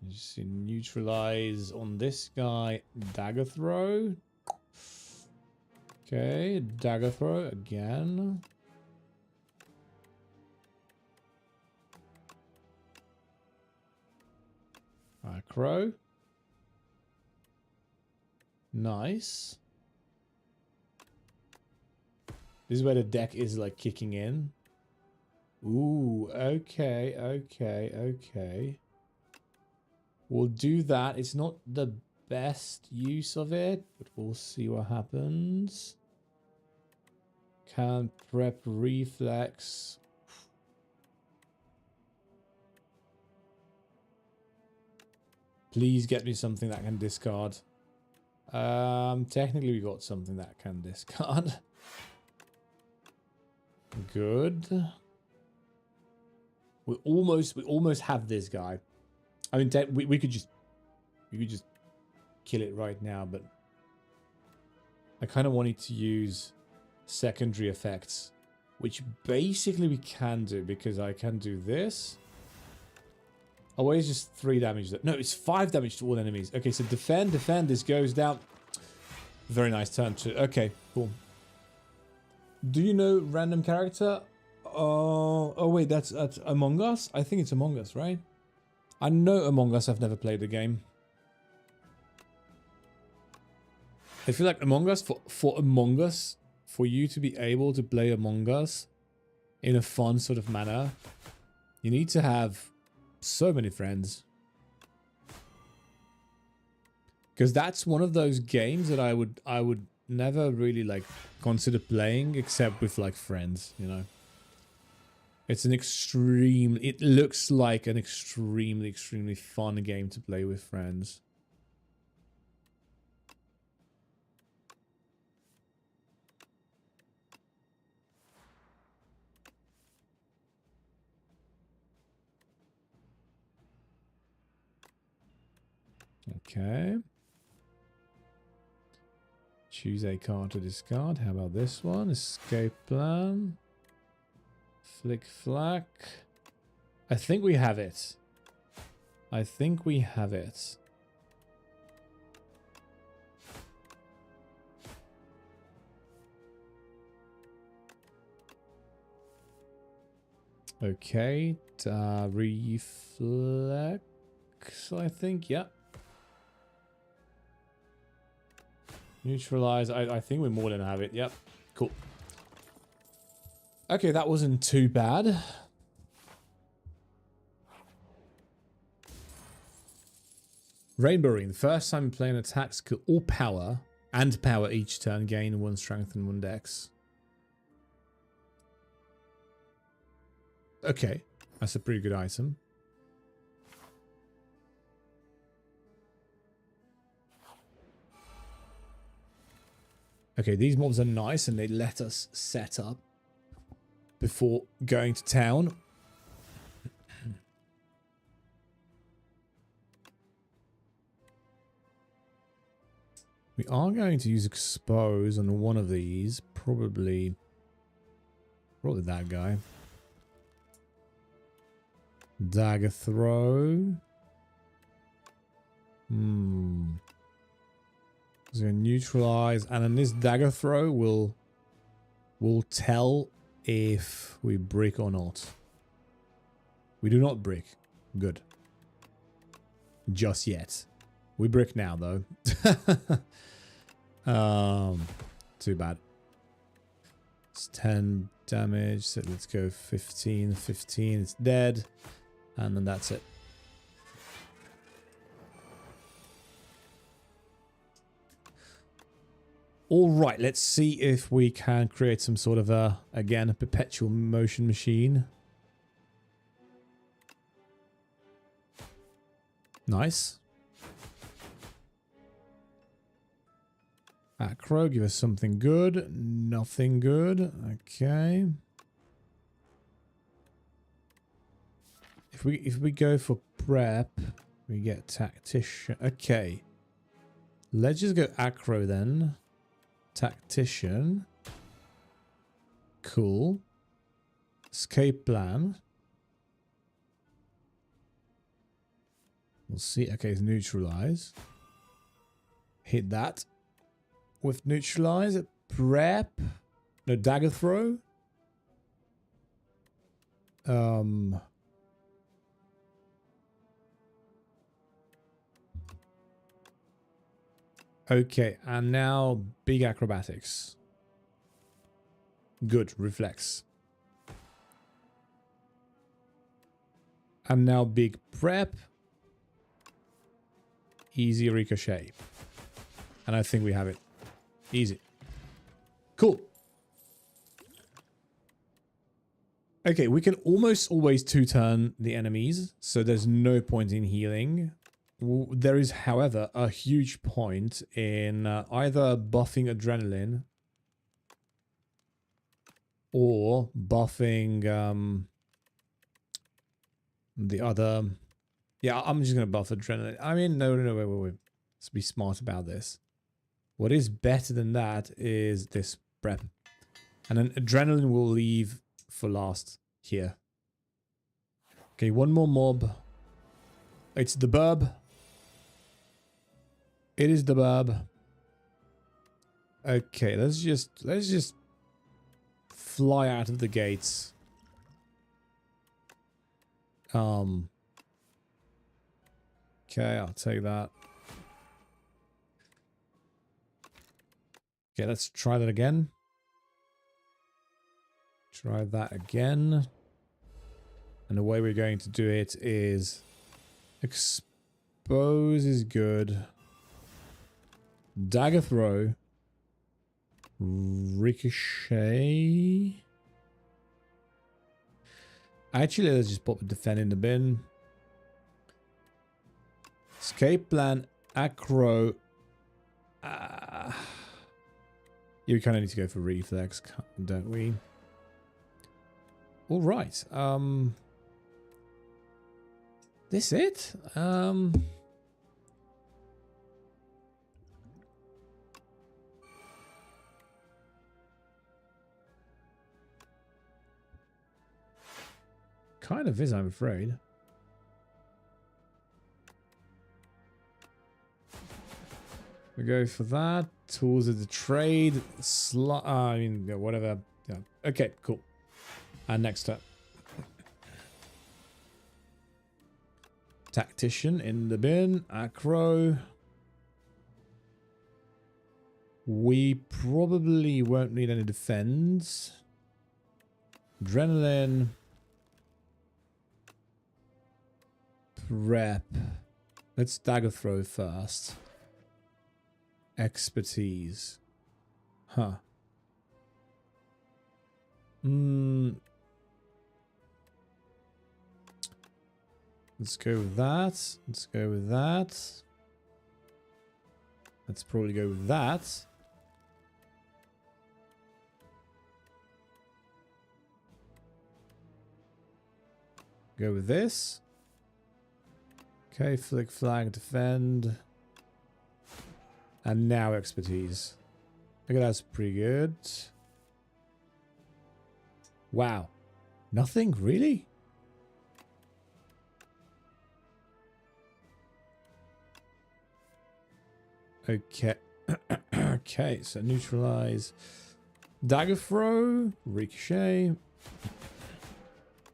[SPEAKER 1] Just neutralize on this guy. Dagger throw. Okay, dagger throw again. Acro. Nice. This is where the deck is like kicking in. Ooh, okay, okay, okay. We'll do that. It's not the best use of it, but we'll see what happens. Can prep reflex. Please get me something that can discard. Technically we got something that can discard. Good. We almost have this guy. I mean, we could just kill it right now, but I kind of wanted to use secondary effects, which basically we can do because I can do this. Oh, it's just 3 damage. No, it's 5 damage to all enemies. Okay, so defend. This goes down. Very nice turn to. Okay, cool. Do you know random character? Oh wait, that's Among Us. I think it's Among Us, right? I know Among Us. I've never played the game. I feel like Among Us for Among Us, for you to be able to play Among Us in a fun sort of manner, you need to have so many friends. Because that's one of those games that I would never really like consider playing except with like friends, you know. It's an it looks like an extremely fun game to play with friends. Okay. Choose a card to discard. How about this one? Escape plan. Flick Flack. I think we have it. I think we have it. Okay. Reflex, I think. Yeah. Neutralize. I think we more than have it. Yep. Cool. Okay, that wasn't too bad. Rainbow Ring. The first time you play an attack skill or power and power each turn, gain 1 strength and 1 dex. Okay, that's a pretty good item. Okay, these mobs are nice and they let us set up before going to town. We are going to use expose on one of these, probably that guy. Dagger throw. So neutralize, and then this dagger throw will tell if we brick or not. We do not brick. Good. Just yet. We brick now though. Too bad. It's 10 damage, so let's go 15. 15, it's dead. And then that's it. All right, let's see if we can create some sort of again, a perpetual motion machine. Nice. Acro, give us something good. Nothing good. Okay. If we go for prep, we get tactician. Okay. Let's just go acro then. Tactician. Cool. Escape plan. We'll see. Okay, it's neutralize. Hit that. With neutralize. Prep. No, dagger throw. Okay, and now big acrobatics. Good, reflex. And now big prep. Easy ricochet. And I think we have it. Easy. Cool. Okay, we can almost always two-turn the enemies, so there's no point in healing. There is, however, a huge point in either buffing adrenaline or buffing the other... Yeah, I'm just going to buff adrenaline. I mean, no, wait. Let's be smart about this. What is better than that is this prep. And then adrenaline will leave for last here. Okay, one more mob. It's the burb. It is the burb. Okay, let's just fly out of the gates. Okay, I'll take that. Okay, let's try that again. Try that again. And the way we're going to do it is expose is good. Dagger throw. Ricochet. Actually, let's just pop a defend in the bin. Escape plan, acro. You kind of need to go for reflex, don't we? All right. This it? Kind of is, I'm afraid. We go for that. Tools of the trade. I mean, yeah, whatever. Yeah. Okay, cool. And next up. Tactician in the bin. Acro. We probably won't need any defense. Adrenaline. Prep. Let's dagger throw first. Expertise. Huh. Let's go with that. Let's go with that. Let's probably go with that. Go with this. Okay, flick, flag, defend. And now expertise. Okay, that's pretty good. Wow. Nothing? Really? Okay. Okay, so neutralize. Dagger throw. Ricochet.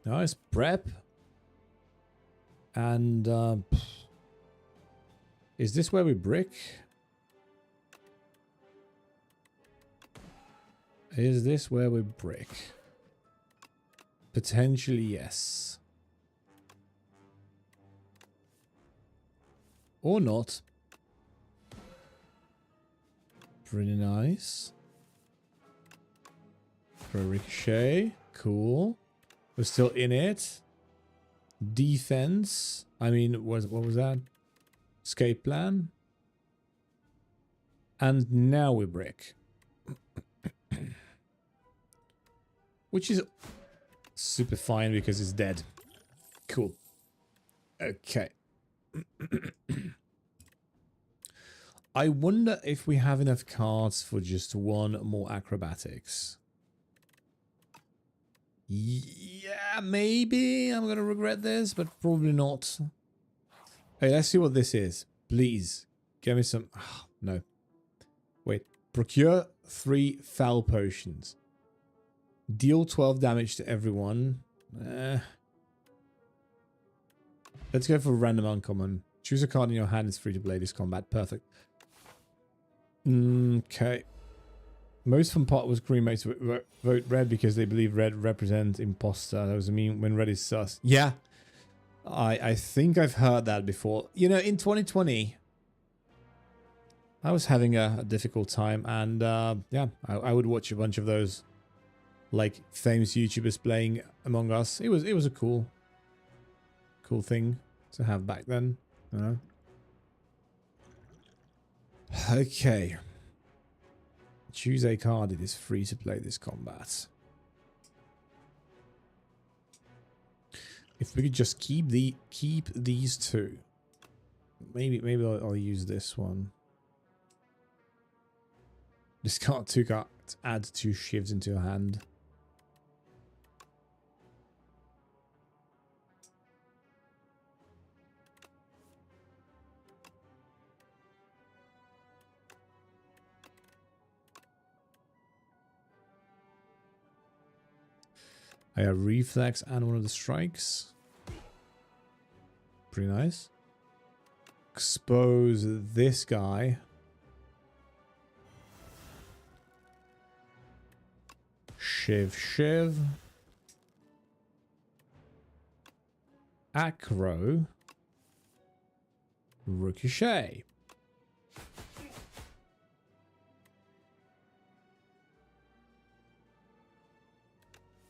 [SPEAKER 1] Nice. Prep. And is this where we brick? Is this where we brick? Potentially, yes. Or not. Pretty nice. Throw ricochet. Cool. We're still in it. Defense. I mean, what was that? Escape plan. And now we brick. Which is super fine because it's dead. Cool. Okay. I wonder if we have enough cards for just one more acrobatics. Yeah, maybe. I'm going to regret this, but probably not. Hey, let's see what this is. Please, give me some... Oh, no. Wait. Procure 3 foul potions. Deal 12 damage to everyone. Let's go for random uncommon. Choose a card in your hand. It's free to play this combat. Perfect. Okay. Most fun part was green mates vote red because they believe red represents imposter. That was mean when red is sus. Yeah. I think I've heard that before. You know, in 2020, I was having a difficult time, and yeah, I would watch a bunch of those like famous YouTubers playing Among Us. It was a cool thing to have back then, you know. Okay. Choose a card. It is free to play this combat. If we could just keep these 2. Maybe I'll use this one. Discard 2 cards. Add 2 shivs into your hand. I have reflex and one of the strikes. Pretty nice. Expose this guy. Shiv. Acro. Ricochet.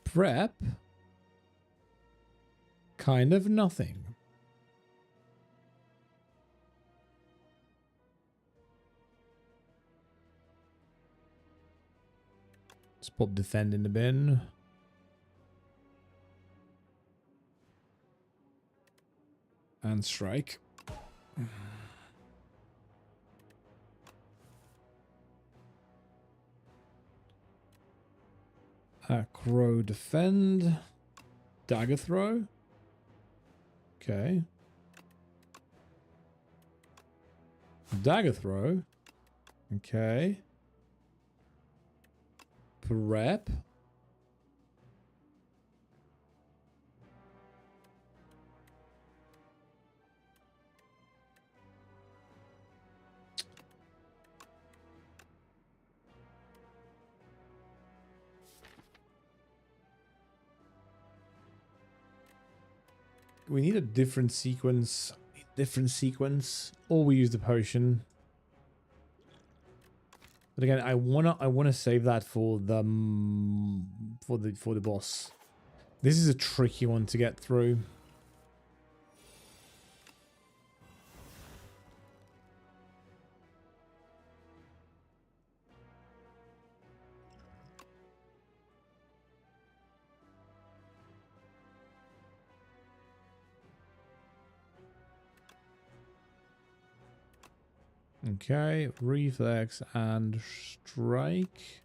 [SPEAKER 1] Prep. Kind of nothing. Let's pop defend in the bin. And strike. Acro defend. Dagger throw. Okay. Dagger throw. Okay. Prep. We need a different sequence. Or we use the potion. But again, I wanna save that for the boss. This is a tricky one to get through. Okay, reflex and strike.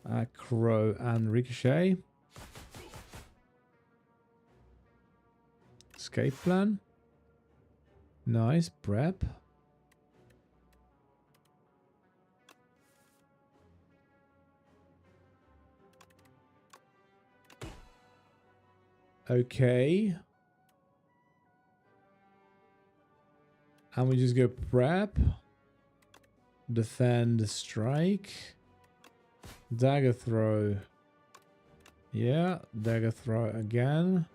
[SPEAKER 1] Acro and ricochet. Escape plan. Nice. Prep. Okay. And we just go prep. Defend, strike. Dagger throw. Yeah, dagger throw again.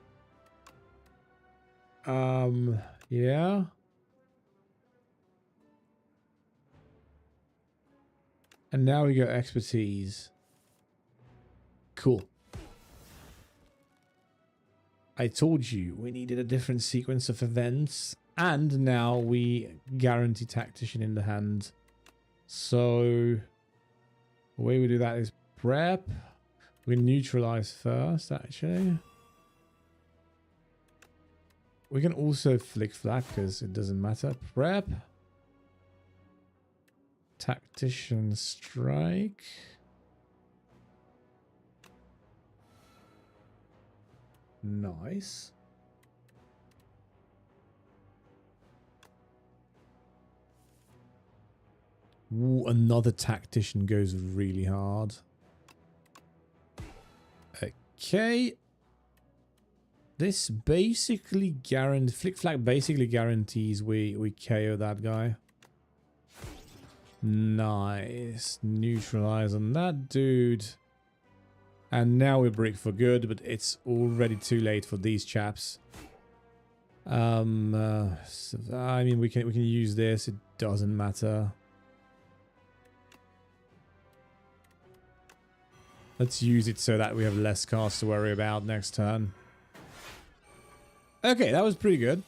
[SPEAKER 1] Yeah. And now we go expertise. Cool. I told you we needed a different sequence of events, and now we guarantee tactician in the hand. So the way we do that is Prep. We neutralize first, actually. We can also flick flack because it doesn't matter. Prep. Tactician strike. Nice. Ooh, another tactician goes really hard. Okay. This basically guarantees, flick flack basically guarantees we KO that guy. Nice. Neutralize on that dude. And now we break for good, but it's already too late for these chaps. I mean, we can use this. It doesn't matter. Let's use it so that we have less cards to worry about next turn. Okay, that was pretty good.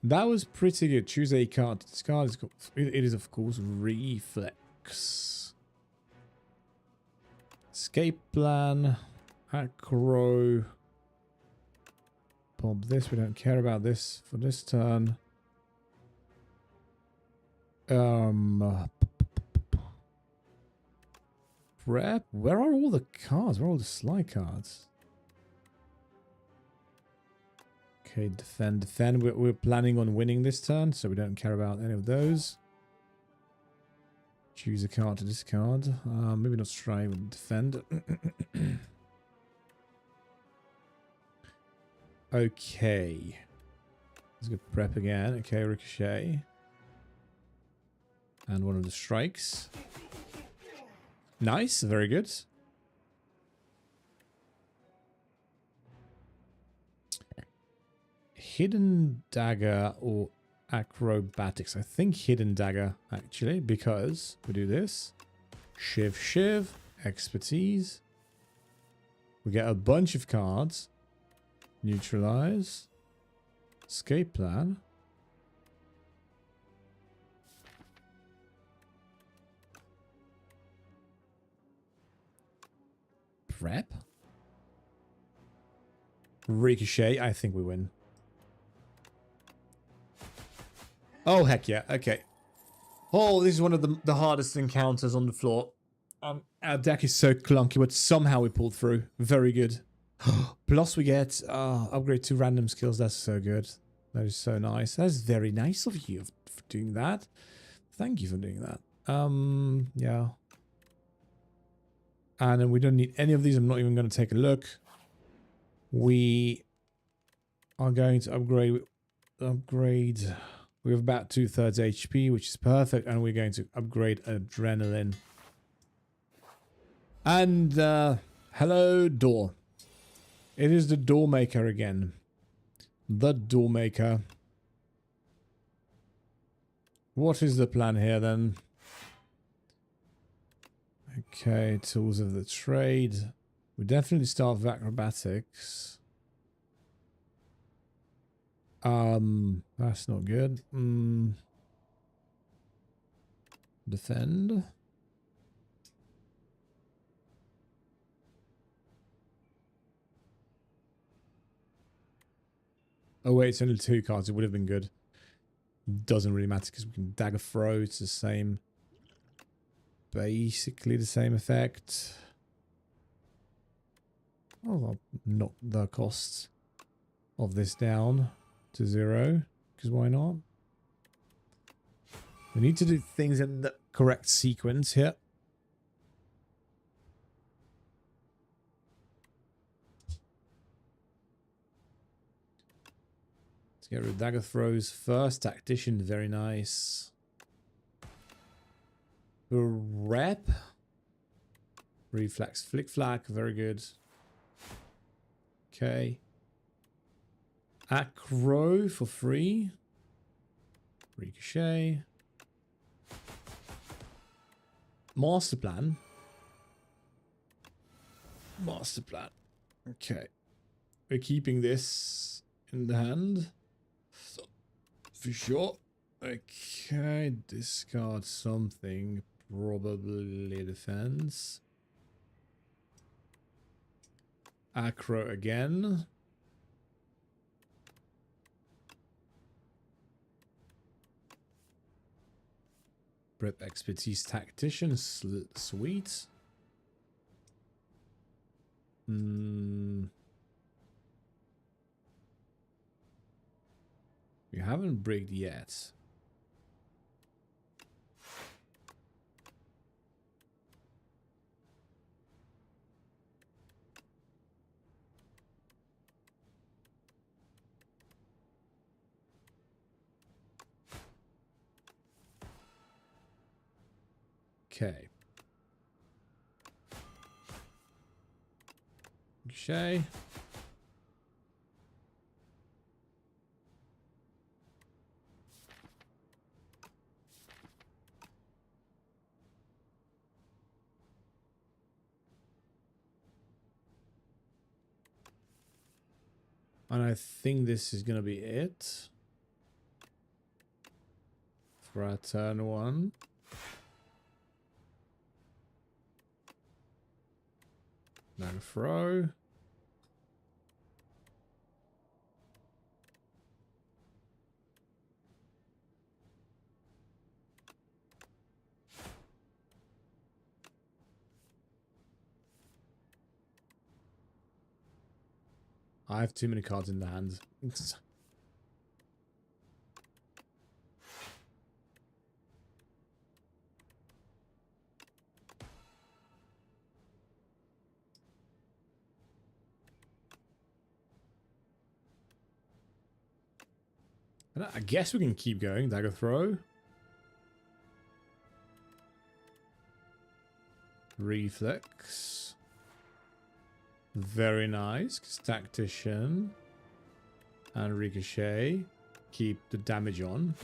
[SPEAKER 1] That was pretty good. Choose a card. This card is, it is of course Reflex. Escape plan. Acro. Pop this. We don't care about this for this turn. Prep. Where are all the cards? Where are all the sly cards? Okay, defend, defend. We're planning on winning this turn, so we don't care about any of those. Choose a card to discard. Maybe not strike, but defend. Okay. Let's go prep again. Okay, ricochet. And one of the strikes. Nice, very good. Hidden dagger or acrobatics. I think hidden dagger actually, because we do this. Shiv, shiv, expertise. We get a bunch of cards. Neutralize. Escape plan. Prep. Ricochet. I think we win. Oh, heck yeah. Okay. Oh, this is one of the hardest encounters on the floor. Our deck is so clunky, but somehow we pulled through. Very good. Plus we get upgrade to random skills. That's so good. That is so nice. That's very nice of you for doing that. Thank you for doing that. Yeah. And then we don't need any of these. I'm not even going to take a look. We are going to upgrade. We have about 2/3 HP, which is perfect. And we're going to upgrade adrenaline. And hello, door. It is the door maker again. The door maker. What is the plan here then? Okay, tools of the trade. We definitely start with acrobatics. That's not good. Defend. Oh wait, it's only 2 cards. It would have been good. Doesn't really matter because we can dagger throw. It's the same. Basically the same effect. Oh, I'll knock the cost of this down to 0. Because why not? We need to do things in the correct sequence here. Let's get rid of dagger throws first. Tactician, very nice. Rep. Reflex, flick flack, very good. Okay. Acro for free. Ricochet. Master plan. Master plan. Okay. We're keeping this in the hand. For sure. Okay. Discard something. Probably defense. Acro again. Prep expertise tactician. Sweet. We haven't brigged yet. Okay. Shay. And I think this is going to be it for our turn 1. No throw. I have too many cards in the hand. I guess we can keep going. Dagger throw. Reflex. Very nice. Tactician. And ricochet. Keep the damage on.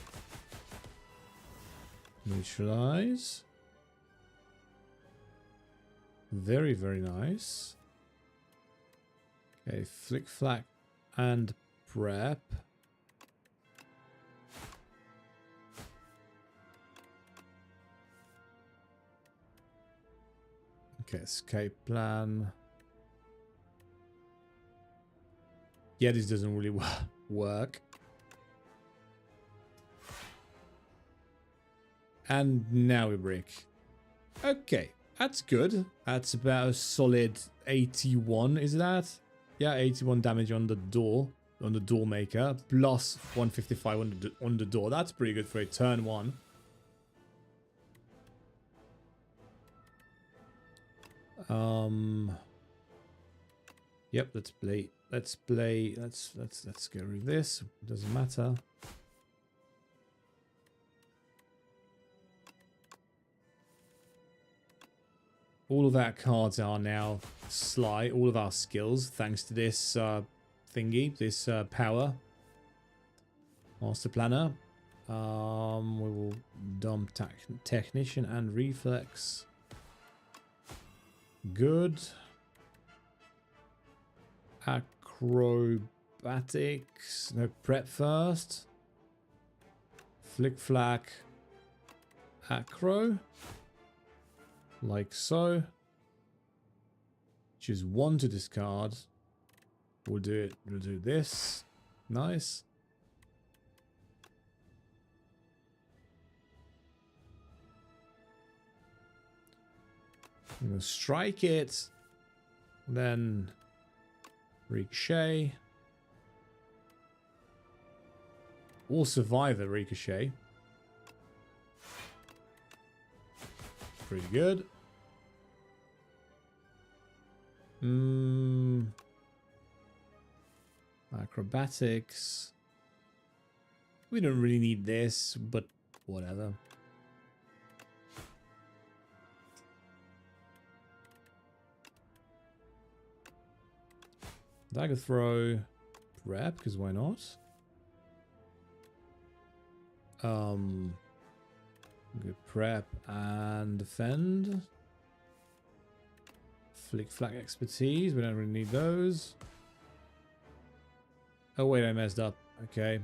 [SPEAKER 1] Neutralize. Very, very nice. Okay, flick flack and prep. Okay, escape plan. Yeah, this doesn't really work. And now we break. Okay, that's good. That's about a solid 81, is that? Yeah, 81 damage on the door maker, plus 155 on the door. That's pretty good for a turn 1. Yep, let's get rid of this. It doesn't matter. All of our cards are now sly. All of our skills, thanks to this thingy, this power. Master Planner. We will dump Technician and Reflex. Good. Acrobatics. No, prep first. Flick flack. Acro. Like so. Choose 1 to discard. We'll do it. We'll do this. Nice. I'm gonna strike it. Then ricochet. We'll survive the ricochet. Pretty good. Acrobatics. We don't really need this, but whatever. Dagger throw, prep, because why not? Good prep and defend. Flick flack expertise, we don't really need those. Oh wait, I messed up. Okay.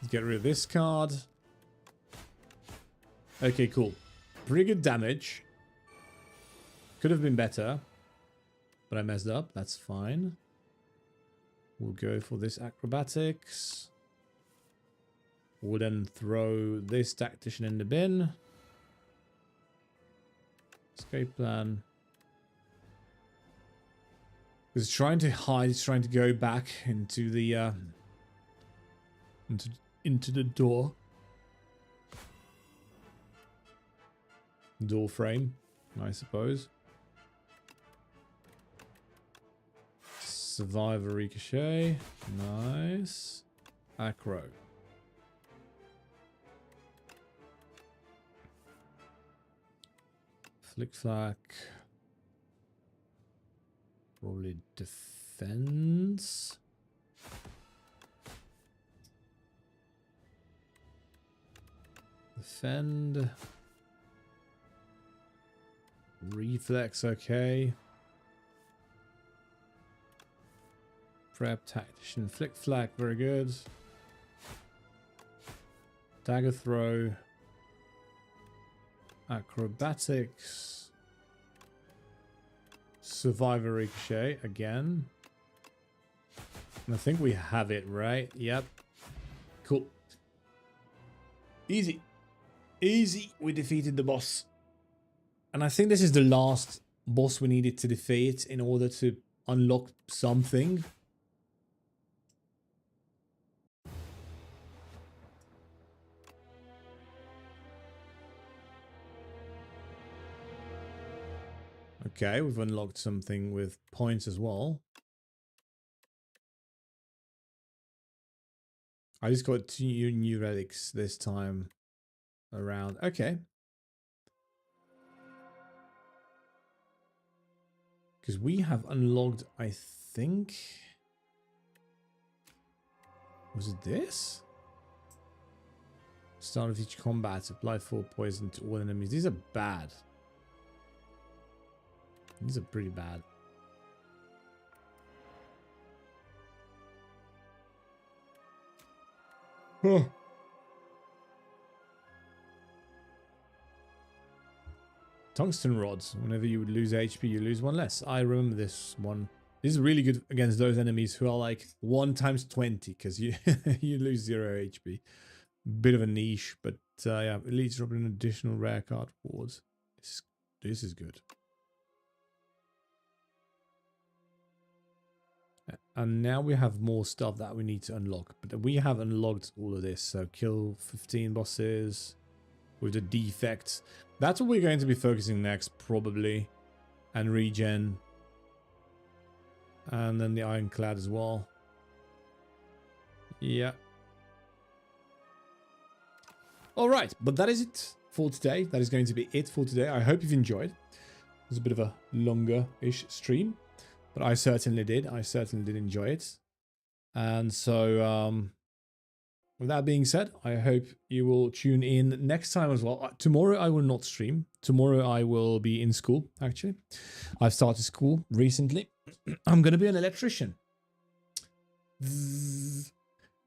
[SPEAKER 1] Let's get rid of this card. Okay, cool. Pretty good damage. Could have been better, but I messed up. That's fine. We'll go for this acrobatics. We'll then throw this tactician in the bin. Escape plan. It's trying to hide. It's trying to go back into the into the door frame, I suppose. Survivor ricochet. Nice. Acro. Flick flack. Probably defense. Defend. Reflex, okay. Prep, tactician, flick flack, very good. Dagger throw. Acrobatics. Survivor ricochet again. And I think we have it, right? Yep. Cool. Easy. Easy. We defeated the boss. And I think this is the last boss we needed to defeat in order to unlock something. Okay, we've unlocked something with points as well. I just got 2 new relics this time around. Okay. Because we have unlocked, I think... Was it this? Start of each combat, apply 4 poison to all enemies. These are bad. These are pretty bad. Huh. Tungsten rods. Whenever you would lose HP, you lose 1 less. I remember this one. This is really good against those enemies who are like 1 times 20, because you you lose 0 HP. Bit of a niche, but yeah, Elite's dropping an additional rare card rewards. This is good. And now we have more stuff that we need to unlock. But we have unlocked all of this. So kill 15 bosses with the defects. That's what we're going to be focusing next, probably. And regen. And then the ironclad as well. Yeah. Alright, but that is it for today. That is going to be it for today. I hope you've enjoyed. It was a bit of a longer-ish stream. But I certainly did. I certainly did enjoy it. And so, with that being said, I hope you will tune in next time as well. Tomorrow I will not stream. Tomorrow I will be in school, actually. I've started school recently. I'm going to be an electrician.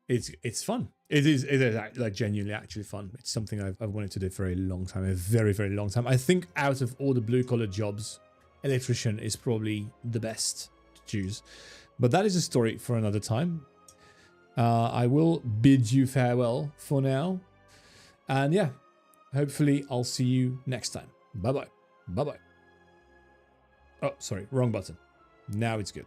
[SPEAKER 1] It's fun. It is like genuinely actually fun. It's something I've wanted to do for a long time. A very, very long time. I think out of all the blue-collar jobs, electrician is probably the best to choose, but that is a story for another time. I will bid you farewell for now, and yeah, hopefully I'll see you next time. Bye bye. Oh, sorry, wrong button. Now it's good.